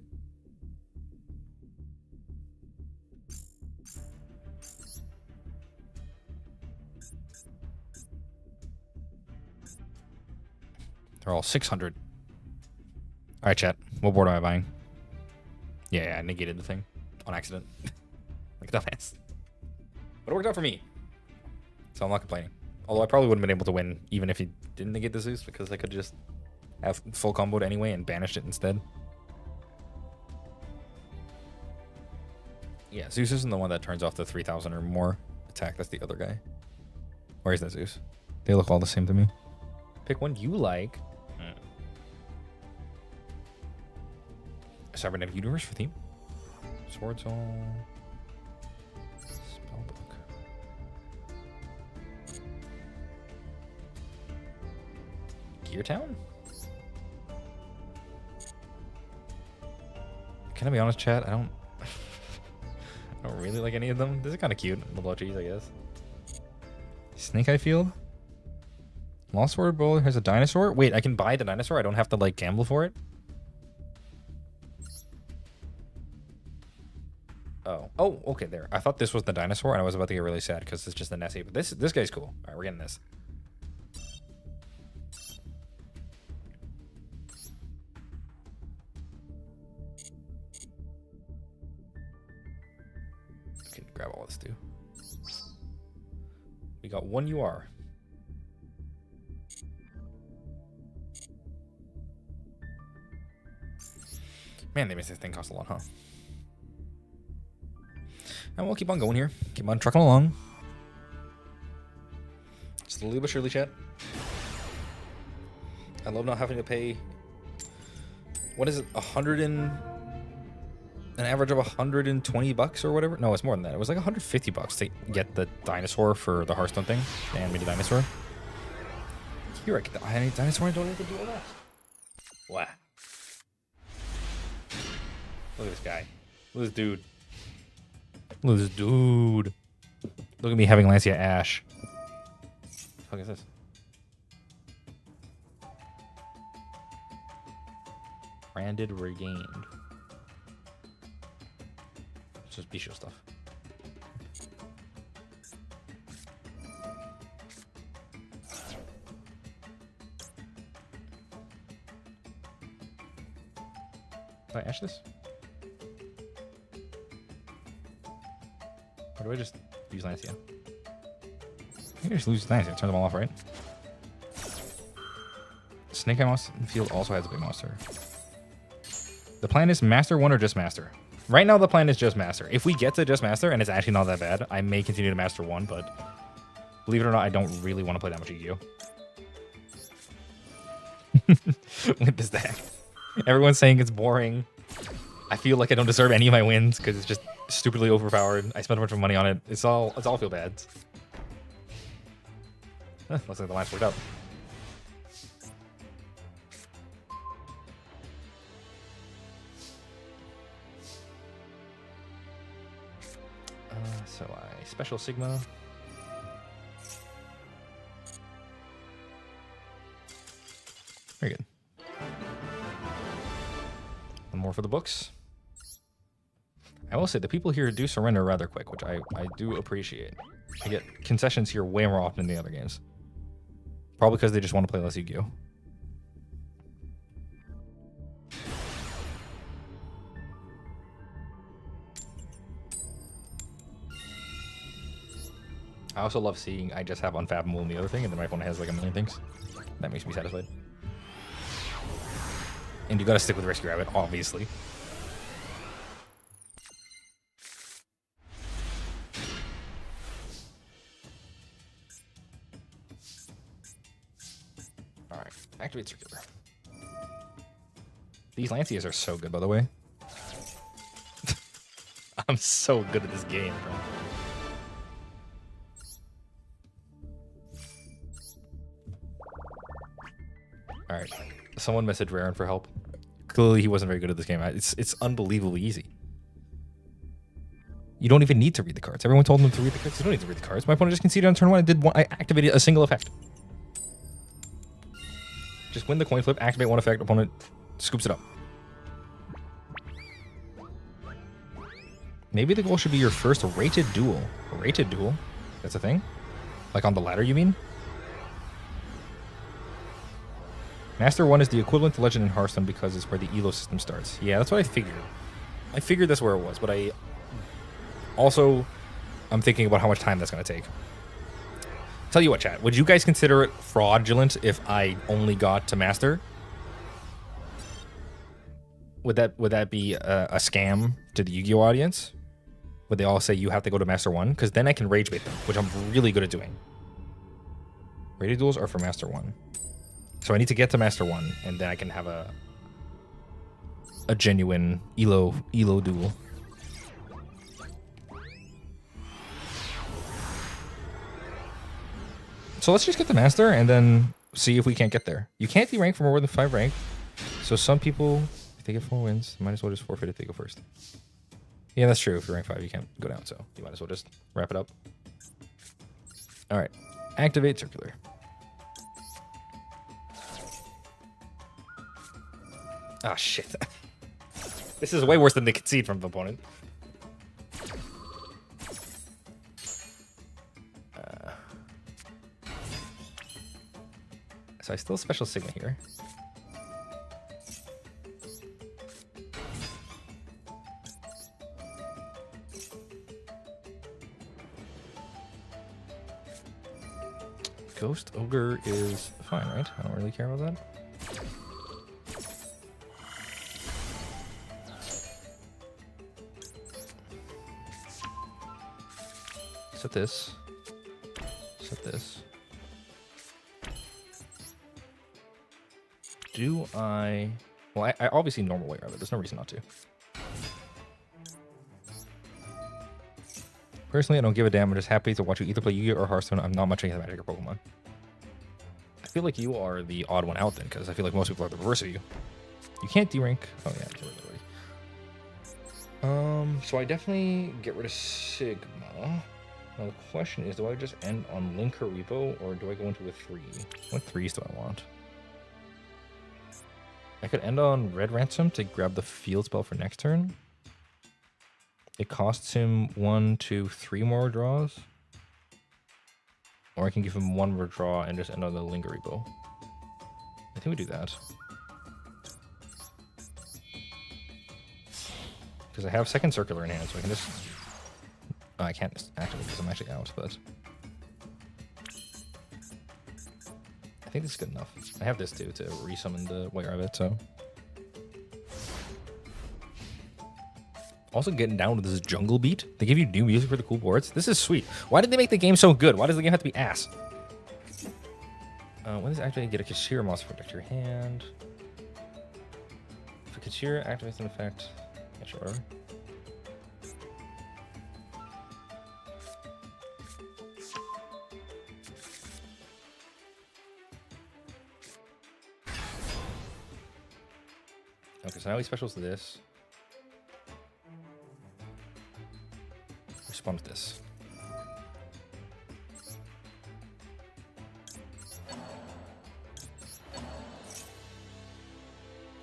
They're all 600. All right, chat. What board am I buying? Yeah, I negated the thing on accident. Like a dumbass. But it worked out for me. So I'm not complaining. Although I probably wouldn't have been able to win even if he didn't negate the Zeus because I could just have full comboed anyway and banished it instead. Yeah, Zeus isn't the one that turns off the 3,000 or more attack. That's the other guy. Or is that Zeus? They look all the same to me. Pick one you like. Cybernetic Universe for theme. Sword Soul. Spellbook. Gear Town? Can I be honest, chat? I don't really like any of them. This is kind of cute. Little cheese, I guess. Snake Eye Field. Lost Word Bowler has a dinosaur. Wait, I can buy the dinosaur. I don't have to like gamble for it. Oh, okay, there. I thought this was the dinosaur, and I was about to get really sad because it's just the Nessie. But this guy's cool. All right, we're getting this. I can grab all this too. We got one UR. Man, they made this thing cost a lot, huh? And we'll keep on going here. Keep on trucking along. Slowly but surely, chat. I love not having to pay... What is it? An average of 120 bucks or whatever? No, it's more than that. It was like 150 bucks to get the dinosaur for the Hearthstone thing. The animated dinosaur. Here, I get the animated dinosaur and don't have to do all that. Wow. Look at this guy. Look at this dude. Look at this dude. Look at me having Lancia Ash. What the fuck is this? Branded Regained. It's just Bisho stuff. Did I Ash this? Or do I just use Lancia? I think I just lose Lancia. Turn them all off, right? Snake Eye Monster Field also has a big monster. The plan is Master 1 or just Master. Right now the plan is just Master. If we get to just Master and it's actually not that bad, I may continue to Master 1, but believe it or not, I don't really want to play that much Yugioh. With this deck. Everyone's saying it's boring. I feel like I don't deserve any of my wins because it's just stupidly overpowered. I spent a bunch of money on it. It's all feel bad. Looks like the lines worked out. So I special Sigma. Very good. One more for the books. I will say the people here do surrender rather quick, which I do appreciate. I get concessions here way more often than the other games. Probably because they just want to play less Yugioh. I also love seeing I just have Unfathomable in the other thing, and then my opponent has like a million things. That makes me satisfied. And you gotta stick with Rescue Rabbit, obviously. Activate circular. These Lancias are so good, by the way. I'm so good at this game, bro. All right. Someone messaged Raren for help. Clearly, he wasn't very good at this game. It's unbelievably easy. You don't even need to read the cards. Everyone told him to read the cards. You don't need to read the cards. My opponent just conceded on turn 1. I activated a single effect. Just win the coin flip, activate 1 effect, opponent scoops it up. Maybe the goal should be your first rated duel. A rated duel? That's a thing? Like on the ladder, you mean? Master 1 is the equivalent to Legend in Hearthstone because it's where the ELO system starts. Yeah, that's what I figured. I figured that's where it was, but I'm thinking about how much time that's going to take. Tell you what, chat. Would you guys consider it fraudulent if I only got to Master? Would that be a scam to the Yu-Gi-Oh audience? Would they all say you have to go to Master 1? Because then I can rage bait them, which I'm really good at doing. Rated duels are for Master 1. So I need to get to Master 1, and then I can have a genuine ELO duel. So let's just get the Master, and then see if we can't get there. You can't de-rank for more than 5 rank. So some people, if they get 4 wins, might as well just forfeit if they go first. Yeah, that's true. If you're rank 5, you can't go down, so you might as well just wrap it up. All right. Activate circular. Ah, shit. This is way worse than the concede from the opponent. So I still special Sigma here. Ghost Ogre is fine, right? I don't really care about that. Set this. Set this. Do I... Well, I obviously normal way of it. There's no reason not to. Personally, I don't give a damn. I'm just happy to watch you either play Yu-Gi-Oh or Hearthstone. I'm not much into Magic or Pokemon. I feel like you are the odd one out then, because I feel like most people are the reverse of you. You can't de-rank. Oh yeah, I get rid of it already. So I definitely get rid of Sigma. Now the question is, do I just end on Linker Repo, or do I go into a 3? What 3s do I want? I could end on Red Ransom to grab the field spell for next turn. It costs him 1, 2, 3 more draws. Or I can give him 1 more draw and just end on the Linger Repo. I think we do that. Because I have second circular in hand, so I can just... Oh, I can't activate because I'm actually out, but... I think this is good enough. I have this too to resummon the White Rabbit, so... Also getting down with this jungle beat. They give you new music for the cool boards. This is sweet. Why did they make the game so good? Why does the game have to be ass? When does it actually get a Kashira monster protect your hand? If a Kashira activates an effect... Yeah, sure, whatever. Okay, so now he specials to this. Respond to this.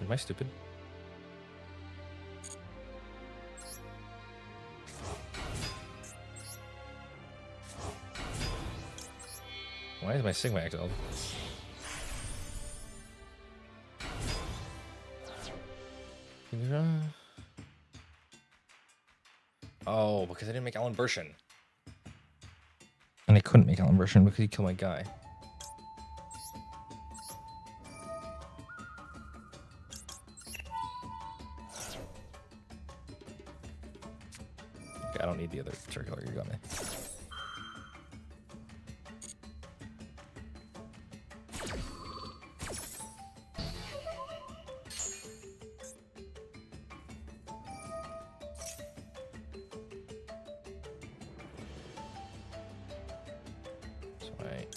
Am I stupid? Why is my Sigma exiled? Oh, because I didn't make Alan Bershin. And I couldn't make Alan Bershin because he killed my guy. Okay, I don't need the other circular. You got me.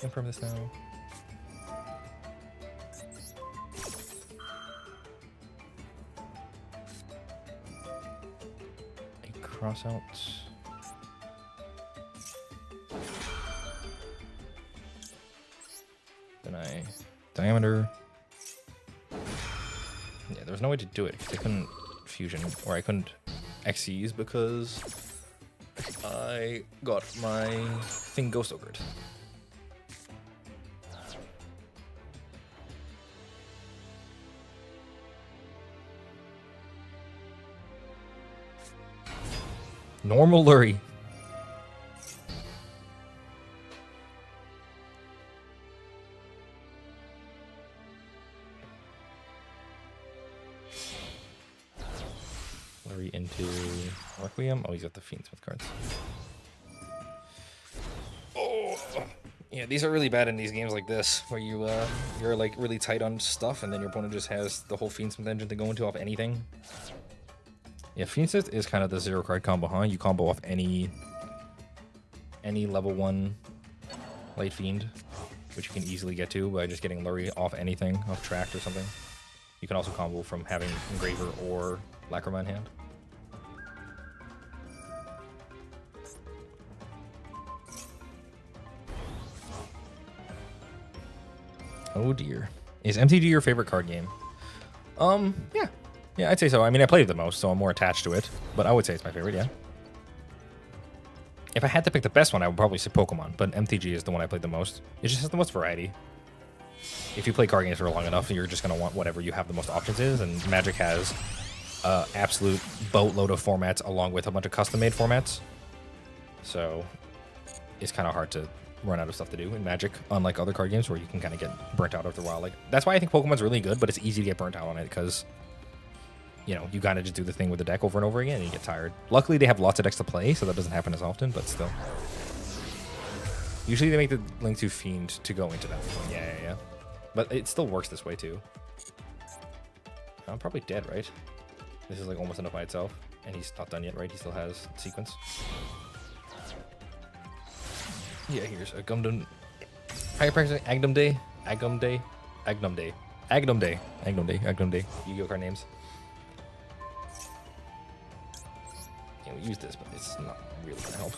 Improve this now. A cross out. Then I diameter. Yeah, there was no way to do it because I couldn't fusion, or I couldn't XCs because I got my thing ghost ogred. Normal Lurie. Lurie into Requiem. Oh, he's got the Fiendsmith cards. Oh, yeah, these are really bad in these games like this, where you're like really tight on stuff, and then your opponent just has the whole Fiendsmith engine to go into off anything. Yeah, Fiendsmith is kind of the 0 card combo, huh? You combo off any level 1 late Fiend, which you can easily get to by just getting Lurie off anything, off Tract or something. You can also combo from having Engraver or Lacrima in hand. Oh dear. Is MTG your favorite card game? Yeah. Yeah, I'd say so. I mean, I played it the most, so I'm more attached to it. But I would say it's my favorite, yeah. If I had to pick the best one, I would probably say Pokemon. But MTG is the one I played the most. It just has the most variety. If you play card games for long enough, you're just going to want whatever you have the most options is. And Magic has absolute boatload of formats along with a bunch of custom-made formats. So it's kind of hard to run out of stuff to do in Magic, unlike other card games where you can kind of get burnt out after a while. Like, that's why I think Pokemon's really good, but it's easy to get burnt out on it because, you know, you kind of just do the thing with the deck over and over again and you get tired. Luckily, they have lots of decks to play, so that doesn't happen as often, but still. Usually they make the Link to Fiend to go into that. Yeah. But it still works this way, too. I'm probably dead, right? This is like almost enough by itself. And he's not done yet, right? He still has sequence. Yeah, here's a Gundam. How you practicing? Agnum Day? Agnum Day? Agnum Day. Agnum Day. Agnum Day. Agnum Day. Yu-Gi-Oh card names. Yeah, we use this, but it's not really gonna help.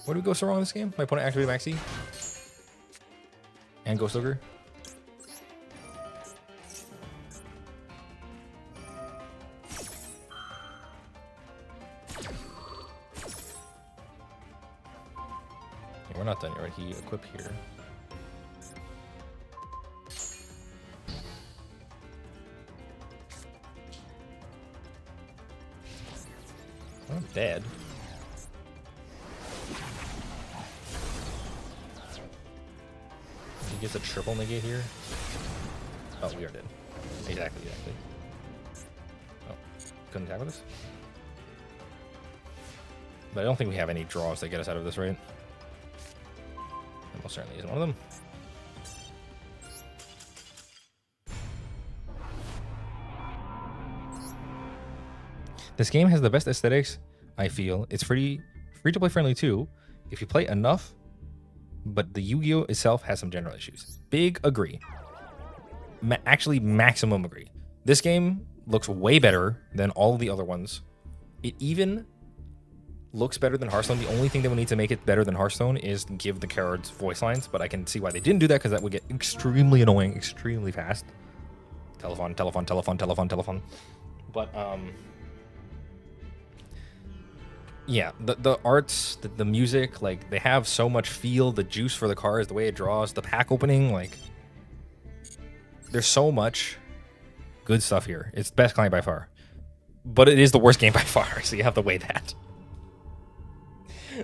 Where do we go so wrong in this game? My opponent activated Maxi. And Ghost Ogre. Yeah, we're not done yet, right? He equip here. I'm dead. He gets a triple negate here. Oh, we are dead. Exactly. Oh, couldn't tackle this? But I don't think we have any draws that get us out of this, right? Almost certainly isn't one of them. This game has the best aesthetics, I feel. It's free to play friendly too, if you play enough, but the Yu-Gi-Oh itself has some general issues. Big agree. Actually, maximum agree. This game looks way better than all of the other ones. It even looks better than Hearthstone. The only thing that would need to make it better than Hearthstone is give the cards voice lines, but I can see why they didn't do that because that would get extremely annoying, extremely fast. Telephone. But, yeah, the arts, the music, like, they have so much feel, the juice for the cards, the way it draws, the pack opening, like, there's so much good stuff here. It's the best client by far. But it is the worst game by far, so you have to weigh that.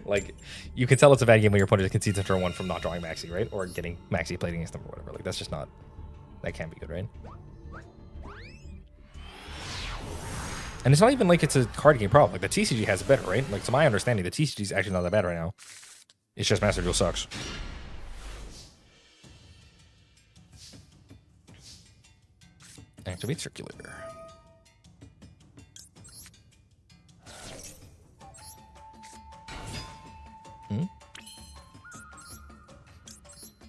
Like, you can tell it's a bad game when your opponent concedes a turn 1 from not drawing Maxi, right? Or getting Maxi played against them or whatever. Like, that's just not... That can't be good, right? And it's not even like it's a card game problem. Like, the TCG has it better, right? Like, to my understanding, the TCG is actually not that bad right now. It's just Master Duel sucks. Activate Circulator.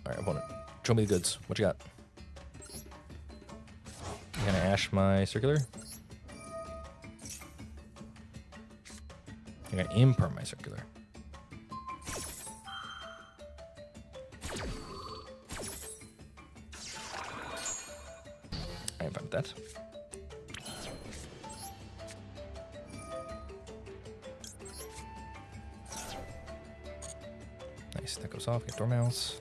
Alright, opponent. Show me the goods. What you got? I'm gonna Ash my Circular. I'm gonna Imperm my Circular. I'm fine with that. Nice, that goes off. Get Dormouse.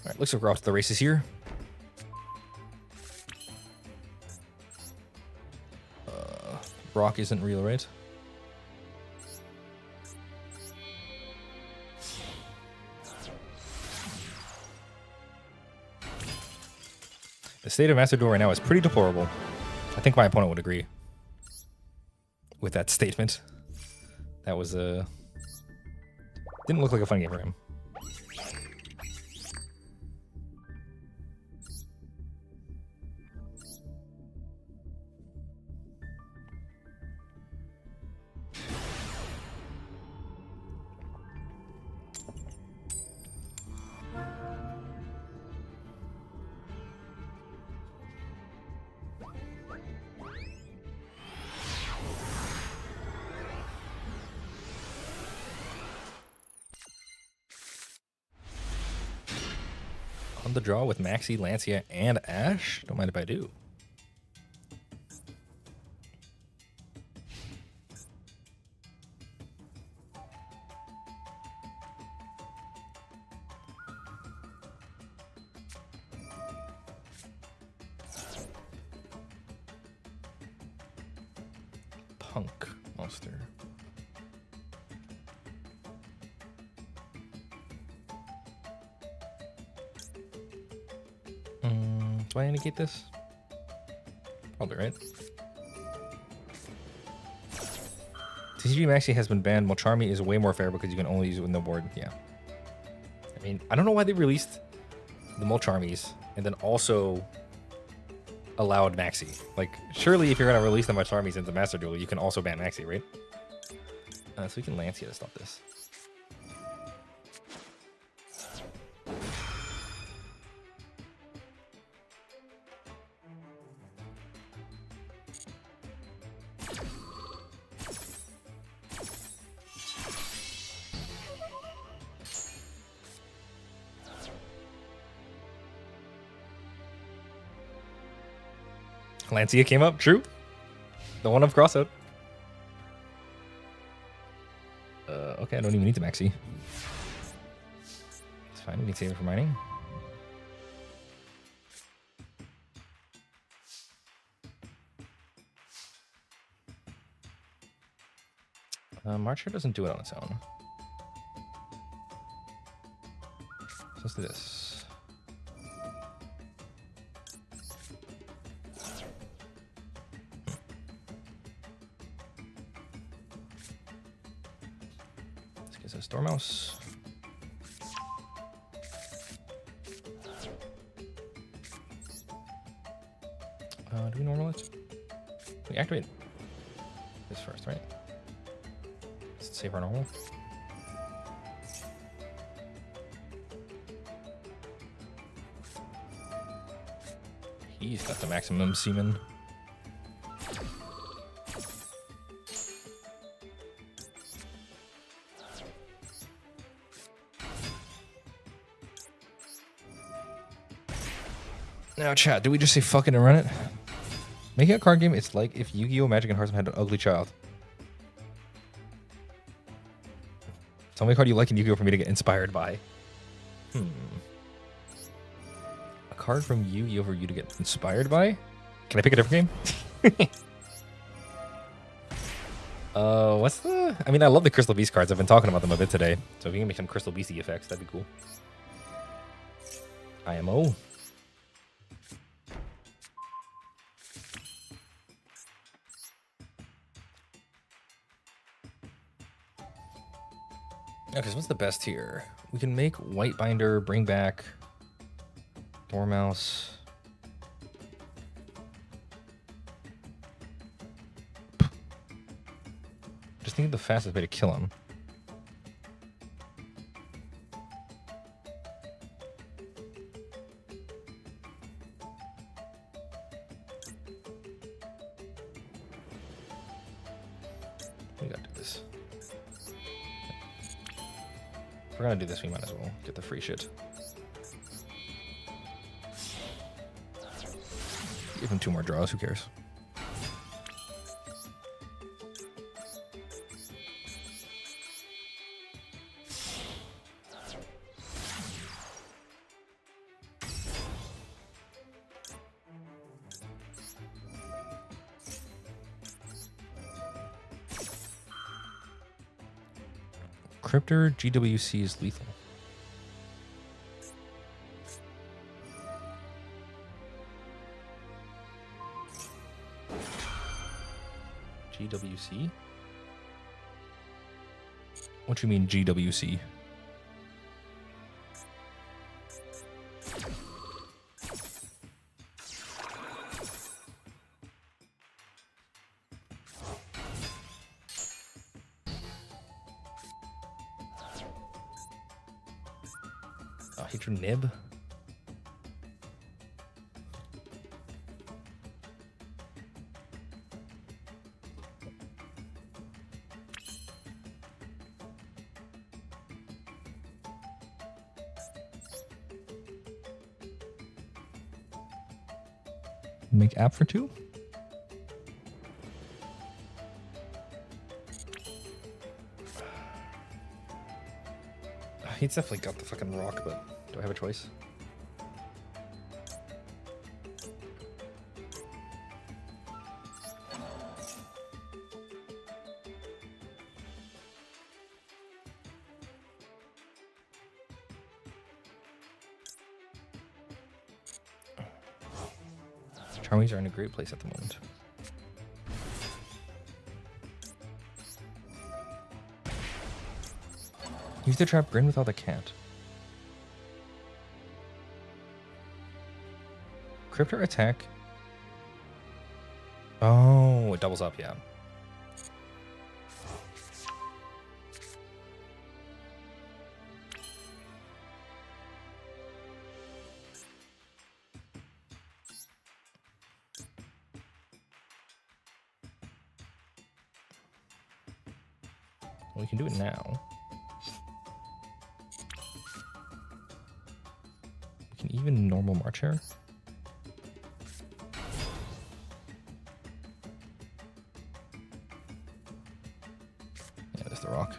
Alright, looks like we're off to the races here. Brock isn't real, right? The state of Master Duel right now is pretty deplorable. I think my opponent would agree with that statement. That was didn't look like a fun game for him. On the draw with Maxi, Lancia, and Ash? Don't mind if I do. Punk monster. Do I indicate this? Probably, right? TCG Maxi has been banned, while Charmy is way more fair because you can only use it with no board. Yeah. I mean, I don't know why they released the Molcharmies and then also allowed Maxi. Like, surely if you're going to release the Molcharmies into Master Duel, you can also ban Maxi, right? So we can Lancia to stop this. Lancia came up, true. The one of crossout. Okay, I don't even need the Maxi. It's fine, we can save it for mining. Marcher doesn't do it on its own. So let's do this. Dormouse. Do we normal it? We activate this first, right? Let's save our normal. He's got the maximum semen. Now, chat, do we just say fuck it and run it? Making a card game, it's like if Yu-Gi-Oh! Magic and Hearthstone had an ugly child. Tell me a card you like in Yu-Gi-Oh! For me to get inspired by. A card from Yu-Gi-Oh for you to get inspired by? Can I pick a different game? What's the... I mean, I love the Crystal Beast cards. I've been talking about them a bit today. So if you can make some Crystal Beastie effects, that'd be cool. IMO. Okay, so what's the best here? We can make White Binder, bring back Dormouse. Just think of the fastest way to kill him. We gotta do this. If we're gonna do this, we might as well get the free shit. Give him 2 more draws, who cares? Cryptor GWC is lethal. GWC? What you mean GWC? Oh, I hate your nib. Make app for 2? He's definitely got the fucking rock, but do I have a choice? Charmies are in a great place at the moment. Use the trap grin without the cat. Cryptor attack. Oh, it doubles up, yeah. Well, we can do it now. We can even normal March Hare. Yeah, there's the rock.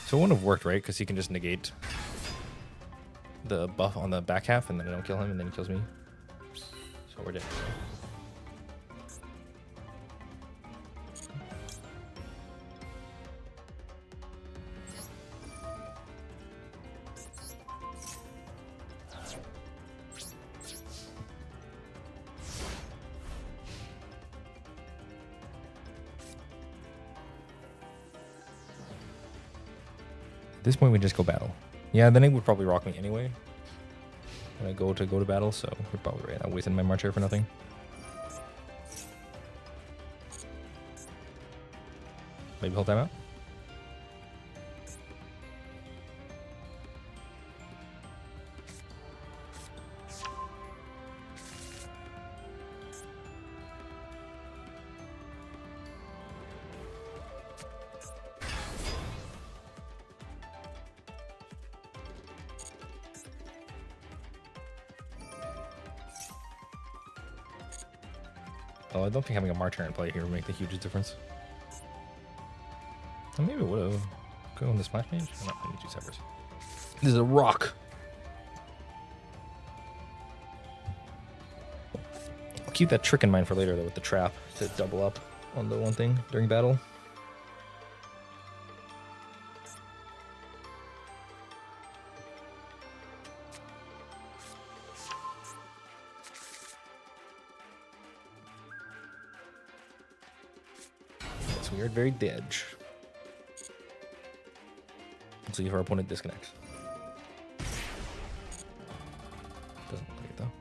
So it wouldn't have worked, right? Because he can just negate the buff on the back half, and then I don't kill him, and then he kills me. So we're dead. At this point, we just go battle. Yeah, then it would probably rock me anyway when I go to battle, so we're probably right now wasting my March Hare for nothing. Maybe hold time out. call. I don't think having a Martyr in play here would make the hugest difference. Well, maybe it would have. Go on the splash page? No, I need 2 Severs. This is a rock. I'll keep that trick in mind for later, though, with the trap to double up on the one thing during battle. So we are very dead. Let's see if our opponent disconnects. Doesn't look like it, though.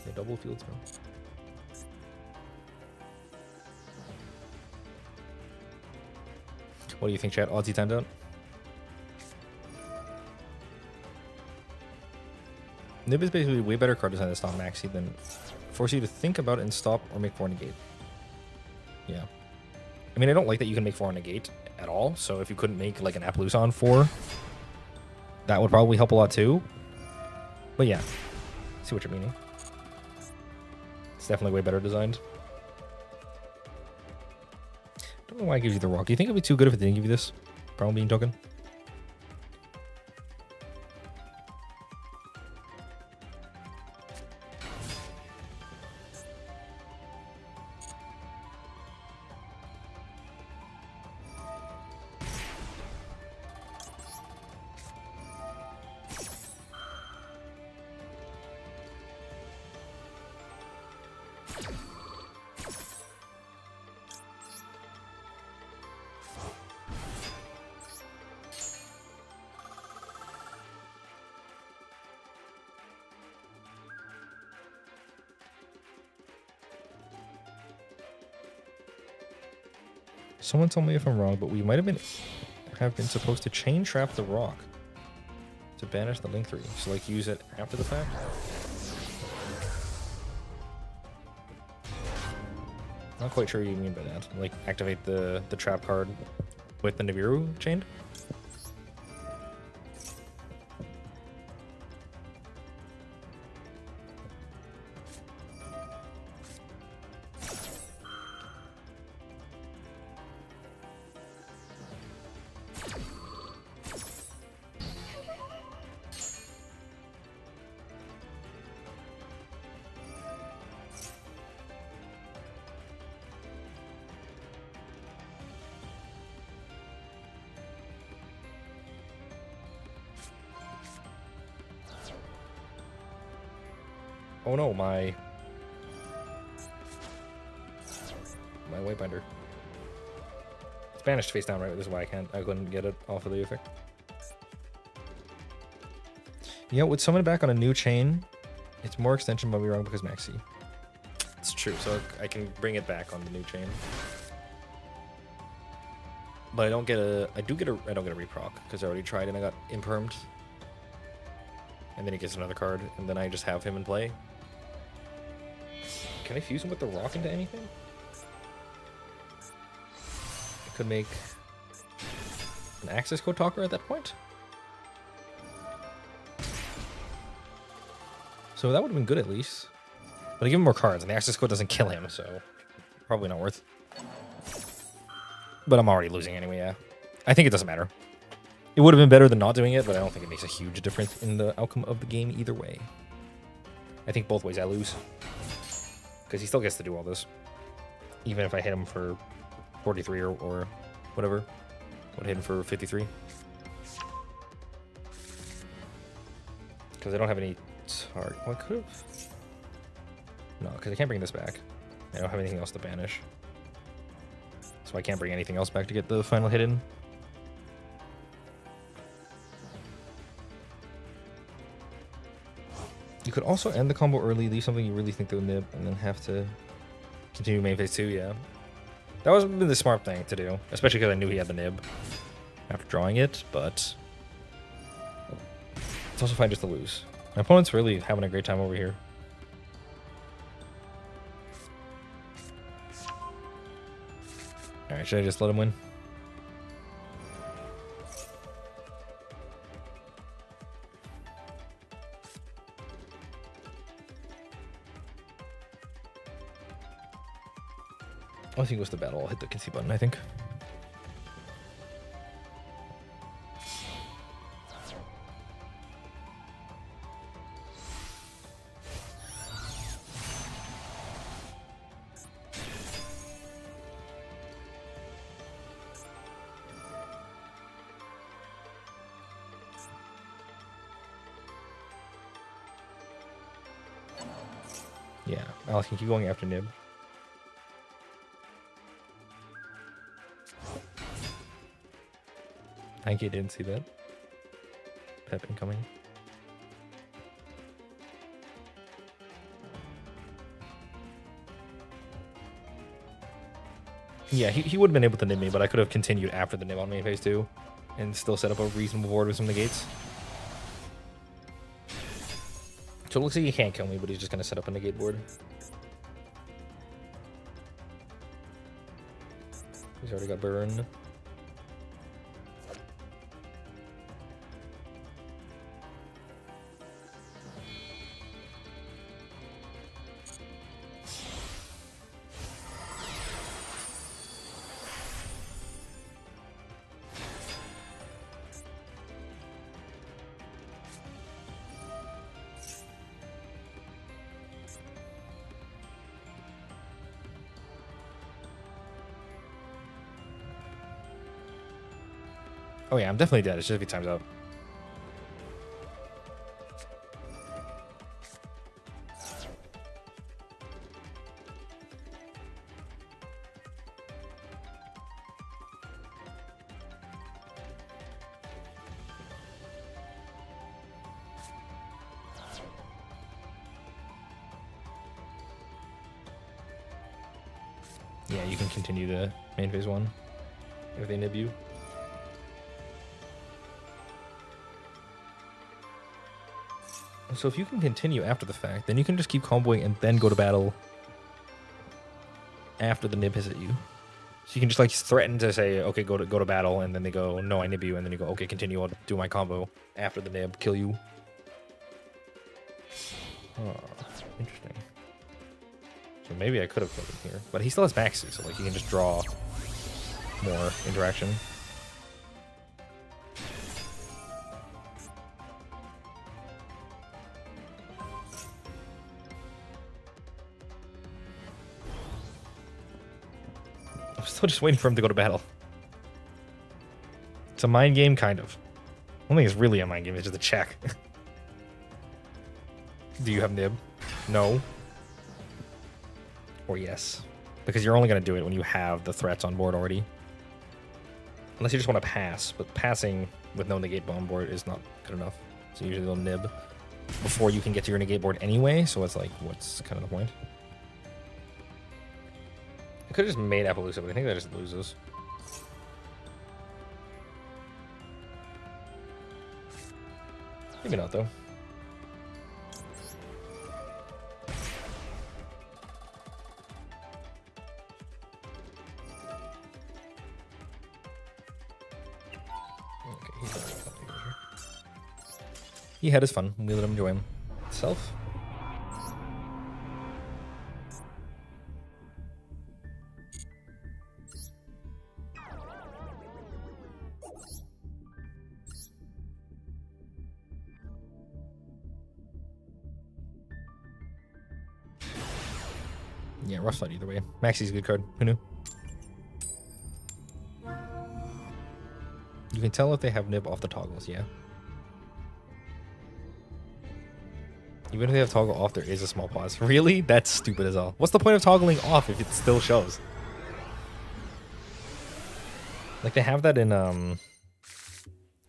The double field spell. What do you think, chat? Odds he timed out? Nib is basically a way better card design to stop Maxi than force you to think about it and stop or make 4 negate. Yeah. I mean, I don't like that you can make 4 negate at all, so if you couldn't make like an Appaloosa on 4, that would probably help a lot too. But yeah, I see what you're meaning. It's definitely way better designed. I don't know why it gives you the rock. Do you think it'd be too good if it didn't give you this Problem Being token? Someone tell me if I'm wrong, but we might have been supposed to chain trap the rock to banish the link 3. So like use it after the fact. Not quite sure what you mean by that. Like activate the trap card with the Nibiru chained. Oh no, my white binder. It's banished face down, right? This is why I couldn't get it off of the effect. Yeah, with summon it back on a new chain, it's more extension, but we're wrong because Maxi. It's true, so I can bring it back on the new chain. But I don't get a reproc because I already tried and I got impermed. And then he gets another card, and then I just have him in play. Can I fuse him with the rock into anything? I could make an access code talker at that point. So that would have been good at least. But I give him more cards, and the access code doesn't kill him, so probably not worth. But I'm already losing anyway, yeah. I think it doesn't matter. It would have been better than not doing it, but I don't think it makes a huge difference in the outcome of the game either way. I think both ways I lose. Because he still gets to do all this. Even if I hit him for 43 or whatever. Would hit him for 53. Because I don't have any target. Well, I could have. No, because I can't bring this back. I don't have anything else to banish. So I can't bring anything else back to get the final hit in. You could also end the combo early, leave something you really think they'll nib, and then have to continue main phase 2, yeah. That was the smart thing to do, especially because I knew he had the nib after drawing it, but It's also fine just to lose. My opponent's really having a great time over here. Alright, should I just let him win? Once he goes to battle, I'll hit the concede button, I think. Yeah, Malice can keep going after Nib. I think he didn't see that. Pep incoming. Yeah, he would have been able to nib me, but I could have continued after the nib on main phase 2 and still set up a reasonable board with some negates. So it looks like he can't kill me, but he's just going to set up a negate board. He's already got burned. Oh yeah, I'm definitely dead. It's just if he times out. Yeah, you can continue the main phase 1 if they nib you. So if you can continue after the fact, then you can just keep comboing and then go to battle after the nib has hit you. So you can just like threaten to say, okay, go to battle, and then they go, no, I nib you, and then you go, okay, continue, I'll do my combo after the nib, kill you. Oh, interesting. So maybe I could have killed him here, but he still has maxes, so like he can just draw more interaction. I'm still just waiting for him to go to battle. It's a mind game, kind of. I don't think it's really a mind game, it's just a check. Do you have nib? No. Or yes. Because you're only going to do it when you have the threats on board already. Unless you just want to pass, but passing with no negate on board is not good enough. So usually they'll nib before you can get to your negate board anyway, so it's like, what's kind of the point? I could have just made Appaloosa, but I think that just loses. Maybe not, though. Okay, he's not really coming over here. He had his fun. We let him enjoy himself. Yeah, rough fight either way. Maxi's a good card. Who knew? You can tell if they have nib off the toggles, yeah. Even if they have toggle off, there is a small pause. Really? That's stupid as hell. What's the point of toggling off if it still shows? Like they have that in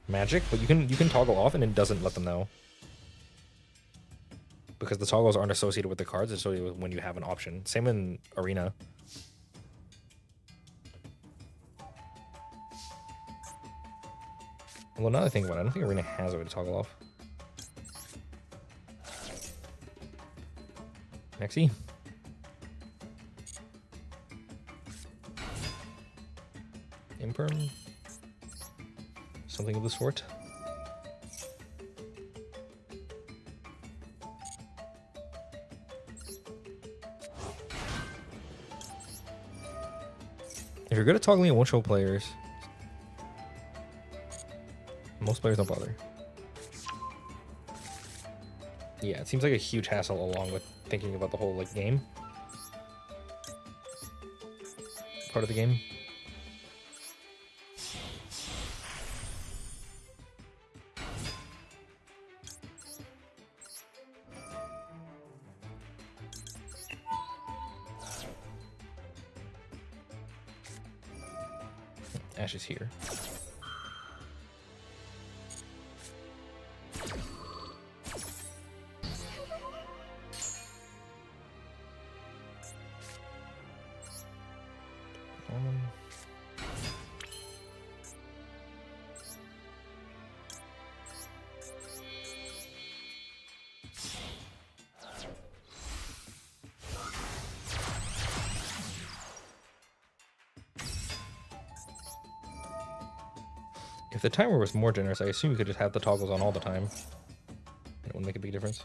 Magic, but you can toggle off and it doesn't let them know. Because the toggles aren't associated with the cards, it's associated with when you have an option. Same in Arena. Well, now that I think about it, I don't think Arena has a way to toggle off. Maxi. Imperm. Something of the sort. If you're good at toggling, it won't show players. Most players don't bother. Yeah, it seems like a huge hassle along with thinking about the whole like game. Part of the game. Ash is here. If the timer was more generous, I assume you could just have the toggles on all the time. It wouldn't make a big difference.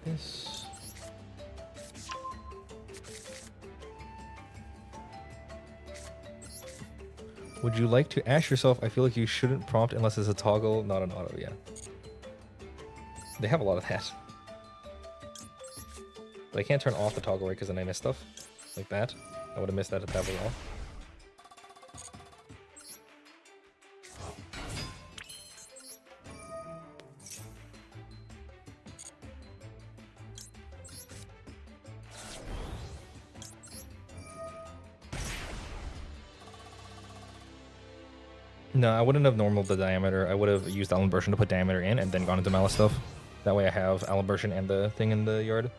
This. Would you like to ash yourself? I feel like you shouldn't prompt unless it's a toggle, not an auto, yeah. They have a lot of that. But I can't turn off the toggle right because then I miss stuff. Like that. I would have missed that if that was off. No, I wouldn't have normaled the diameter. I would have used Allen Burschen to put diameter in and then gone into Malice stuff. That way I have Allen Burschen and the thing in the yard.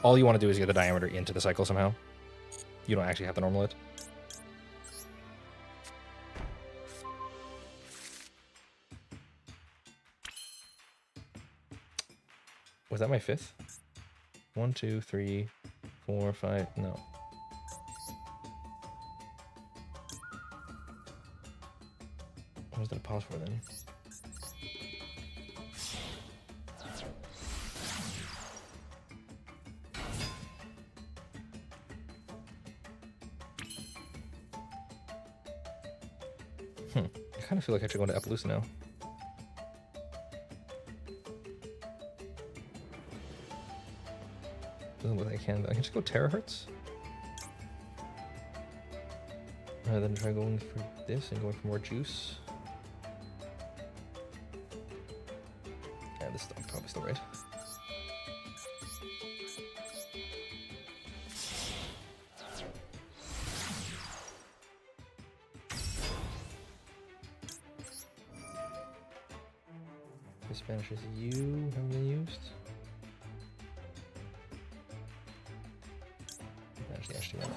All you want to do is get the diameter into the cycle somehow. You don't actually have to normal it. Was that my fifth? 1, 2, 3, 4, 5, no. What was that pause for then? I kind of feel like I should go into Appaloosa now. Doesn't look like I can, but I can just go Terahertz. Rather than try going for this and going for more juice. Yeah, this is probably still right. The Spanish is you, haven't been used. Actually, right.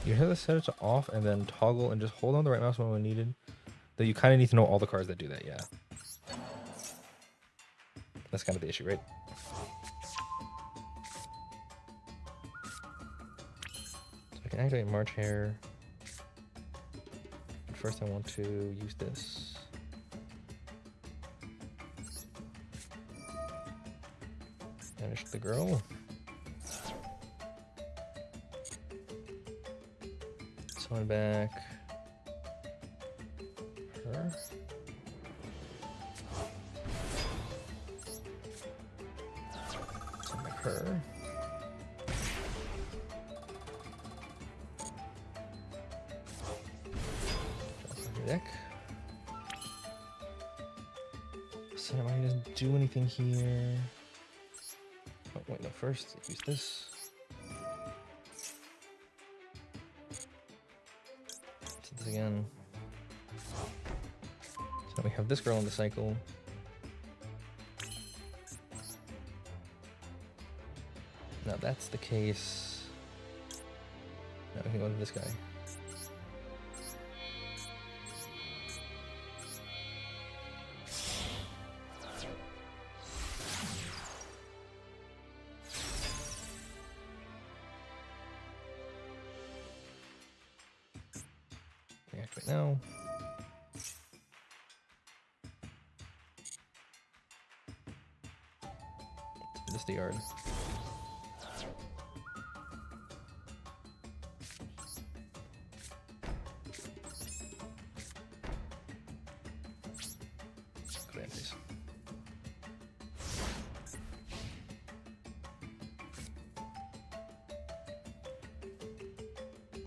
You have to set it to off and then toggle and just hold on the right mouse button when needed. Though you kind of need to know all the cards that do that, yeah. That's kind of the issue, right? So I can activate March Hare. But first I want to use this. Banish the girl. Summon back her. Summon back her. Drop her deck. do anything here. Oh, wait, no, first use this. Do this again. So we have this girl in the cycle. Now that's the case. Now we can go to this guy. Reactivate now. This the yard.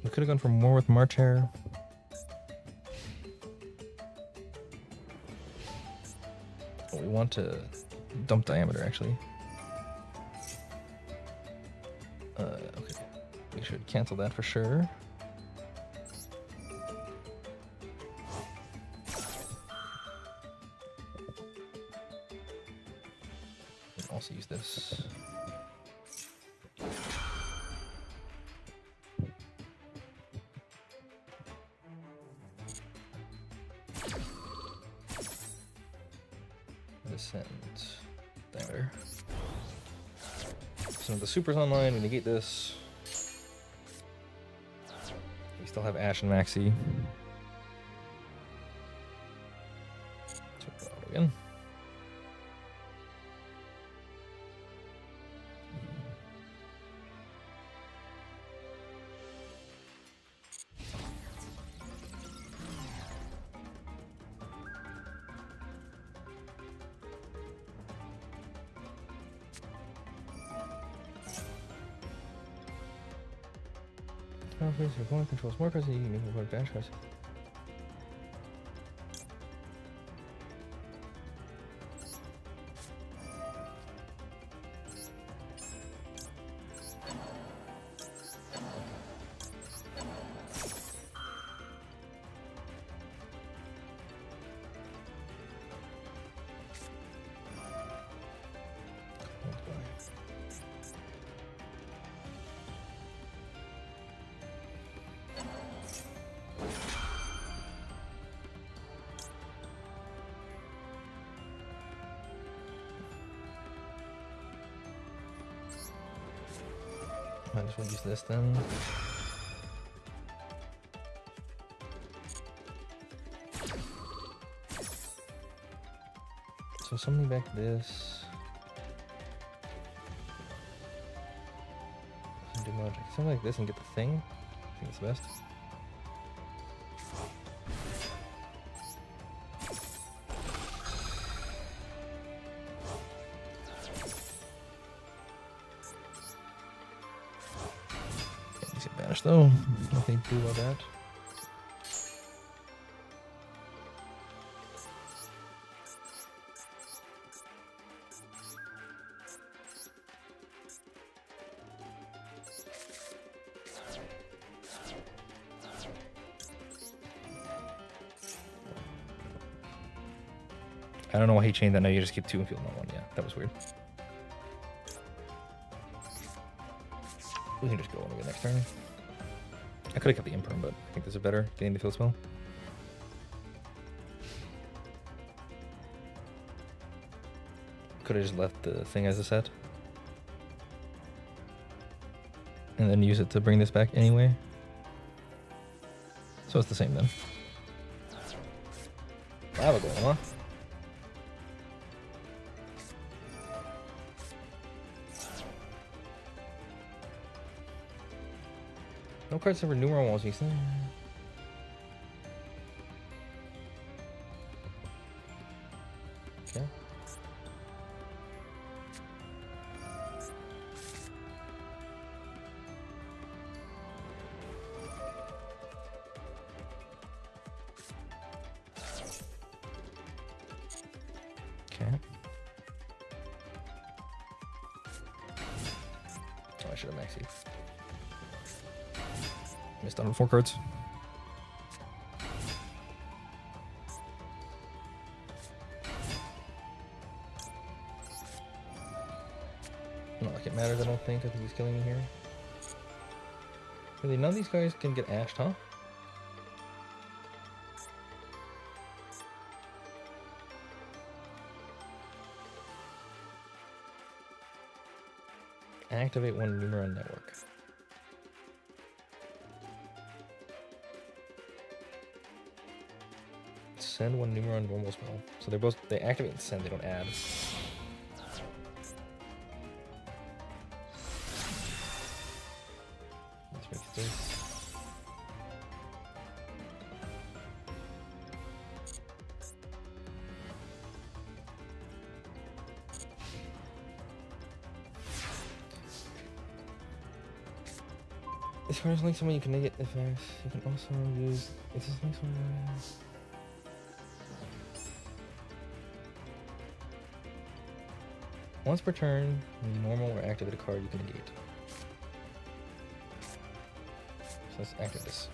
We could have gone for more with March Hare. Oh, we want to dump Diameter, actually. Okay. We should cancel that for sure. And also use this. Descent Diameter. So the super's online, we negate this. We still have Ash and Maxi. So again. Your opponent controls more cards than you can make avoid banish cards. Might as well use this then. So summoning back this. Doesn't do much. Something like this and get the thing. I think it's the best. Though, nothing to do about that. I don't know why he changed that. Now you just keep 2 and field not 1. Yeah, that was weird. We can just go on the next turn. I could have kept the Imperm, but I think this is better, getting the field spell. Could have just left the thing as a set. And then use it to bring this back anyway. So it's the same then. Lava Golem, huh? No cards over numeral walls, you see? Okay. Okay. I should have maxed. Missed out on 4 cards. Not like it matters, I don't think. I think he's killing me here. Really, none of these guys can get ashed, huh? Activate one Numeron network. Send one Numeron normal spell. So they activate and send, they don't add. Let's make this. This card is like someone you can negate effects. You can also use. It's just like someone. Once per turn, normal or activate a card you can negate. So let's activate this.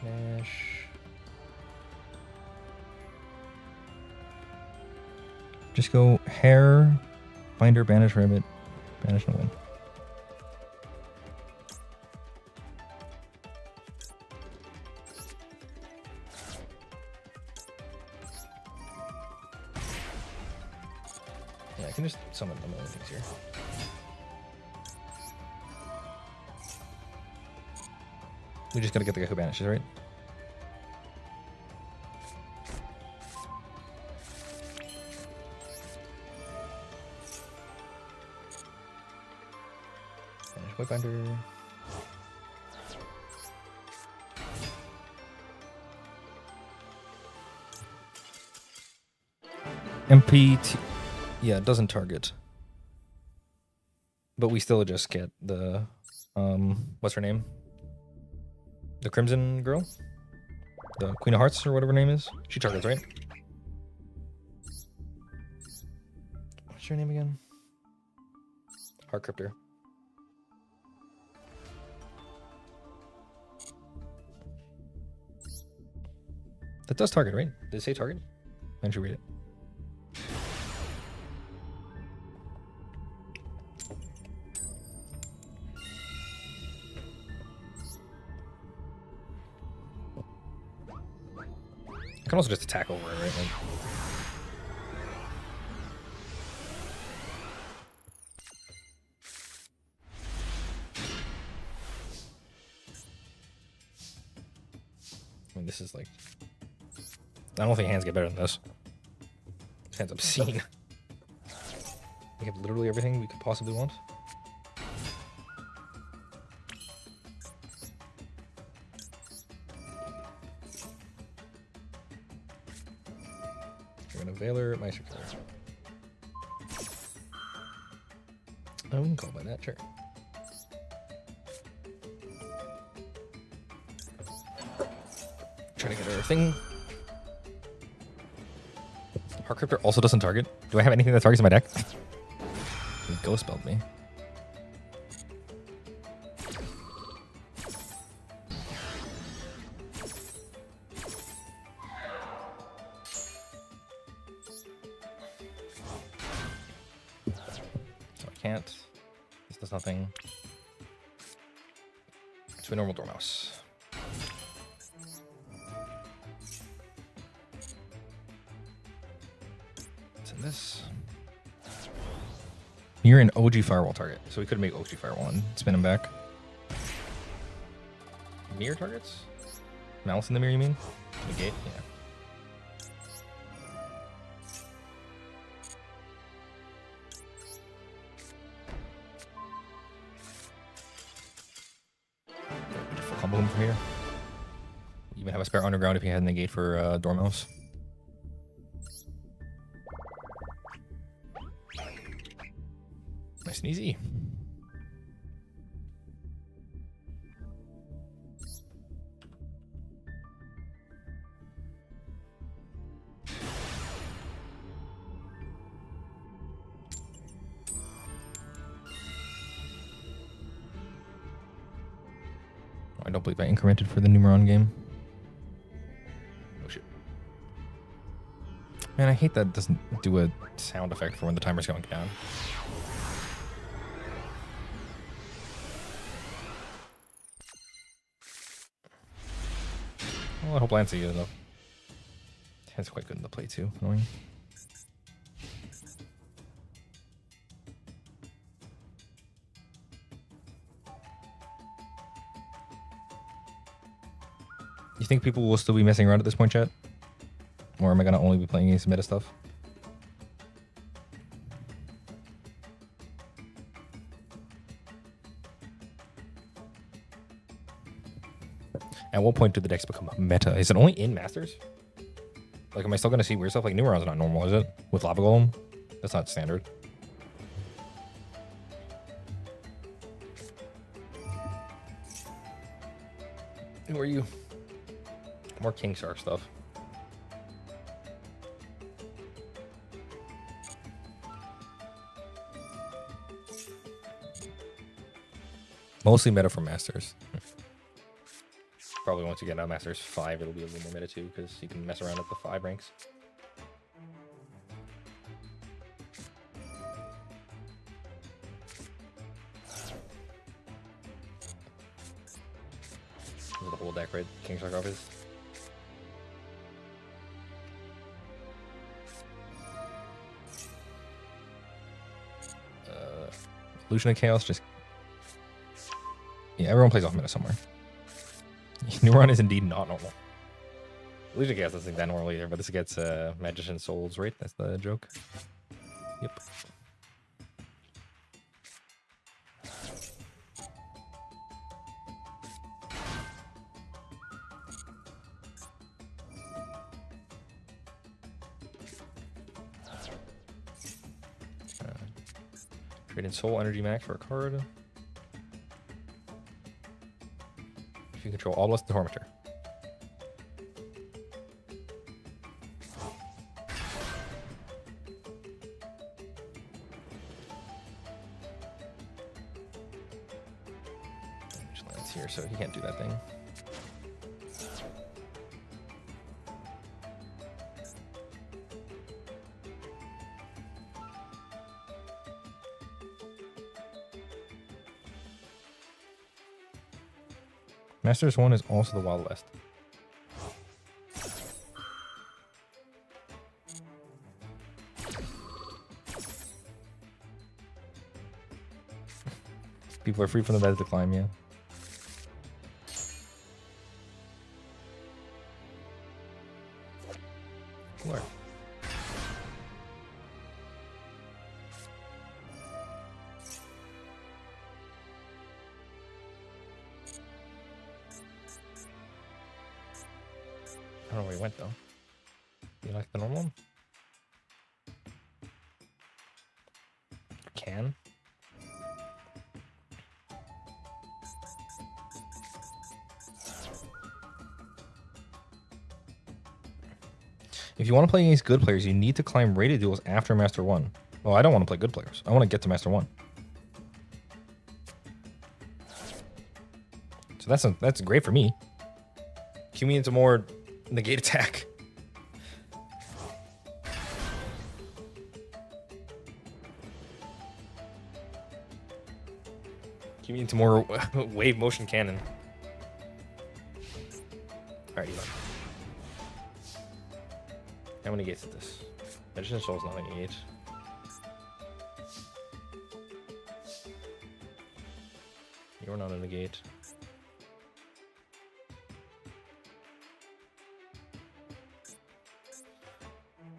Panache. Just go hair, binder, banish, rabbit, banish, no win. Yeah, I can just summon a million things here. We just gotta get the guy who banishes, right? Binder. MPT. Yeah, it doesn't target. But we still just get the what's her name? The Crimson girl? The Queen of Hearts or whatever her name is. She targets, right? What's her name again? Heart Cryptor. That does target, right? Did it say target? I should read it. I can also just attack over it, right? Like, I mean, this is like... I don't think hands get better than this. This hand's obscene. We have literally everything we could possibly want. We're gonna Veiler, Meister Killer. Oh, we can call by that, sure. Trying to get our thing. Heart Cryptor also doesn't target. Do I have anything that targets in my deck? He ghost spelled me. So I can't. This does nothing. To a normal Dormouse. This. You're an OG Firewall target, so we could make OG Firewall and spin him back. Mirror targets? Malice in the mirror, you mean? Negate? Yeah. Full combo him from here. Even have a spare underground if he had negate for Dormouse. Nice and easy. don't believe I incremented for the Numeron game. Oh shit. Man, I hate that it doesn't do a sound effect for when the timer's going down. Well, I hope Lance is enough. That's quite good in the play too. Annoying. You think people will still be messing around at this point, chat? Or am I gonna only be playing against meta stuff? At what point do the decks become meta? Is it only in Masters? Like, am I still gonna see weird stuff? Like, Numeron's not normal, is it? With Lava Golem? That's not standard. Who are you? More King Shark stuff. Mostly meta for Masters. Probably once you get out of Masters 5, it'll be a little more meta too, because you can mess around at the 5 ranks. This is the whole deck, right? King Shark Office. Illusion of Chaos, just... Yeah, everyone plays off meta somewhere. Numeron is indeed not normal. Illusion of Chaos doesn't think that normal either, but this gets Magician Souls, right? That's the joke. Yep. Trade in Soul Energy Max for a card. If you control all less the Tormentor. Just lands here, so he can't do that thing. Masters 1 is also the Wild West. People are free from the beds to climb, yeah. Lord. I don't know where he went though. You like the normal one? Can? If you want to play against good players, you need to climb rated duels after Master 1. Well, I don't want to play good players. I want to get to Master 1. So that's great for me. Cue me into more negate attack. Cue me into more wave motion cannon. Alright, Elon. How many gates is this? Magician Soul's not a gate. You're not in the gate.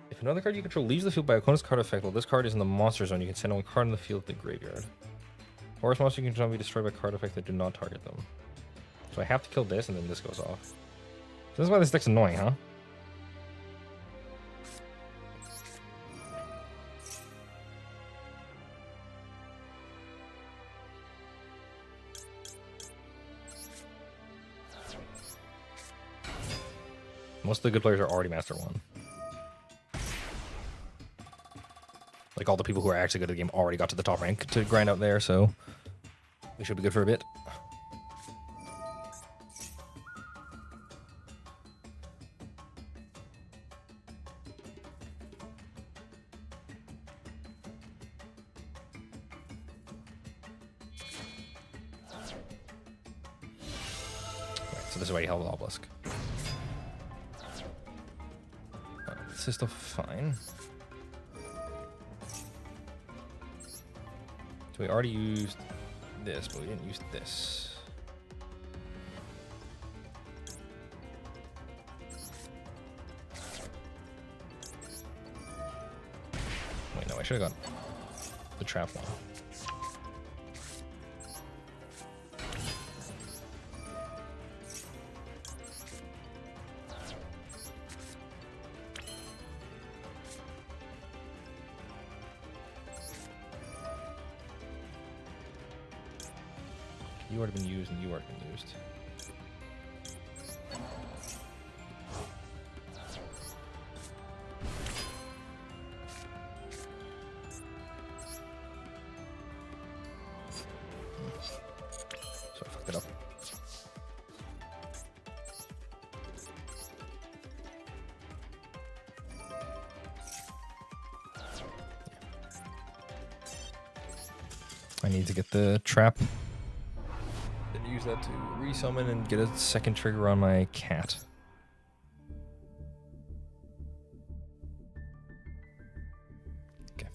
If another card you control leaves the field by opponent's card effect while this card is in the monster zone, you can send one card in the field to the graveyard. Forest monster you control be destroyed by card effects that do not target them. So I have to kill this and then this goes off. So this is why this deck's annoying, huh? Most of the good players are already Master 1. Like all the people who are actually good at the game already got to the top rank to grind out there, so we should be good for a bit. this is already held with Obelisk. This is still fine. So we already used this, but we didn't use this. Wait, no, I should have got the trap one. You already been used and you already been used. So I fucked it up. I need to get the trap. Use that to resummon and get a second trigger on my cat. Okay.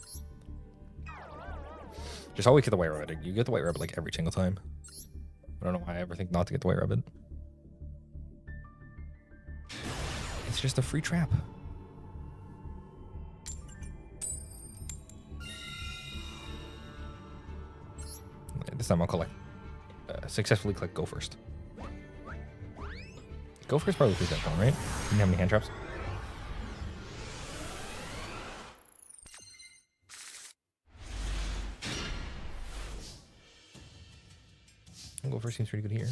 Just always get the white rabbit. You get the white rabbit like every single time. I don't know why I ever think not to get the white rabbit. It's just a free trap. This time I'll collect. Successfully click go first. Go first probably lose that one, right? You didn't have any hand traps. Go first seems pretty good here.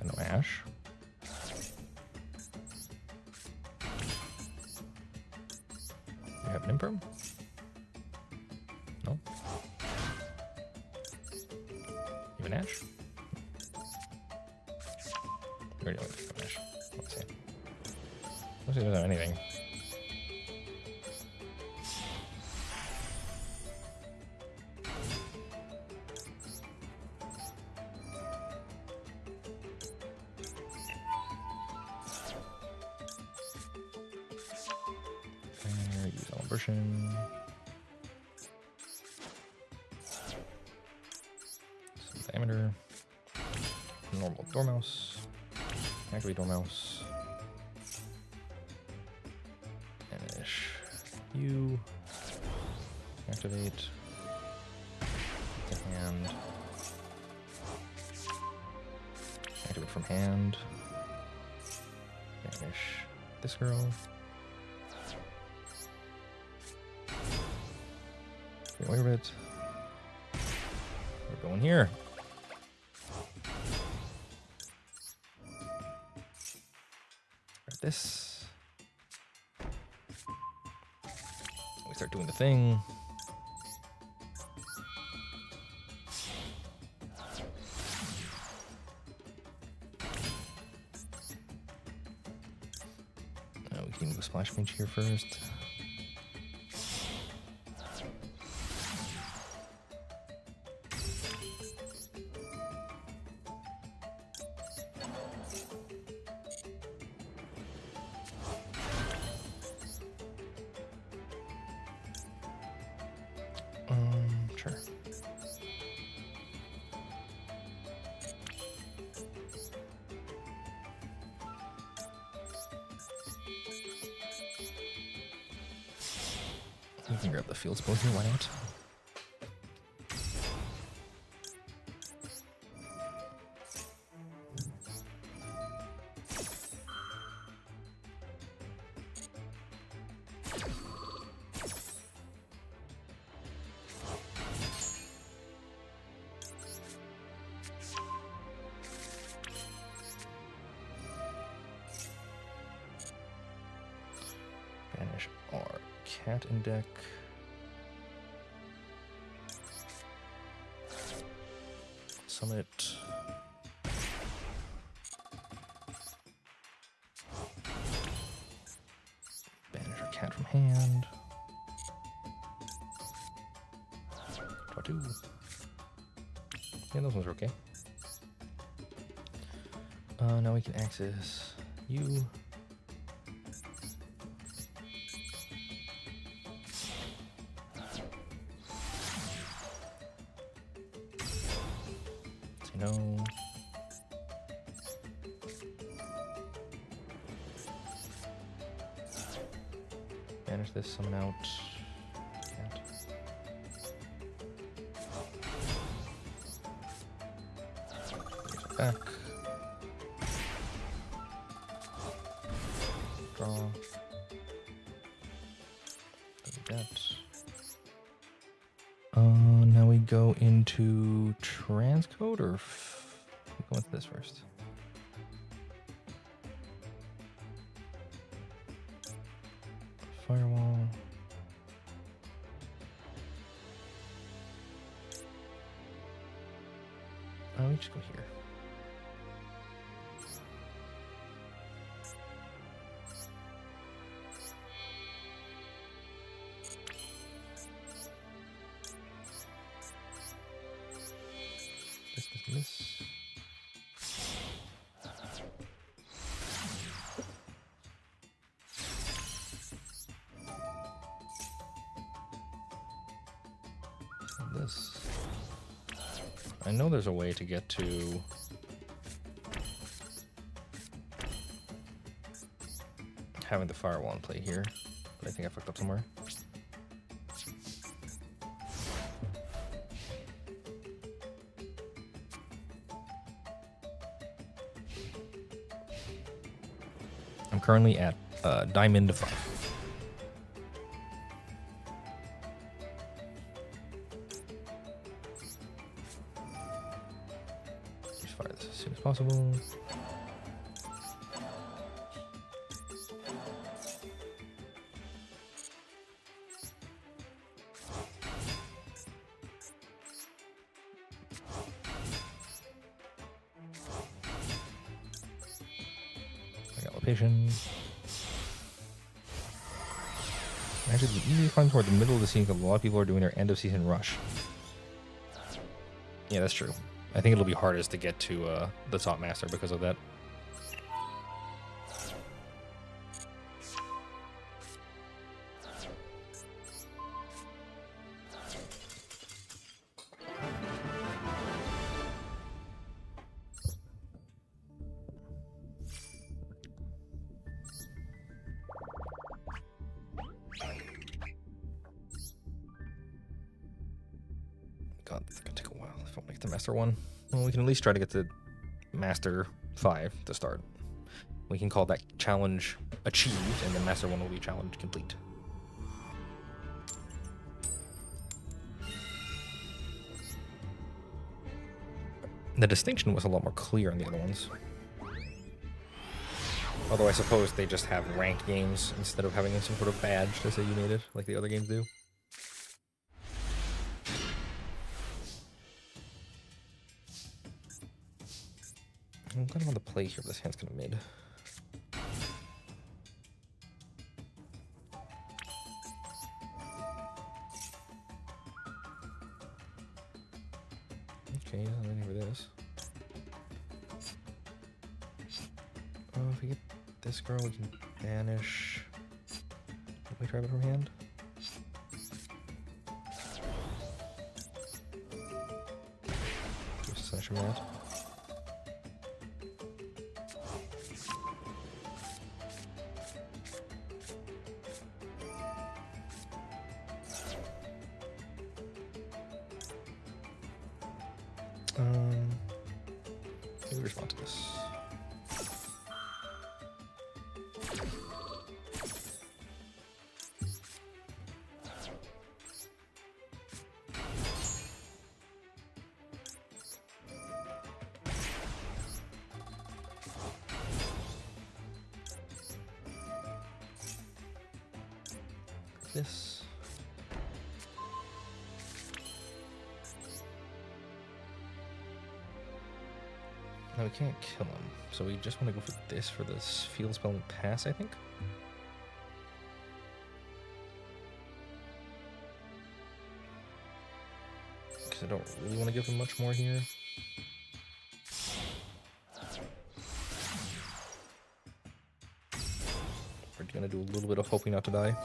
No ash. You have an imperm? No. You have an ash? You already have an ash. Let's see. Let's see if there's anything. Use Celebration. Some diameter. Normal Dormouse. Activate Dormouse. Banish you. Activate. The hand. Activate from hand. Banish this girl. Get away with it. We're going here. Grab this. We start doing the thing. We can go Splash Mage here first. Sure. You can grab the field spell here, why not? Banish our cat in deck. Summit. hand. Draw 2. Yeah, those ones are okay. Now we can access you. Say no. Banish this, summon out. Can't. Back. Draw. That. Now we go into transcode, or we go into this first. Firewall. Oh, we just go here. This. This. I know there's a way to get to having the firewall in play here, but I think I fucked up somewhere. I'm currently at Diamond 5. Just fire this as soon as possible. I got location. Actually, the easiest climb toward the middle of the scene because a lot of people are doing their end of season rush. Yeah, that's true. I think it'll be hardest to get to the top master because of that. God, it's gonna take a while if I want to get the Master 1. Well, we can at least try to get to Master 5 to start. We can call that challenge achieved, and then Master 1 will be challenge complete. The distinction was a lot more clear in the other ones. Although I suppose they just have ranked games instead of having some sort of badge to say you made it, like the other games do. I'm kind of on the play here, but this hand's kind of mid. Okay, I'm ready for this. Oh, if we get this girl, we can banish. Wait, rabbit from hand. Just slash him out. Let me respond to this. This. No, we can't kill him, so we just want to go for this for this field spell and pass, I think. because I don't really want to give him much more here. We're gonna do a little bit of hoping not to die.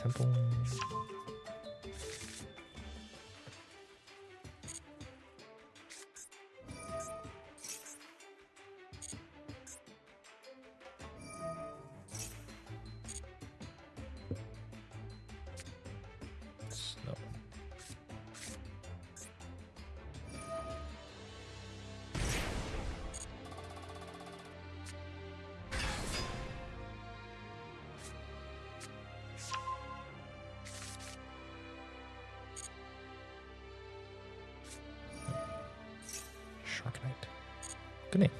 Temple. Snow. Shark Knight. Good name.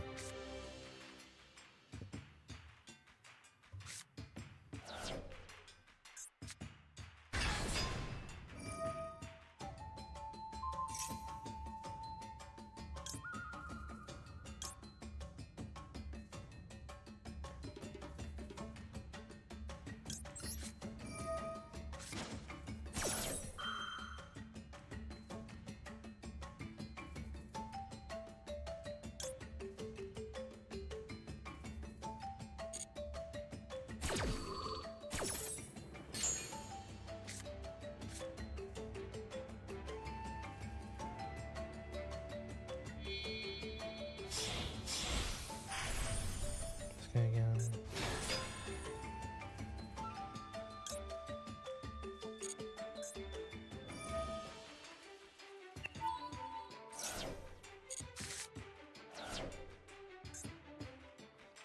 Okay, again.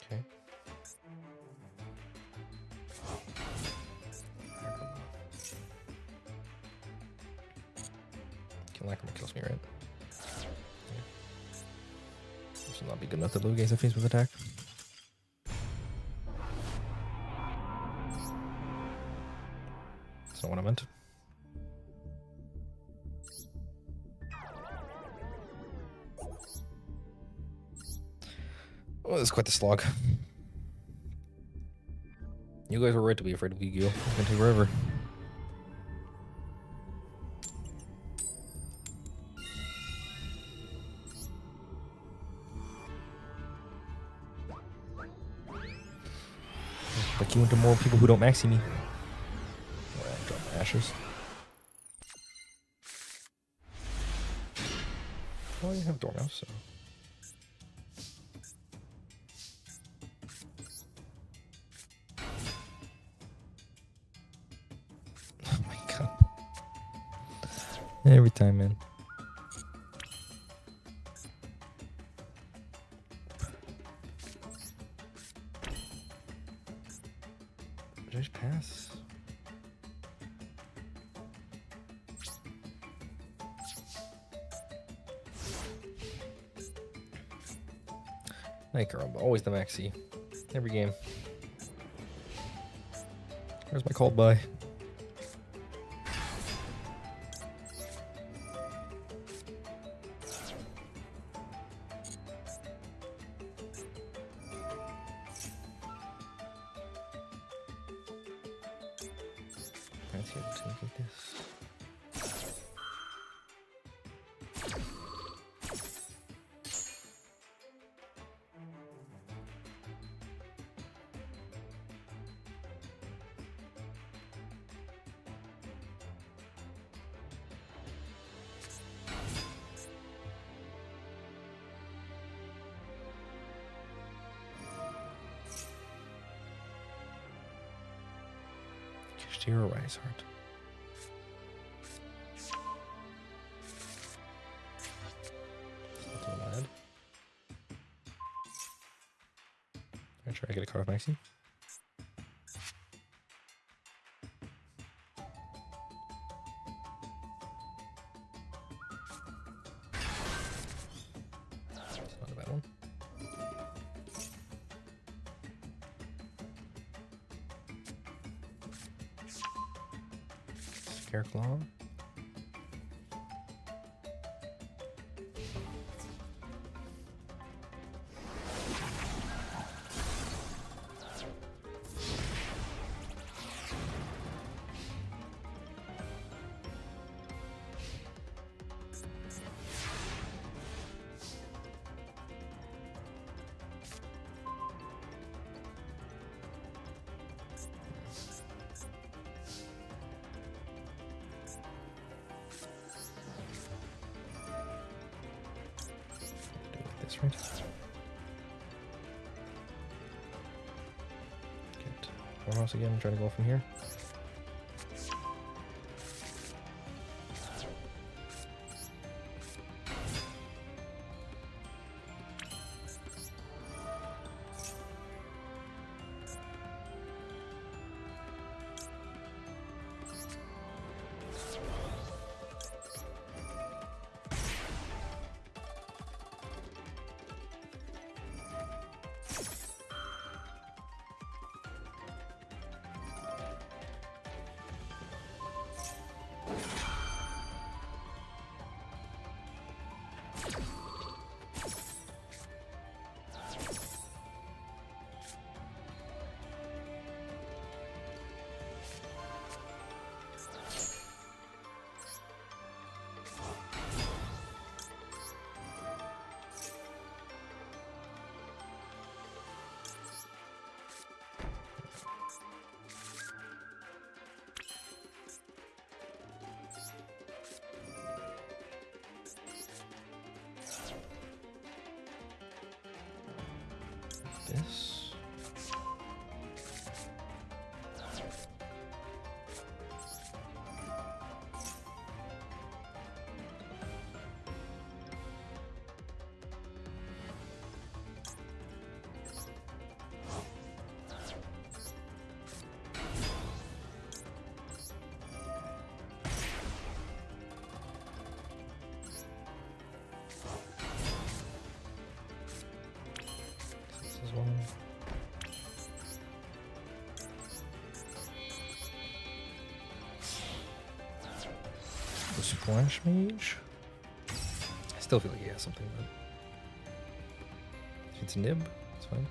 Okay. Lacrimate kills me, right? Yeah. This will not be good enough to blue against a face with attack. That's not what I meant. Oh, this is quite the slog. You guys were right to be afraid of Yugioh. It's gonna take forever. Like you into more people who don't maxi me. Well, I'll drop my ashes. Well, you have Dormouse, so. Oh my god. Every time, man. Did I just pass? Hey, Karamba, always the maxi. Every game. Where's my called by? Let's see if I can get this. Yugioh Rise Heart. Not too bad. Try to get a card off Maxi. It's not a bad one. Scareclaw. That's right. Get Warhouse again, try to go from here. This. This is one. The Splash Mage. I still feel like he has something, but if it's Nib, it's fine.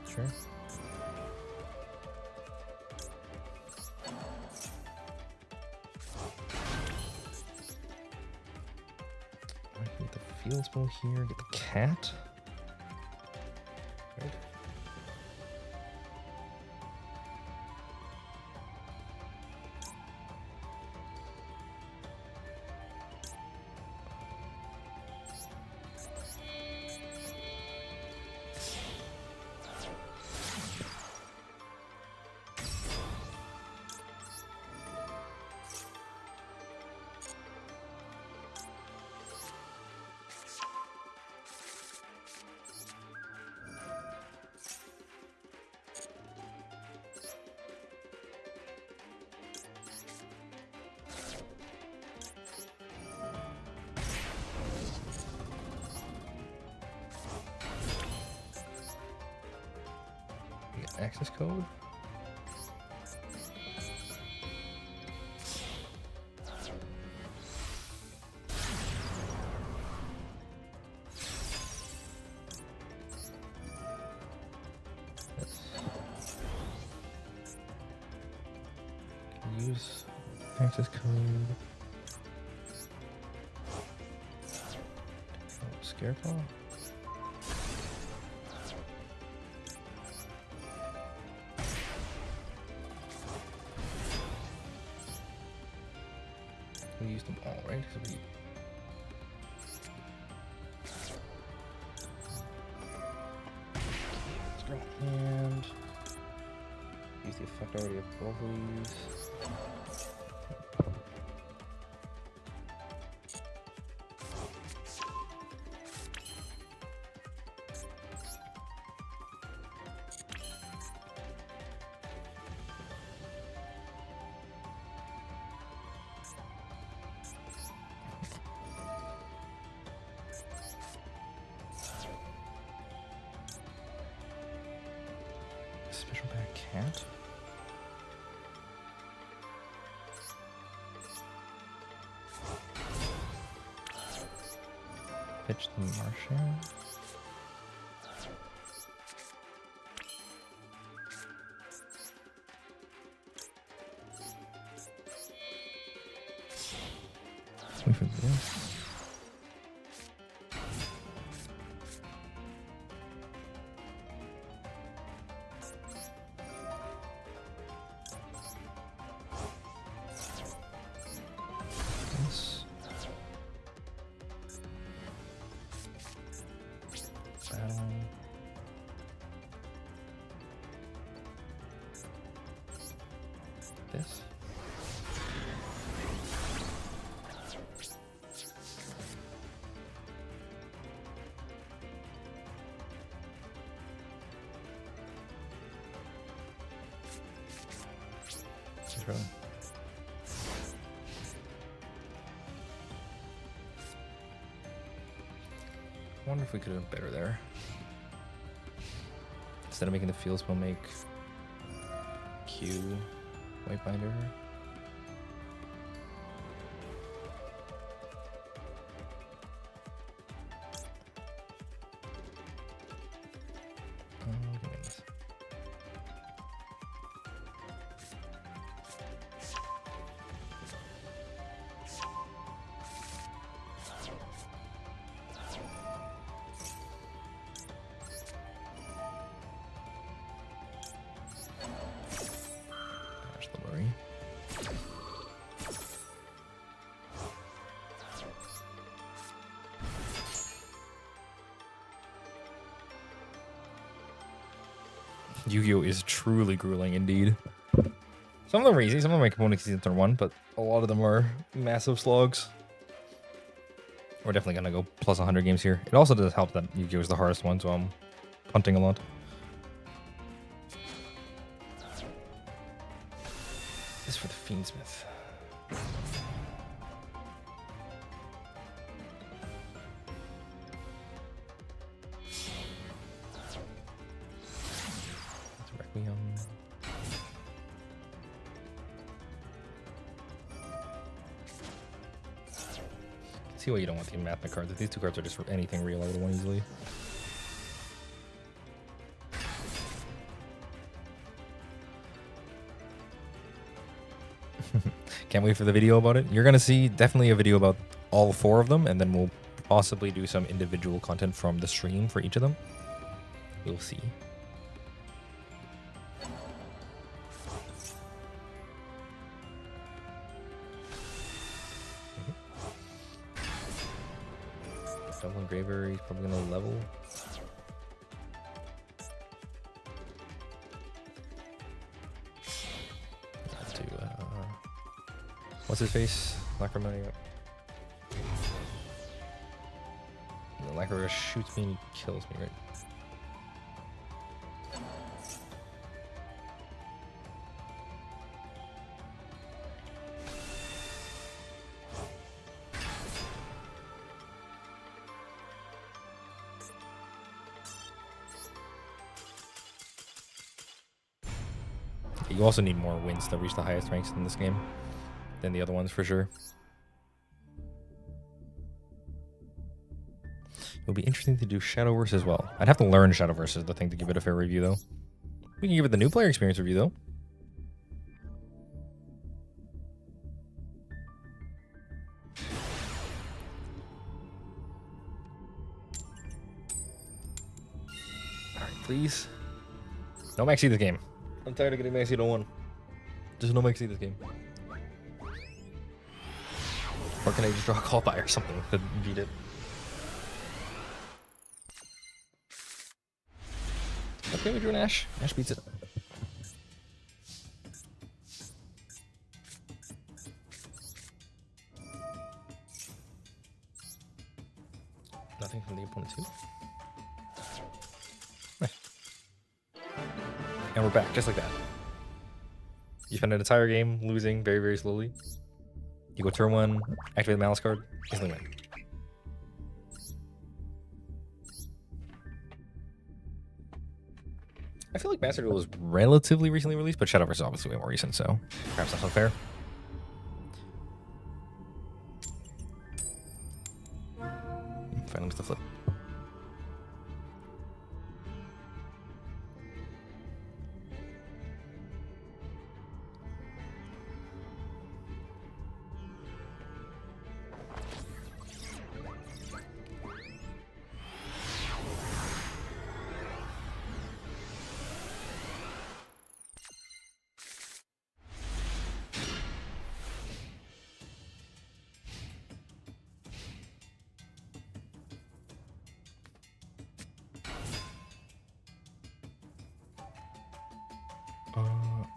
Sure. I need the field spell here, get the cat. Right. Access code. Use access code. Oh, Scareclaw. We used them all, right? So we scroll and use the effect already of both of these. Special pack cat. Pitch the Martian. Wait for this. This. Sure. I wonder if we could have done better there. Instead of making the field spell, make Q white binder. Goodness. Yugioh is truly grueling indeed. Some of them are easy, some of them are components easy in turn 1, but a lot of them are massive slogs. We're definitely gonna go plus 100 games here. It also does help that Yugioh is the hardest one, so I'm punting a lot. This is for the Fiendsmith. See why you don't want the enmapment cards. If these two cards are just for anything real, I would have won easily. Can't wait for the video about it. You're gonna see definitely a video about all 4 of them, and then we'll possibly do some individual content from the stream for each of them. We'll see. Double Engraver, he's probably gonna level. Let's do, what's his face? Lacrimony. The Lacrimony shoots me and he kills me, right? You also need more wins to reach the highest ranks in this game than the other ones, for sure. It'll be interesting to do Shadowverse as well. I'd have to learn Shadowverse is the thing to give it a fair review, though. We can give it the new player experience review, though. Alright, please. No Maxi this game. I'm tired of getting Maxi to 1. Just no Maxi this game. Or can I just draw a call by or something to beat it? Okay, we drew an Ash. Ash beats it. Nothing from the opponent too. Nice. And we're back, just like that. You spend an entire game losing very, very slowly. You go turn 1, activate the Malice card, instantly win. I feel like Master Duel was relatively recently released, but Shadow Verse is obviously way more recent, so perhaps that's unfair. Finally missed the flip.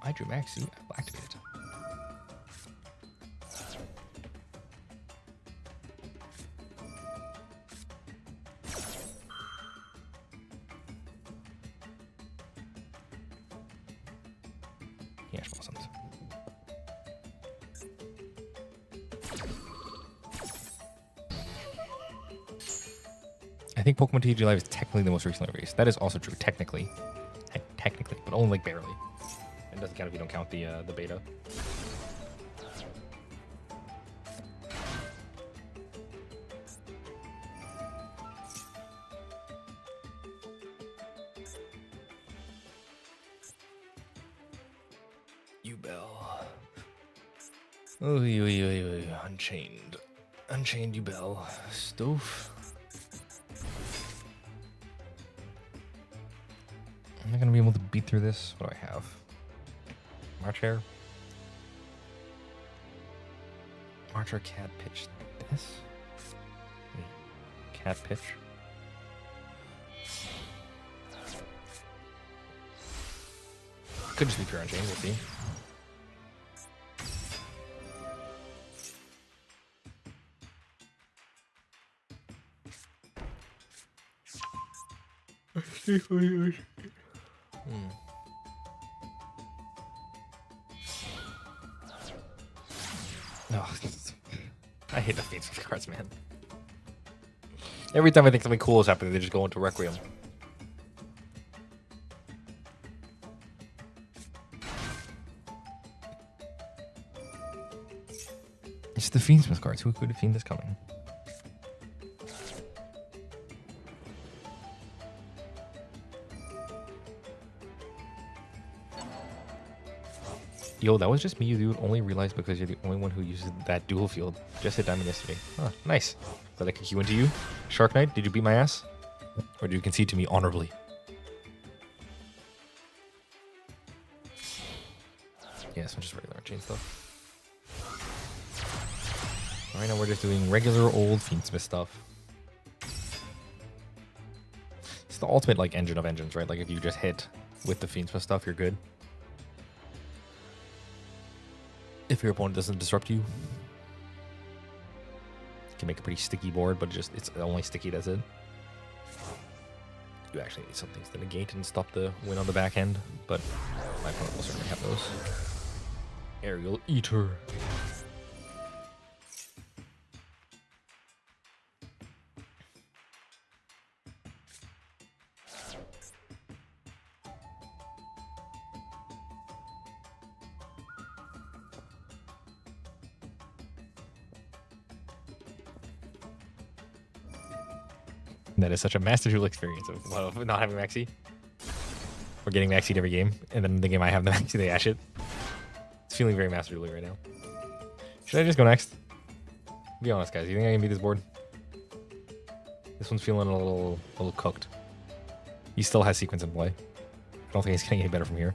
I drew Maxi. I will activate it. Ash Blossoms. I think Pokemon TCG Live is technically the most recently released. That is also true, technically. Technically, but only like barely. It doesn't count if you don't count the beta. Yubel. Unchained. Unchained Yubel. Stove. I'm not gonna be able to beat through this. What do I have? March Hare. March or Cat Pitch this? Cat Pitch. Could just be pure Unchained, we'll see. No, I hate the Fates cards, man. Every time I think something cool is happening, they just go into Requiem. It's the Fiendsmith cards. Who could have seen this coming? Yo, that was just me, dude. Only realized because you're the only one who uses that dual field. Just hit diamond yesterday. Huh, nice. Glad I could queue into you. Shark Knight, did you beat my ass? Or did you concede to me honorably? Yes, I'm just regular chain stuff. Right now we're just doing regular old Fiendsmith stuff. It's the ultimate like engine of engines, right? Like if you just hit with the Fiendsmith stuff, you're good. If your opponent doesn't disrupt you. You can make a pretty sticky board, but it's only sticky, that's it. You actually need some things to negate and stop the win on the back end, but my opponent will certainly have those. Aerial Eater. That is such a Master Duel experience of not having Maxi. Or getting Maxi'd every game, and then the game I have the Maxi, they ash it. It's feeling very Master Duel right now. Should I just go next? Be honest, guys. You think I can beat this board? This one's feeling a little cooked. He still has sequence in play. I don't think he's getting any better from here.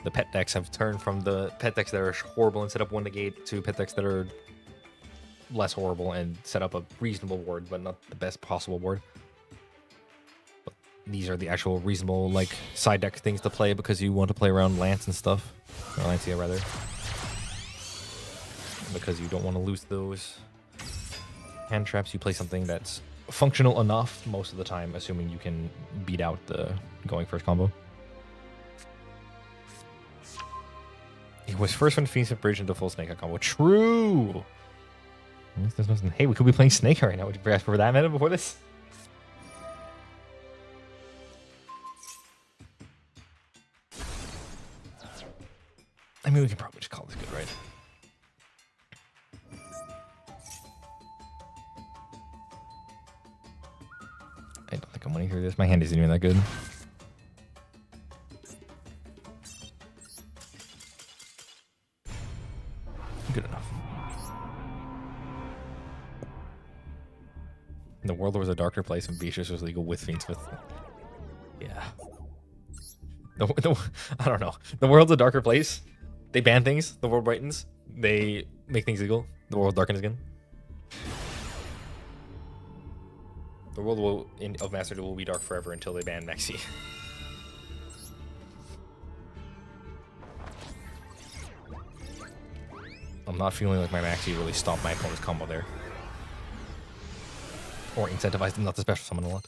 The pet decks have turned from the pet decks that are horrible and set up one negate to pet decks that are less horrible and set up a reasonable board, but not the best possible board. But these are the actual reasonable like side deck things to play because you want to play around Lance and stuff. Or Lancia rather. Because you don't want to lose those hand traps, you play something that's functional enough most of the time, assuming you can beat out the going first combo. It was first when Fiendsmith bridge into full snake combo. True! At least there's no... Hey, we could be playing Snake right now. Would you ask for that meta before this? I mean, we can probably just call this good, right? I don't think I'm winning through this. My hand isn't even that good. Good enough. The world was a darker place and Beatrice was legal with Fiendsmith. Yeah. I don't know. The world's a darker place. They ban things. The world brightens. They make things legal. The world darkens again. The world of Master Duel will be dark forever until they ban Maxi. I'm not feeling like my Maxi really stopped my opponent's combo there. Or incentivized them not to special summon a lot.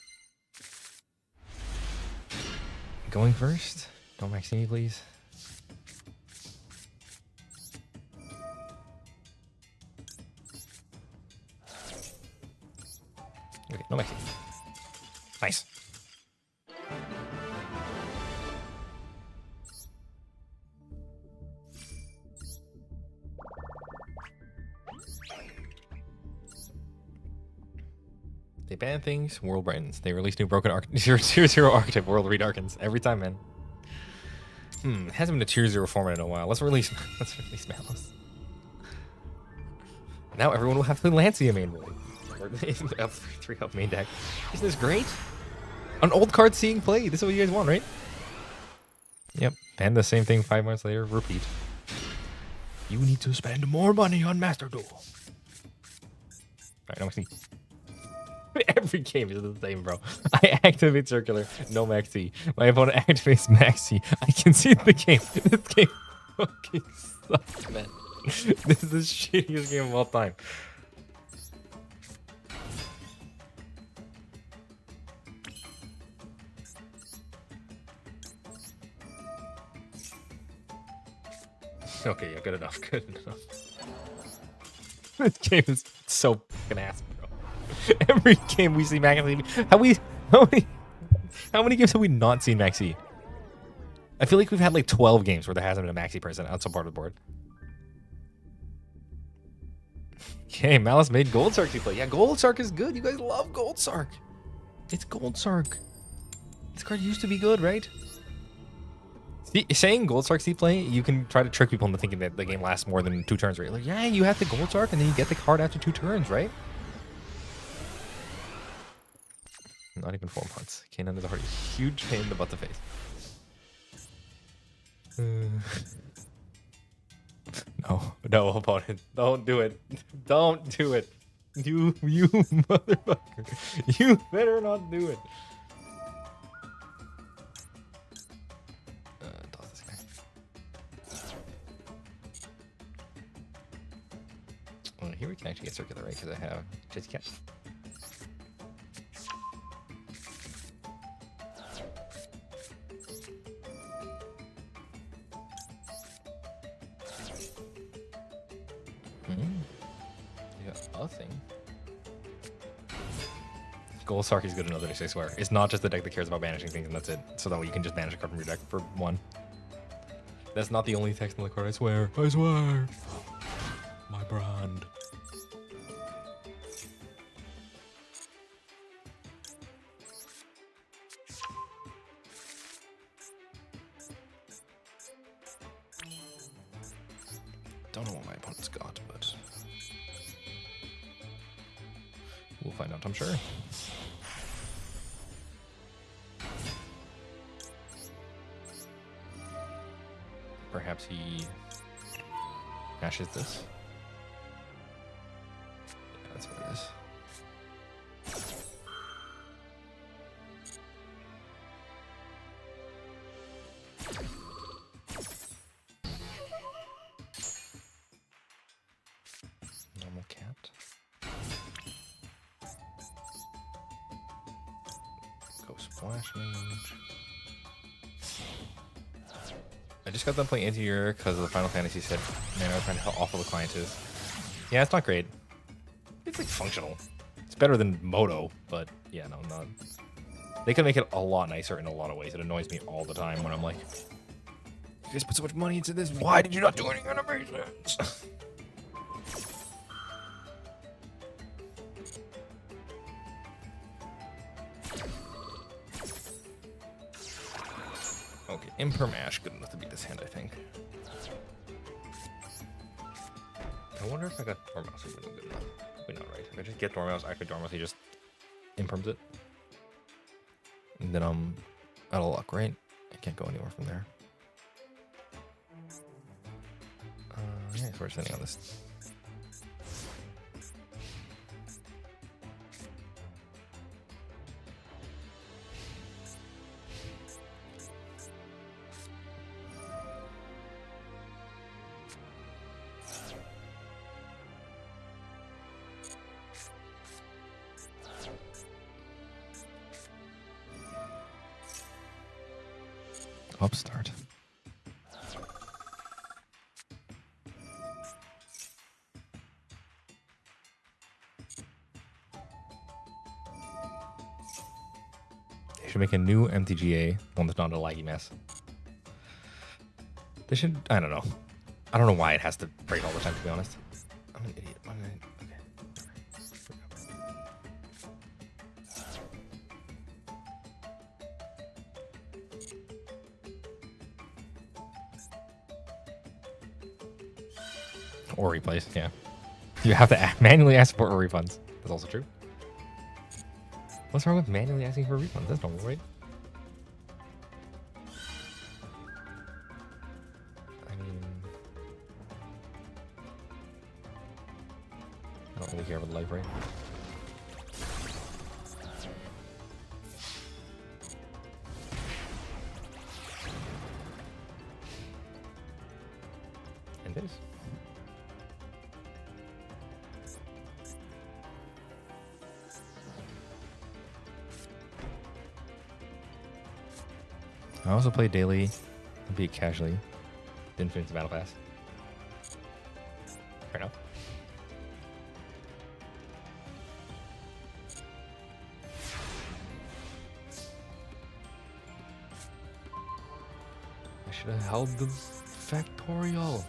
Going first? Don't Maxi me, please. Okay, no Maxi. Nice. They ban things, world brightens. They release new broken tier 0 archetype, world redarkens. Every time, man. It hasn't been a tier 0 format in a while. Let's release Malice. Now everyone will have to play Lancia main really. Or 3 up main deck. Isn't this great? An old card seeing play. This is what you guys want, right? Yep. And the same thing 5 months later. Repeat. You need to spend more money on Master Duel. Alright, now Maxi. Every game is the same, bro. I activate Circular, no Maxi. My opponent activates Maxi. I can see the game. This game fucking sucks, man. This is the shittiest game of all time. Okay, yeah, good enough, good enough. This game is so fucking ass, bro. Every game we see Maxi. How many games have we not seen Maxi? I feel like we've had like 12 games where there hasn't been a Maxi present on some part of the board. Okay, Malice made Gold Sark to play. Yeah, Gold Sark is good. You guys love Gold Sark. It's Gold Sark. This card used to be good, right? See, saying Gold Sark C play, you can try to trick people into thinking that the game lasts more than 2 turns, right? Like, yeah, you have the Gold Sark and then you get the card after 2 turns, right? Not even 4 months. Kanan is a huge pain in the butt to face. No, opponent. Don't do it. Don't do it. You motherfucker. You better not do it. Toss this guy. Well, here we can actually get Circular, right? Because I have Jesse Cat. Thing. Gold Sark is good another day, I swear. It's not just the deck that cares about banishing things and that's it. So that way you can just banish a card from your deck for 1. That's not the only text in the card, I swear. I swear. My brand. Don't know what my opponent's got, but we'll find out, I'm sure. Perhaps he mashes this. Yeah, that's what it is. Normal cat. Go Splash Mage. I just got done playing Anti-Hero because of the Final Fantasy set. Man, I was trying to how awful the client is. Yeah, it's not great. it's like functional. It's better than Moto, but yeah, no, not. They can make it a lot nicer in a lot of ways. It annoys me all the time when I'm like, you guys put so much money into this. Why did you not do any animations? Okay, Impermash, good enough to beat this hand, I think. I wonder if I got Dormouse, it wouldn't be good enough. Probably not right. If I just get Dormouse, I could Dormouse, he just imperms it. And then I'm out of luck, right? I can't go anywhere from there. Yeah, so we're sending on this. Upstart. They should make a new MTGA, one that's not a laggy mess. They should, I don't know. I don't know why it has to break all the time, to be honest. I'm an idiot. Okay. Or replays, yeah. You have to manually ask for refunds. That's also true. What's wrong with manually asking for refunds? That's normal, right? I mean, I don't really care about the life rate. And this. I also play daily, albeit casually. Didn't finish the battle pass. Fair enough. I should have held the factorial.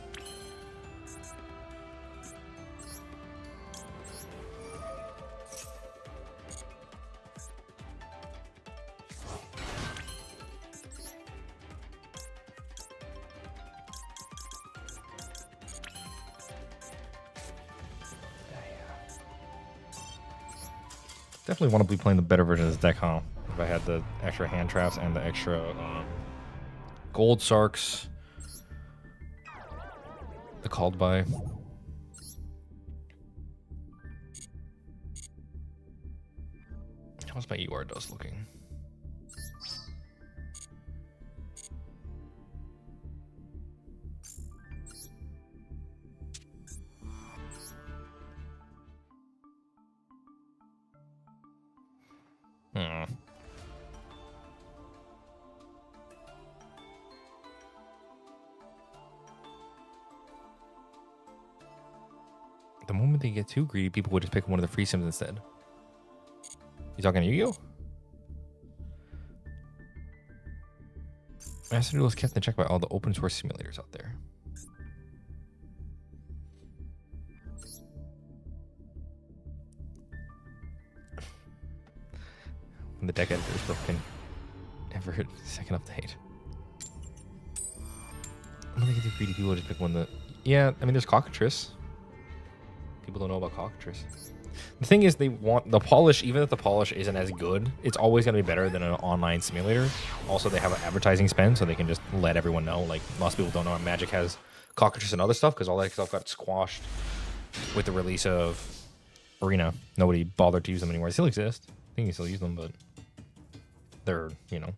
Definitely want to be playing the better version of this deck, huh? If I had the extra hand traps and the extra gold sarks. The called by. How's my UR dust looking? The moment they get too greedy, people would just pick one of the free sims instead. You talking to Yugioh? Master Duel is kept in check by all the open source simulators out there. When the deck editor is broken. Ever second update. When they get too greedy, people would just pick one that. Yeah, I mean, there's Cockatrice. People don't know about Cockatrice. The thing is, they want the polish, even if the polish isn't as good, it's always going to be better than an online simulator. Also, they have an advertising spend, so they can just let everyone know. Like, lots of people don't know Magic has Cockatrice and other stuff, because all that stuff got squashed with the release of Arena. Nobody bothered to use them anymore. They still exist. I think you still use them, but they're, you know,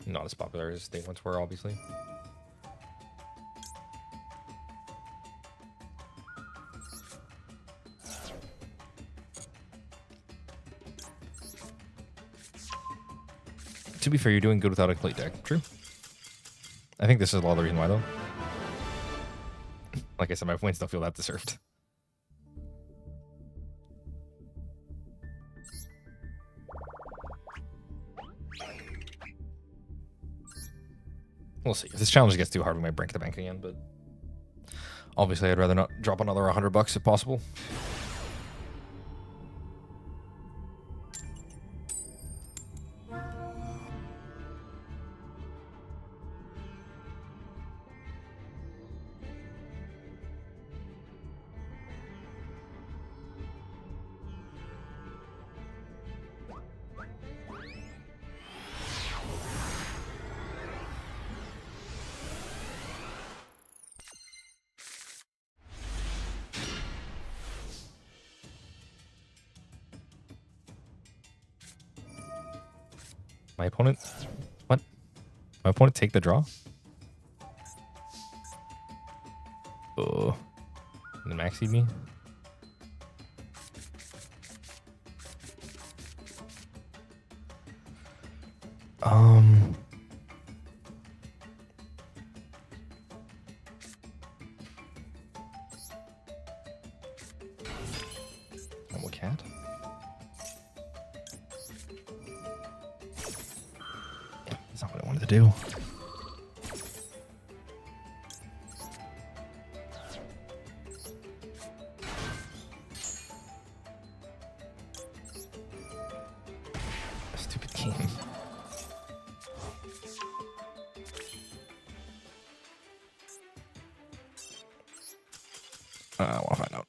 not as popular as they once were, obviously. To be fair, you're doing good without a complete deck. True. I think this is a lot of the reason why, though. Like I said, my points don't feel that deserved. We'll see. If this challenge gets too hard, we might break the bank again, but obviously I'd rather not drop another $100 if possible. My opponent... What? My opponent take the draw? Oh. Did Max seed me? What cat? That's not what I wanted to do. Stupid game. I want to find out.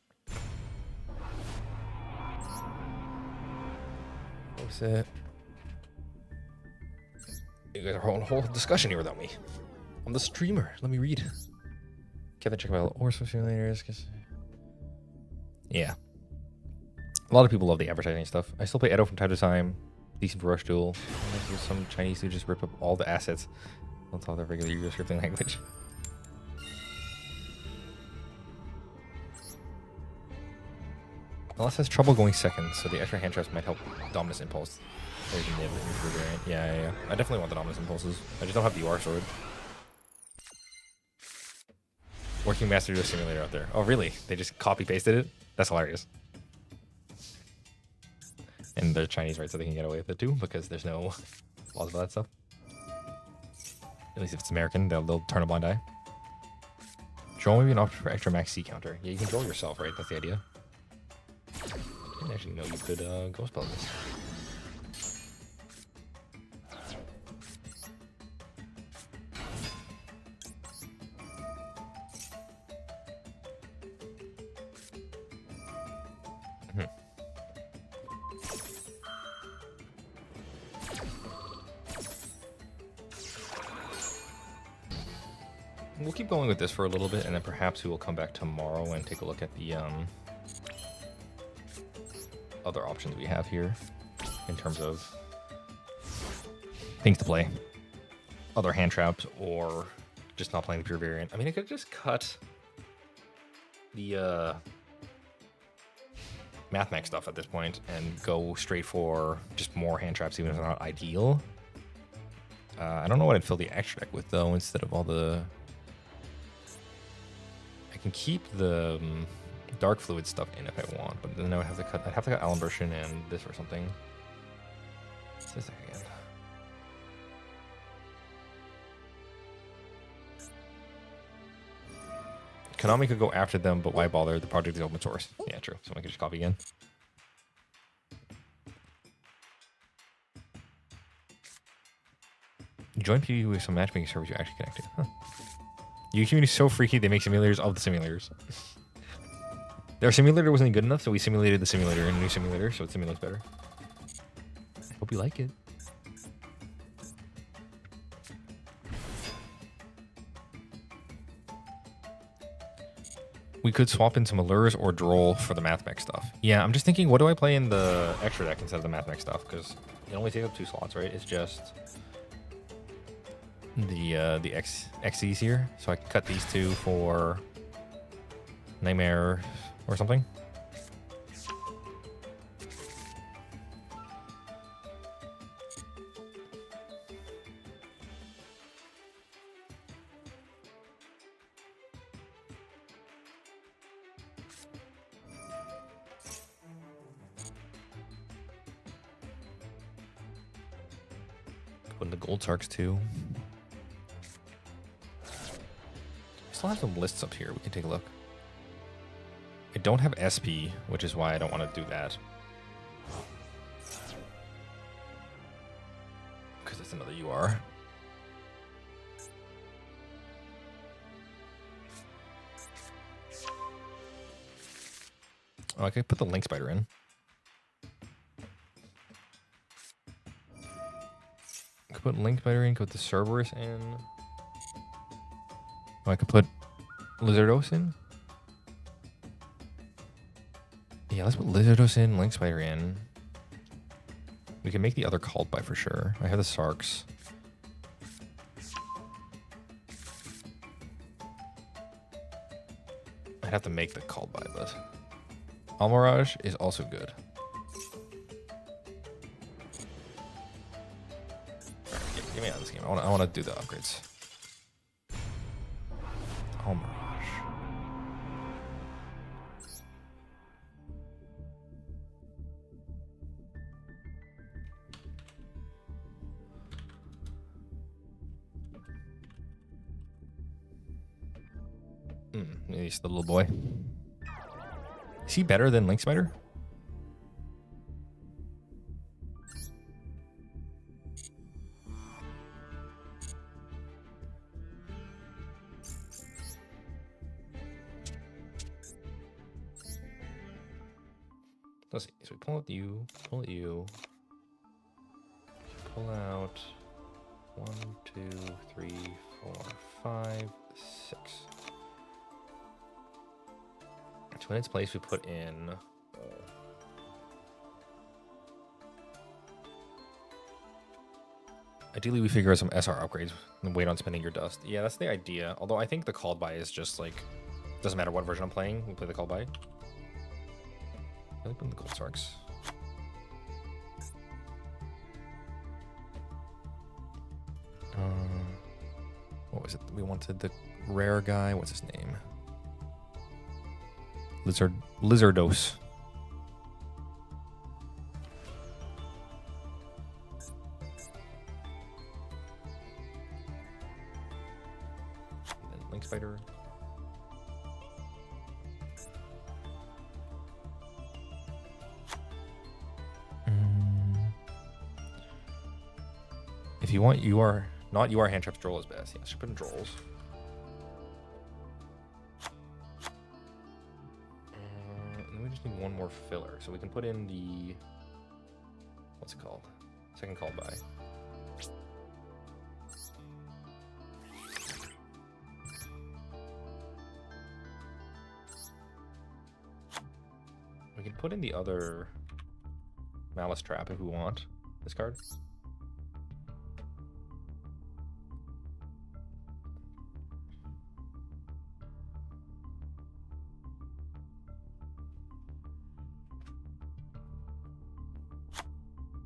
What's it? You guys are holding a whole discussion here without me. I'm the streamer. Let me read. Kevin, check out or simulators. Yeah. A lot of people love the advertising stuff. I still play Edo from time to time. Decent for Rush Duel. There's some Chinese who just rip up all the assets on top of their regular Yugioh scripting language. Malice has trouble going second, so the extra hand traps might help Dominus Impulse. There's a nib in variant. Yeah. I definitely want the Dominus Impulses. I just don't have the UR sword. Working Master Duo Simulator out there. Oh, really? They just copy-pasted it? That's hilarious. And they're Chinese, right? So they can get away with it too, because there's no laws about that stuff. At least if it's American, they'll turn a blind eye. Draw maybe an option for extra max C counter. Yeah, you can draw yourself, right? That's the idea. I didn't actually know you could ghost spell this. We'll keep going with this for a little bit, and then perhaps we will come back tomorrow and take a look at the other options we have here in terms of things to play. Other hand traps, or just not playing the pure variant. I mean, I could just cut the Mathmech stuff at this point and go straight for just more hand traps, even if it's not ideal. I don't know what I'd fill the extra deck with, though, instead of all the... I can keep the dark fluid stuff in if I want, but then I would have to cut... I'd have to cut Allen Burschen and this or something. What's this deck again? Konami could go after them, but why bother? The project is open source. Yeah, true. Someone could just copy again. You join PvP with some matchmaking servers you actually connect to. Huh. Your community is so freaky, they make simulators of the simulators. Their simulator wasn't good enough, so we simulated the simulator in a new simulator, so it simulates better. I hope you like it. We could swap in some allures or droll for the Mathmech stuff. Yeah, I'm just thinking, what do I play in the extra deck instead of the Mathmech stuff? Because it only takes up 2 slots, right? It's just the XCs here. So I can cut these 2 for Nightmare or something. Put in the Gold Sarks too. still have some lists up here. We can take a look. I don't have SP, which is why I don't want to do that. Because it's another UR. Oh, I could put the Link Spider in. I could put Link Spider in, could put the Cerberus in. Oh, I could put Lizardos in. Yeah, let's put Lizardos in, Link Spider in. We can make the other called by for sure. I have the Sarks. I'd have to make the called by, but Almirage is also good. Right, get me out of this game. I want to do the upgrades. Almirage. He's the little boy. Is he better than Link Spider? Let's see. So we pull out you, pull out you. Pull out 1, 2, 3, 4, 5, 6. So in its place, we put in. Ideally, we figure out some SR upgrades and wait on spending your dust. Yeah, that's the idea. Although I think the called by is just like, doesn't matter what version I'm playing, we play the called by. I like putting the Gold Sarks. What was it? We wanted the rare guy. What's his name? Lizardos. And then Link Spider. If you want not hand traps, Droll is best. Yeah, should put in Drolls. We just need one more filler, so we can put in the, what's it called? Second call by. We can put in the other Malice trap if we want this card.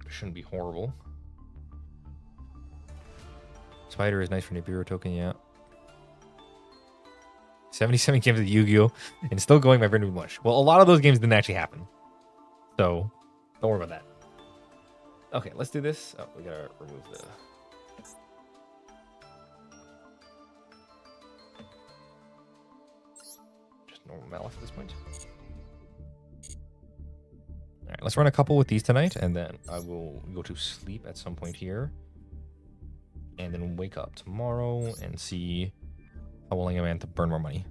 Shouldn't be horrible. Spider is nice for Nibiru token, yeah. 77 games of Yu-Gi-Oh! And still going by very much. Well, a lot of those games didn't actually happen. So, don't worry about that. Okay, let's do this. Oh, we gotta remove the... Just normal Malice at this point. Alright, let's run a couple with these tonight, and then I will go to sleep at some point here. And then wake up tomorrow and see how willing I am to burn more money.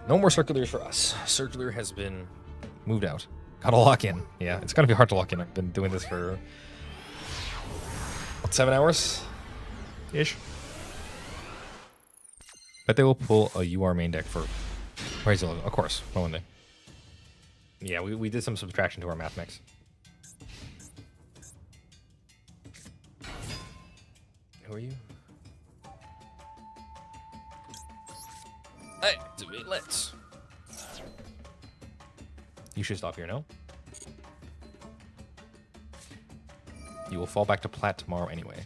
No more circulars for us. Circular has been moved out. Gotta lock in. Yeah, it's gonna be hard to lock in. I've been doing this for, what, 7 hours-ish? Bet they will pull a UR main deck for Crazy Logo. Of course, why wouldn't they? Yeah, we did some subtraction to our math mix. Who are you? Activate let's. You should stop here, no? You will fall back to plat tomorrow anyway.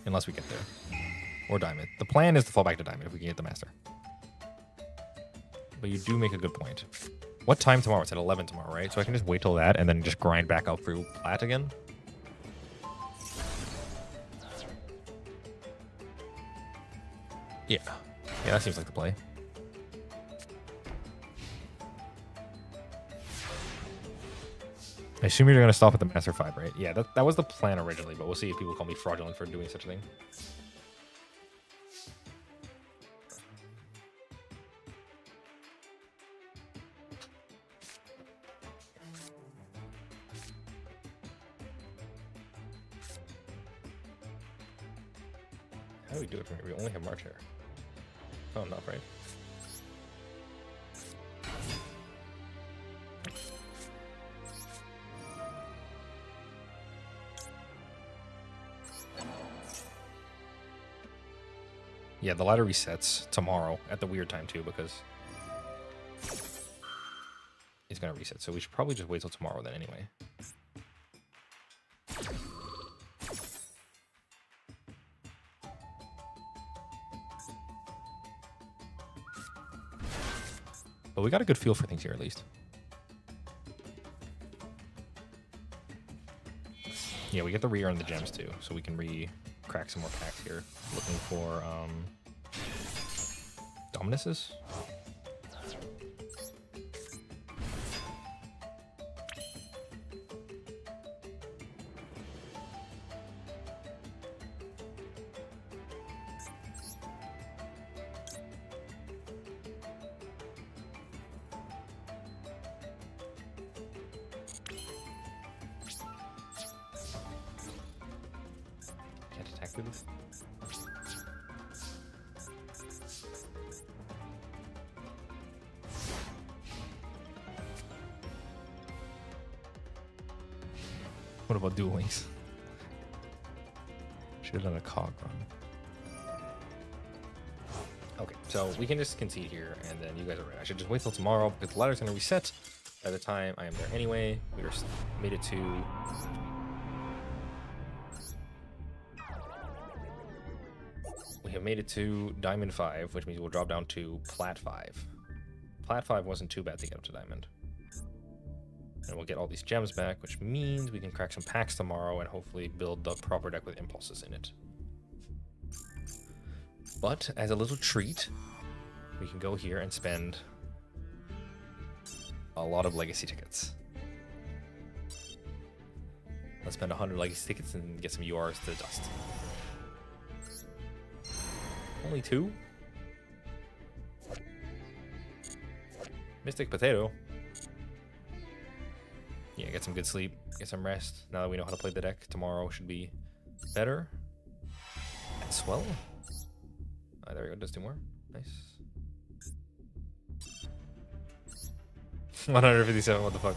Unless we get there. Or diamond. The plan is to fall back to diamond if we can get the master. But you do make a good point. What time tomorrow? It's at 11 tomorrow, right? So I can just wait till that and then just grind back up through plat again. Yeah. Yeah, that seems like the play. I assume you're going to stop at the Master 5, right? Yeah, that was the plan originally, but we'll see if people call me fraudulent for doing such a thing. How do we do it from here? We only have March here. Oh, enough, right? Yeah, the ladder resets tomorrow at the weird time too, because it's gonna reset. So we should probably just wait till tomorrow then anyway. But we got a good feel for things here at least. Yeah, we get the re-earn the gems too, so we can crack some more packs here. Looking for Dominuses. Can't attack with this. What about dual links? Should have done a cog run. Okay, so we can just concede here, and then you guys are right. I should just wait till tomorrow because the ladder's going to reset by the time I am there anyway. We are made it to... We have made it to Diamond 5, which means we'll drop down to Plat 5. Plat 5 wasn't too bad to get up to Diamond. And we'll get all these gems back, which means we can crack some packs tomorrow and hopefully build the proper deck with impulses in it. But as a little treat, we can go here and spend a lot of legacy tickets. Let's spend 100 legacy tickets and get some URs to the dust. Only 2? Mystic Potato. Yeah, get some good sleep, get some rest. Now that we know how to play the deck, tomorrow should be better. And swell. There we go, does 2 more. Nice. 157, what the fuck?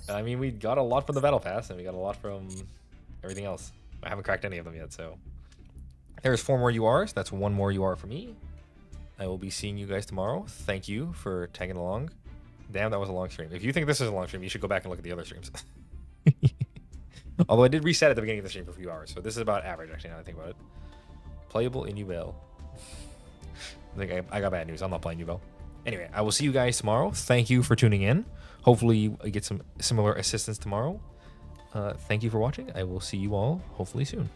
I mean, we got a lot from the Battle Pass, and we got a lot from everything else. I haven't cracked any of them yet, so. There's 4 more URs. That's 1 more UR for me. I will be seeing you guys tomorrow. Thank you for tagging along. Damn, that was a long stream. If you think this is a long stream, you should go back and look at the other streams. Although I did reset at the beginning of the stream for a few hours, so this is about average, actually, now that I think about it. Playable in Yugioh. I think I got bad news. I'm not playing Yugioh. Anyway, I will see you guys tomorrow. Thank you for tuning in. Hopefully, you get some similar assistance tomorrow. Thank you for watching. I will see you all hopefully soon.